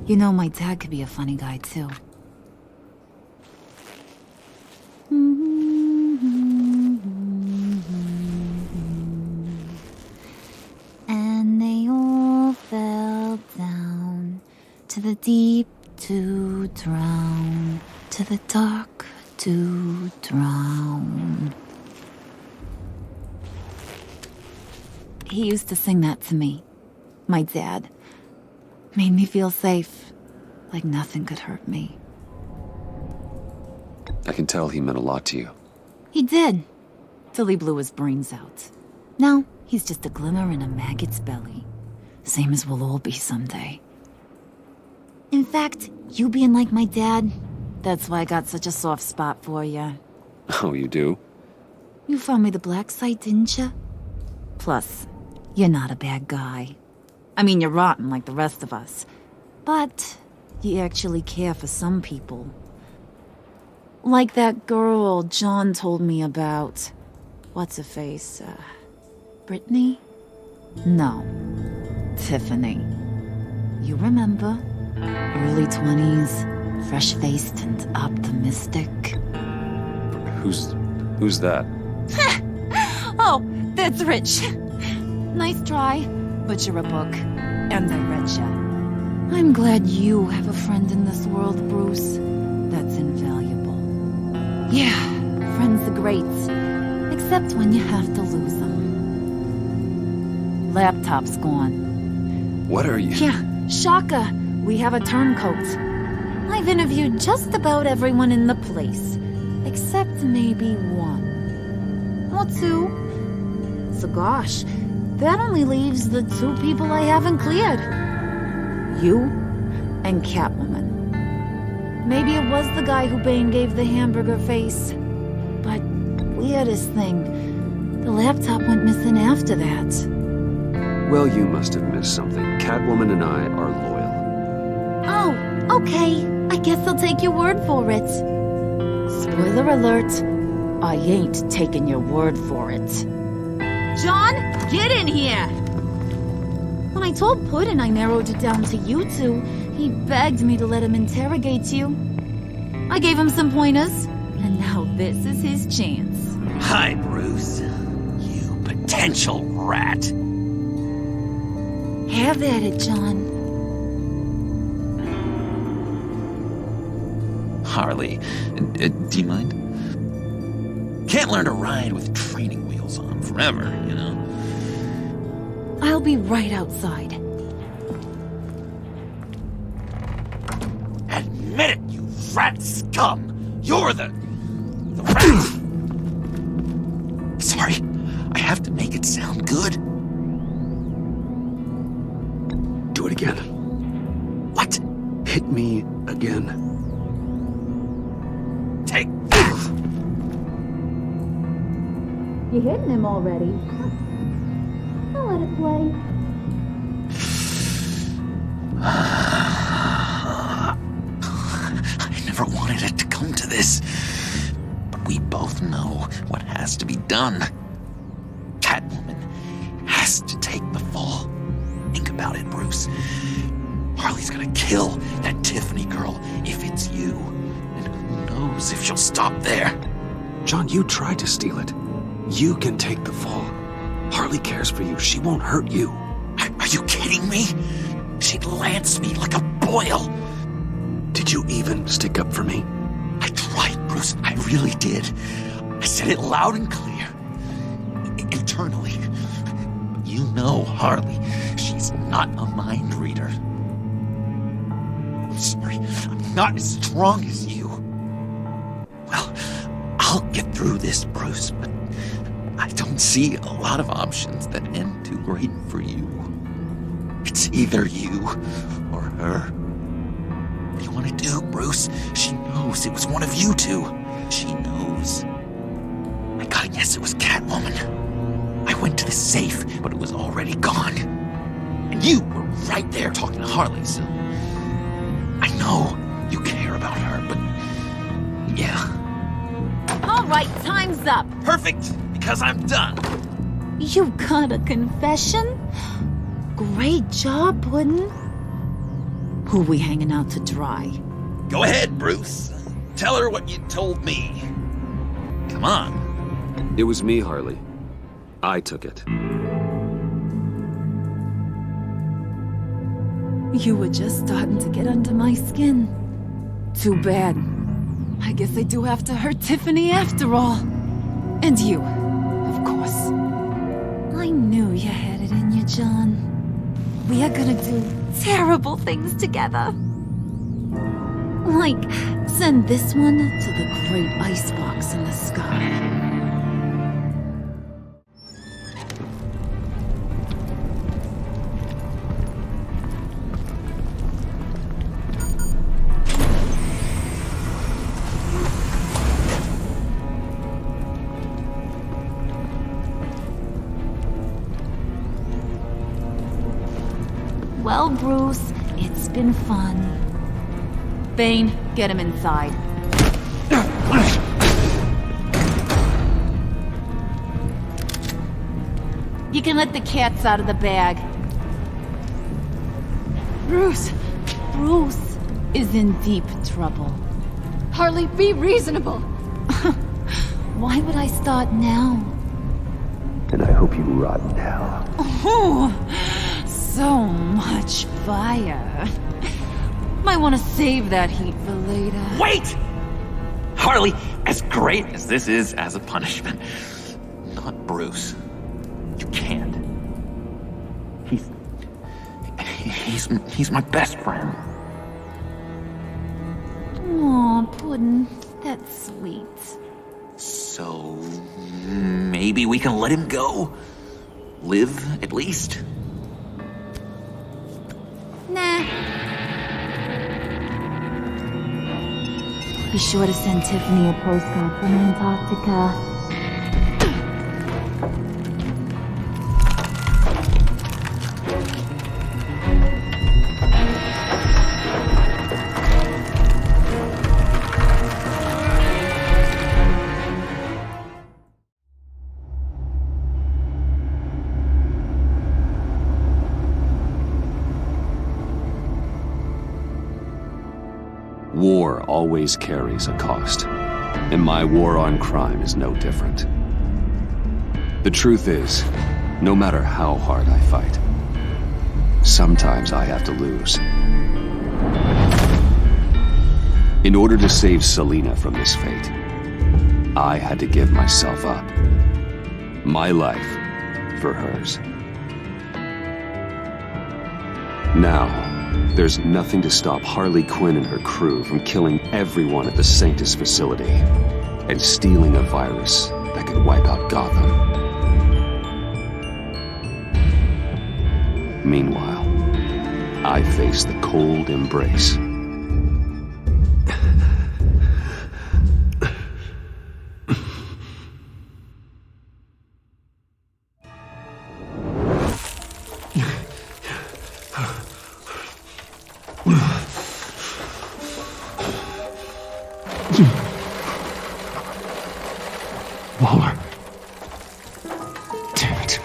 You know my dad could be a funny guy too. And they all fell down to the deep to drown, to the dark to drown. He used to sing that to me. My dad. Made me feel safe, like nothing could hurt me. I can tell he meant a lot to you. He did, till he blew his brains out. Now, he's just a glimmer in a maggot's belly. Same as we'll all be someday. In fact, you being like my dad, that's why I got such a soft spot for you. Oh, you do? You found me the black site, didn't you? Plus, you're not a bad guy. I mean, you're rotten like the rest of us. But you actually care for some people. Like that girl John told me about. What's her face? Brittany? No. Tiffany. You remember? Early 20s, fresh-faced and optimistic. Who's that? Oh, that's Rich. Nice try, but you're a book, and I read ya. I'm glad you have a friend in this world, Bruce. That's invaluable. Yeah, friends are great, except when you have to lose them. Laptop's gone. What are you? Yeah, shocker. We have a turncoat. I've interviewed just about everyone in the place, except maybe one. Or two. So gosh, that only leaves the two people I haven't cleared. You and Catwoman. Maybe it was the guy who Bane gave the hamburger face. But weirdest thing, the laptop went missing after that. Well, you must have missed something. Catwoman and I are loyal. Oh, okay. I guess I'll take your word for it. Spoiler alert, I ain't taking your word for it. John, get in here! When I told Puddin' I narrowed it down to you two, he begged me to let him interrogate you. I gave him some pointers, and now this is his chance. Hi, Bruce. You potential rat. Have at it, John. Harley, do you mind? can't learn to ride with training wheels on forever, you know? I'll be right outside. Admit it, you rat scum! You're the rat! Sorry, I have to make it sound good. Do it again. What? Hit me again. Take. You hitting him already? I'll let it play. I never wanted it to come to this. But we both know what has to be done. Catwoman has to take the fall. Think about it, Bruce. Harley's gonna kill that Tiffany girl if it's you. And who knows if she'll stop there. John, you tried to steal it. You can take the fall. Harley cares for you. She won't hurt you. Are you kidding me? She'd lance me like a boil. Did you even stick up for me? I tried, Bruce. I really did. I said it loud and clear. Internally. You know Harley. She's not a mind reader. I'm sorry. I'm not as strong as you. Well, I'll get through this, Bruce, but I don't see a lot of options that end too great for you. It's either you or her. What do you want to do, Bruce? She knows it was one of you two. She knows. I gotta guess it was Catwoman. I went to the safe, but it was already gone. And you were right there talking to Harley, so I know you care about her, but yeah. All right, time's up. Perfect, because I'm done. You got a confession? Great job, Puddin'. Who we hanging out to dry? Go ahead, Bruce. Tell her what you told me. Come on. It was me, Harley. I took it. You were just starting to get under my skin. Too bad. I guess I do have to hurt Tiffany after all. And you, of course. I knew you had it in you, John. We are gonna do terrible things together. Like, send this one to the great icebox in the sky. Well, Bruce, it's been fun. Bane, get him inside. You can let the cats out of the bag. Bruce Bruce is in deep trouble. Harley, be reasonable. Why would I start now? And I hope you rot now. Oh, so much fire. Might want to save that heat for later. Wait! Harley, as great as this is as a punishment, not Bruce. You can't. He's my best friend. Aw, Puddin', that's sweet. So maybe we can let him go? Live, at least? Nah. Be sure to send Tiffany a postcard from Antarctica. War always carries a cost, and my war on crime is no different. The truth is, no matter how hard I fight, sometimes I have to lose. In order to save Selina from this fate, I had to give myself up. My life for hers. Now, there's nothing to stop Harley Quinn and her crew from killing everyone at the Sanctus facility and stealing a virus that could wipe out Gotham. Meanwhile, I face the cold embrace. Waller. Damn it.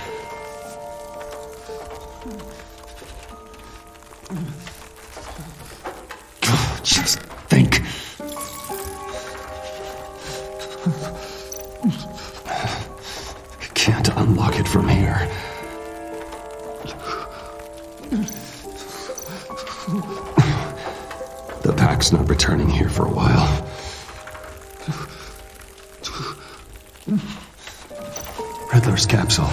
Just think. I can't unlock it from here. The Pact's not returning here for a while. Riddler's capsule.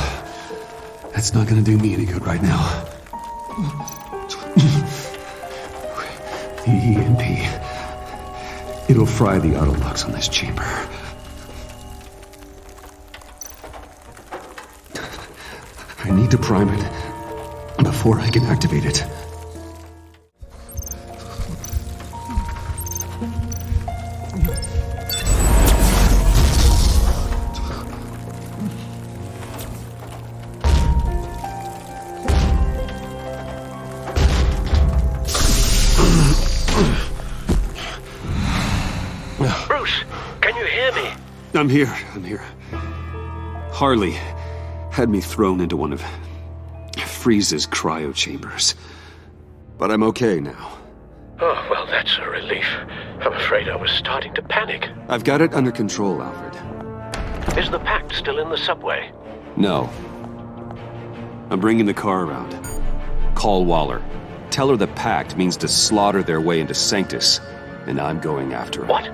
That's not gonna do me any good right now. The EMP. It'll fry the auto locks on this chamber. I need to prime it before I can activate it. Bruce, can you hear me? I'm here. Harley had me thrown into one of Freeze's cryo chambers. But I'm okay now. Oh, well, that's a relief. I'm afraid I was starting to panic. I've got it under control, Alfred. Is the Pact still in the subway? No. I'm bringing the car around. Call Waller. Tell her the Pact means to slaughter their way into Sanctus, and I'm going after it. What?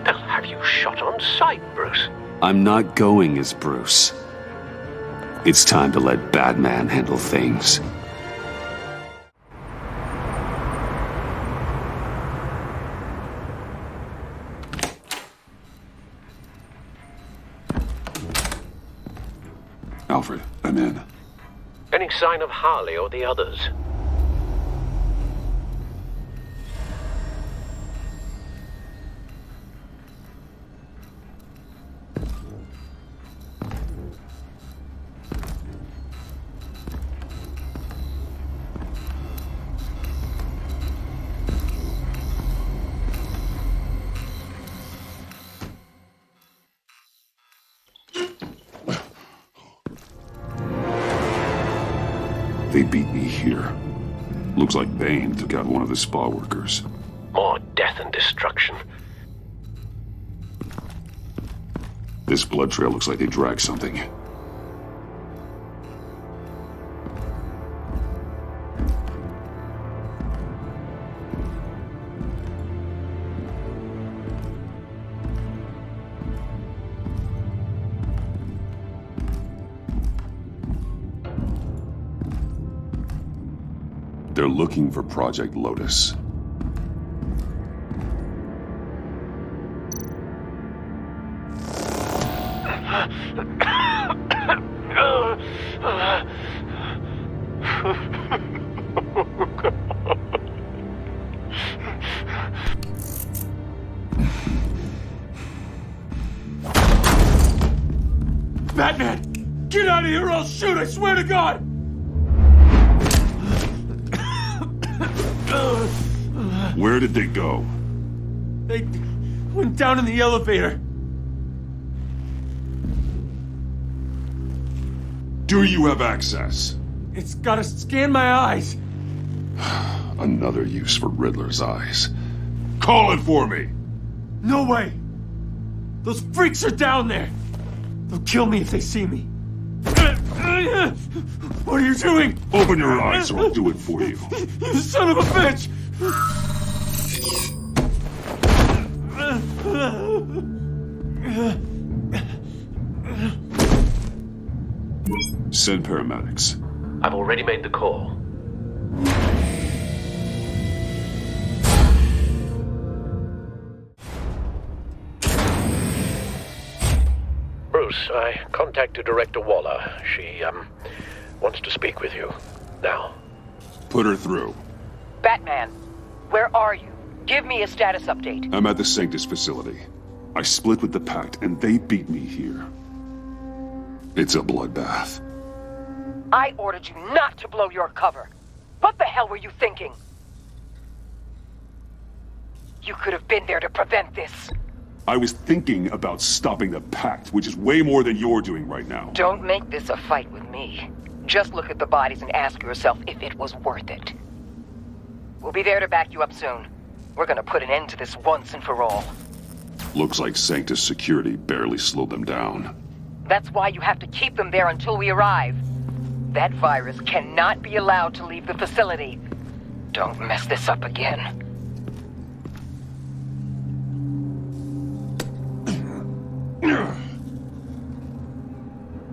They'll have you shot on sight, Bruce. I'm not going as Bruce. It's time to let Batman handle things. Alfred, I'm in. Any sign of Harley or the others? They beat me here. Looks like Bane took out one of the spa workers. More death and destruction. This blood trail looks like they dragged something. They're looking for Project Lotus. Batman! Get out of here or I'll shoot, I swear to God! Where did they go? They went down in the elevator. Do you have access? It's gotta scan my eyes. Another use for Riddler's eyes. Call it for me! No way! Those freaks are down there! They'll kill me if they see me. What are you doing? Open your eyes or I'll do it for you. You son of a bitch! Send paramedics. I've already made the call. Bruce, I contacted Director Waller. She, wants to speak with you. Now. Put her through. Batman, where are you? Give me a status update. I'm at the Sanctus facility. I split with the Pact, and they beat me here. It's a bloodbath. I ordered you not to blow your cover. What the hell were you thinking? You could have been there to prevent this. I was thinking about stopping the Pact, which is way more than you're doing right now. Don't make this a fight with me. Just look at the bodies and ask yourself if it was worth it. We'll be there to back you up soon. We're gonna put an end to this once and for all. Looks like Sanctus security barely slowed them down. That's why you have to keep them there until we arrive. That virus cannot be allowed to leave the facility. Don't mess this up again.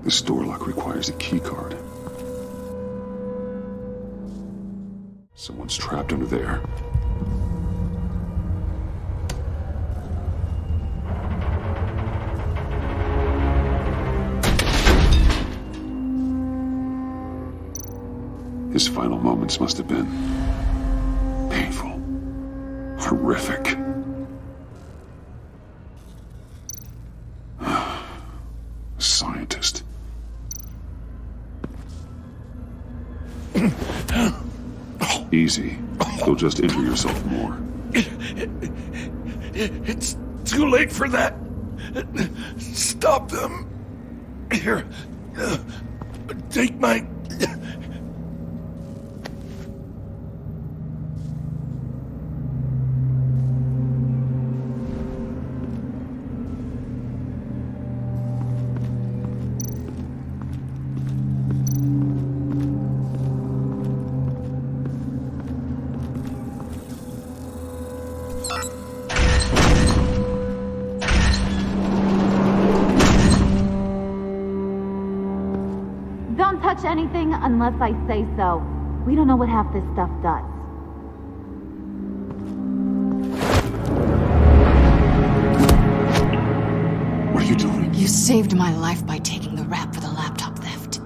This door lock requires a key card. Someone's trapped under there. His final moments must have been painful, horrific. Scientist. Easy. You'll just injure yourself more. It's too late for that. Stop them. Here. Take my... Don't touch anything unless I say so. We don't know what half this stuff does. What are you doing? You saved my life by taking the rap for the laptop theft.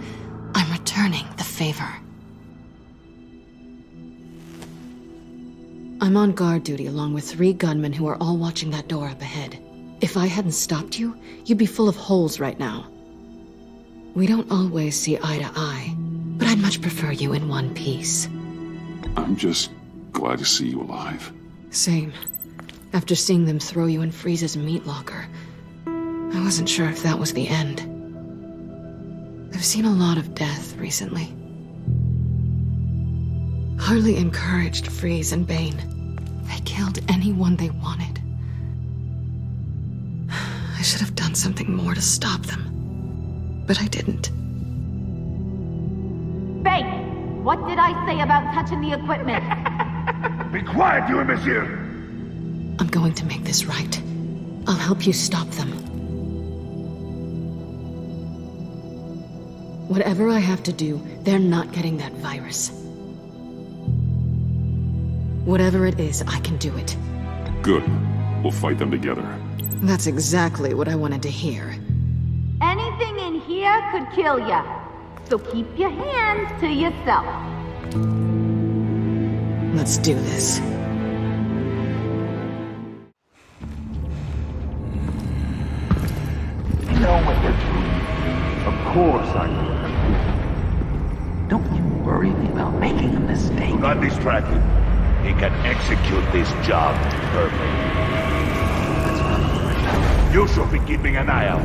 I'm returning the favor. I'm on guard duty along with 3 gunmen who are all watching that door up ahead. If I hadn't stopped you, you'd be full of holes right now. We don't always see eye to eye, but I'd much prefer you in one piece. I'm just glad to see you alive. Same. After seeing them throw you in Freeze's meat locker, I wasn't sure if that was the end. I've seen a lot of death recently. Harley encouraged Freeze and Bane. They killed anyone they wanted. I should have done something more to stop them. But I didn't. Bane! What did I say about touching the equipment? Be quiet, you imbecile! I'm going to make this right. I'll help you stop them. Whatever I have to do, they're not getting that virus. Whatever it is, I can do it. Good. We'll fight them together. That's exactly what I wanted to hear. Anything in here could kill ya. So keep your hands to yourself. Let's do this. You know what they're doing. Of course I know. Don't you worry me about making a mistake. Do not distract him. He can execute this job perfectly. You should be keeping an eye out.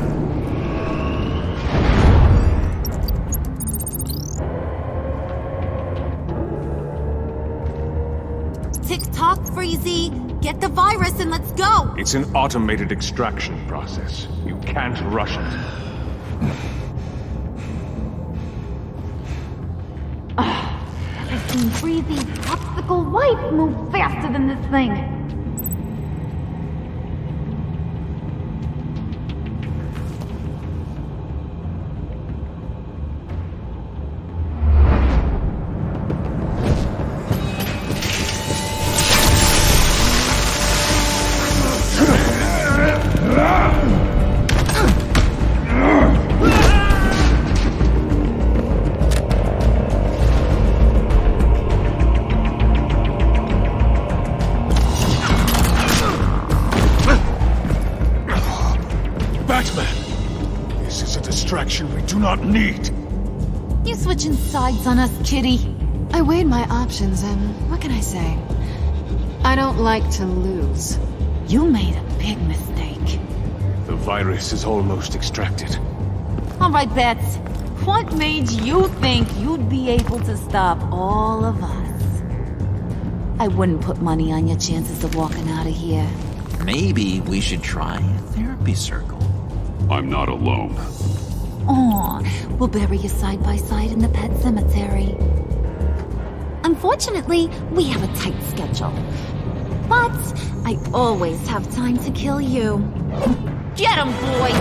Tick-tock, Freezy. Get the virus and let's go. It's an automated extraction process. You can't rush it. I've seen Freezy's popsicle wife move faster than this thing. Batman! This is a distraction we do not need. You switching sides on us, kitty? I weighed my options, and what can I say? I don't like to lose. You made a big mistake. The virus is almost extracted. All right, Bets. What made you think you'd be able to stop all of us? I wouldn't put money on your chances of walking out of here. Maybe we should try a therapy circle. I'm not alone. Aw, we'll bury you side by side in the pet cemetery. Unfortunately, we have a tight schedule. But I always have time to kill you. Get him, boy!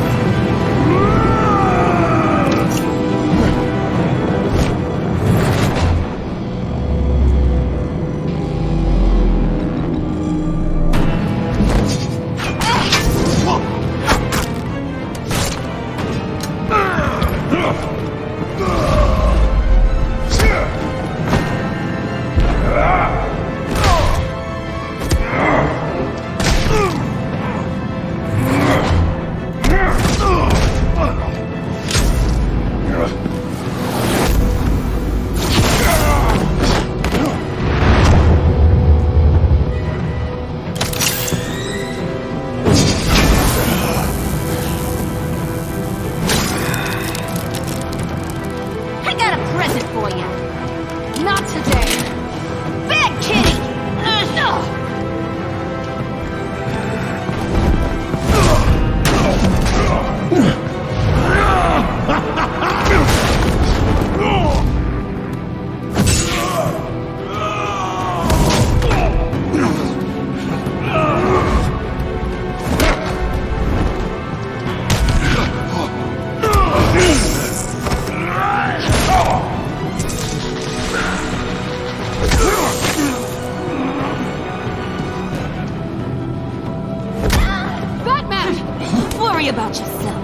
About yourself.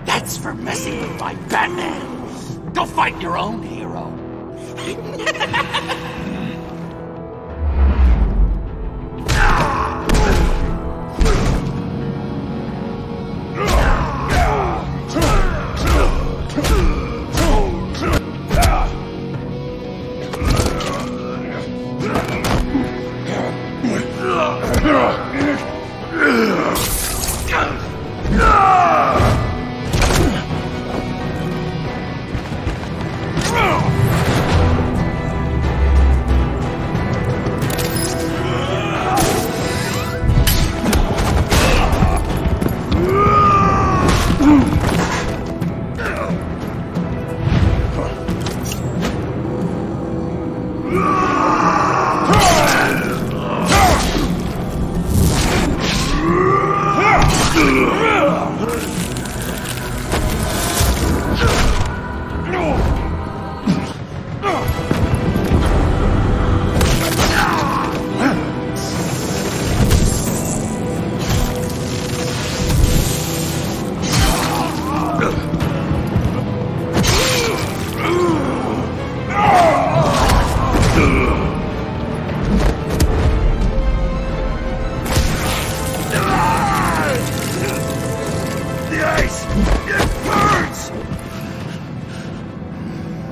That's for messing with my Batman. Go fight your own hero.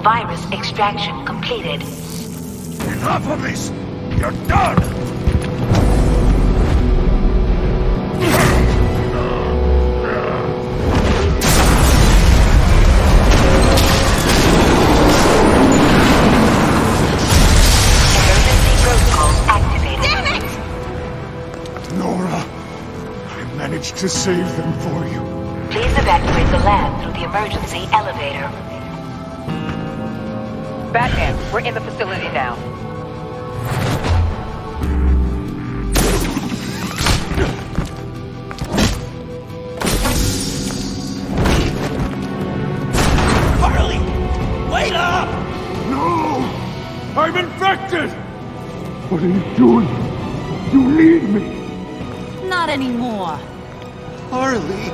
Virus extraction completed. Enough of this! You're done! Emergency protocols activated. Damn it! Nora, I managed to save them for you. Please evacuate the lab through the emergency elevator. Batman, we're in the facility now. Harley! Wait up! No! I'm infected! What are you doing? You need me! Not anymore. Harley!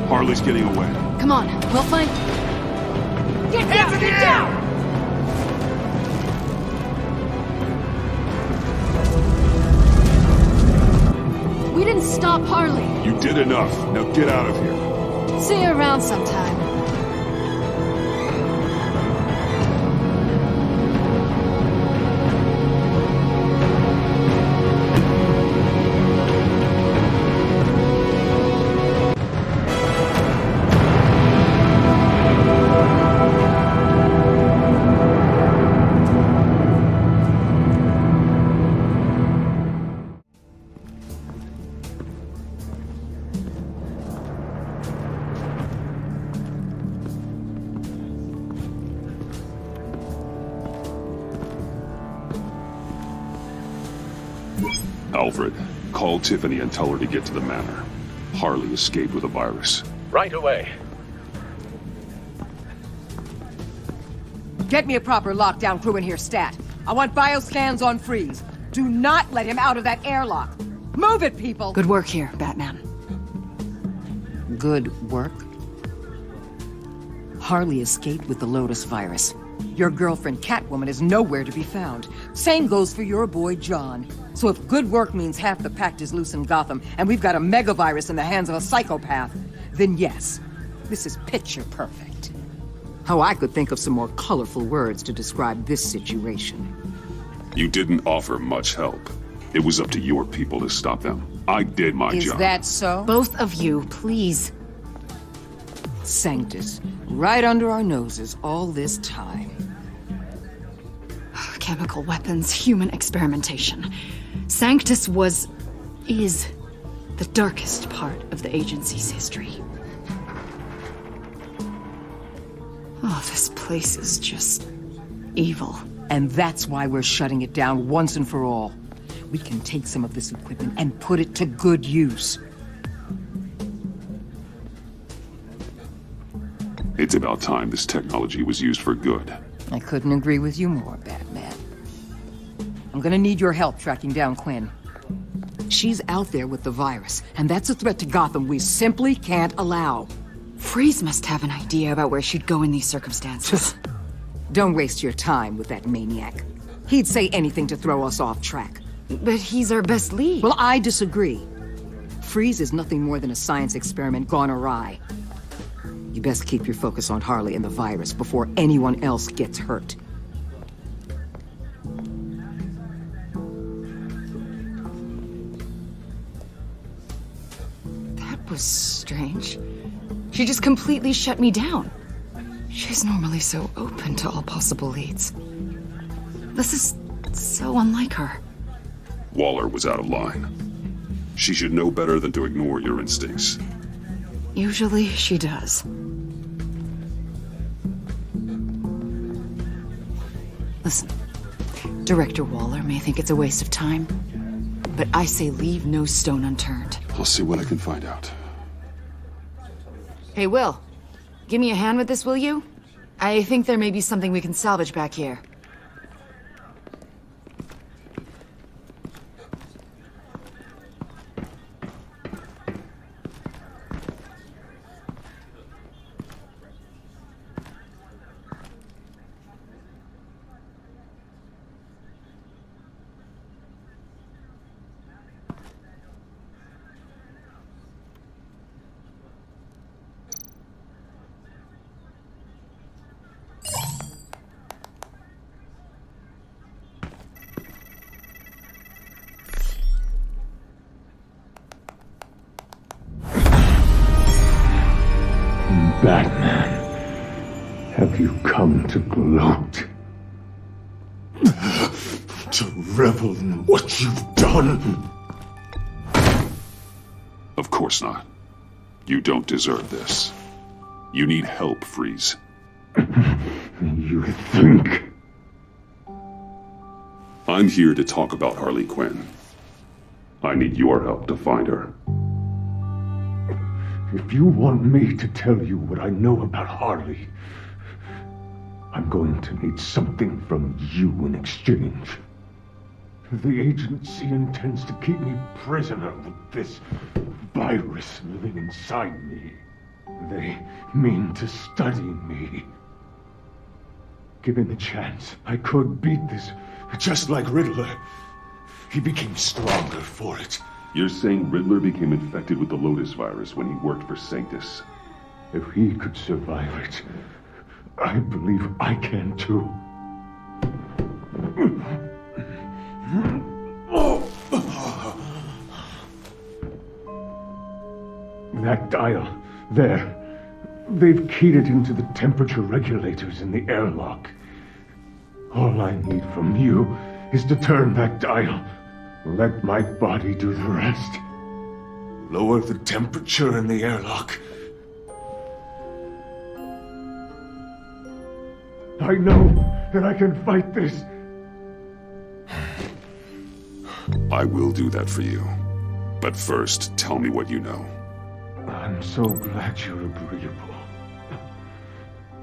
Harley's getting away. Come on, we'll find... Get down! Get down! stop Harley. You did enough. Now get out of here. See you around sometime. Alfred, call Tiffany and tell her to get to the manor. Harley escaped with a virus. Right away. Get me a proper lockdown crew in here, stat. I want bioscans on Freeze. Do not let him out of that airlock. Move it, people! Good work here, Batman. Good work? Harley escaped with the Lotus virus. Your girlfriend, Catwoman, is nowhere to be found. Same goes for your boy, John. So if good work means half the Pact is loose in Gotham, and we've got a megavirus in the hands of a psychopath, then yes, this is picture perfect. Oh, I could think of some more colorful words to describe this situation. You didn't offer much help. It was up to your people to stop them. I did my job. Is that so? Both of you, please. Sanctus, right under our noses all this time. Chemical weapons, human experimentation. Sanctus is the darkest part of the agency's history. Oh, this place is just evil. And that's why we're shutting it down once and for all. We can take some of this equipment and put it to good use. It's about time this technology was used for good. I couldn't agree with you more, Batman. I'm gonna need your help tracking down Quinn. She's out there with the virus, and that's a threat to Gotham we simply can't allow. Freeze must have an idea about where she'd go in these circumstances. Don't waste your time with that maniac. He'd say anything to throw us off track. But he's our best lead. Well, I disagree. Freeze is nothing more than a science experiment gone awry. You best keep your focus on Harley and the virus before anyone else gets hurt. That was strange. She just completely shut me down. She's normally so open to all possible leads. This is so unlike her. Waller was out of line. She should know better than to ignore your instincts. Usually she does. Listen, Director Waller may think it's a waste of time, but I say leave no stone unturned. I'll see what I can find out. Hey, Will, give me a hand with this, will you? I think there may be something we can salvage back here. Batman, have you come to gloat? To revel in what you've done? Of course not. You don't deserve this. You need help, Freeze. You think? I'm here to talk about Harley Quinn. I need your help to find her. If you want me to tell you what I know about Harley, I'm going to need something from you in exchange. The agency intends to keep me prisoner with this virus living inside me. They mean to study me. Given the chance, I could beat this, just like Riddler. He became stronger for it. You're saying Riddler became infected with the Lotus virus when he worked for Sanctus? If he could survive it, I believe I can too. That dial, there. They've keyed it into the temperature regulators in the airlock. All I need from you is to turn that dial. Let my body do the rest. Lower the temperature in the airlock. I know that I can fight this. I will do that for you. But first, tell me what you know. I'm so glad you're agreeable.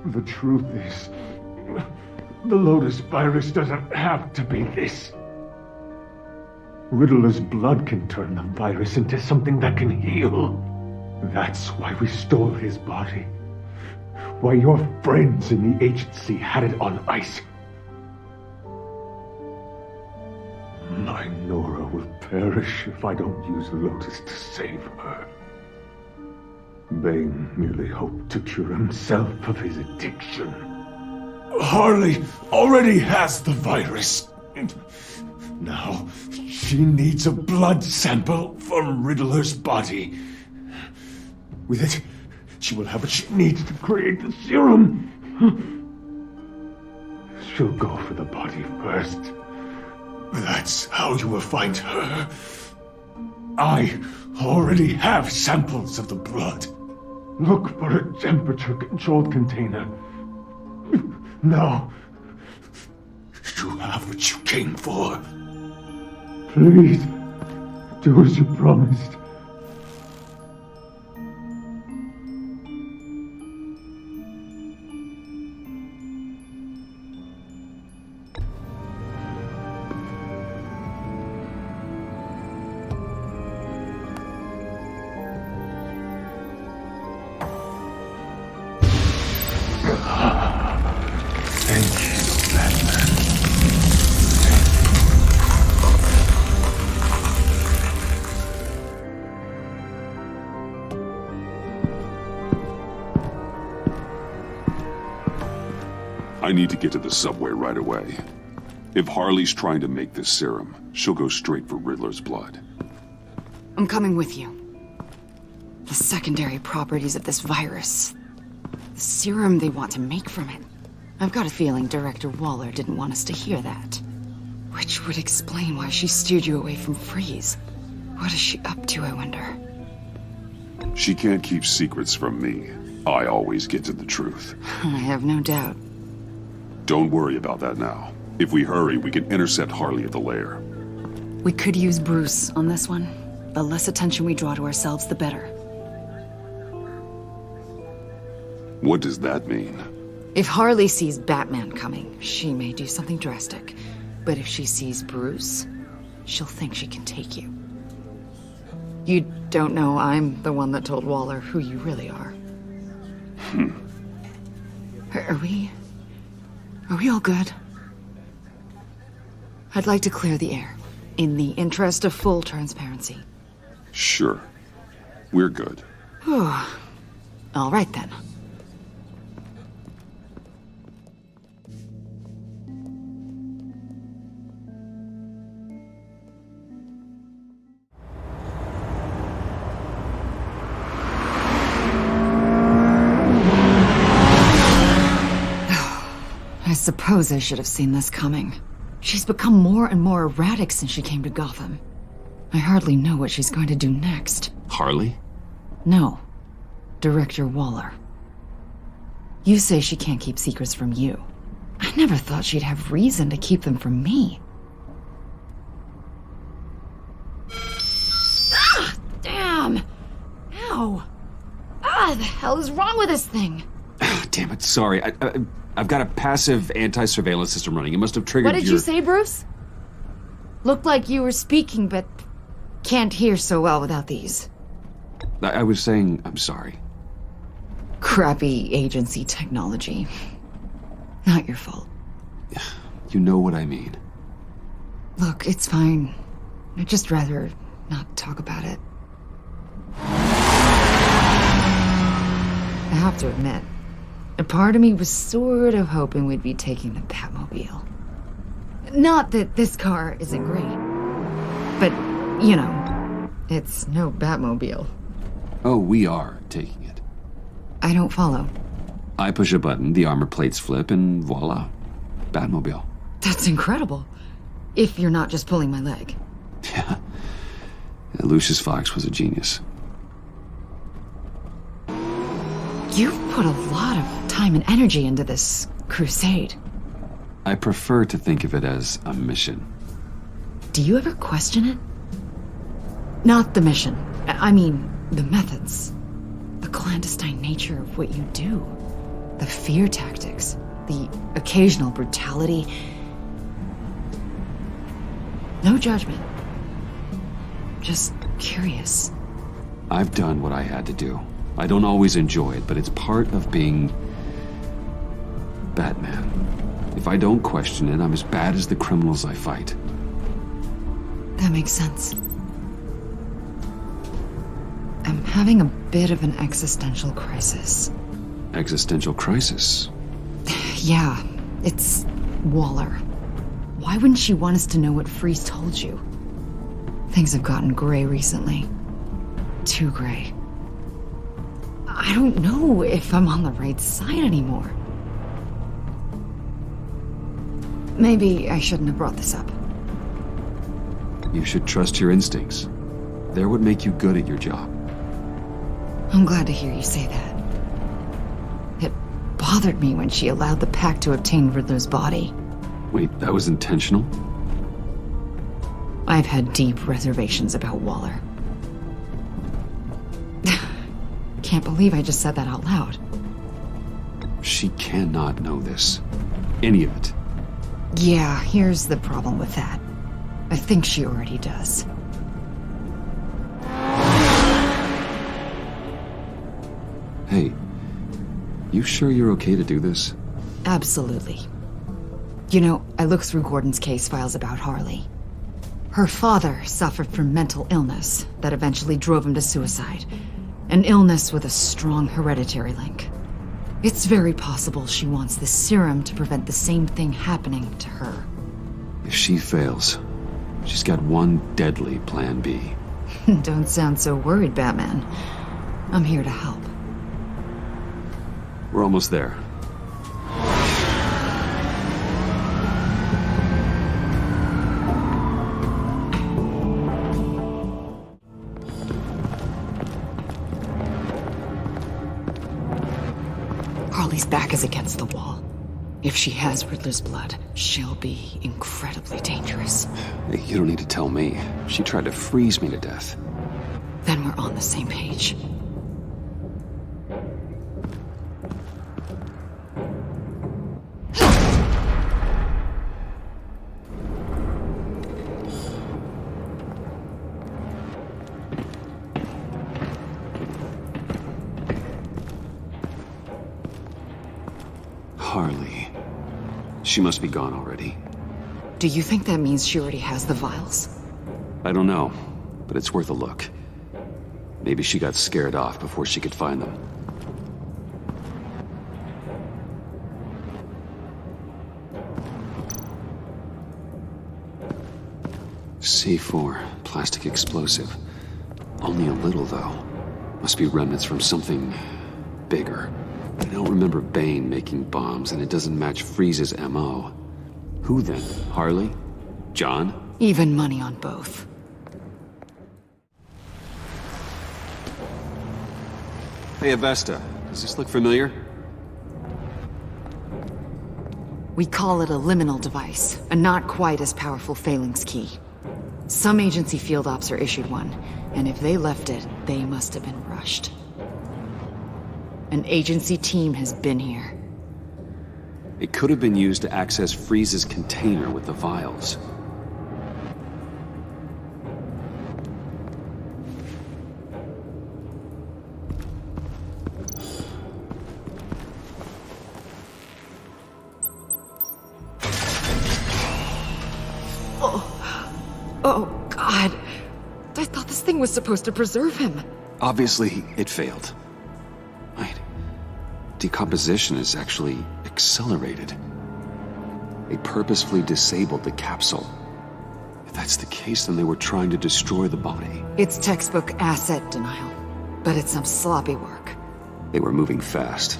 The truth is, the Lotus virus doesn't have to be this. Riddler's blood can turn the virus into something that can heal. That's why we stole his body. Why your friends in the agency had it on ice. My Nora will perish if I don't use Lotus to save her. Bane merely hoped to cure himself of his addiction. Harley already has the virus. Now, she needs a blood sample from Riddler's body. With it, she will have what she needs to create the serum. She'll go for the body first. That's how you will find her. I already have samples of the blood. Look for a temperature-controlled container. Now, you have what you came for. Please, do as you promised. I need to get to the subway right away. If Harley's trying to make this serum, she'll go straight for Riddler's blood. I'm coming with you. The secondary properties of this virus. The serum they want to make from it. I've got a feeling Director Waller didn't want us to hear that. Which would explain why she steered you away from Freeze. What is she up to, I wonder? She can't keep secrets from me. I always get to the truth. I have no doubt. Don't worry about that now. If we hurry, we can intercept Harley at the lair. We could use Bruce on this one. The less attention we draw to ourselves, the better. What does that mean? If Harley sees Batman coming, she may do something drastic. But if she sees Bruce, she'll think she can take you. You don't know I'm the one that told Waller who you really are. Are we all good? I'd like to clear the air, in the interest of full transparency. Sure. We're good. All right then. I suppose I should have seen this coming. She's become more and more erratic since she came to Gotham. I hardly know what she's going to do next. Harley? No. Director Waller. You say she can't keep secrets from you. I never thought she'd have reason to keep them from me. Ah! Damn! Ow! Ah, the hell is wrong with this thing? Damn it, sorry. I've got a passive anti-surveillance system running. It must have triggered What did you say, Bruce? Looked like you were speaking, but can't hear so well without these. I was saying I'm sorry. Crappy agency technology. Not your fault. You know what I mean. Look, it's fine. I'd just rather not talk about it. I have to admit, a part of me was sort of hoping we'd be taking the Batmobile. Not that this car isn't great, but, you know, it's no Batmobile. Oh, we are taking it. I don't follow. I push a button, the armor plates flip, and voila. Batmobile. That's incredible. If you're not just pulling my leg. Yeah. Lucius Fox was a genius. You've put a lot of time and energy into this crusade. I prefer to think of it as a mission. Do you ever question it? Not the mission. I mean, the methods. The clandestine nature of what you do. The fear tactics. The occasional brutality. No judgment. Just curious. I've done what I had to do. I don't always enjoy it, but it's part of being Batman. If I don't question it, I'm as bad as the criminals I fight. That makes sense. I'm having a bit of an existential crisis. Existential crisis? Yeah, it's Waller. Why wouldn't she want us to know what Freeze told you? Things have gotten gray recently. Too gray. I don't know if I'm on the right side anymore. Maybe I shouldn't have brought this up. You should trust your instincts. They're what make you good at your job. I'm glad to hear you say that. It bothered me when she allowed the Pact to obtain Riddler's body. Wait, that was intentional? I've had deep reservations about Waller. Can't believe I just said that out loud. She cannot know this. Any of it. Yeah, here's the problem with that. I think she already does. Hey, you sure you're okay to do this? Absolutely. You know, I looked through Gordon's case files about Harley. Her father suffered from mental illness that eventually drove him to suicide. An illness with a strong hereditary link. It's very possible she wants this serum to prevent the same thing happening to her. If she fails, she's got one deadly plan B. Don't sound so worried, Batman. I'm here to help. We're almost there. Harley's back is against the wall. If she has Riddler's blood, she'll be incredibly dangerous. Hey, you don't need to tell me. She tried to freeze me to death. Then we're on the same page. Harley. She must be gone already. Do you think that means she already has the vials? I don't know, but it's worth a look. Maybe she got scared off before she could find them. C4, plastic explosive. Only a little, though. Must be remnants from something bigger. I don't remember Bane making bombs, and it doesn't match Freeze's MO. Who then? Harley? John? Even money on both. Hey, Avesta. Does this look familiar? We call it a liminal device, a not quite as powerful phalanx key. Some agency field ops are issued one, and if they left it, they must have been rushed. An agency team has been here. It could have been used to access Freeze's container with the vials. Oh, God. I thought was supposed to preserve him. Obviously, it failed. Wait. Decomposition is actually accelerated. They purposefully disabled the capsule. If that's the case, then they were trying to destroy the body. It's textbook asset denial, but it's some sloppy work. They were moving fast.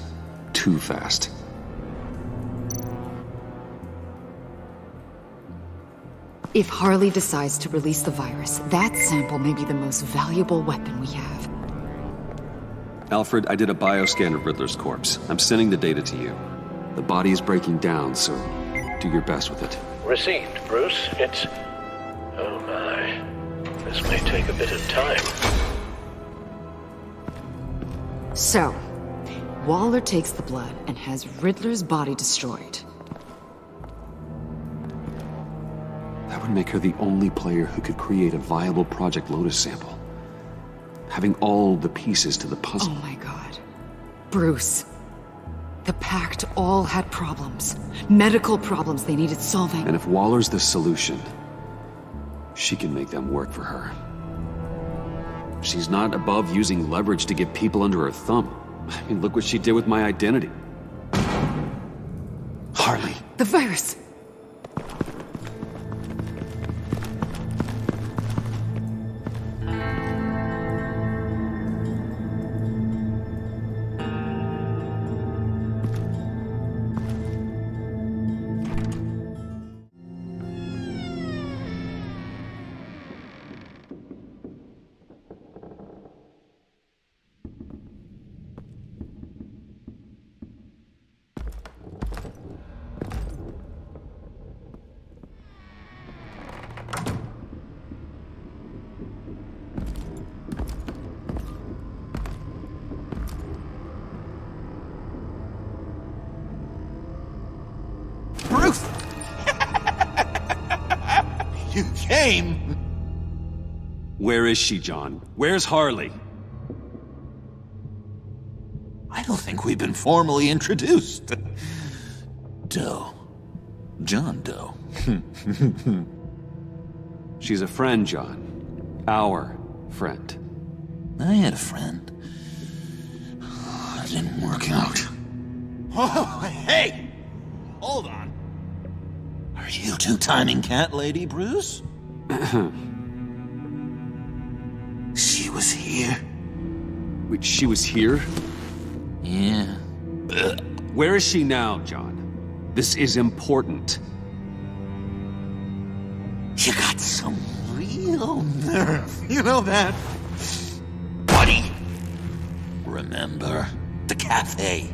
Too fast. If Harley decides to release the virus, that sample may be the most valuable weapon we have. Alfred, I did a bioscan of Riddler's corpse. I'm sending the data to you. The body is breaking down, so do your best with it. Received, Bruce. It's... Oh my. This may take a bit of time. So, Waller takes the blood and has Riddler's body destroyed. That would make her the only player who could create a viable Project Lotus sample. Having all the pieces to the puzzle. Oh my god. Bruce. The Pact all had problems. Medical problems they needed solving. And if Waller's the solution, she can make them work for her. She's not above using leverage to get people under her thumb. I mean, look what she did with my identity. Harley. The virus. Bruce! You came! Where is she, John? Where's Harley? I don't think we've been formally introduced. Doe. John Doe. She's a friend, John. Our friend. I had a friend. It didn't work out. Oh, hey! Hold on. Are you two-timing cat lady, Bruce? She was here. Wait, she was here? Yeah. Where is she now, John? This is important. You got some real nerve. You know that? Buddy! Remember the cafe?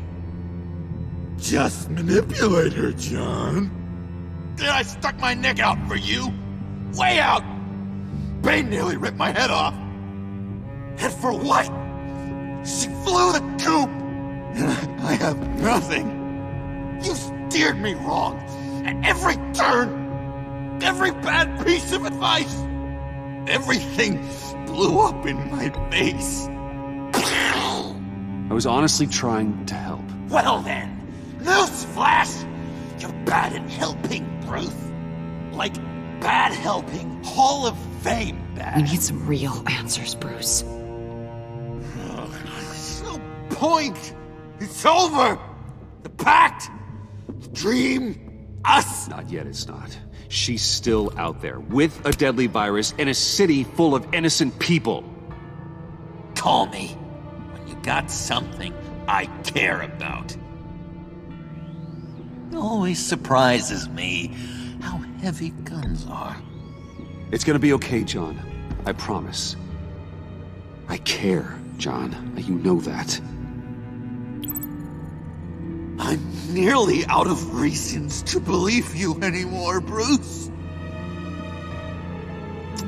Just manipulate her, John. Then I stuck my neck out for you. Way out! Bane nearly ripped my head off. And for what? She flew the coop! And I have nothing. You steered me wrong. At every turn. Every bad piece of advice. Everything blew up in my face. I was honestly trying to help. Well then. Newsflash! You're bad at helping, Bruce. Like, bad helping, Hall of Fame bad. We need some real answers, Bruce. No point! It's over! The Pact! The dream! Us! Not yet, it's not. She's still out there, with a deadly virus in a city full of innocent people. Call me when you got something I care about. It always surprises me how heavy guns are. It's gonna be okay, John. I promise. I care, John. You know that. I'm nearly out of reasons to believe you anymore, Bruce.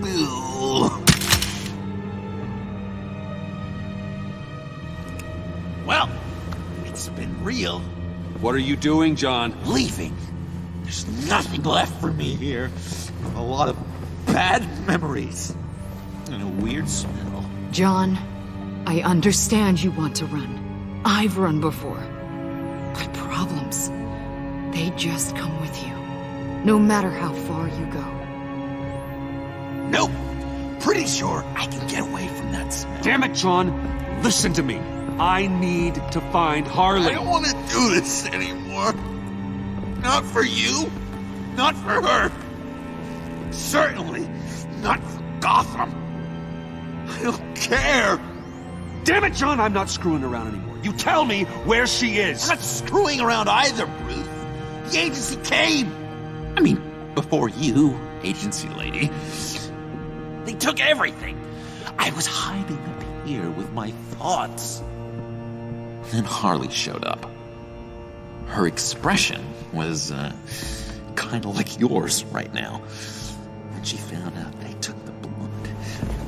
Ugh. Well, it's been real. What are you doing, John? Leaving. There's nothing left for me here. A lot of bad memories. And a weird smell. John, I understand you want to run. I've run before. But problems, they just come with you. No matter how far you go. Nope. Pretty pretty sure I can get away from that smell. Damn it, John! Listen to me. I need to find Harley. I don't want to do this anymore. Not for you. Not for her. Certainly not for Gotham. I don't care. Damn it, John! I'm not screwing around anymore. You tell me where she is. I'm not screwing around either, Bruce. The agency came. I mean, before you, agency lady. They took everything. I was hiding up here with my thoughts. Then Harley showed up. Her expression was, kind of like yours right now. When she found out they took the blood,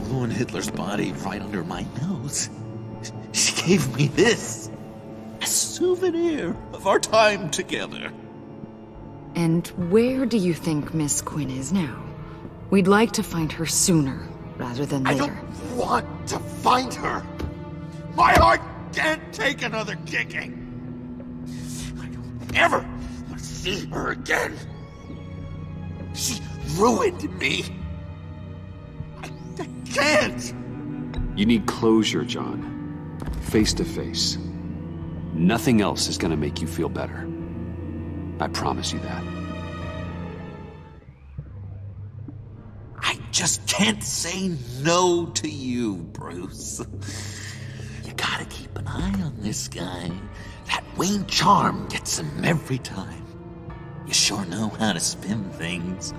blew in Hitler's body right under my nose, she gave me this. A souvenir of our time together. And where do you think Miss Quinn is now? We'd like to find her sooner, rather than later. I don't want to find her. My heart can't take another kicking. I don't ever want to see her again. She ruined me. I can't. You need closure, John. Face to face. Nothing else is gonna make you feel better. I promise you that. I just can't say no to you, Bruce. You gotta keep an eye on this guy. That Wayne charm gets him every time. You sure know how to spin things.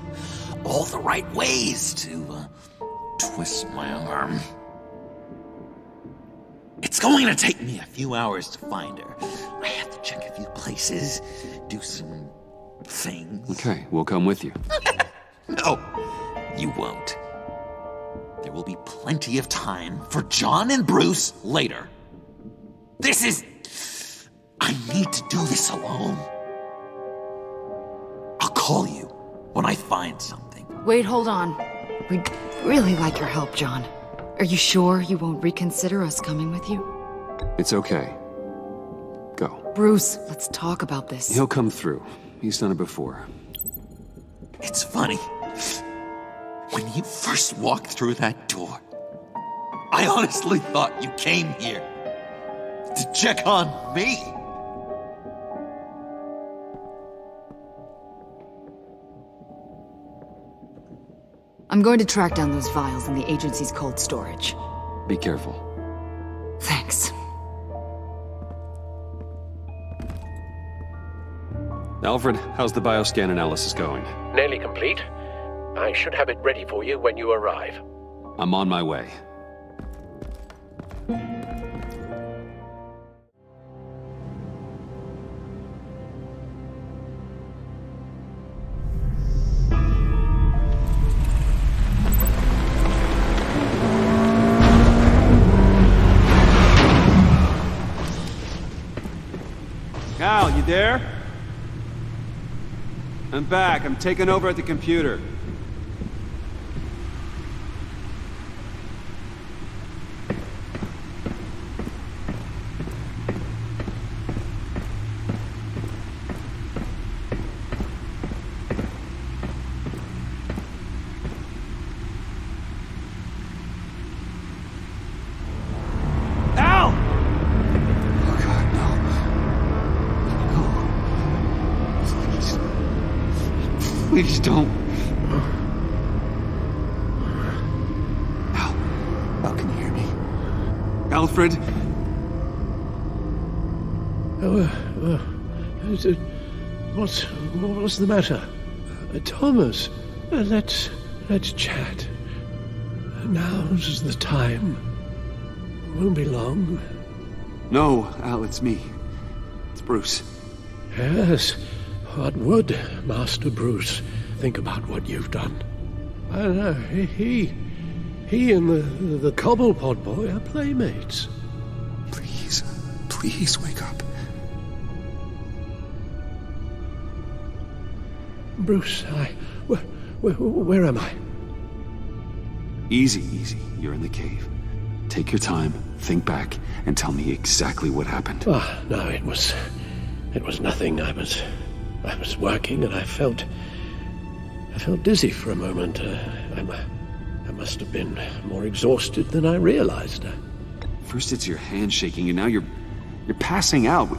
All the right ways to, twist my arm. It's going to take me a few hours to find her. I have to check a few places, do some things. Okay, we'll come with you. No, you won't. There will be plenty of time for John and Bruce later. I need to do this alone. I'll call you when I find something. Wait, hold on. We'd really like your help, John. Are you sure you won't reconsider us coming with you? It's okay. Go. Bruce, let's talk about this. He'll come through. He's done it before. It's funny. When you first walked through that door, I honestly thought you came here to check on me. I'm going to track down those vials in the agency's cold storage. Be careful. Thanks. Alfred, how's the bioscan analysis going? Nearly complete. I should have it ready for you when you arrive. I'm on my way. Al, you there? I'm back. I'm taking over at the computer. Please don't. Al, can you hear me? Alfred? What's the matter? Thomas, let's chat. Now's the time. Won't be long. No, Al, it's me. It's Bruce. Yes. What would Master Bruce think about what you've done? He and the Cobblepot boy are playmates. Please wake up. Bruce, where am I? Easy. You're in the cave. Take your time, think back, and tell me exactly what happened. No, it was nothing. I was working and I felt dizzy for a moment. I'm must have been more exhausted than I realized. First it's your hand shaking, and now you're passing out.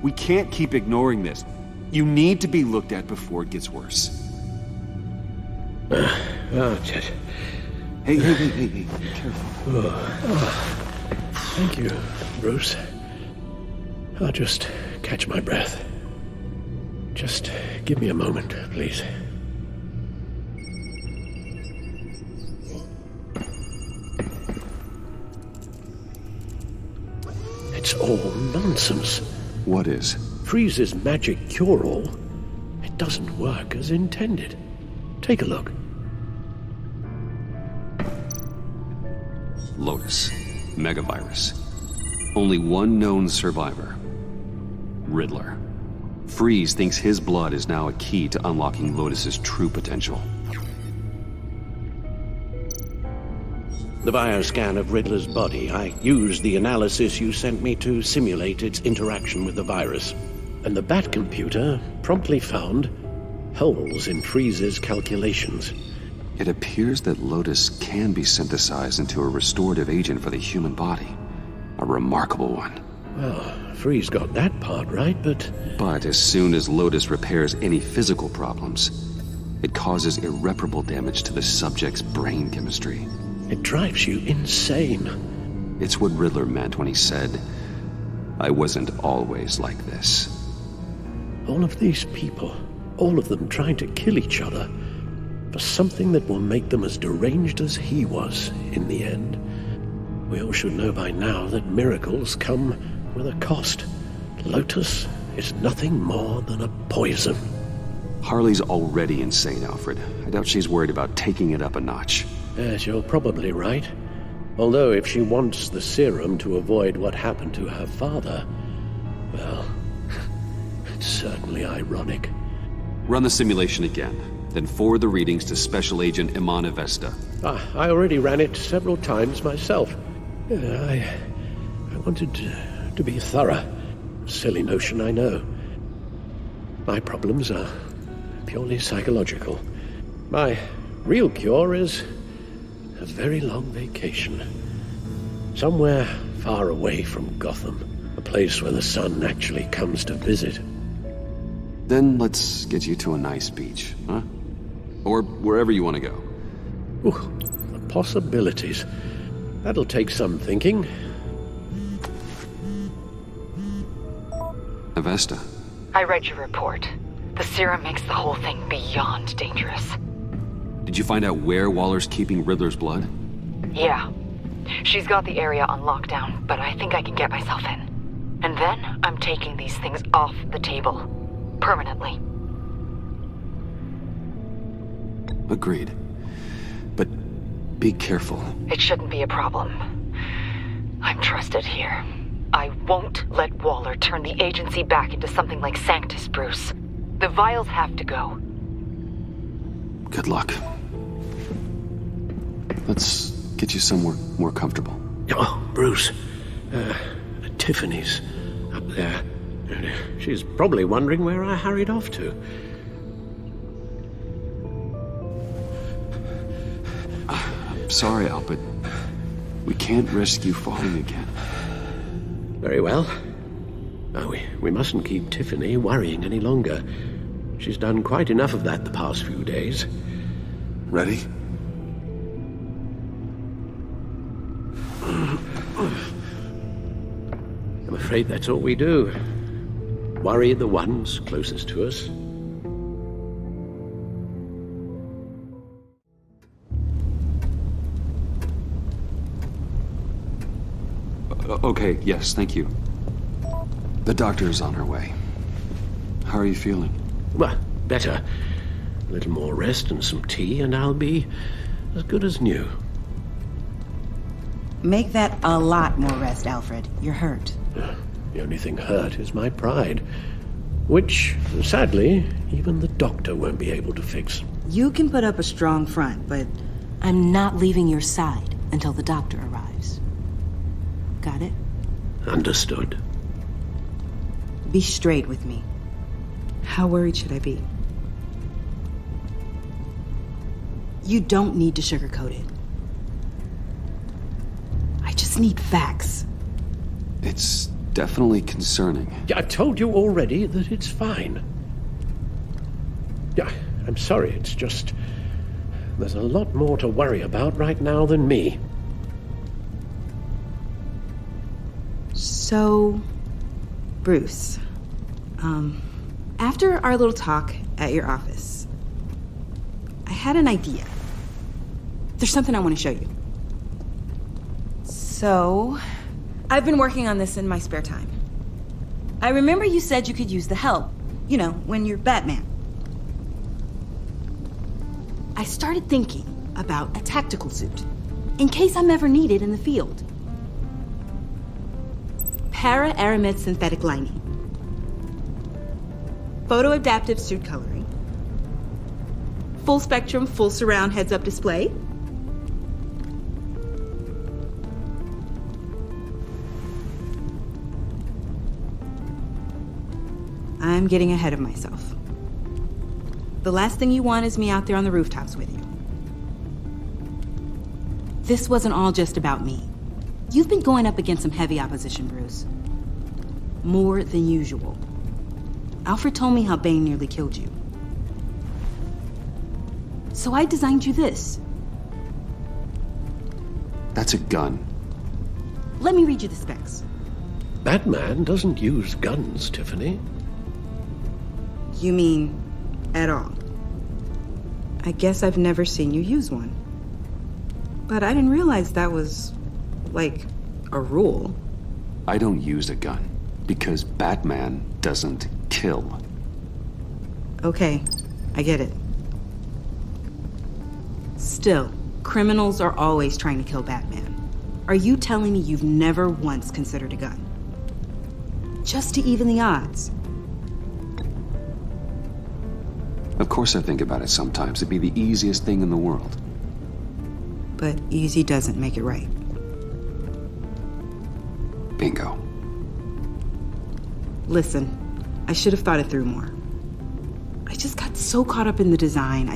We can't keep ignoring this. You need to be looked at before it gets worse. Hey, be careful. Thank you, Bruce. I'll just catch my breath. Just give me a moment, please. It's all nonsense. What is? Freeze's magic cure-all. It doesn't work as intended. Take a look. Lotus. Megavirus. Only one known survivor. Riddler. Freeze thinks his blood is now a key to unlocking Lotus's true potential. The bioscan of Riddler's body. I used the analysis you sent me to simulate its interaction with the virus. And the Bat computer promptly found holes in Freeze's calculations. It appears that Lotus can be synthesized into a restorative agent for the human body. A remarkable one. Well, Freeze got that part right, but... But as soon as Lotus repairs any physical problems, it causes irreparable damage to the subject's brain chemistry. It drives you insane. It's what Riddler meant when he said, "I wasn't always like this." All of these people, all of them trying to kill each other, for something that will make them as deranged as he was in the end. We all should know by now that miracles come with a cost. Lotus is nothing more than a poison. Harley's already insane, Alfred. I doubt she's worried about taking it up a notch. Yes, you're probably right. Although if she wants the serum to avoid what happened to her father, well, it's certainly ironic. Run the simulation again, then forward the readings to Special Agent Imana Vesta. I already ran it several times myself. I wanted to be thorough. Silly notion, I know. My problems are purely psychological. My real cure is a very long vacation. Somewhere far away from Gotham. A place where the sun actually comes to visit. Then let's get you to a nice beach, huh? Or wherever you want to go. Ooh, the possibilities. That'll take some thinking. Avesta. I read your report. The serum makes the whole thing beyond dangerous. Did you find out where Waller's keeping Riddler's blood? Yeah. She's got the area on lockdown, but I think I can get myself in. And then I'm taking these things off the table. Permanently. Agreed. But be careful. It shouldn't be a problem. I'm trusted here. I won't let Waller turn the agency back into something like Sanctus, Bruce. The vials have to go. Good luck. Let's get you somewhere more comfortable. Oh, Bruce. Tiffany's up there. She's probably wondering where I hurried off to. I'm sorry, Al, but we can't risk you falling again. Very well. We mustn't keep Tiffany worrying any longer. She's done quite enough of that the past few days. Ready? I'm afraid that's all we do. Worry the ones closest to us. Okay, yes, thank you. The doctor is on her way. How are you feeling? Well, better. A little more rest and some tea, and I'll be as good as new. Make that a lot more rest, Alfred. You're hurt. The only thing hurt is my pride, which, sadly, even the doctor won't be able to fix. You can put up a strong front, but I'm not leaving your side until the doctor arrives. Got it? Understood. Be straight with me. How worried should I be? You don't need to sugarcoat it. just need facts. It's definitely concerning. I've told you already that it's fine. Yeah, I'm sorry, it's just... There's a lot more to worry about right now than me. So, Bruce, after our little talk at your office, I had an idea. There's something I want to show you. So, I've been working on this in my spare time. I remember you said you could use the help, you know, when you're Batman. I started thinking about a tactical suit, in case I'm ever needed in the field. Para-aramid synthetic lining. Photo-adaptive suit coloring. Full spectrum, full surround heads-up display. I'm getting ahead of myself. The last thing you want is me out there on the rooftops with you. This wasn't all just about me. You've been going up against some heavy opposition, Bruce. More than usual. Alfred told me how Bane nearly killed you. So I designed you this. That's a gun. Let me read you the specs. Batman doesn't use guns, Tiffany. You mean at all? I guess I've never seen you use one. But I didn't realize that was, like, a rule. I don't use a gun because Batman doesn't kill. Okay, I get it. Still, criminals are always trying to kill Batman. Are you telling me you've never once considered a gun? Just to even the odds? Of course I think about it sometimes. It'd be the easiest thing in the world. But easy doesn't make it right. Bingo. Listen, I should have thought it through more. I just got so caught up in the design,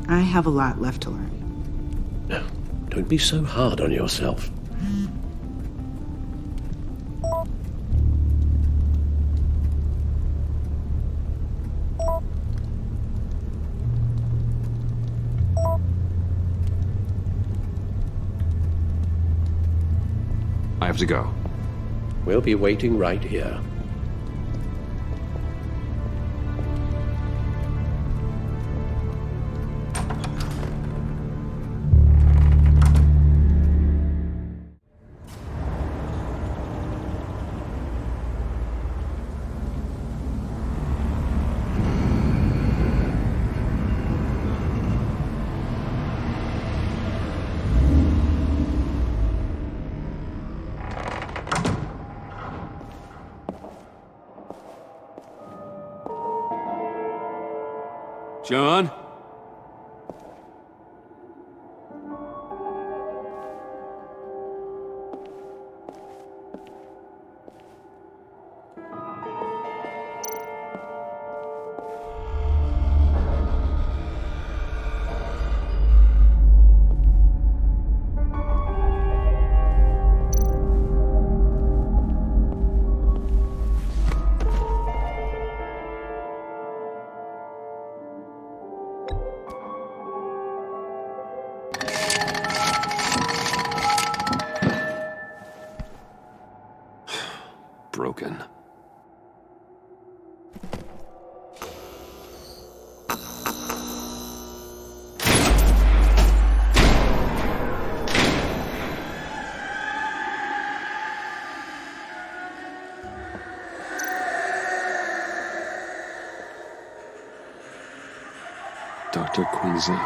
I have a lot left to learn. No, don't be so hard on yourself. I have to go. We'll be waiting right here. John? Broken. Dr. Quinzel.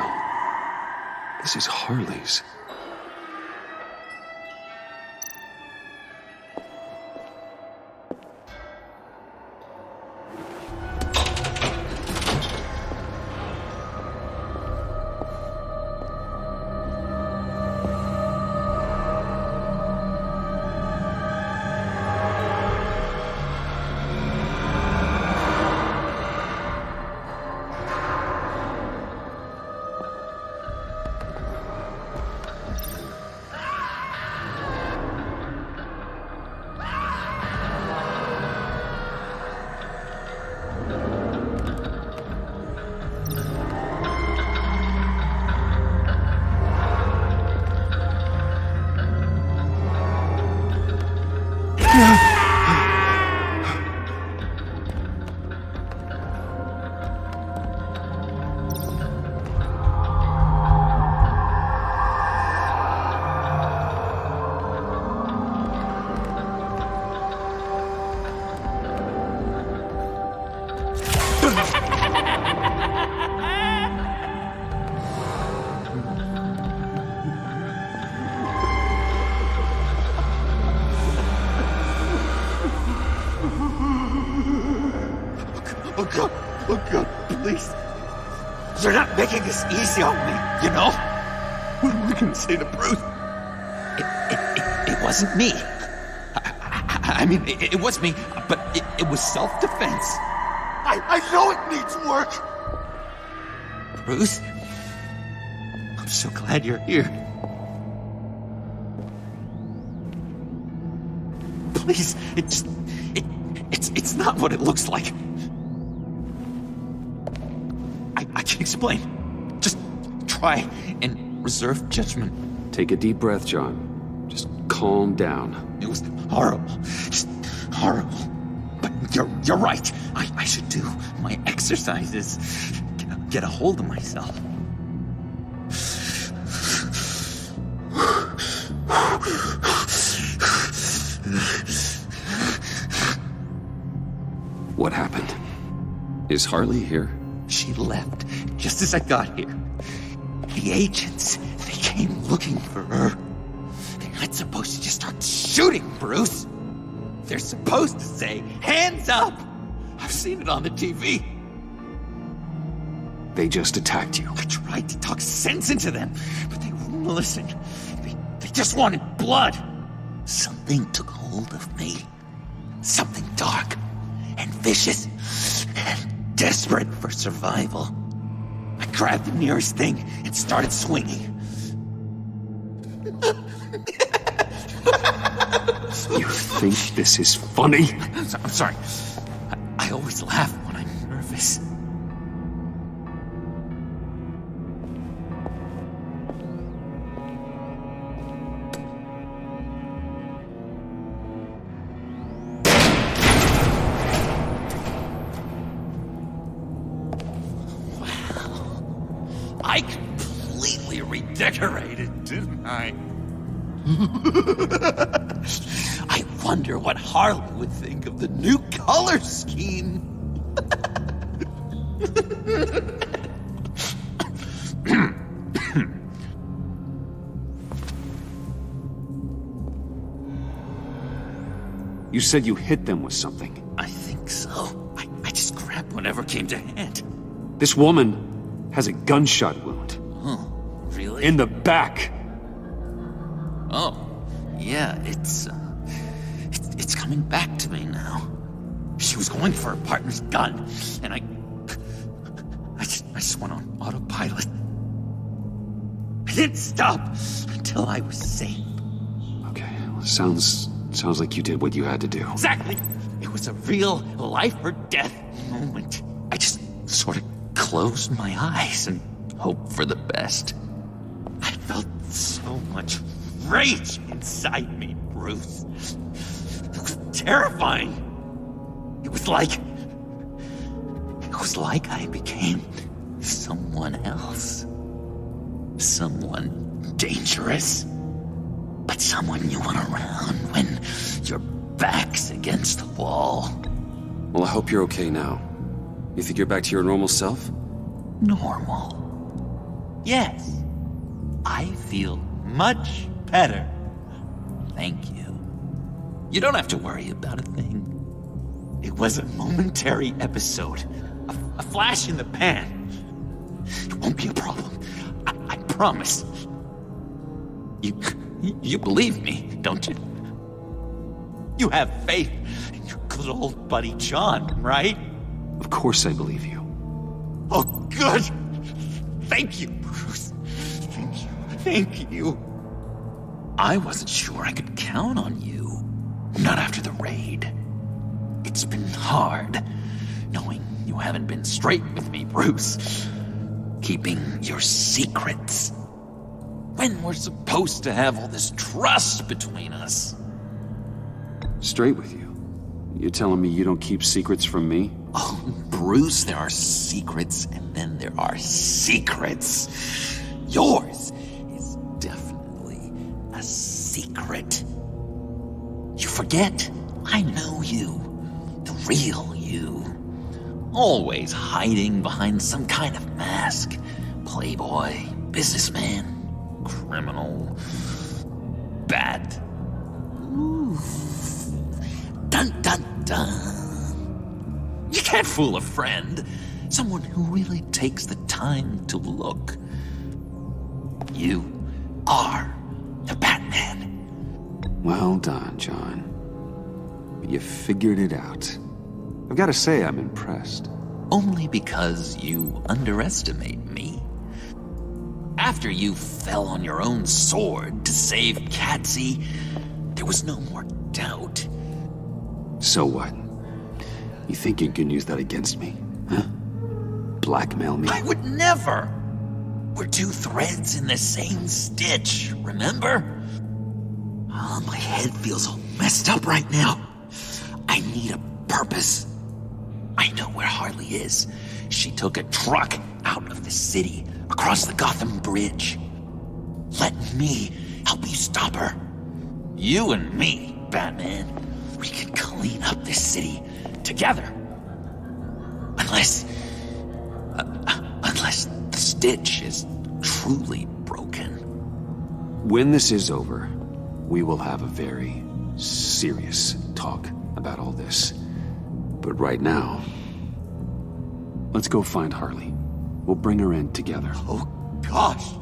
This is Harley's. Oh God, please. You're not making this easy on me, you know? What am I gonna say to Bruce? It wasn't me. I mean, it was me, but it was self-defense. I know it needs work. Bruce, I'm so glad you're here. Please, it's not what it looks like. I can explain. Just try and reserve judgment. Take a deep breath, John. Just calm down. It was horrible. Just horrible. But you're right. I should do my exercises. Get a hold of myself. What happened? Is Harley here? She left just as I got here. The agents, they came looking for her. They're not supposed to just start shooting, Bruce. They're supposed to say, hands up! I've seen it on the TV. They just attacked you. I tried to talk sense into them, but they wouldn't listen. They just wanted blood. Something took hold of me. Something dark and vicious and desperate for survival. I grabbed the nearest thing and started swinging. You think this is funny? I'm sorry. I always laugh when I'm nervous. I completely redecorated, didn't I? I wonder what Harley would think of the new color scheme. You said you hit them with something. I think so. I just grabbed whatever came to hand. This woman has a gunshot wound. Oh, really? In the back. Oh, yeah, it's coming back to me now. She was going for her partner's gun, and I just went on autopilot. I didn't stop until I was safe. Okay, well, sounds like you did what you had to do. Exactly. It was a real life or death moment. I just sort of closed my eyes and hoped for the best. I felt so much rage inside me, Bruce. It was terrifying. It was like I became someone else. Someone dangerous. But someone you want around when your back's against the wall. Well, I hope you're okay now. You think you're back to your normal self? Normal? Yes. I feel much better. Thank you. You don't have to worry about a thing. It was a momentary episode. A flash in the pan. It won't be a problem. I promise. You believe me, don't you? You have faith in your good old buddy John, right? Of course I believe you. Oh, good. Thank you, Bruce. Thank you. Thank you. I wasn't sure I could count on you. Not after the raid. It's been hard, knowing you haven't been straight with me, Bruce. Keeping your secrets. When we're supposed to have all this trust between us. Straight with you? You're telling me you don't keep secrets from me? Oh, Bruce, there are secrets, and then there are secrets. Yours is definitely a secret. You forget? I know you. The real you. Always hiding behind some kind of mask. Playboy, businessman, criminal, bad. Ooh. Dun dun dun. You can't fool a friend. Someone who really takes the time to look. You are the Batman. Well done, John. You figured it out. I've got to say, I'm impressed. Only because you underestimate me. After you fell on your own sword to save Catsy, there was no more doubt. So what? You think you can use that against me? Huh? Blackmail me? I would never! We're two threads in the same stitch, remember? Oh, my head feels all messed up right now. I need a purpose. I know where Harley is. She took a truck out of the city, across the Gotham Bridge. Let me help you stop her. You and me, Batman. We can clean up this city together. Unless the stitch is truly broken. When this is over, we will have a very serious talk about all this. But right now, let's go find Harley. We'll bring her in together. Oh, gosh.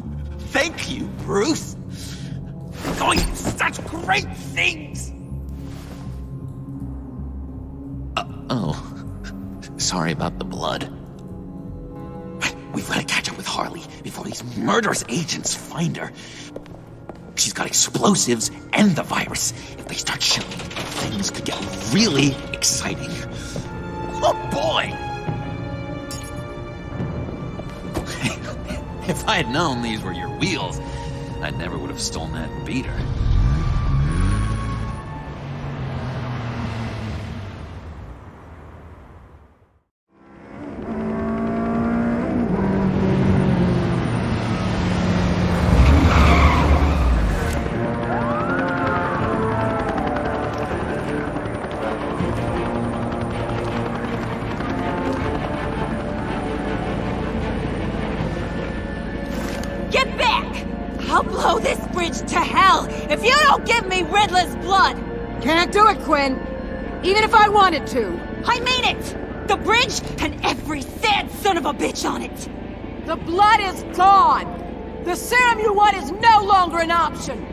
Thank you, Bruce. Going such great things. Sorry about the blood. We've got to catch up with Harley before these murderous agents find her. She's got explosives and the virus. If they start shooting, things could get really exciting. Oh, boy! If I had known these were your wheels, I never would have stolen that beater. Get back! I'll blow this bridge to hell if you don't give me Riddler's blood! Can't do it, Quinn. Even if I wanted to. I mean it! The bridge and every sad son of a bitch on it! The blood is gone! The serum you want is no longer an option!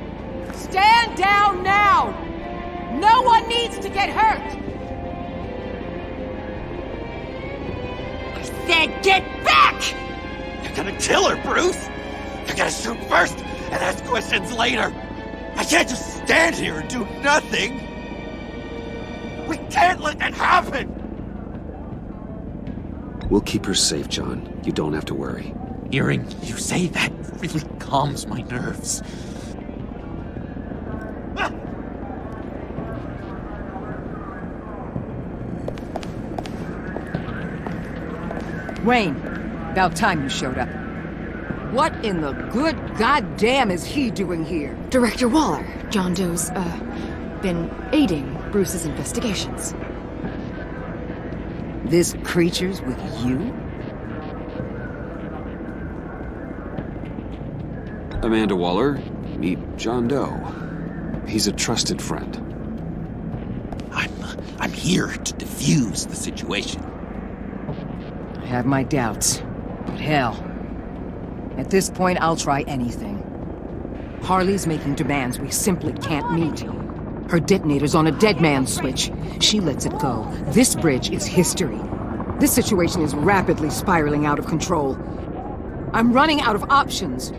Stand down now! No one needs to get hurt! I said get back! You're gonna kill her, Bruce! You're gonna shoot first and ask questions later! I can't just stand here and do nothing! We can't let that happen! We'll keep her safe, John. You don't have to worry. Hearing you say that really calms my nerves. Wayne, about time you showed up. What in the good goddamn is he doing here? Director Waller, John Doe's, been aiding Bruce's investigations. This creature's with you? Amanda Waller, meet John Doe. He's a trusted friend. I'm here to defuse the situation. I have my doubts, but hell. At this point, I'll try anything. Harley's making demands we simply can't meet. Her detonator's on a dead man's switch. She lets it go. This bridge is history. This situation is rapidly spiraling out of control. I'm running out of options.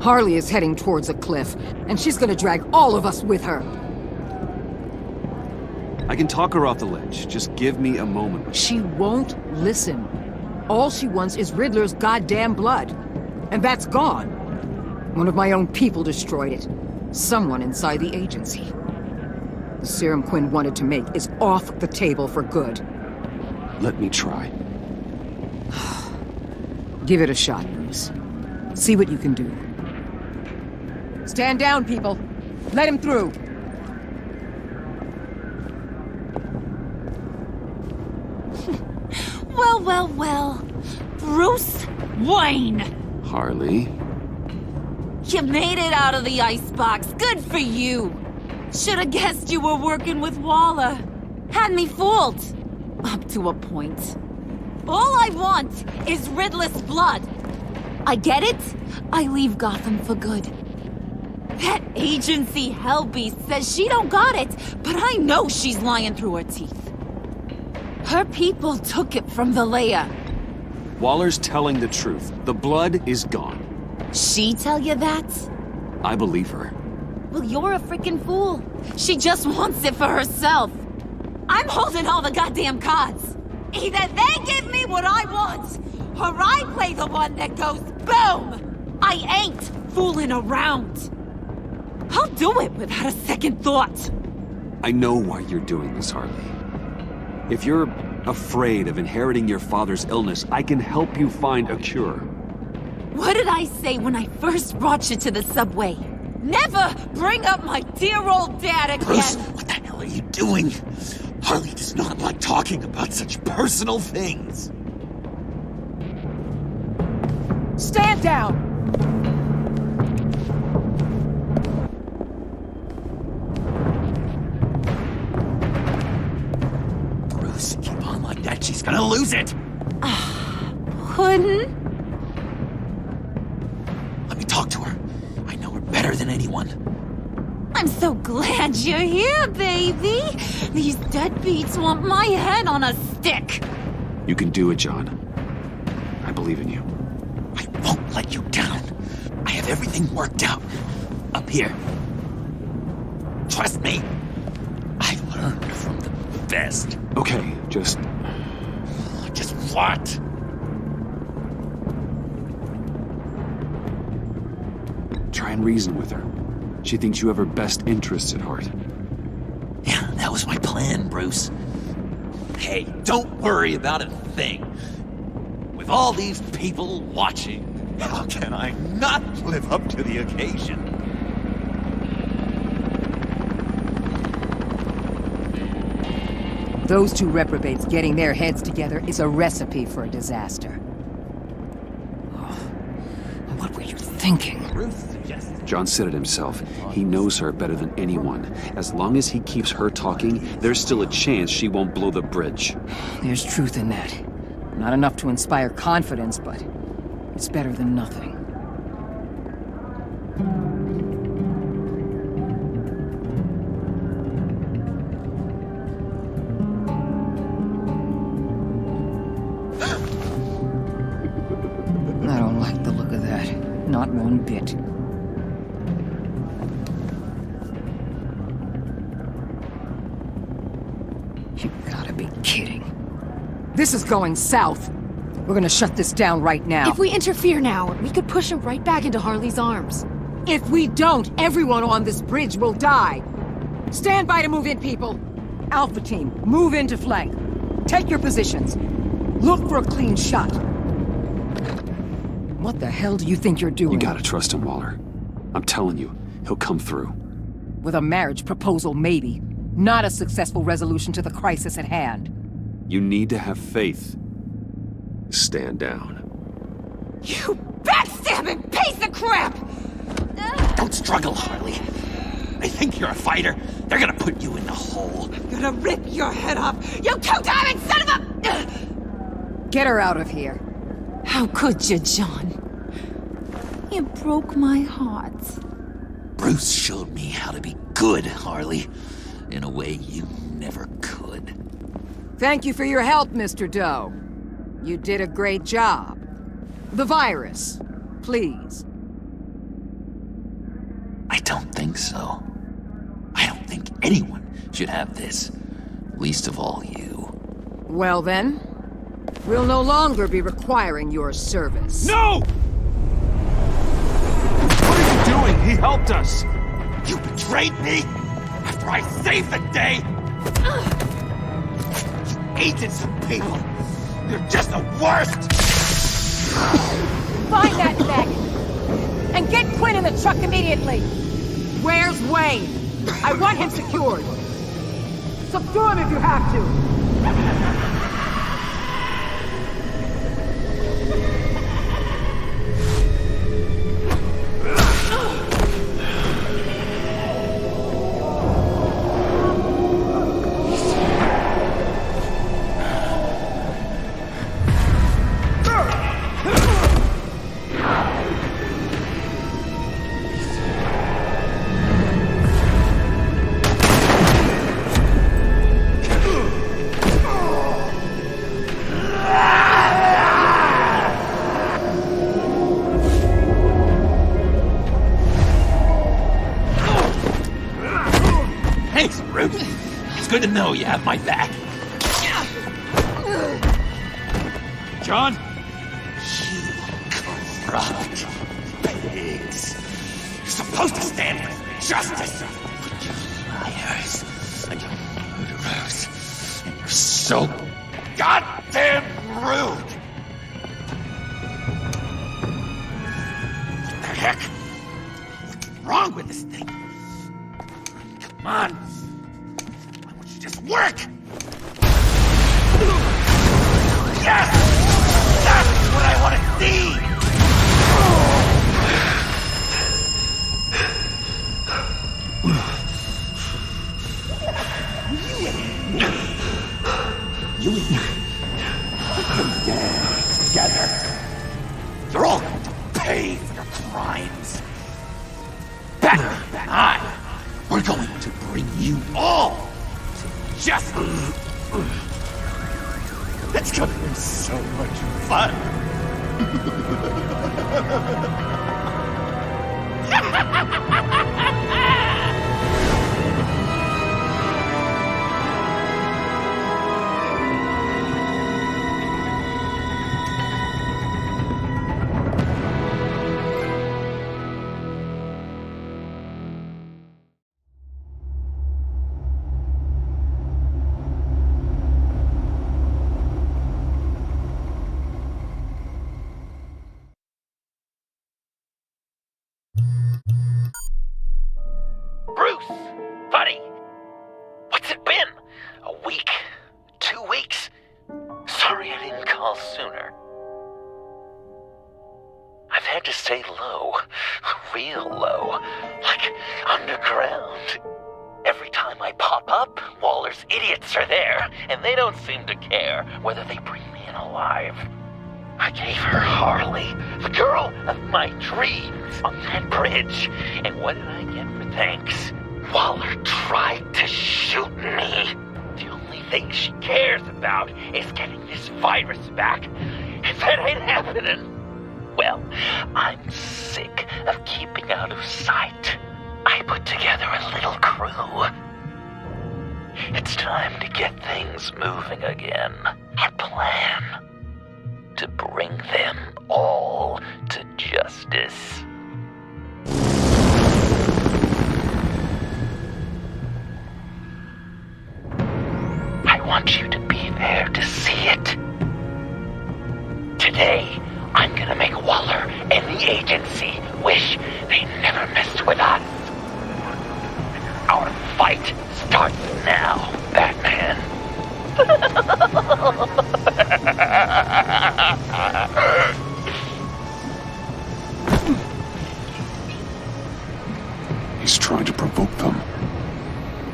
Harley is heading towards a cliff, and she's gonna drag all of us with her. I can talk her off the ledge. Just give me a moment. She won't listen. All she wants is Riddler's goddamn blood. And that's gone. One of my own people destroyed it. Someone inside the agency. The serum Quinn wanted to make is off the table for good. Let me try. Give it a shot, Bruce. See what you can do. Stand down, people. Let him through. Well, well, well. Bruce Wayne! Harley? You made it out of the icebox. Good for you. Should have guessed you were working with Waller. Had me fooled. Up to a point. All I want is Riddler's blood. I get it. I leave Gotham for good. That agency hellbeast says she don't got it, but I know she's lying through her teeth. Her people took it from the lair. Waller's telling the truth. The blood is gone. She tell you that? I believe her. Well, you're a freaking fool. She just wants it for herself. I'm holding all the goddamn cards. Either they give me what I want, or I play the one that goes boom! I ain't fooling around. I'll do it without a second thought. I know why you're doing this, Harley. If you're afraid of inheriting your father's illness, I can help you find a cure. What did I say when I first brought you to the subway? Never bring up my dear old dad again! Bruce, what the hell are you doing? Harley does not like talking about such personal things. Stand down! Bruce, keep on like that, she's gonna lose it! Puddin'? Let me talk to her. I know her better than anyone. I'm so glad you're here, baby! These deadbeats want my head on a stick! You can do it, John. I believe in you. I won't let you down. I have everything worked out. Up here. Trust me. I learned from the best. Okay, just what? Try and reason with her. She thinks you have her best interests at heart. Yeah, that was my plan, Bruce. Hey, don't worry about a thing. With all these people watching, how can I not live up to the occasion? Those two reprobates getting their heads together is a recipe for a disaster. Oh, what were you thinking? John said it himself. He knows her better than anyone. As long as he keeps her talking, there's still a chance she won't blow the bridge. There's truth in that. Not enough to inspire confidence, but it's better than nothing. I don't like the look of that. Not one bit. You gotta be kidding. This is going south. We're gonna shut this down right now. If we interfere now, we could push him right back into Harley's arms. If we don't, everyone on this bridge will die. Stand by to move in, people. Alpha team, move into flank. Take your positions. Look for a clean shot. What the hell do you think you're doing? You gotta trust him, Waller. I'm telling you, he'll come through. With a marriage proposal, maybe. Not a successful resolution to the crisis at hand. You need to have faith. Stand down. You backstabbing piece of crap! Don't struggle, Harley. They think you're a fighter. They're gonna put you in the hole. I'm gonna rip your head off, you two-timing son of a... Get her out of here. How could you, John? You broke my heart. Bruce showed me how to be good, Harley. In a way you never could. Thank you for your help, Mr. Doe. You did a great job. The virus, please. I don't think so. I don't think anyone should have this. Least of all you. Well then, we'll no longer be requiring your service. No! What are you doing? He helped us! You betrayed me? After I saved the day? You agents of people! You're just the worst! Find that neck! And get Quinn in the truck immediately! Where's Wayne? I want him secured! Subdue him if you have to! know you have my back. John? You corrupt pigs. You're supposed to stand for justice. But you're liars and you're murderers. And you're so goddamn rude. What the heck? What's wrong with this thing? Come on. Why don't you just work? Yes! That's what I want to see! You and me, put your gangs together. You're all going to pay for your crimes. Pact and I, we're going to bring you all to justice. It's gonna be so much fun. Bruce! Buddy! What's it been? A week? 2 weeks? Sorry I didn't call sooner. I've had to stay low. Real low. Like underground. Every time I pop up, Waller's idiots are there, and they don't seem to care whether they bring me in alive. I gave her Harley, the girl of my dreams, on that bridge. And what did I get for thanks? Waller tried to shoot me. The only thing she cares about is getting this virus back. If that ain't happening, well, I'm sick of keeping out of sight. I put together a little crew. It's time to get things moving again. A plan. To bring them all to justice. I want you to be there to see it. Today, I'm gonna make Waller and the agency wish they never messed with us. Our fight starts now, Batman. He's trying to provoke them.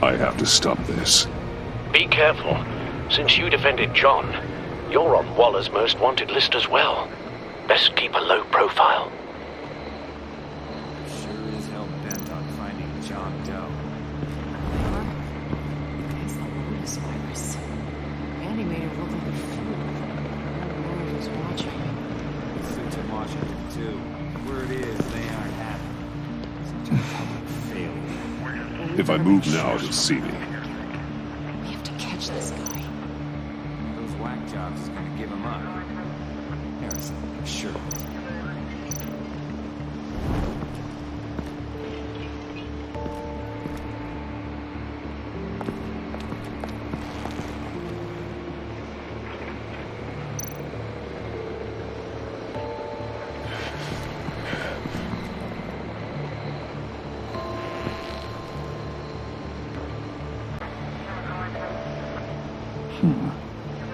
I have to stop this. Be careful. Since you defended John, you're on Waller's most wanted list as well. Best keep a low profile. Sure is hell bent on finding John Doe. It's the Lotus virus. Andy made it look like a fool. The world was watching. Suits are watching too. Word is they aren't happy. Such a public failure. If I move now, he'll see me. We have to catch this guy. Those whack jobs is gonna give him up. Harrison, sure.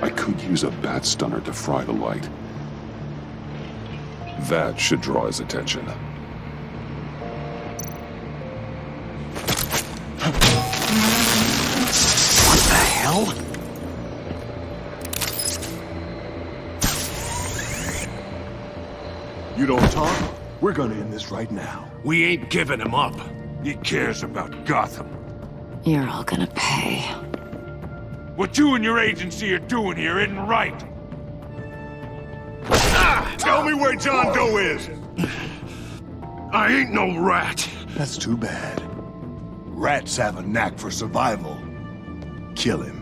I could use a bat stunner to fry the light. That should draw his attention. What the hell? You don't talk? We're gonna end this right now. We ain't giving him up. He cares about Gotham. You're all gonna pay. What you and your agency are doing here isn't right. Tell me where John Doe is! I ain't no rat. That's too bad. Rats have a knack for survival. kill him.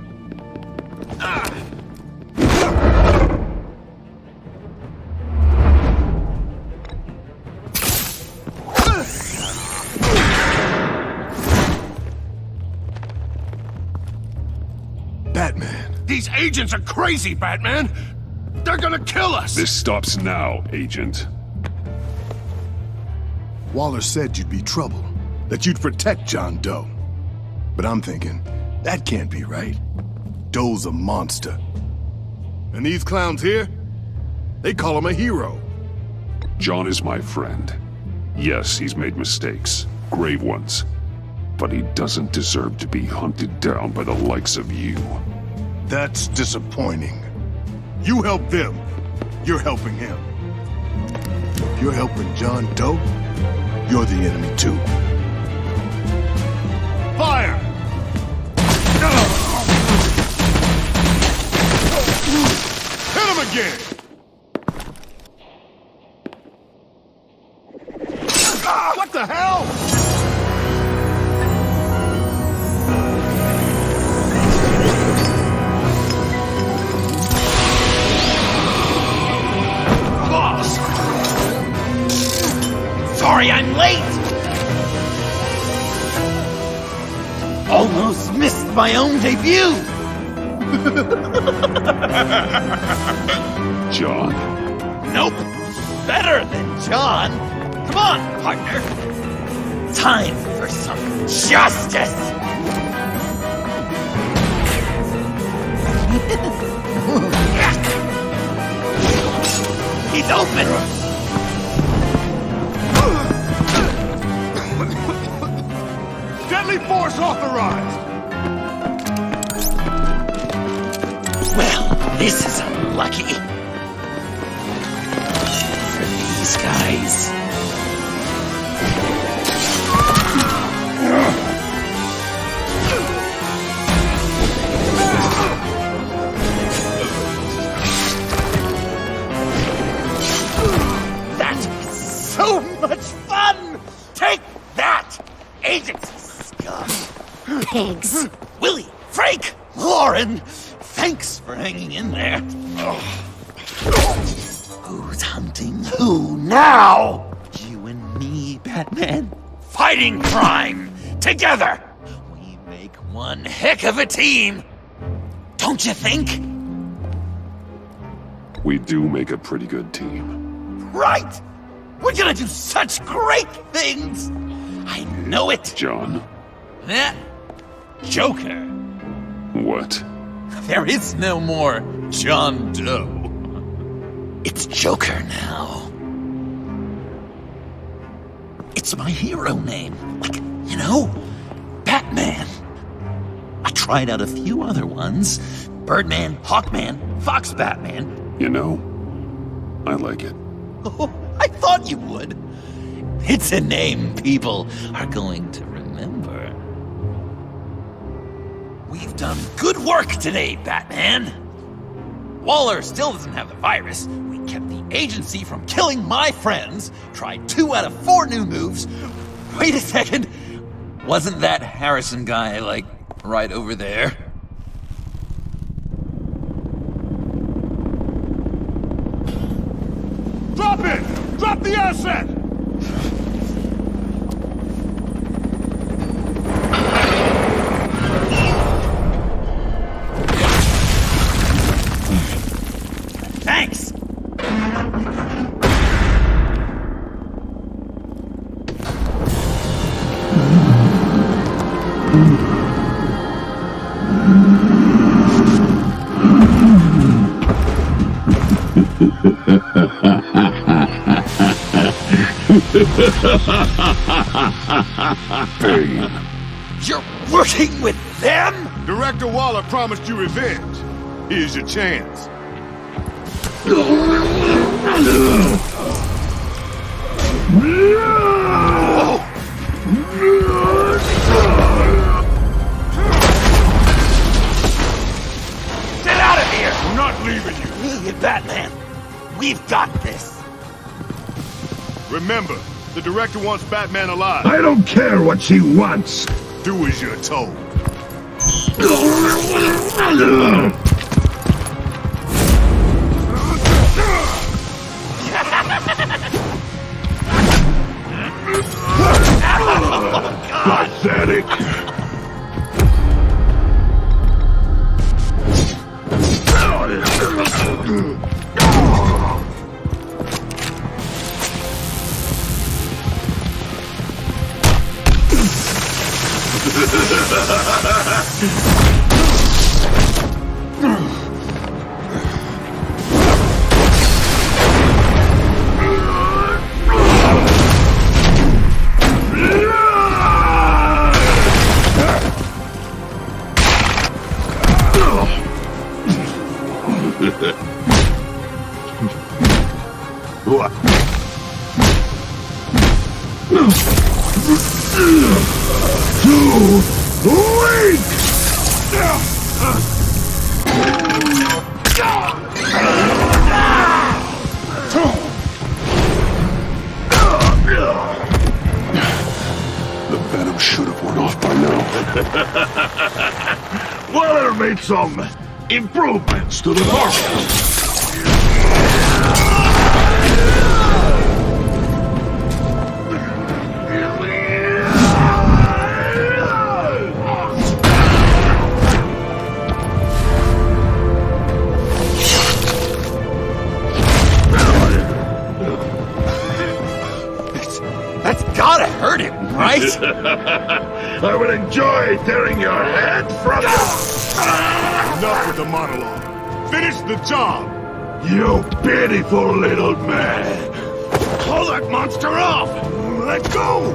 Batman. These agents are crazy, Batman! They're gonna kill us! This stops now, Agent. Waller said you'd be trouble, that you'd protect John Doe. But I'm thinking, that can't be right. Doe's a monster. And these clowns here, they call him a hero. John is my friend. Yes, he's made mistakes, grave ones. But he doesn't deserve to be hunted down by the likes of you. That's disappointing. You help them, you're helping him. If you're helping John Doe, you're the enemy too. Fire! Hit him again! What the hell? Boss! Sorry I'm late! Almost missed my own debut! John? Nope. Better than John. Come on, partner. Time for some justice! He's open! Deadly force authorized! Well, this is unlucky. For these guys. That was so much fun! Take that, agents scum! Pigs. Willie, Frank, Lauren, thanks for hanging in there. Who's hunting who now? You and me, Batman. Fighting crime together. We make one heck of a team. Don't you think? We do make a pretty good team. Right! We're gonna do such great things! I know it! John? Eh? Joker. What? There is no more John Doe. It's Joker now. It's my hero name. Like, you know, Batman. I tried out a few other ones. Birdman, Hawkman, Fox Batman. You know, I like it. Oh, I thought you would. It's a name people are going to remember. We've done good work today, Batman. Waller still doesn't have the virus. We kept the agency from killing my friends. Tried 2 out of 4 new moves. Wait a second. Wasn't that Harrison guy, like, right over there? Drop it! Drop the asset! Thanks! Bane. You're working with them? Director Waller promised you revenge. Here's your chance. Get out of here! I'm not leaving you. Hey, Batman, we've got this. Remember, the director wants Batman alive. I don't care what she wants. Do as you're told. Pathetic. What? Too weak! The venom should have worn off by now. Waller made some improvements to the formula. That's gotta hurt him, right? I would enjoy tearing your head from it. Enough with the monologue. Finish the job. You pitiful little man. Call that monster off. Let go.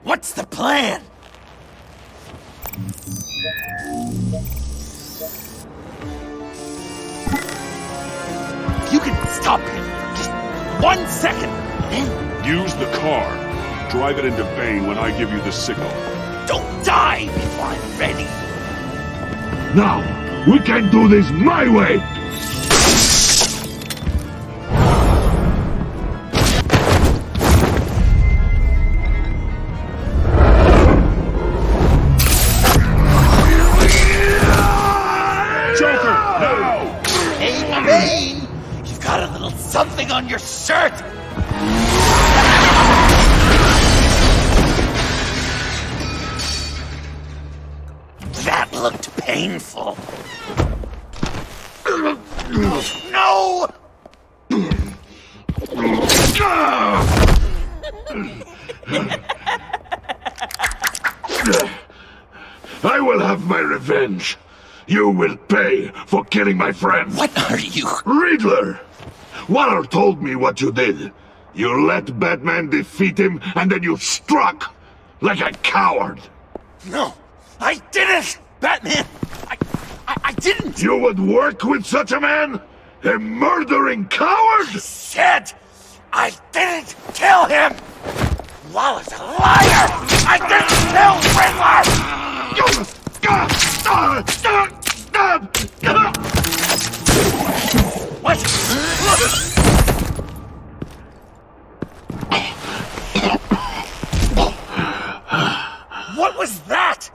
What's the plan? You can stop him. Just 1 second. Use the car. Drive it into Bane when I give you the signal. Don't die before I'm ready. Now, we can do this my way. Something on your shirt! That looked painful. No! I will have my revenge. You will pay for killing my friend. What are you? Riddler! Waller told me what you did. You let Batman defeat him, and then you struck like a coward. No, I didn't! Batman! I didn't! You would work with such a man? A murdering coward? I said I didn't kill him! Waller's a liar! I didn't kill Riddler! What? What was that?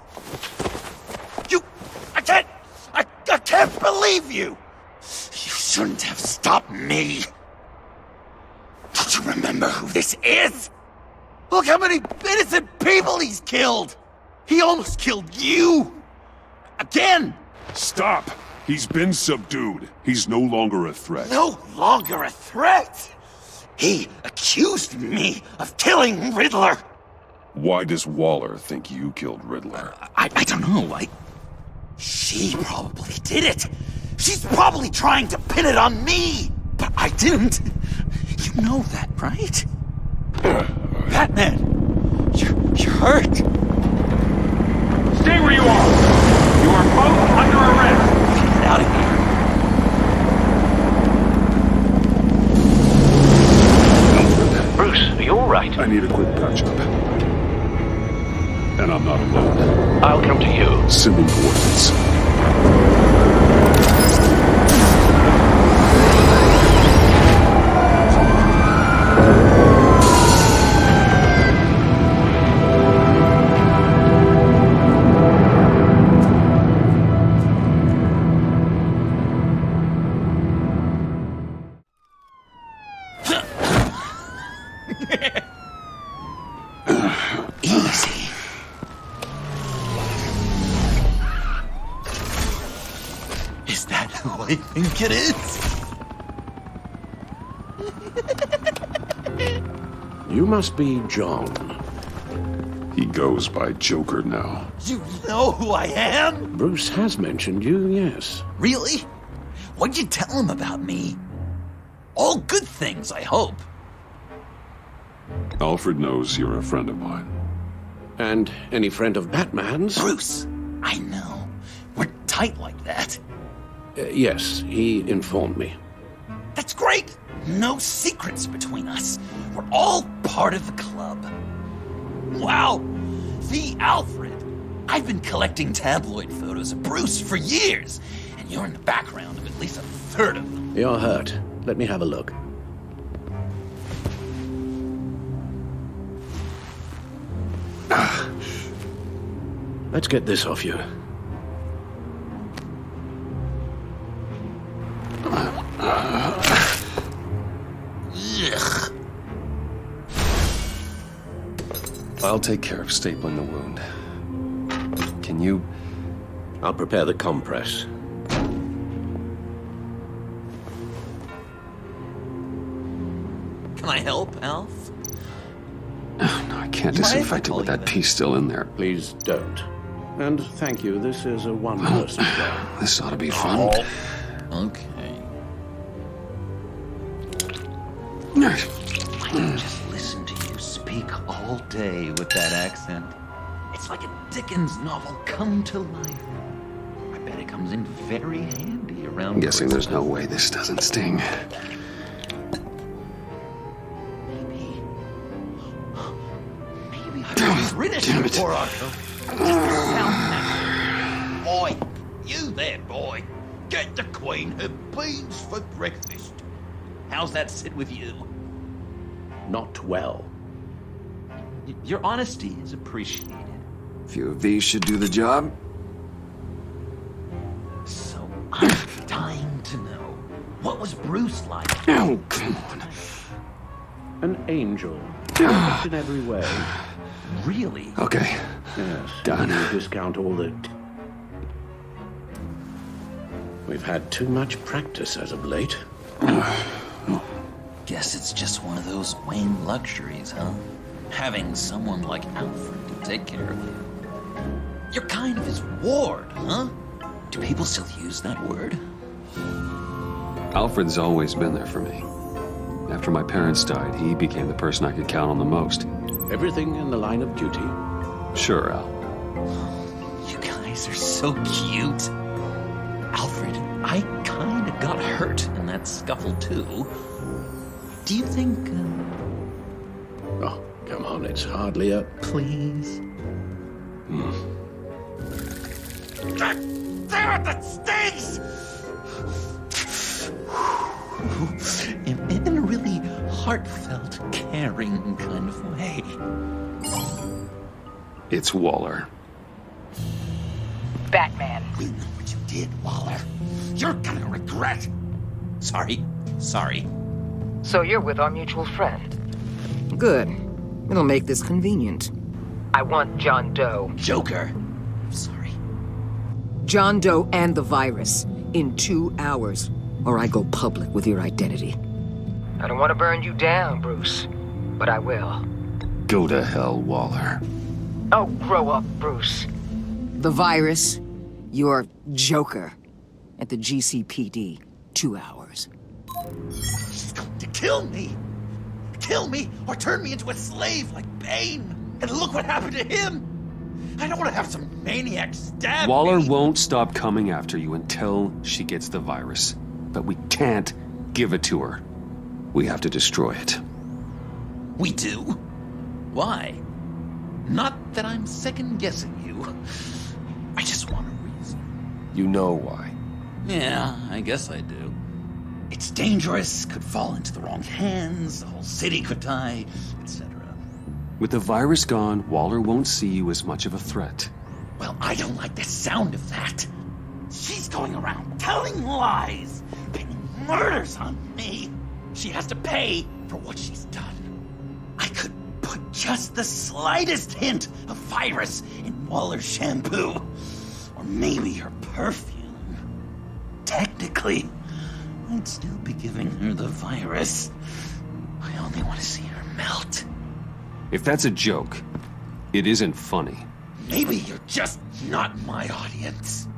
I can't believe you! You shouldn't have stopped me. Don't you remember who this is? Look how many innocent people he's killed! He almost killed you! Again! Stop! He's been subdued. He's no longer a threat. No longer a threat! He accused me of killing Riddler! Why does Waller think you killed Riddler? I don't know. She probably did it. She's probably trying to pin it on me. But I didn't. You know that, right? Batman, you're hurt. Stay where you are. You are both under arrest. Get out of here. Bruce, are you all right? I need a quick patch-up. And I'm not alone. I'll come to you. Sending coordinates. Easy. Is that who I think it is? You must be John. He goes by Joker now. You know who I am? Bruce has mentioned you, yes. Really? What'd you tell him about me? All good things, I hope. Alfred knows you're a friend of mine. And any friend of Batman's? Bruce, I know. We're tight like that. Yes, he informed me. That's great. No secrets between us. We're all part of the club. Wow, the Alfred. I've been collecting tabloid photos of Bruce for years, and you're in the background of at least a third of them. You're hurt. Let me have a look. Let's get this off you. Ugh. I'll take care of stapling the wound. Can you... I'll prepare the compress. Can I help, Alf? Oh, no, I can't disinfect it with that piece still in there. Please don't. And thank you, this is a one-person job. This ought to be fun. Oh. Okay. I can just listen to you speak all day with that accent. It's like a Dickens novel come to life. I bet it comes in very handy around. I'm guessing there's no way this doesn't sting. Maybe I can be British before I go. Boy, you there, boy. Get the Queen her beans for breakfast. How's that sit with you? Not well. Your honesty is appreciated. A few of these should do the job. So I'm dying to know, what was Bruce like? Oh, come on. An angel. Perfect in every way. Really? Okay. Yes. Done. You discount all the... We've had too much practice as of late. Guess it's just one of those Wayne luxuries, huh? Having someone like Alfred to take care of you. You're kind of his ward, huh? Do people still use that word? Alfred's always been there for me. After my parents died, he became the person I could count on the most. Everything in the line of duty? Sure, Al. You guys are so cute. Alfred, I kind of got hurt in that scuffle, too. Do you think... Oh, come on, it's hardly a... Please? Damn it, that stings! In a really heartfelt, caring kind of way. It's Waller. Batman. We know what you did, Waller. You're gonna regret. Sorry. So you're with our mutual friend. Good. It'll make this convenient. I want John Doe. Joker. Sorry. John Doe and the virus. In 2 hours. Or I go public with your identity. I don't want to burn you down, Bruce. But I will. Go to hell, Waller. Oh, grow up, Bruce. The virus. Your Joker. At the GCPD. 2 hours. She's going to kill me. Kill me or turn me into a slave like Bane. And look what happened to him. I don't want to have some maniac stab Waller me. won't stop coming after you until she gets the virus. But we can't give it to her. We have to destroy it. We do? Why? Not that I'm second-guessing you. I just want a reason. You know why. Yeah, I guess I do. It's dangerous, could fall into the wrong hands, the whole city could die, etc. With the virus gone, Waller won't see you as much of a threat. Well, I don't like the sound of that. She's going around telling lies, pinning murders on me. She has to pay for what she's done. I could put just the slightest hint of virus in Waller's shampoo. Or maybe her perfume. Technically, I'd still be giving her the virus. I only want to see her melt. If that's a joke, it isn't funny. Maybe you're just not my audience.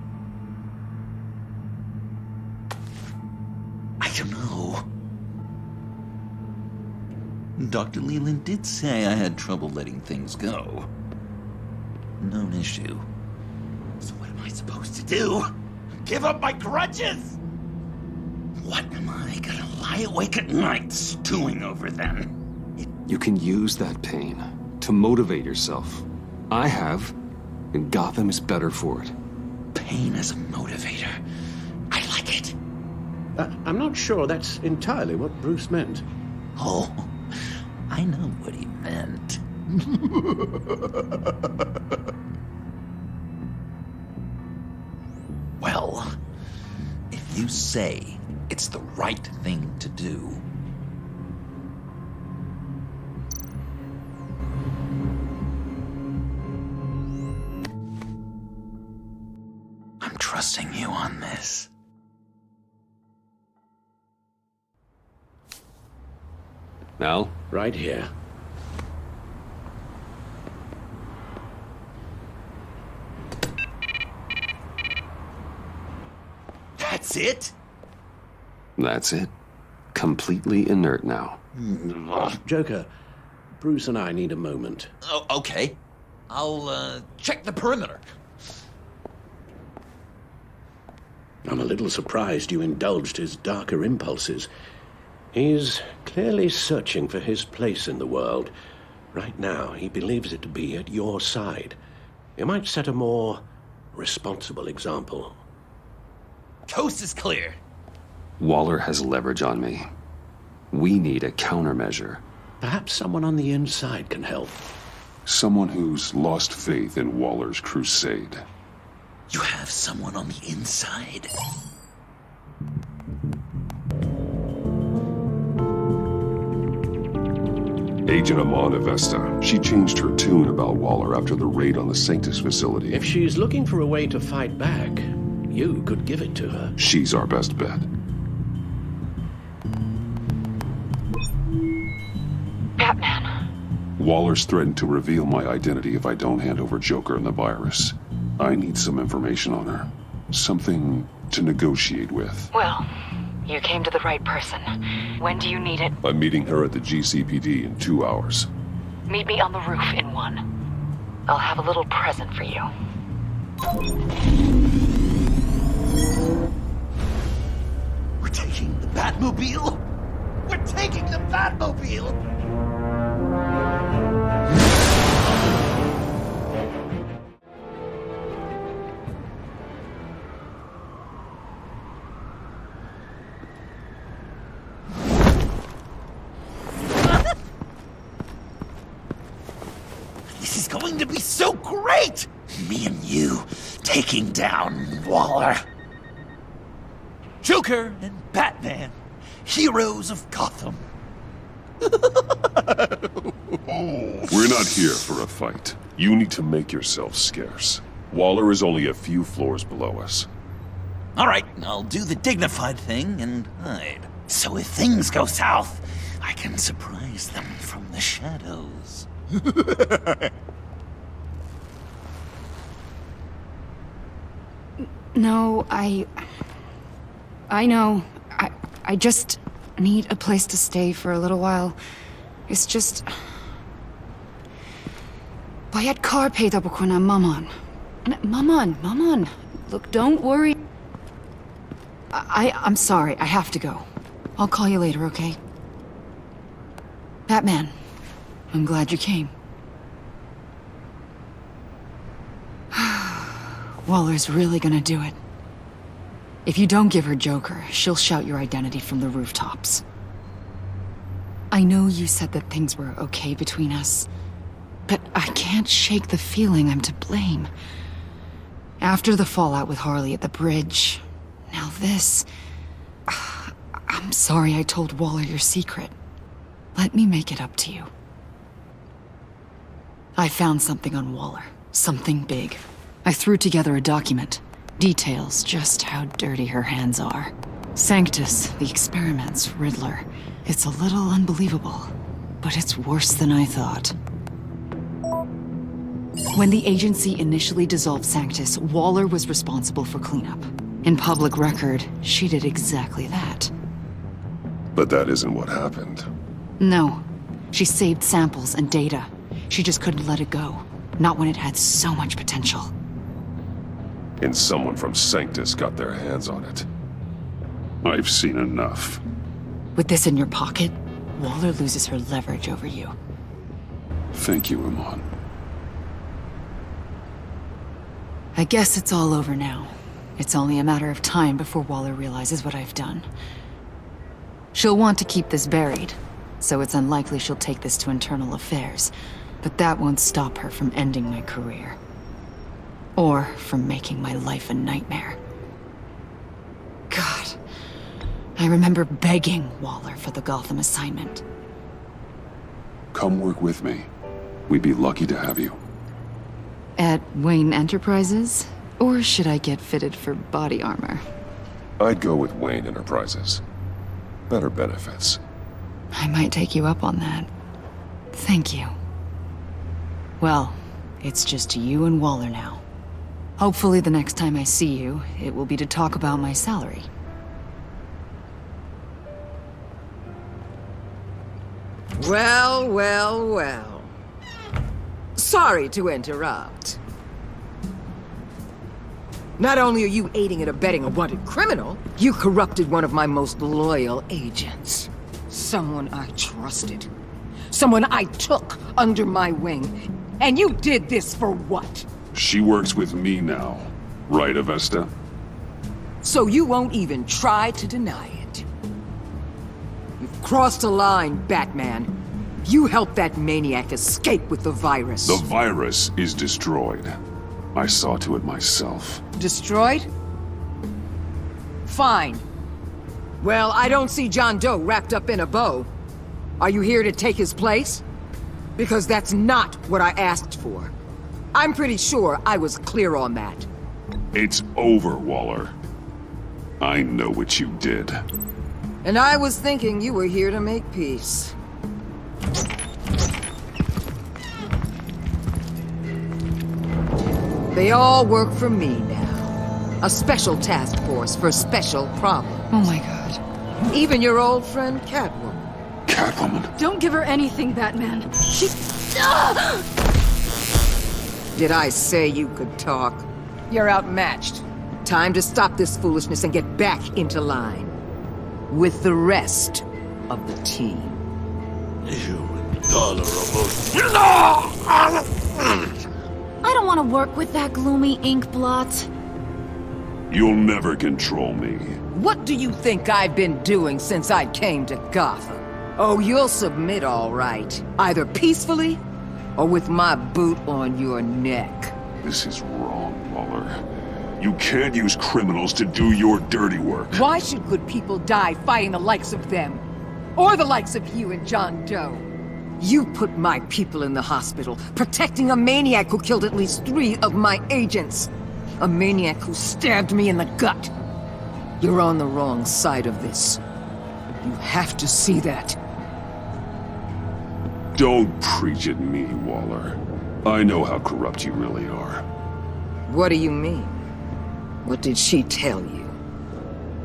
I don't know. Dr. Leland did say I had trouble letting things go. Known issue. So what am I supposed to do? Give up my grudges? What am I gonna lie awake at night stewing over then? You can use that pain to motivate yourself. I have, and Gotham is better for it. Pain as a motivator. I like it. I'm not sure that's entirely what Bruce meant. Oh, I know what he meant. Well, if you say it's the right thing to do, I'm trusting you on this. Al? Right here. That's it? That's it. Completely inert now. Joker, Bruce and I need a moment. Oh, okay. I'll, check the perimeter. I'm a little surprised you indulged his darker impulses. He's clearly searching for his place in the world. Right now, he believes it to be at your side. You might set a more responsible example. Coast is clear. Waller has leverage on me. We need a countermeasure. Perhaps someone on the inside can help. Someone who's lost faith in Waller's crusade. You have someone on the inside? Agent Amanda Vesta. She changed her tune about Waller after the raid on the Sanctus facility. If she's looking for a way to fight back, you could give it to her. She's our best bet. Batman. Waller's threatened to reveal my identity if I don't hand over Joker and the virus. I need some information on her. Something to negotiate with. Well, you came to the right person. When do you need it? I'm meeting her at the GCPD in 2 hours. Meet me on the roof in 1. I'll have a little present for you. We're taking the Batmobile? We're taking the Batmobile! This is going to be so great! Me and you taking down Waller. Joker and Batman, heroes of Gotham. We're not here for a fight. You need to make yourself scarce. Waller is only a few floors below us. All right, I'll do the dignified thing and hide. So if things go south, I can surprise them from the shadows. No, I know. I just need a place to stay for a little while. It's just... bayad kar peyda bukonam maman. Maman. Look, don't worry. I'm sorry, I have to go. I'll call you later, okay? Batman, I'm glad you came. Waller's really gonna do it. If you don't give her Joker, she'll shout your identity from the rooftops. I know you said that things were okay between us, but I can't shake the feeling I'm to blame. After the fallout with Harley at the bridge, now this... I'm sorry I told Waller your secret. Let me make it up to you. I found something on Waller. Something big. I threw together a document. Details just how dirty her hands are. Sanctus, the experiments, Riddler. It's a little unbelievable, but it's worse than I thought. When the agency initially dissolved Sanctus, Waller was responsible for cleanup. In public record, she did exactly that. But that isn't what happened. No. She saved samples and data. She just couldn't let it go. Not when it had so much potential. And someone from Sanctus got their hands on it. I've seen enough. With this in your pocket, Waller loses her leverage over you. Thank you, Iman. I guess it's all over now. It's only a matter of time before Waller realizes what I've done. She'll want to keep this buried, so it's unlikely she'll take this to internal affairs. But that won't stop her from ending my career. Or from making my life a nightmare. God, I remember begging Waller for the Gotham assignment. Come work with me. We'd be lucky to have you. At Wayne Enterprises? Or should I get fitted for body armor? I'd go with Wayne Enterprises. Better benefits. I might take you up on that. Thank you. Well, it's just you and Waller now. Hopefully the next time I see you, it will be to talk about my salary. Well, well, well. Sorry to interrupt. Not only are you aiding and abetting a wanted criminal, you corrupted one of my most loyal agents. Someone I trusted. Someone I took under my wing. And you did this for what? She works with me now. Right, Avesta? So you won't even try to deny it. You've crossed a line, Batman. You helped that maniac escape with the virus. The virus is destroyed. I saw to it myself. Destroyed? Fine. Well, I don't see John Doe wrapped up in a bow. Are you here to take his place? Because that's not what I asked for. I'm pretty sure I was clear on that. It's over, Waller. I know what you did. And I was thinking you were here to make peace. They all work for me now. A special task force for special problems. Oh my god. Even your old friend Catwoman. Catwoman? Don't give her anything, Batman. She's... Did I say you could talk? You're outmatched. Time to stop this foolishness and get back into line. With the rest of the team. You intolerable... I don't want to work with that gloomy ink blot. You'll never control me. What do you think I've been doing since I came to Gotham? Oh, you'll submit all right. Either peacefully, or with my boot on your neck. This is wrong, Waller. You can't use criminals to do your dirty work. Why should good people die fighting the likes of them? Or the likes of you and John Doe? You put my people in the hospital, protecting a maniac who killed at least 3 of my agents. A maniac who stabbed me in the gut. You're on the wrong side of this. You have to see that. Don't preach at me, Waller. I know how corrupt you really are. What do you mean? What did she tell you?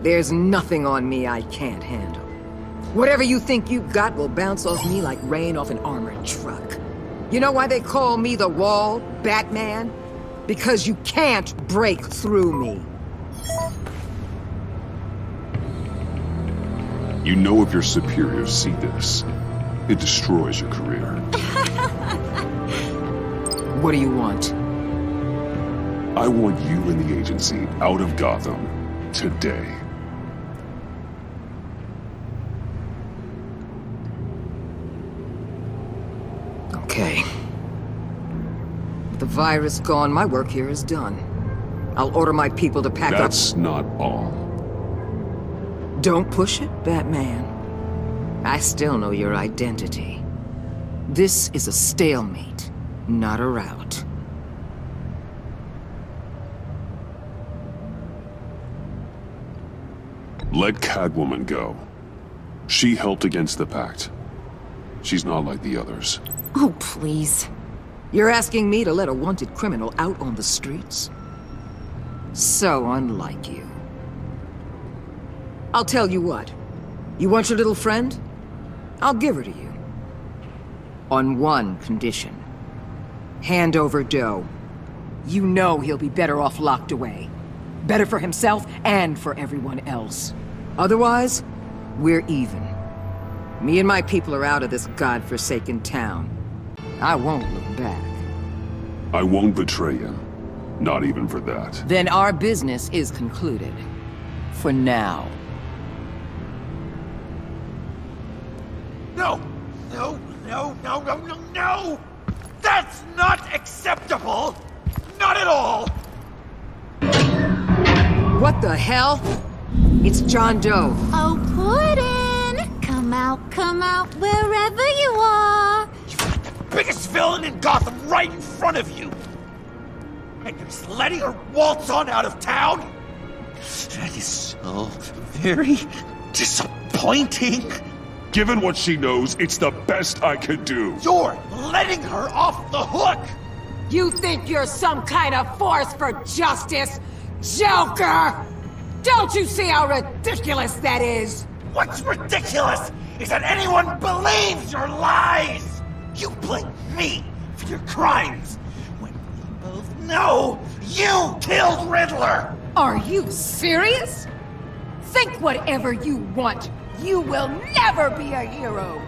There's nothing on me I can't handle. Whatever you think you've got will bounce off me like rain off an armored truck. You know why they call me the Wall, Batman? Because you can't break through me. You know if your superiors see this, it destroys your career. What do you want? I want you and the agency out of Gotham today. Okay. With the virus gone, my work here is done. I'll order my people to pack up. That's not all. Don't push it, Batman. I still know your identity. This is a stalemate, not a rout. Let Catwoman go. She helped against the Pact. She's not like the others. Oh, please. You're asking me to let a wanted criminal out on the streets? So unlike you. I'll tell you what. You want your little friend? I'll give her to you. On one condition. Hand over Doe. You know he'll be better off locked away. Better for himself and for everyone else. Otherwise, we're even. Me and my people are out of this godforsaken town. I won't look back. I won't betray you. Not even for that. Then our business is concluded. For now. No! No, no, no, no, no, no! That's not acceptable! Not at all! What the hell? It's John Doe. Oh, Puddin'! Come out, wherever you are! Biggest villain in Gotham right in front of you! And you're just letting her waltz on out of town? That is so very disappointing. Given what she knows, it's the best I can do. You're letting her off the hook! You think you're some kind of force for justice, Joker? Don't you see how ridiculous that is? What's ridiculous is that anyone believes your lies! You blame me for your crimes, when we both know you killed Riddler! Are you serious? Think whatever you want. You will never be a hero!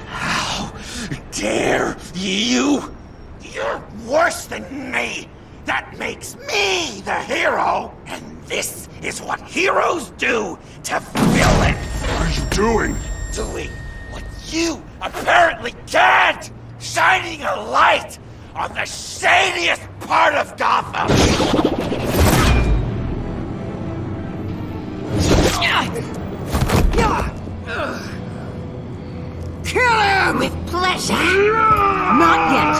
How dare you? You're worse than me! That makes me the hero! And this is what heroes do to villains! What are you doing? Doing what you apparently can't! Shining a light on the shadiest part of Gotham! Kill him! With pleasure! Not yet!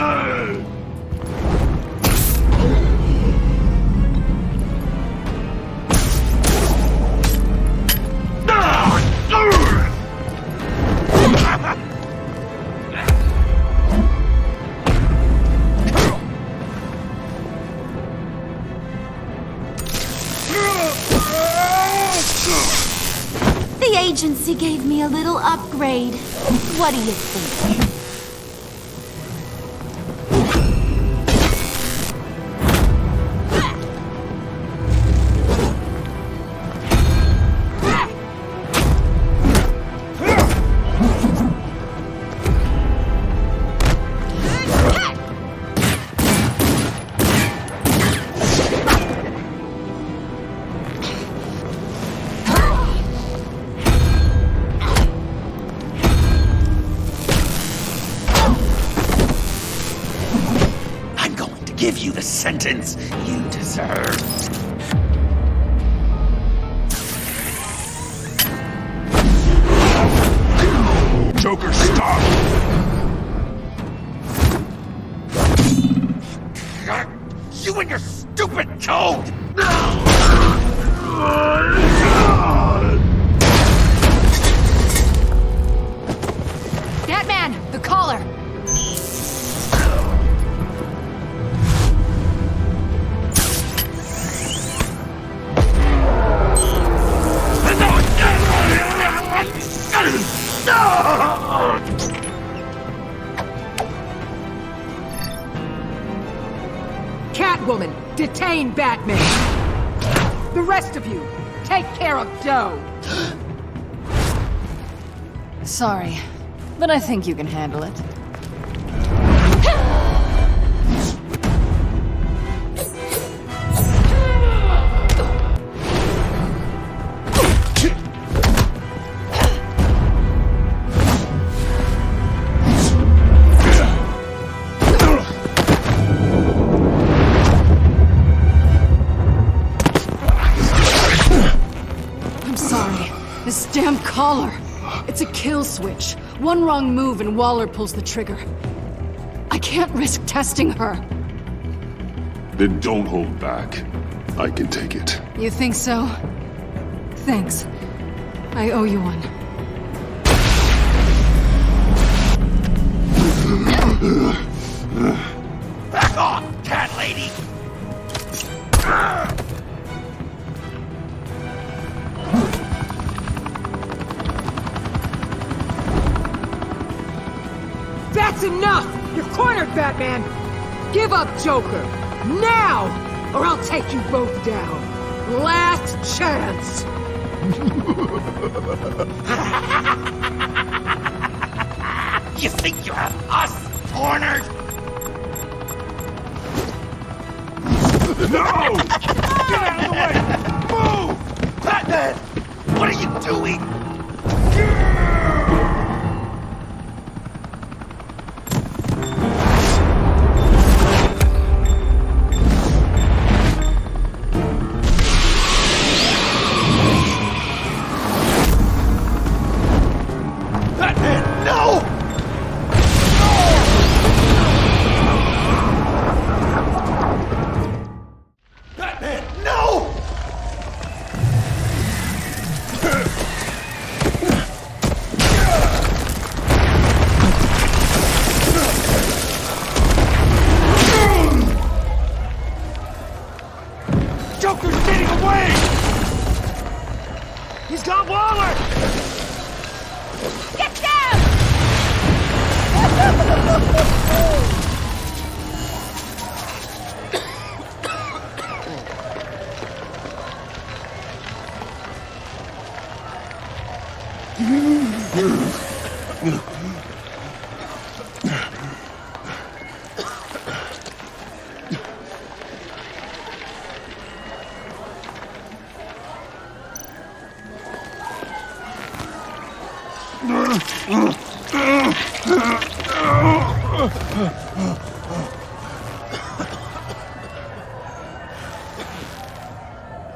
The agency gave me a little upgrade. What do you think? Give you the sentence you deserve. Joker, stop! You and your stupid code! Batman, the collar! Catwoman, detain Batman! The rest of you, take care of Doe! Sorry, but I think you can handle it. This damn collar! It's a kill switch. One wrong move and Waller pulls the trigger. I can't risk testing her. Then don't hold back. I can take it. You think so? Thanks. I owe you one. Back off, cat lady! That's enough! You're cornered, Batman! Give up, Joker! Now! Or I'll take you both down! Last chance! You think you have us cornered? No! Get out of the way! Move! Batman! What are you doing? Batman, no! Batman, no! Joker's getting away! He's got Waller! Get down!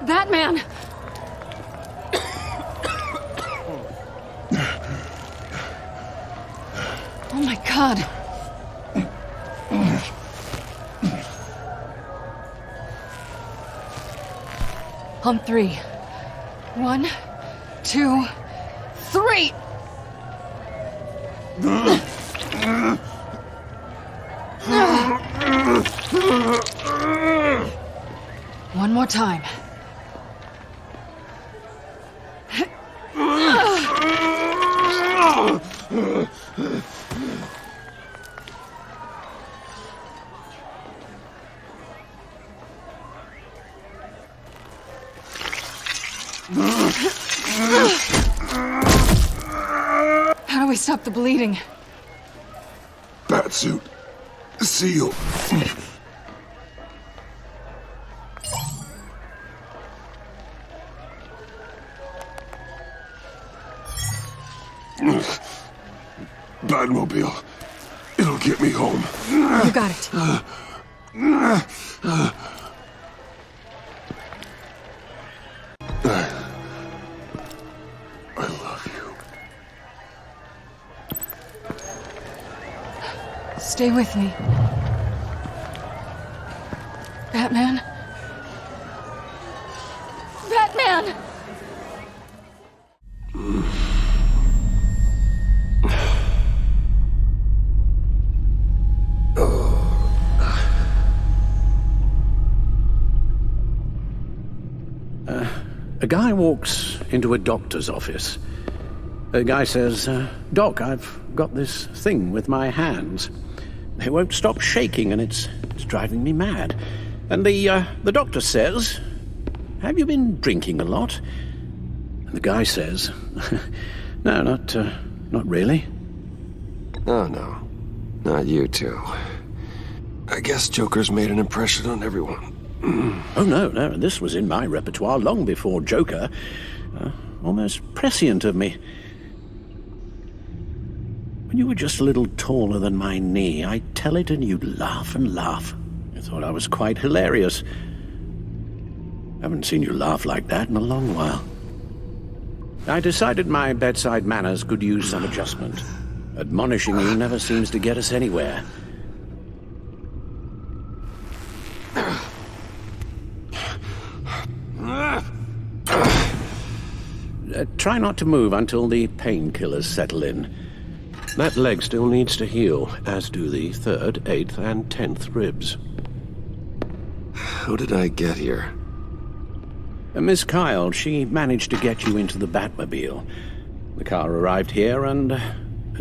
Batman! Oh my god. On three. 1, 2, 3! One more time. How do we stop the bleeding? Batsuit. Seal. Batmobile. It'll get me home. You got it. I love you. Stay with me. Batman? Batman! A guy walks into a doctor's office. The guy says, Doc, I've got this thing with my hands. They won't stop shaking and it's driving me mad. And the doctor says, have you been drinking a lot? And the guy says, no, not really. Oh, no. Not you two. I guess Joker's made an impression on everyone. Oh, no, this was in my repertoire long before Joker. Almost prescient of me. When you were just a little taller than my knee, I'd tell it and you'd laugh and laugh. I thought I was quite hilarious. I haven't seen you laugh like that in a long while. I decided my bedside manners could use some adjustment. Admonishing you never seems to get us anywhere. Try not to move until the painkillers settle in. That leg still needs to heal, as do the 3rd, 8th, and 10th ribs. How did I get here? Miss Kyle, she managed to get you into the Batmobile. The car arrived here, and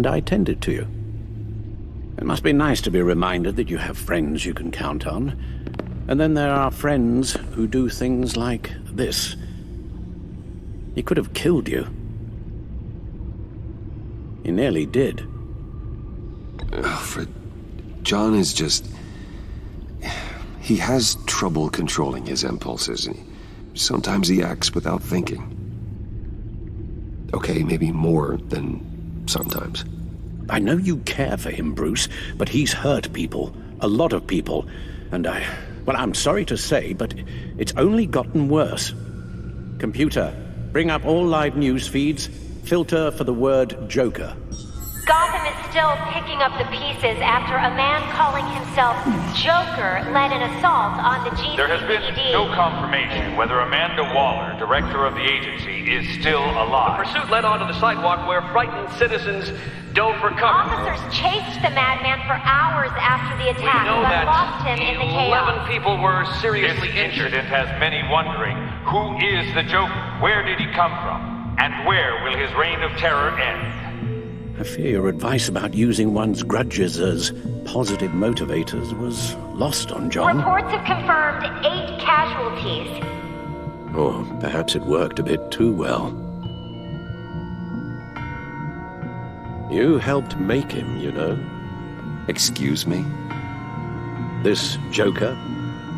I tended to you. It must be nice to be reminded that you have friends you can count on. And then there are friends who do things like this. He could have killed you. He nearly did. Alfred, John is just... He has trouble controlling his impulses. Sometimes he acts without thinking. Okay, maybe more than sometimes. I know you care for him, Bruce, but he's hurt people. A lot of people. And well, I'm sorry to say, but it's only gotten worse. Computer, bring up all live news feeds. Filter for the word Joker. Gotham is still picking up the pieces after a man calling himself Joker led an assault on the GCPD. There has been no confirmation whether Amanda Waller, director of the agency, is still alive. The pursuit led onto the sidewalk where frightened citizens dove for cover. Officers chased the madman for hours after the attack, We know but that lost him in the 11 chaos. people were seriously This injured. incident has many wondering, who is the Joker? Where did he come from? And where will his reign of terror end? I fear your advice about using one's grudges as positive motivators was lost on John. Reports have confirmed 8 casualties. Or perhaps it worked a bit too well. You helped make him, you know. Excuse me? This Joker,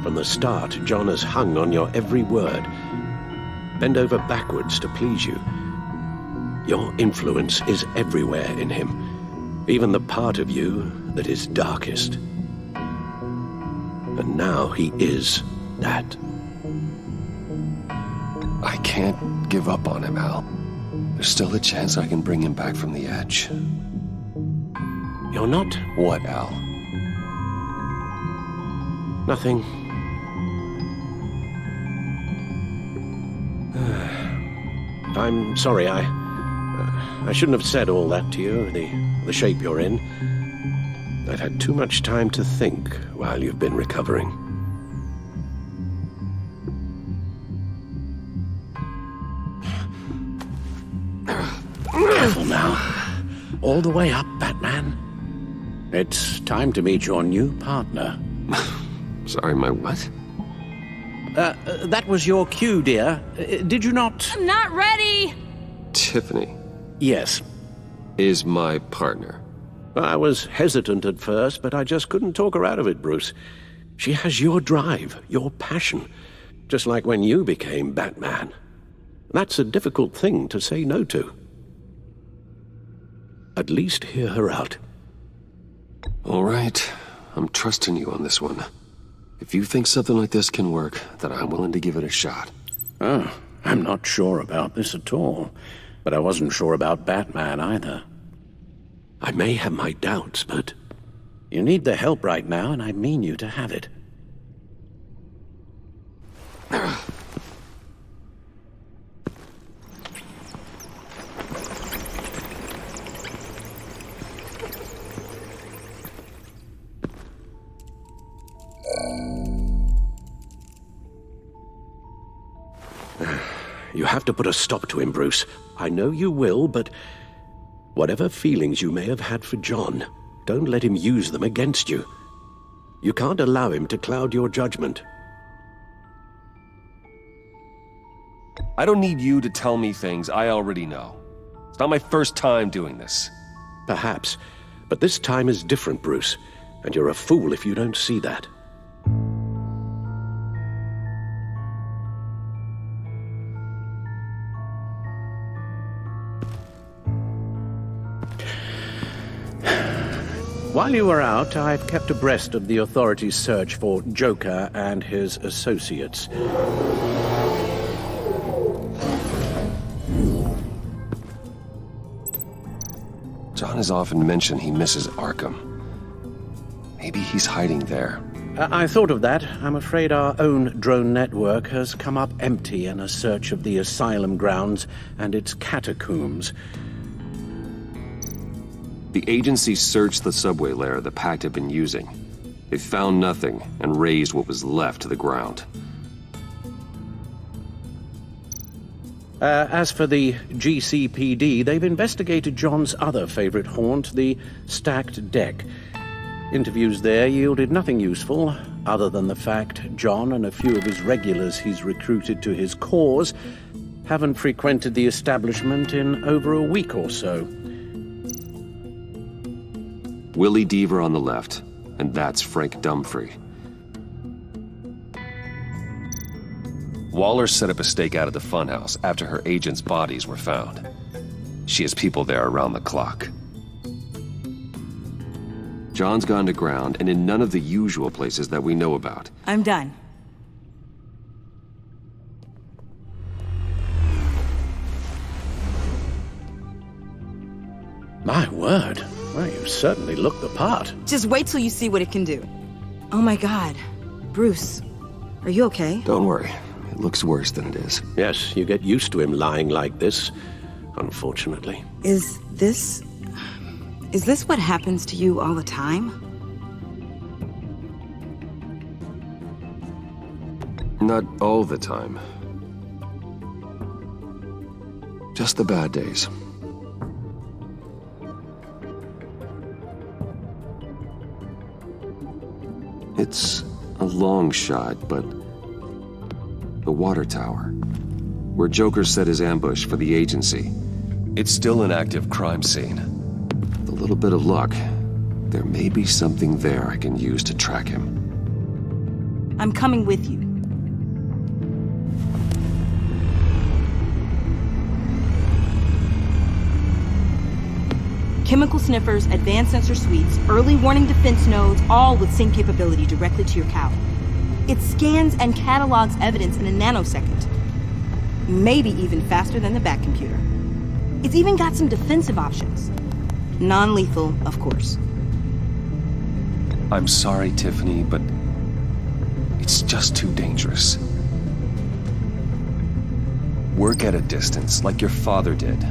from the start, John has hung on your every word. Bend over backwards to please you. Your influence is everywhere in him, even the part of you that is darkest. And now he is that. I can't give up on him, Al. There's still a chance I can bring him back from the edge. You're not? What, Al? Nothing. I'm sorry, I shouldn't have said all that to you, the shape you're in. I've had too much time to think while you've been recovering. Careful now. All the way up, Batman. It's time to meet your new partner. Sorry, my what? That was your cue, dear. Did you not? I'm not ready! Tiffany. Yes. Is my partner. I was hesitant at first, but I just couldn't talk her out of it, Bruce. She has your drive, your passion, just like when you became Batman. That's a difficult thing to say no to. At least hear her out. All right. I'm trusting you on this one. If you think something like this can work, then I'm willing to give it a shot. Oh, I'm not sure about this at all. But I wasn't sure about Batman either. I may have my doubts, but you need the help right now, and I mean you to have it. You have to put a stop to him, Bruce. I know you will, but whatever feelings you may have had for John, don't let him use them against you. You can't allow him to cloud your judgment. I don't need you to tell me things I already know. It's not my first time doing this. Perhaps, but this time is different, Bruce, and you're a fool if you don't see that. While you were out, I've kept abreast of the authorities' search for Joker and his associates. John has often mentioned he misses Arkham. Maybe he's hiding there. I thought of that. I'm afraid our own drone network has come up empty in a search of the asylum grounds and its catacombs. The agency searched the subway lair the Pact had been using. They found nothing and razed what was left to the ground. As for the GCPD, they've investigated John's other favorite haunt, the stacked deck. Interviews there yielded nothing useful, other than the fact John and a few of his regulars he's recruited to his cause haven't frequented the establishment in over a week or so. Willie Deaver on the left, and that's Frank Dumfrey. Waller set up a stakeout at the funhouse after her agents' bodies were found. She has people there around the clock. John's gone to ground and in none of the usual places that we know about. I'm done. My word. Well, you certainly look the part. Just wait till you see what it can do. Oh my god. Bruce, are you okay? Don't worry. It looks worse than it is. Yes, you get used to him lying like this, unfortunately. Is this what happens to you all the time? Not all the time. Just the bad days. It's a long shot, but the water tower, where Joker set his ambush for the agency, it's still an active crime scene. With a little bit of luck, there may be something there I can use to track him. I'm coming with you. Chemical sniffers, advanced sensor suites, early warning defense nodes, all with sync capability directly to your cow. It scans and catalogs evidence in a nanosecond. Maybe even faster than the Bat computer. It's even got some defensive options. Non-lethal, of course. I'm sorry, Tiffany, but it's just too dangerous. Work at a distance, like your father did.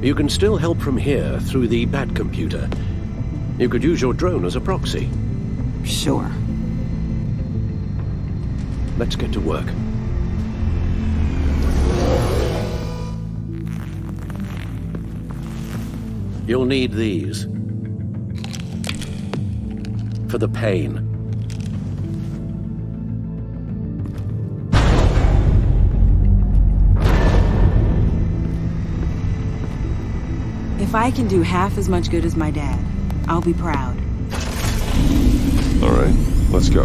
You can still help from here through the Bat computer. You could use your drone as a proxy. Sure. Let's get to work. You'll need these. For the pain. If I can do half as much good as my dad, I'll be proud. All right, let's go.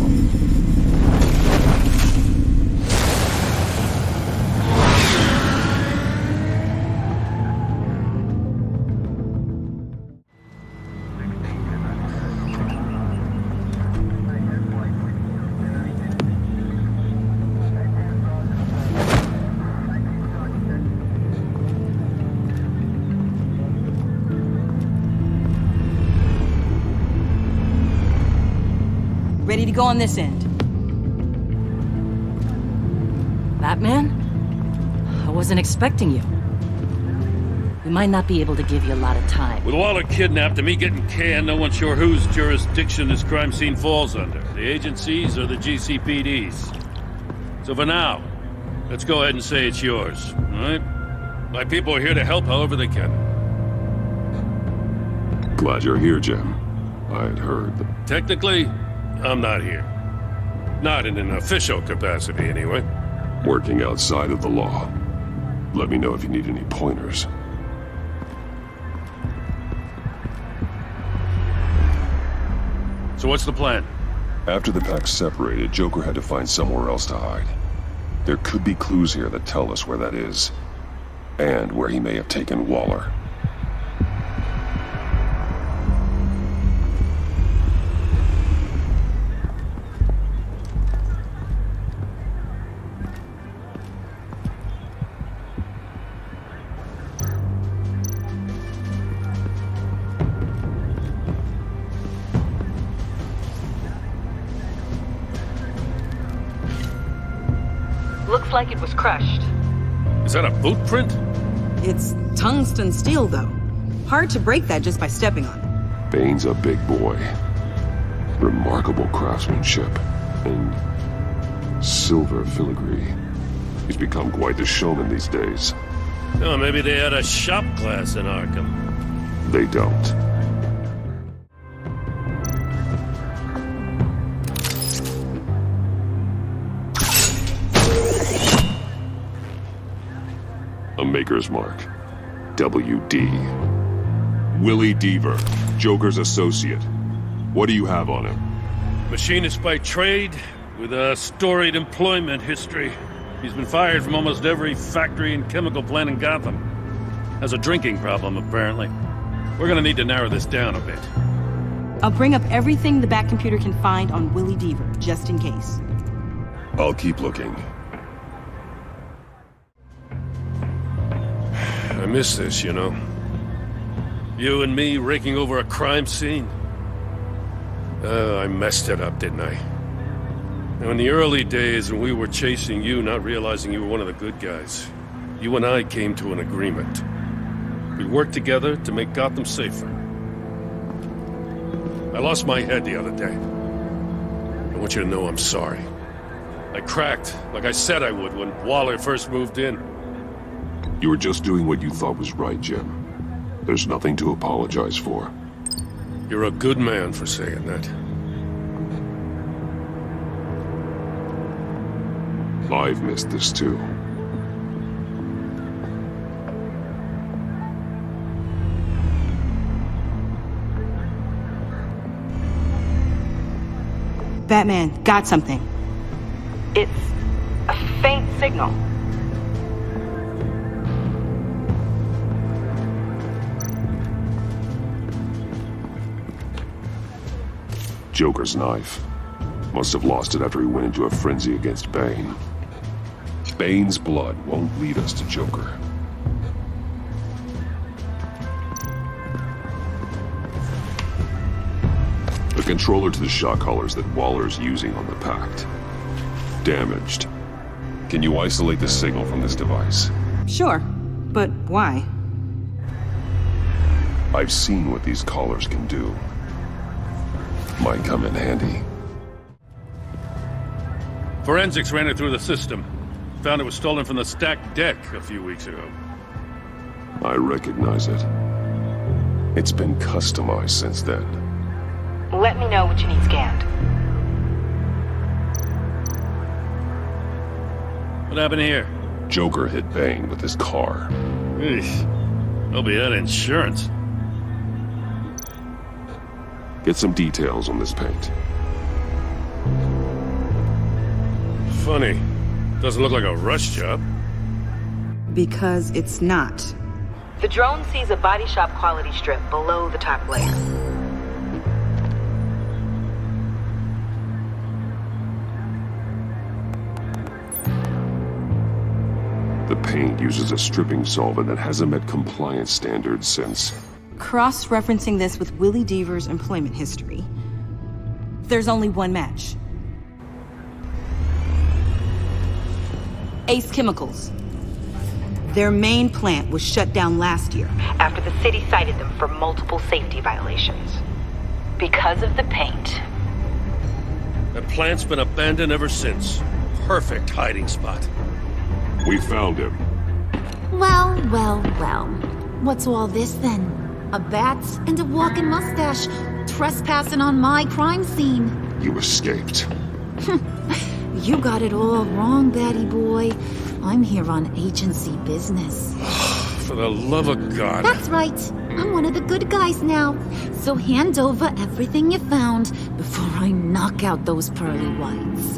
Ready to go on this end. Batman? I wasn't expecting you. We might not be able to give you a lot of time. With Waller kidnapped and me getting canned, no one's sure whose jurisdiction this crime scene falls under. The agencies or the GCPD's. So for now, let's go ahead and say it's yours, all right? My people are here to help however they can. Glad you're here, Jim. I'd heard that... Technically, I'm not here. Not in an official capacity, anyway. Working outside of the law. Let me know if you need any pointers. So what's the plan? After the Pact separated, Joker had to find somewhere else to hide. There could be clues here that tell us where that is, and where he may have taken Waller. like it was crushed. Is that a boot print? It's tungsten steel, though. Hard to break that just by stepping on it. Bane's a big boy. Remarkable craftsmanship. And silver filigree. He's become quite the showman these days. Oh, maybe they had a shop class in Arkham. They don't. A Maker's Mark. WD. Willie Deaver, Joker's associate. What do you have on him? Machinist by trade, with a storied employment history. He's been fired from almost every factory and chemical plant in Gotham. Has a drinking problem, apparently. We're gonna need to narrow this down a bit. I'll bring up everything the Bat computer can find on Willie Deaver, just in case. I'll keep looking. I miss this, you know. You and me raking over a crime scene. Oh, I messed it up, didn't I? Now, in the early days when we were chasing you, not realizing you were one of the good guys, you and I came to an agreement. We worked together to make Gotham safer. I lost my head the other day. I want you to know I'm sorry. I cracked, like I said I would when Waller first moved in. You were just doing what you thought was right, Jim. There's nothing to apologize for. You're a good man for saying that. I've missed this too. Batman, got something. It's a faint signal. Joker's knife. Must have lost it after he went into a frenzy against Bane. Bane's blood won't lead us to Joker. The controller to the shock collars that Waller's using on the Pact. Damaged. Can you isolate the signal from this device? Sure, but why? I've seen what these collars can do. Might come in handy. Forensics ran it through the system. Found it was stolen from the stacked deck a few weeks ago. I recognize it. It's been customized since then. Let me know what you need scanned. What happened here? Joker hit Bane with his car. Eesh. There'll be that insurance. Get some details on this paint. Funny. Doesn't look like a rush job. Because it's not. The drone sees a body shop quality strip below the top layer. The paint uses a stripping solvent that hasn't met compliance standards since... Cross-referencing this with Willie Deaver's employment history, there's only one match. Ace Chemicals. Their main plant was shut down last year after the city cited them for multiple safety violations. Because of the paint. That plant's been abandoned ever since. Perfect hiding spot. We found him. Well, well, well. What's all this then? A bat and a walking mustache trespassing on my crime scene. You escaped. You got it all wrong, Batty boy. I'm here on agency business. For the love of God. That's right. I'm one of the good guys now. So hand over everything you found before I knock out those pearly whites.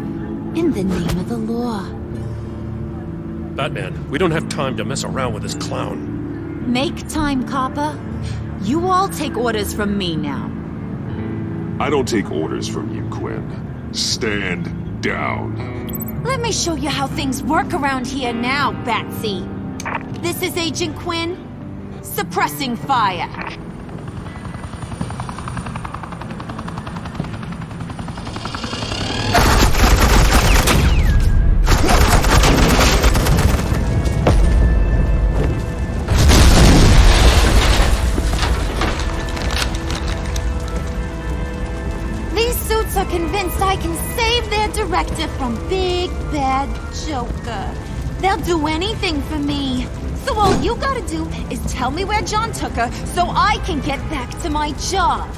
In the name of the law. Batman, we don't have time to mess around with this clown. Make time, copper. You all take orders from me now. I don't take orders from you, Quinn. Stand down. Let me show you how things work around here now, Batsy. This is Agent Quinn. Suppressing fire. convinced I can save their director from Big Bad Joker. They'll do anything for me. So all you gotta do is tell me where John took her so I can get back to my job.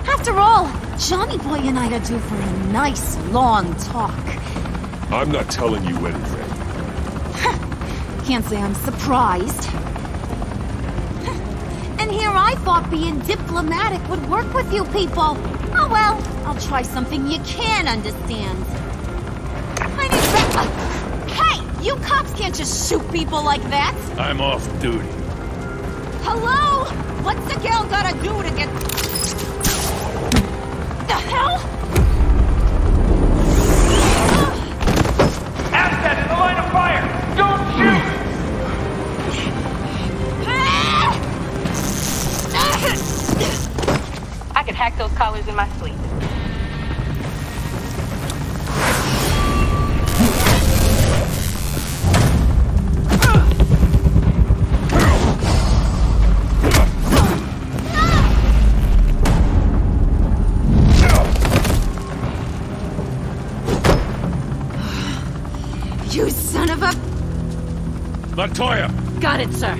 After all, Johnny Boy and I are due for a nice long talk. I'm not telling you anything. Can't say I'm surprised. And here I thought being diplomatic would work with you people. Oh well, I'll try something you can understand. I need Hey! You cops can't just shoot people like that! I'm off duty. Hello? What's a girl gotta do to get... The hell? Asset in the line of fire! Don't shoot! I could hack those collars in my sleep. You son of a... Latoya! Got it, sir.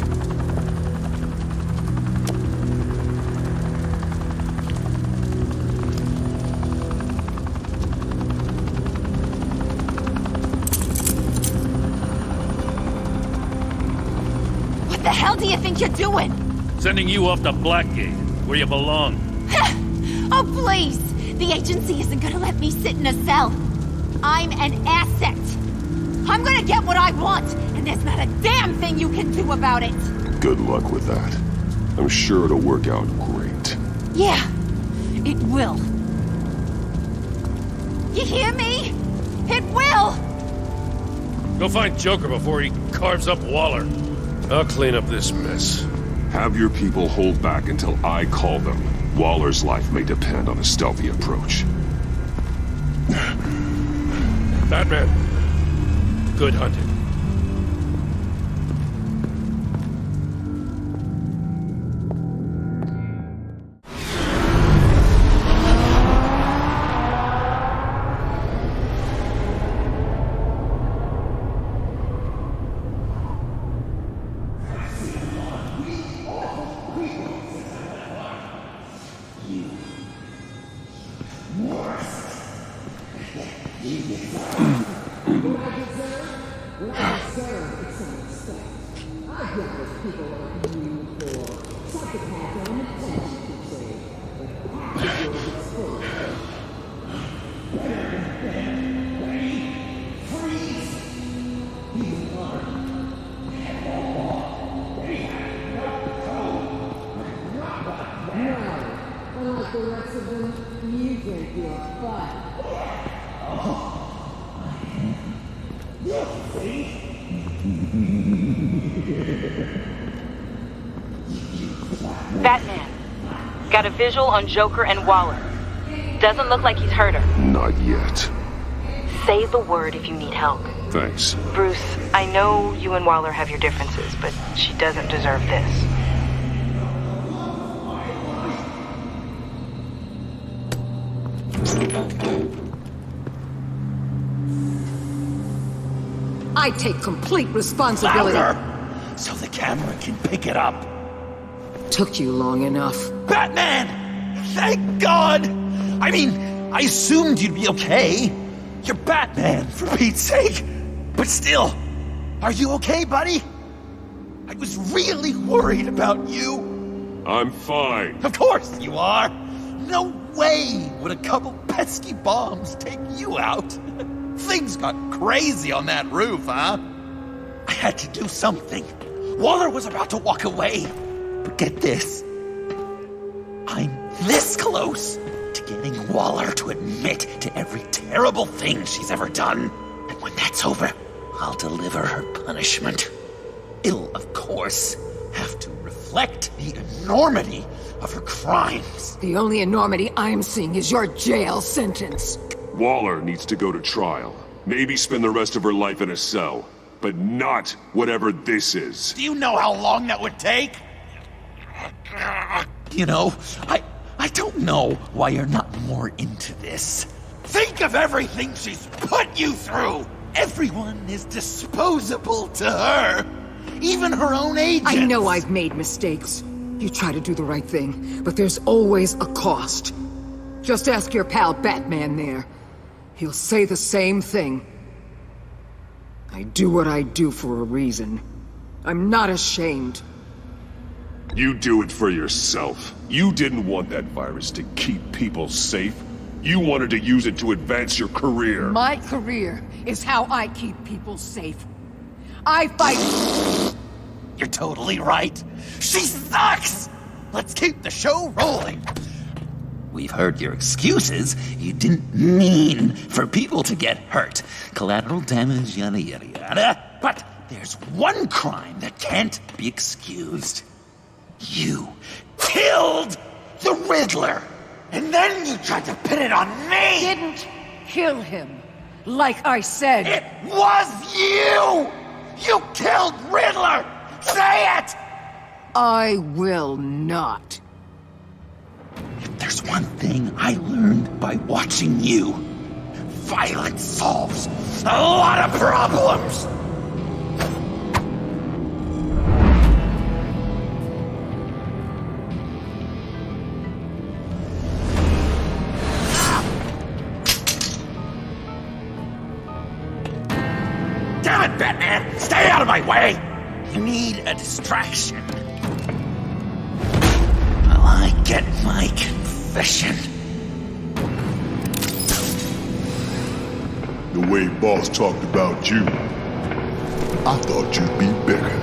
What the hell do you think you're doing? Sending you off to Blackgate, where you belong. Oh, please! The agency isn't gonna let me sit in a cell. I'm an asset. I'm gonna get what I want, and there's not a damn thing you can do about it. Good luck with that. I'm sure it'll work out great. Yeah, it will. You hear me? It will! Go find Joker before he carves up Waller. I'll clean up this mess. Have your people hold back until I call them. Waller's life may depend on a stealthy approach. Batman. Good hunting. Batman. Got a visual on Joker and Waller. Doesn't look like he's hurt her. Not yet. Say the word if you need help. Thanks. Bruce, I know you and Waller have your differences, but she doesn't deserve this. I take complete responsibility. Louder! So the camera can pick it up. Took you long enough. Batman! Thank God! I mean, I assumed you'd be okay. You're Batman, for Pete's sake. But still, are you okay, buddy? I was really worried about you. I'm fine. Of course you are. No way would a couple pesky bombs take you out. Things got crazy on that roof, huh? I had to do something. Waller was about to walk away. But get this. I'm this close to getting Waller to admit to every terrible thing she's ever done. And when that's over, I'll deliver her punishment. It'll, of course, have to reflect the enormity of her crimes. The only enormity I'm seeing is your jail sentence. Waller needs to go to trial. Maybe spend the rest of her life in a cell. But not whatever this is. Do you know how long that would take? You know, I don't know why you're not more into this. Think of everything she's put you through! Everyone is disposable to her. Even her own agents. I know I've made mistakes. You try to do the right thing, but there's always a cost. Just ask your pal Batman there. He'll say the same thing. I do what I do for a reason. I'm not ashamed. You do it for yourself. You didn't want that virus to keep people safe. You wanted to use it to advance your career. My career is how I keep people safe. I fight... You're totally right. She sucks! Let's keep the show rolling. We've heard your excuses. You didn't mean for people to get hurt. Collateral damage, yada yada yada. But there's one crime that can't be excused. You killed the Riddler! And then you tried to pin it on me! Didn't kill him. Like I said. It was you! You killed Riddler! Say it! I will not. If there's one thing I learned by watching you, violence solves a lot of problems! Damn it, Batman! Stay out of my way! You need a distraction. While I get my confession. The way Boss talked about you, I thought you'd be bigger.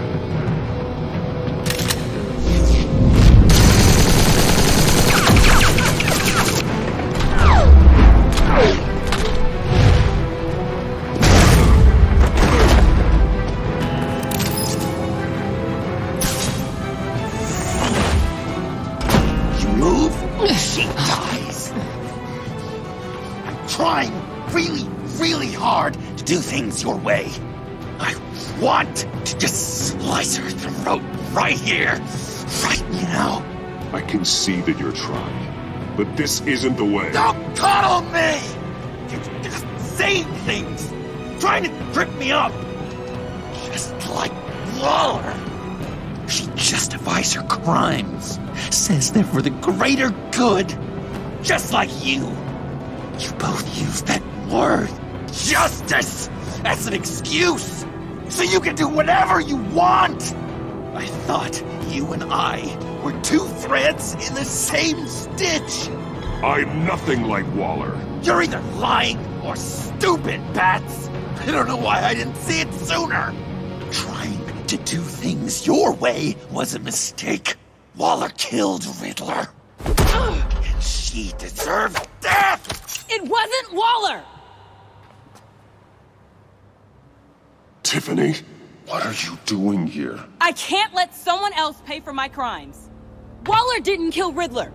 She dies. I'm trying really hard to do things your way. I want to just slice her throat right here, right now. I can see that you're trying, but this isn't the way. Don't coddle me! You're just saying things, trying to trip me up. Just like Waller. She justifies her crimes, says they're for the greater good, just like you. You both use that word, justice, as an excuse, so you can do whatever you want. I thought you and I were two threads in the same stitch. I'm nothing like Waller. You're either lying or stupid, Bats. I don't know why I didn't see it sooner. Trying to do things your way was a mistake. Waller killed Riddler. And she deserved death! It wasn't Waller! Tiffany, what are you doing here? I can't let someone else pay for my crimes. Waller didn't kill Riddler.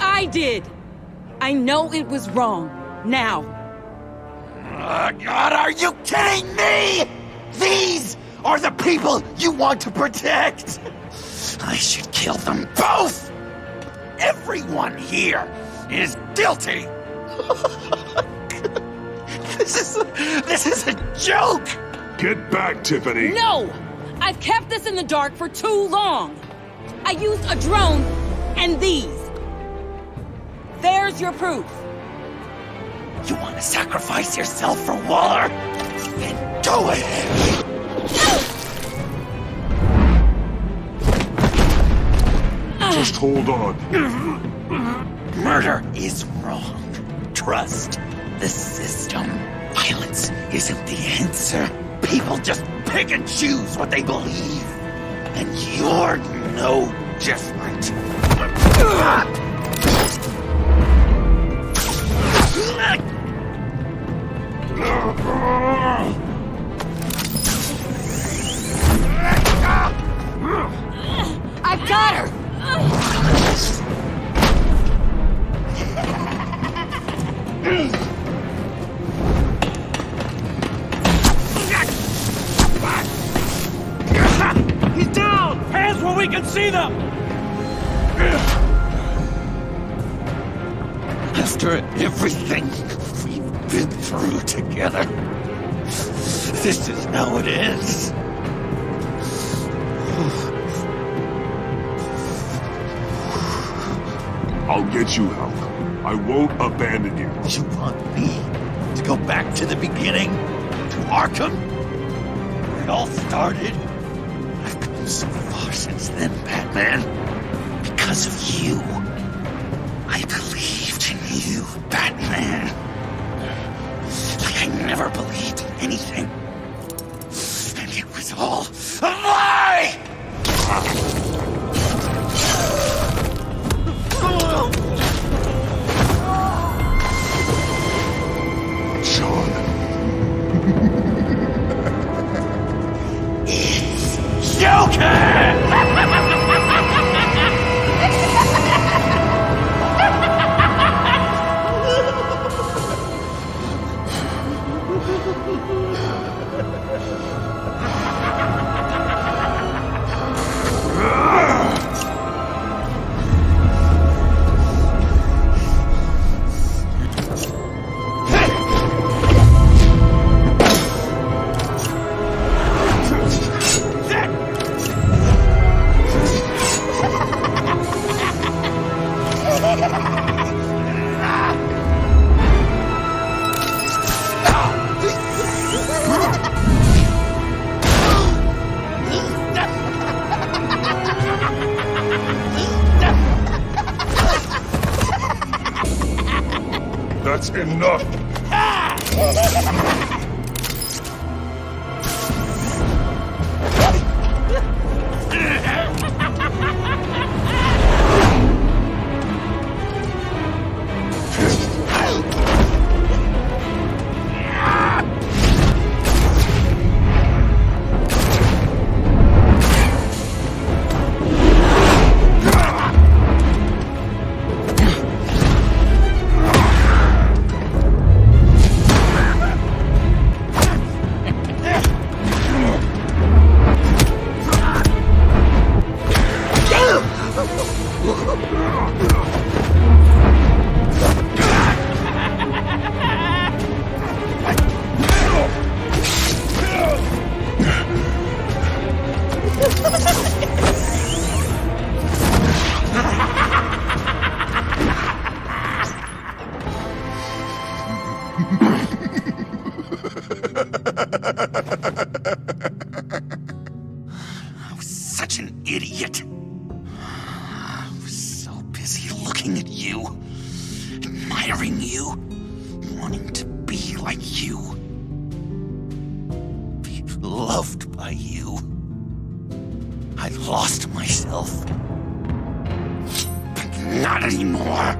I did. I know it was wrong. Now. God, are you kidding me? These are the people you want to protect! I should kill them both! Everyone here is guilty! This is a joke! Get back, Tiffany! No! I've kept this in the dark for too long! I used a drone and these. There's your proof. You want to sacrifice yourself for Waller? Then go ahead! Just hold on. Murder is wrong. Trust the system. Violence isn't the answer. People just pick and choose what they believe. And you're no different. I got her! He's down! Hands where we can see them! After everything we've been through together, this is how it is. I'll get you help. I won't abandon you. You want me to go back to the beginning? To Arkham? Where it all started? I've come so far since then, Batman. Because of you. I believed in you, Batman. Like I never believed in anything. And it was all a lie! John. It's Joker! That's enough! I was such an idiot. I was so busy looking at you, admiring you, wanting to be like you, be loved by you. I lost myself. But not anymore.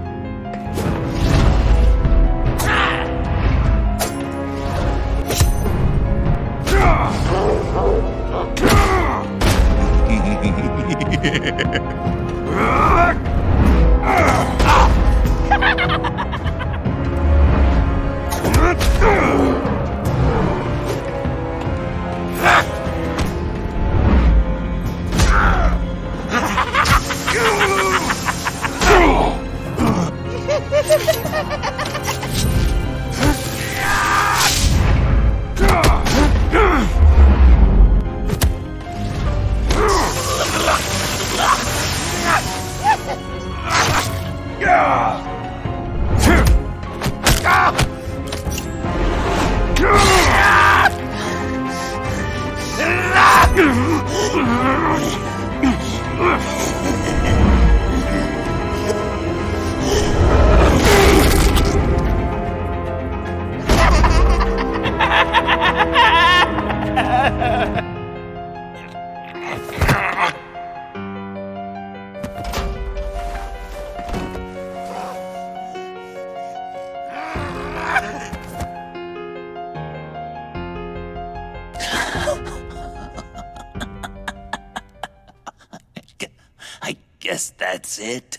I guess that's it.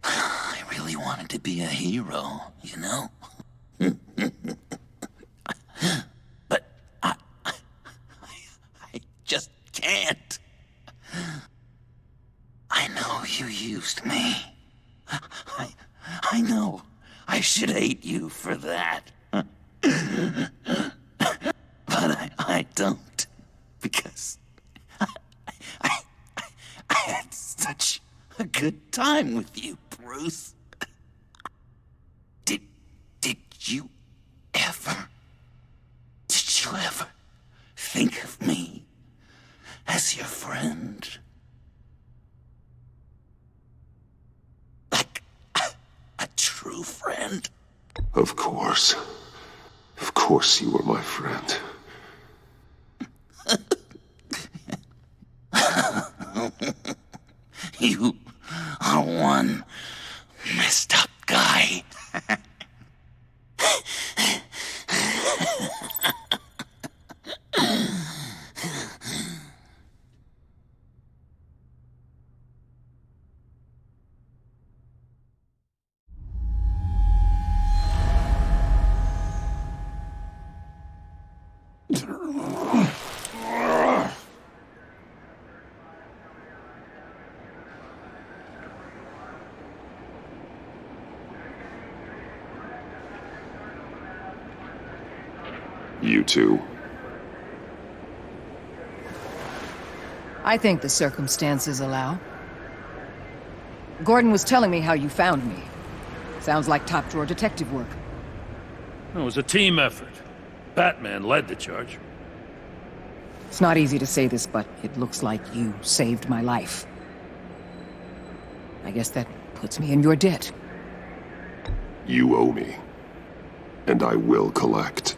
I really wanted to be a hero, you know? But I just can't. I know you used me. I know I should hate you for that. But I don't. Because I had such a good time with you, Bruce. Did you ever think of me as your friend? Like a true friend? Of course. Of course you were my friend. You are one messed up guy. You too. I think the circumstances allow. Gordon was telling me how you found me. Sounds like top-drawer detective work. It was a team effort. Batman led the charge. It's not easy to say this, but it looks like you saved my life. I guess that puts me in your debt. You owe me. And I will collect.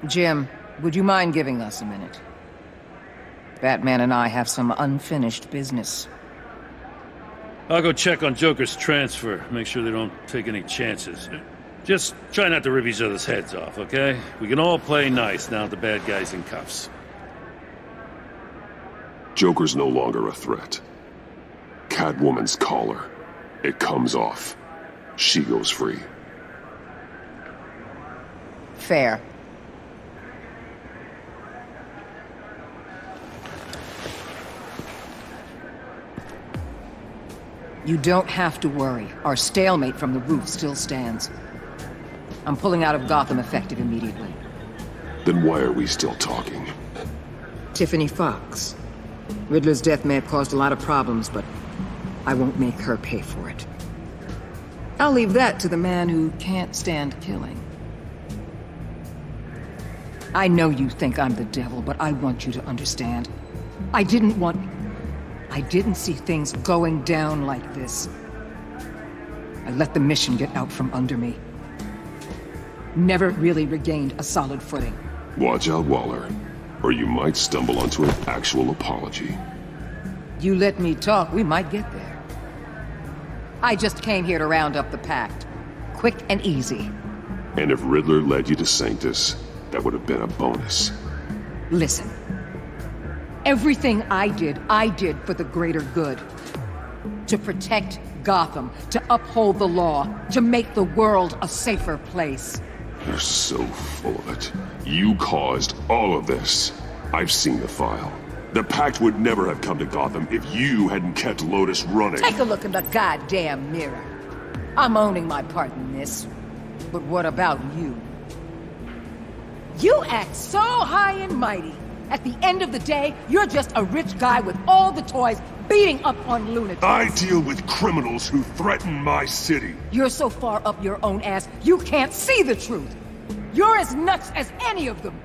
Jim, would you mind giving us a minute? Batman and I have some unfinished business. I'll go check on Joker's transfer, make sure they don't take any chances. Just try not to rip each other's heads off, okay? We can all play nice now that the bad guy's in cuffs. Joker's no longer a threat. Catwoman's collar. It comes off. She goes free. Fair. You don't have to worry. Our stalemate from the roof still stands. I'm pulling out of Gotham effective immediately. Then why are we still talking? Tiffany Fox. Riddler's death may have caused a lot of problems, but I won't make her pay for it. I'll leave that to the man who can't stand killing. I know you think I'm the devil, but I want you to understand. I didn't see things going down like this. I let the mission get out from under me. Never really regained a solid footing. Watch out, Waller, or you might stumble onto an actual apology. You let me talk, we might get there. I just came here to round up the Pact. Quick and easy. And if Riddler led you to Sanctus, that would have been a bonus. Listen. Everything I did for the greater good. To protect Gotham, to uphold the law, to make the world a safer place. You're so full of it. You caused all of this. I've seen the file. The Pact would never have come to Gotham if you hadn't kept Lotus running. Take a look in the goddamn mirror. I'm owning my part in this. But what about you? You act so high and mighty. At the end of the day, you're just a rich guy with all the toys beating up on lunatics. I deal with criminals who threaten my city. You're so far up your own ass, you can't see the truth. You're as nuts as any of them.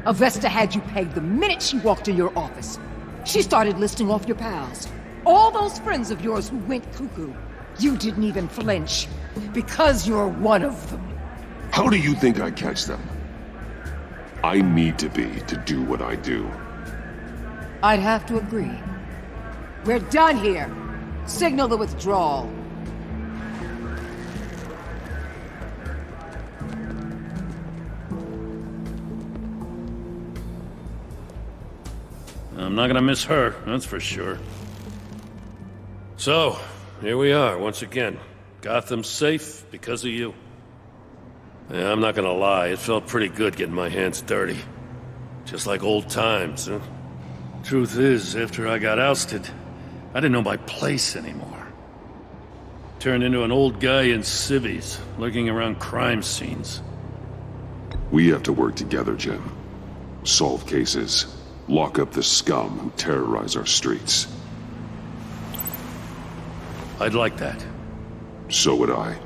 Avesta had you pegged the minute she walked in your office. She started listing off your pals. All those friends of yours who went cuckoo. You didn't even flinch. Because you're one of them. How do you think I catch them? I need to be to do what I do. I'd have to agree. We're done here. Signal the withdrawal. I'm not gonna miss her, that's for sure. So, here we are, once again. Gotham's safe because of you. Yeah, I'm not gonna lie, it felt pretty good getting my hands dirty. Just like old times, huh? Truth is, after I got ousted, I didn't know my place anymore. Turned into an old guy in civvies, lurking around crime scenes. We have to work together, Jim. Solve cases. Lock up the scum who terrorize our streets. I'd like that. So would I.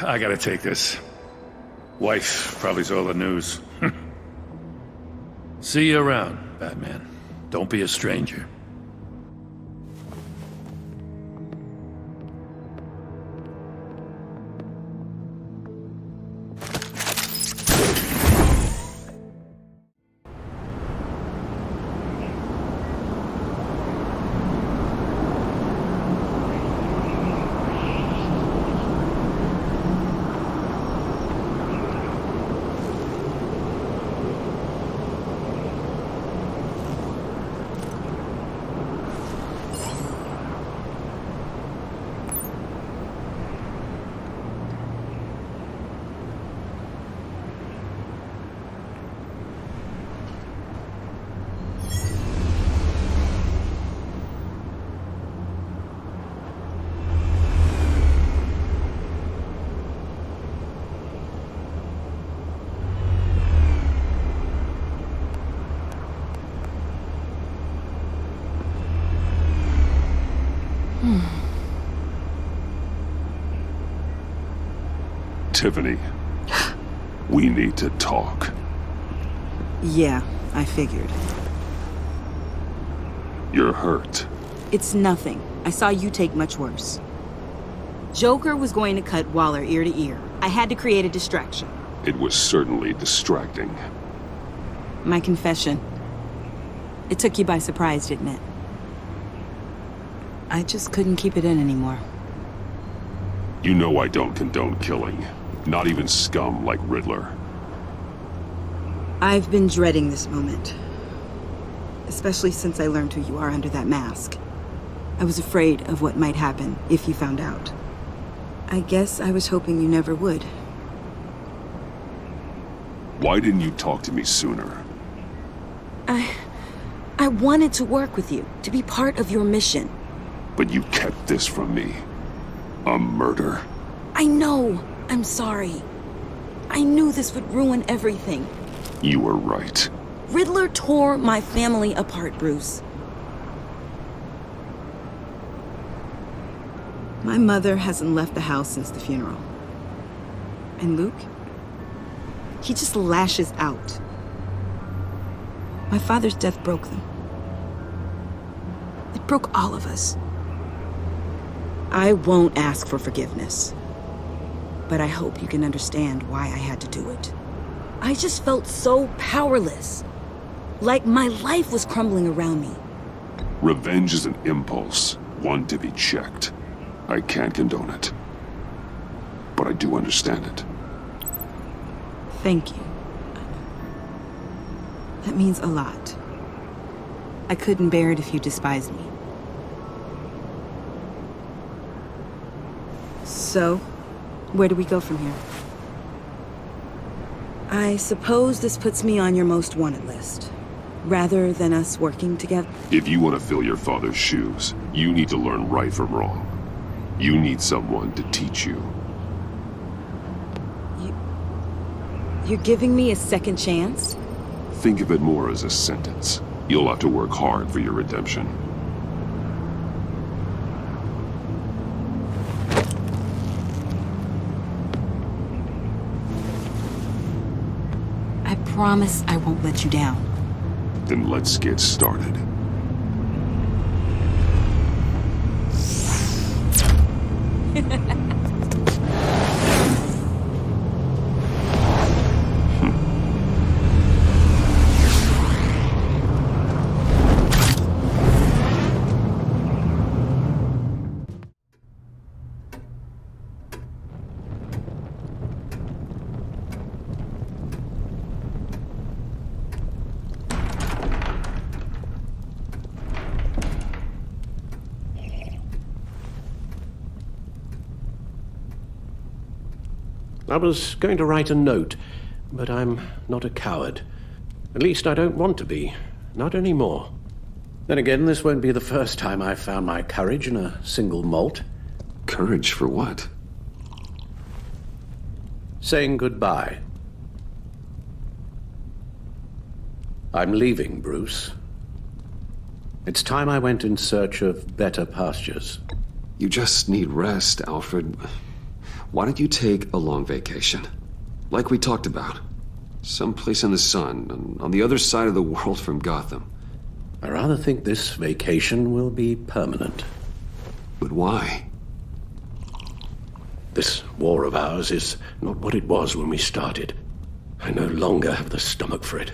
I gotta take this. Wife probably saw the news. See you around, Batman. Don't be a stranger. Tiffany, we need to talk. Yeah, I figured. You're hurt. It's nothing. I saw you take much worse. Joker was going to cut Waller ear to ear. I had to create a distraction. It was certainly distracting. My confession. It took you by surprise, didn't it? I just couldn't keep it in anymore. You know I don't condone killing. Not even scum like Riddler. I've been dreading this moment. Especially since I learned who you are under that mask. I was afraid of what might happen if you found out. I guess I was hoping you never would. Why didn't you talk to me sooner? I wanted to work with you, to be part of your mission. But you kept this from me. A murder. I know. I'm sorry. I knew this would ruin everything. You were right. Riddler tore my family apart, Bruce. My mother hasn't left the house since the funeral. And Luke? He just lashes out. My father's death broke them. It broke all of us. I won't ask for forgiveness. But I hope you can understand why I had to do it. I just felt so powerless. Like my life was crumbling around me. Revenge is an impulse, one to be checked. I can't condone it. But I do understand it. Thank you. That means a lot. I couldn't bear it if you despised me. So, where do we go from here? I suppose this puts me on your most wanted list, rather than us working together. If you want to fill your father's shoes, you need to learn right from wrong. You need someone to teach you. You're giving me a second chance? Think of it more as a sentence. You'll have to work hard for your redemption. I promise I won't let you down. Then let's get started. I was going to write a note, but I'm not a coward. At least I don't want to be. Not anymore. Then again, this won't be the first time I've found my courage in a single malt. Courage for what? Saying goodbye. I'm leaving, Bruce. It's time I went in search of better pastures. You just need rest, Alfred. Why don't you take a long vacation? Like we talked about. Someplace in the sun, on the other side of the world from Gotham. I rather think this vacation will be permanent. But why? This war of ours is not what it was when we started. I no longer have the stomach for it.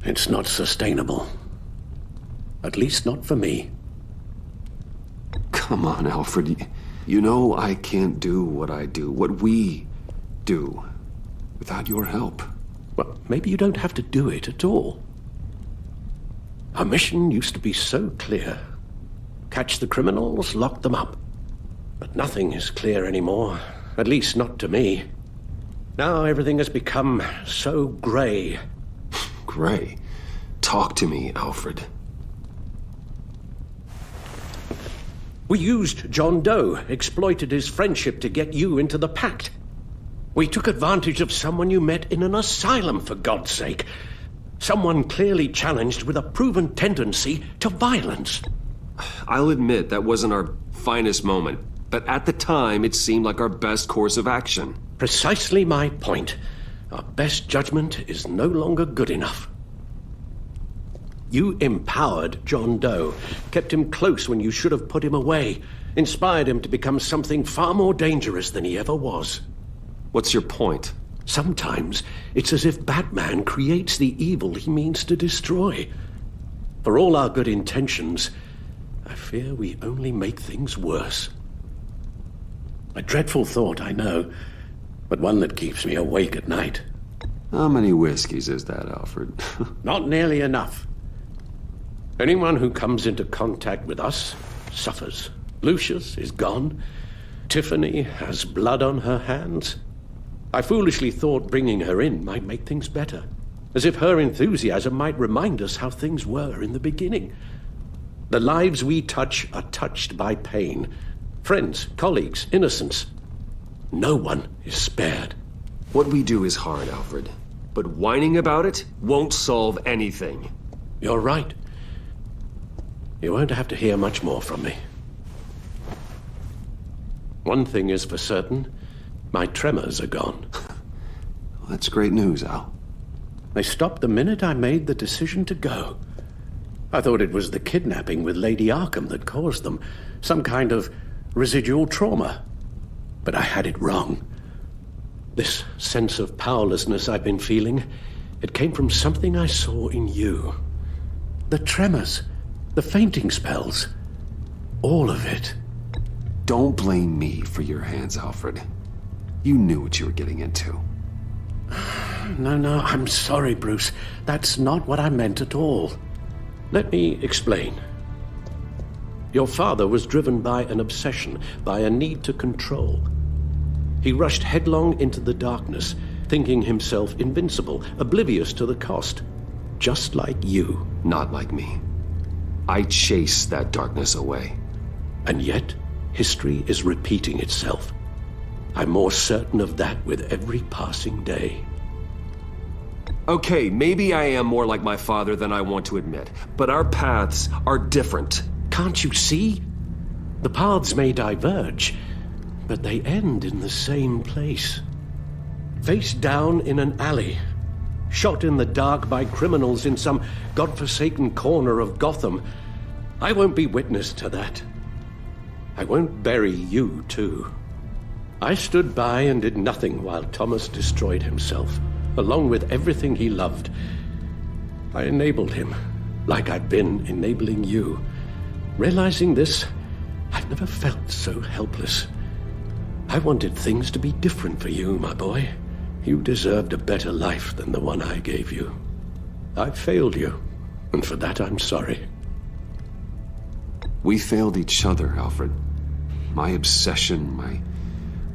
It's not sustainable. At least not for me. Come on, Alfred. You know I can't do what I do, what we do, without your help. Well, maybe you don't have to do it at all. Our mission used to be so clear. Catch the criminals, lock them up. But nothing is clear anymore, at least not to me. Now everything has become so grey. Grey? Talk to me, Alfred. We used John Doe, exploited his friendship to get you into the Pact. We took advantage of someone you met in an asylum, for God's sake. Someone clearly challenged with a proven tendency to violence. I'll admit that wasn't our finest moment, but at the time it seemed like our best course of action. Precisely my point. Our best judgment is no longer good enough. You empowered John Doe, kept him close when you should have put him away, inspired him to become something far more dangerous than he ever was. What's your point? Sometimes it's as if Batman creates the evil he means to destroy. For all our good intentions, I fear we only make things worse. A dreadful thought, I know, but one that keeps me awake at night. How many whiskeys is that, Alfred? Not nearly enough. Anyone who comes into contact with us suffers. Lucius is gone. Tiffany has blood on her hands. I foolishly thought bringing her in might make things better, as if her enthusiasm might remind us how things were in the beginning. The lives we touch are touched by pain. Friends, colleagues, innocents. No one is spared. What we do is hard, Alfred, but whining about it won't solve anything. You're right. You won't have to hear much more from me. One thing is for certain. My tremors are gone. Well, that's great news, Al. They stopped the minute I made the decision to go. I thought it was the kidnapping with Lady Arkham that caused them. Some kind of residual trauma. But I had it wrong. This sense of powerlessness I've been feeling, it came from something I saw in you. The tremors, the fainting spells, all of it. Don't blame me for your hands, Alfred. You knew what you were getting into. No, I'm sorry, Bruce. That's not what I meant at all. Let me explain. Your father was driven by an obsession, by a need to control. He rushed headlong into the darkness, thinking himself invincible, oblivious to the cost. Just like you. Not like me. I chased that darkness away. And yet, history is repeating itself. I'm more certain of that with every passing day. Okay, maybe I am more like my father than I want to admit, but our paths are different. Can't you see? The paths may diverge, but they end in the same place. Face down in an alley, shot in the dark by criminals in some godforsaken corner of Gotham. I won't be witness to that. I won't bury you, too. I stood by and did nothing while Thomas destroyed himself, along with everything he loved. I enabled him, like I've been enabling you. Realizing this, I've never felt so helpless. I wanted things to be different for you, my boy. You deserved a better life than the one I gave you. I failed you, and for that I'm sorry. We failed each other, Alfred. My obsession, my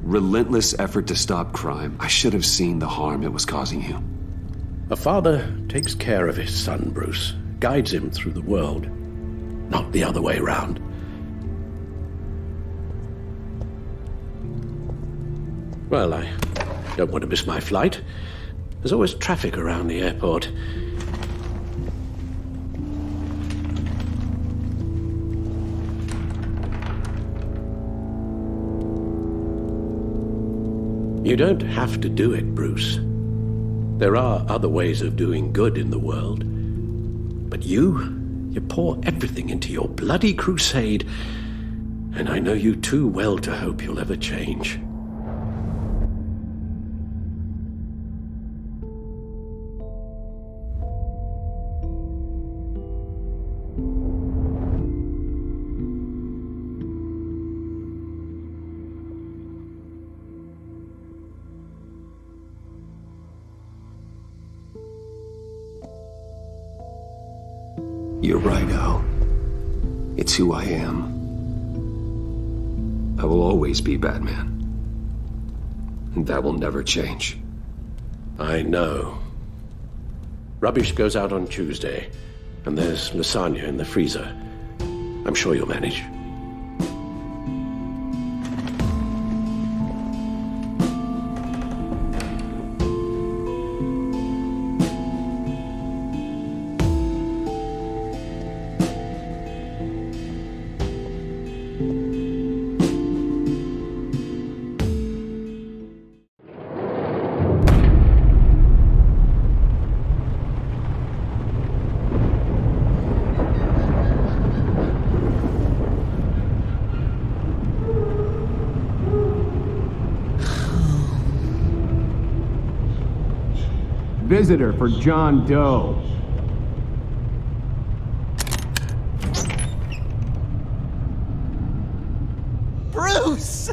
relentless effort to stop crime. I should have seen the harm it was causing you. A father takes care of his son, Bruce, guides him through the world, not the other way round. Well, I don't want to miss my flight. There's always traffic around the airport. You don't have to do it, Bruce. There are other ways of doing good in the world. But you pour everything into your bloody crusade, and I know you too well to hope you'll ever change. You're right, Al. It's who I am. I will always be Batman. And that will never change. I know. Rubbish goes out on Tuesday, and there's lasagna in the freezer. I'm sure you'll manage. Visitor for John Doe. Bruce!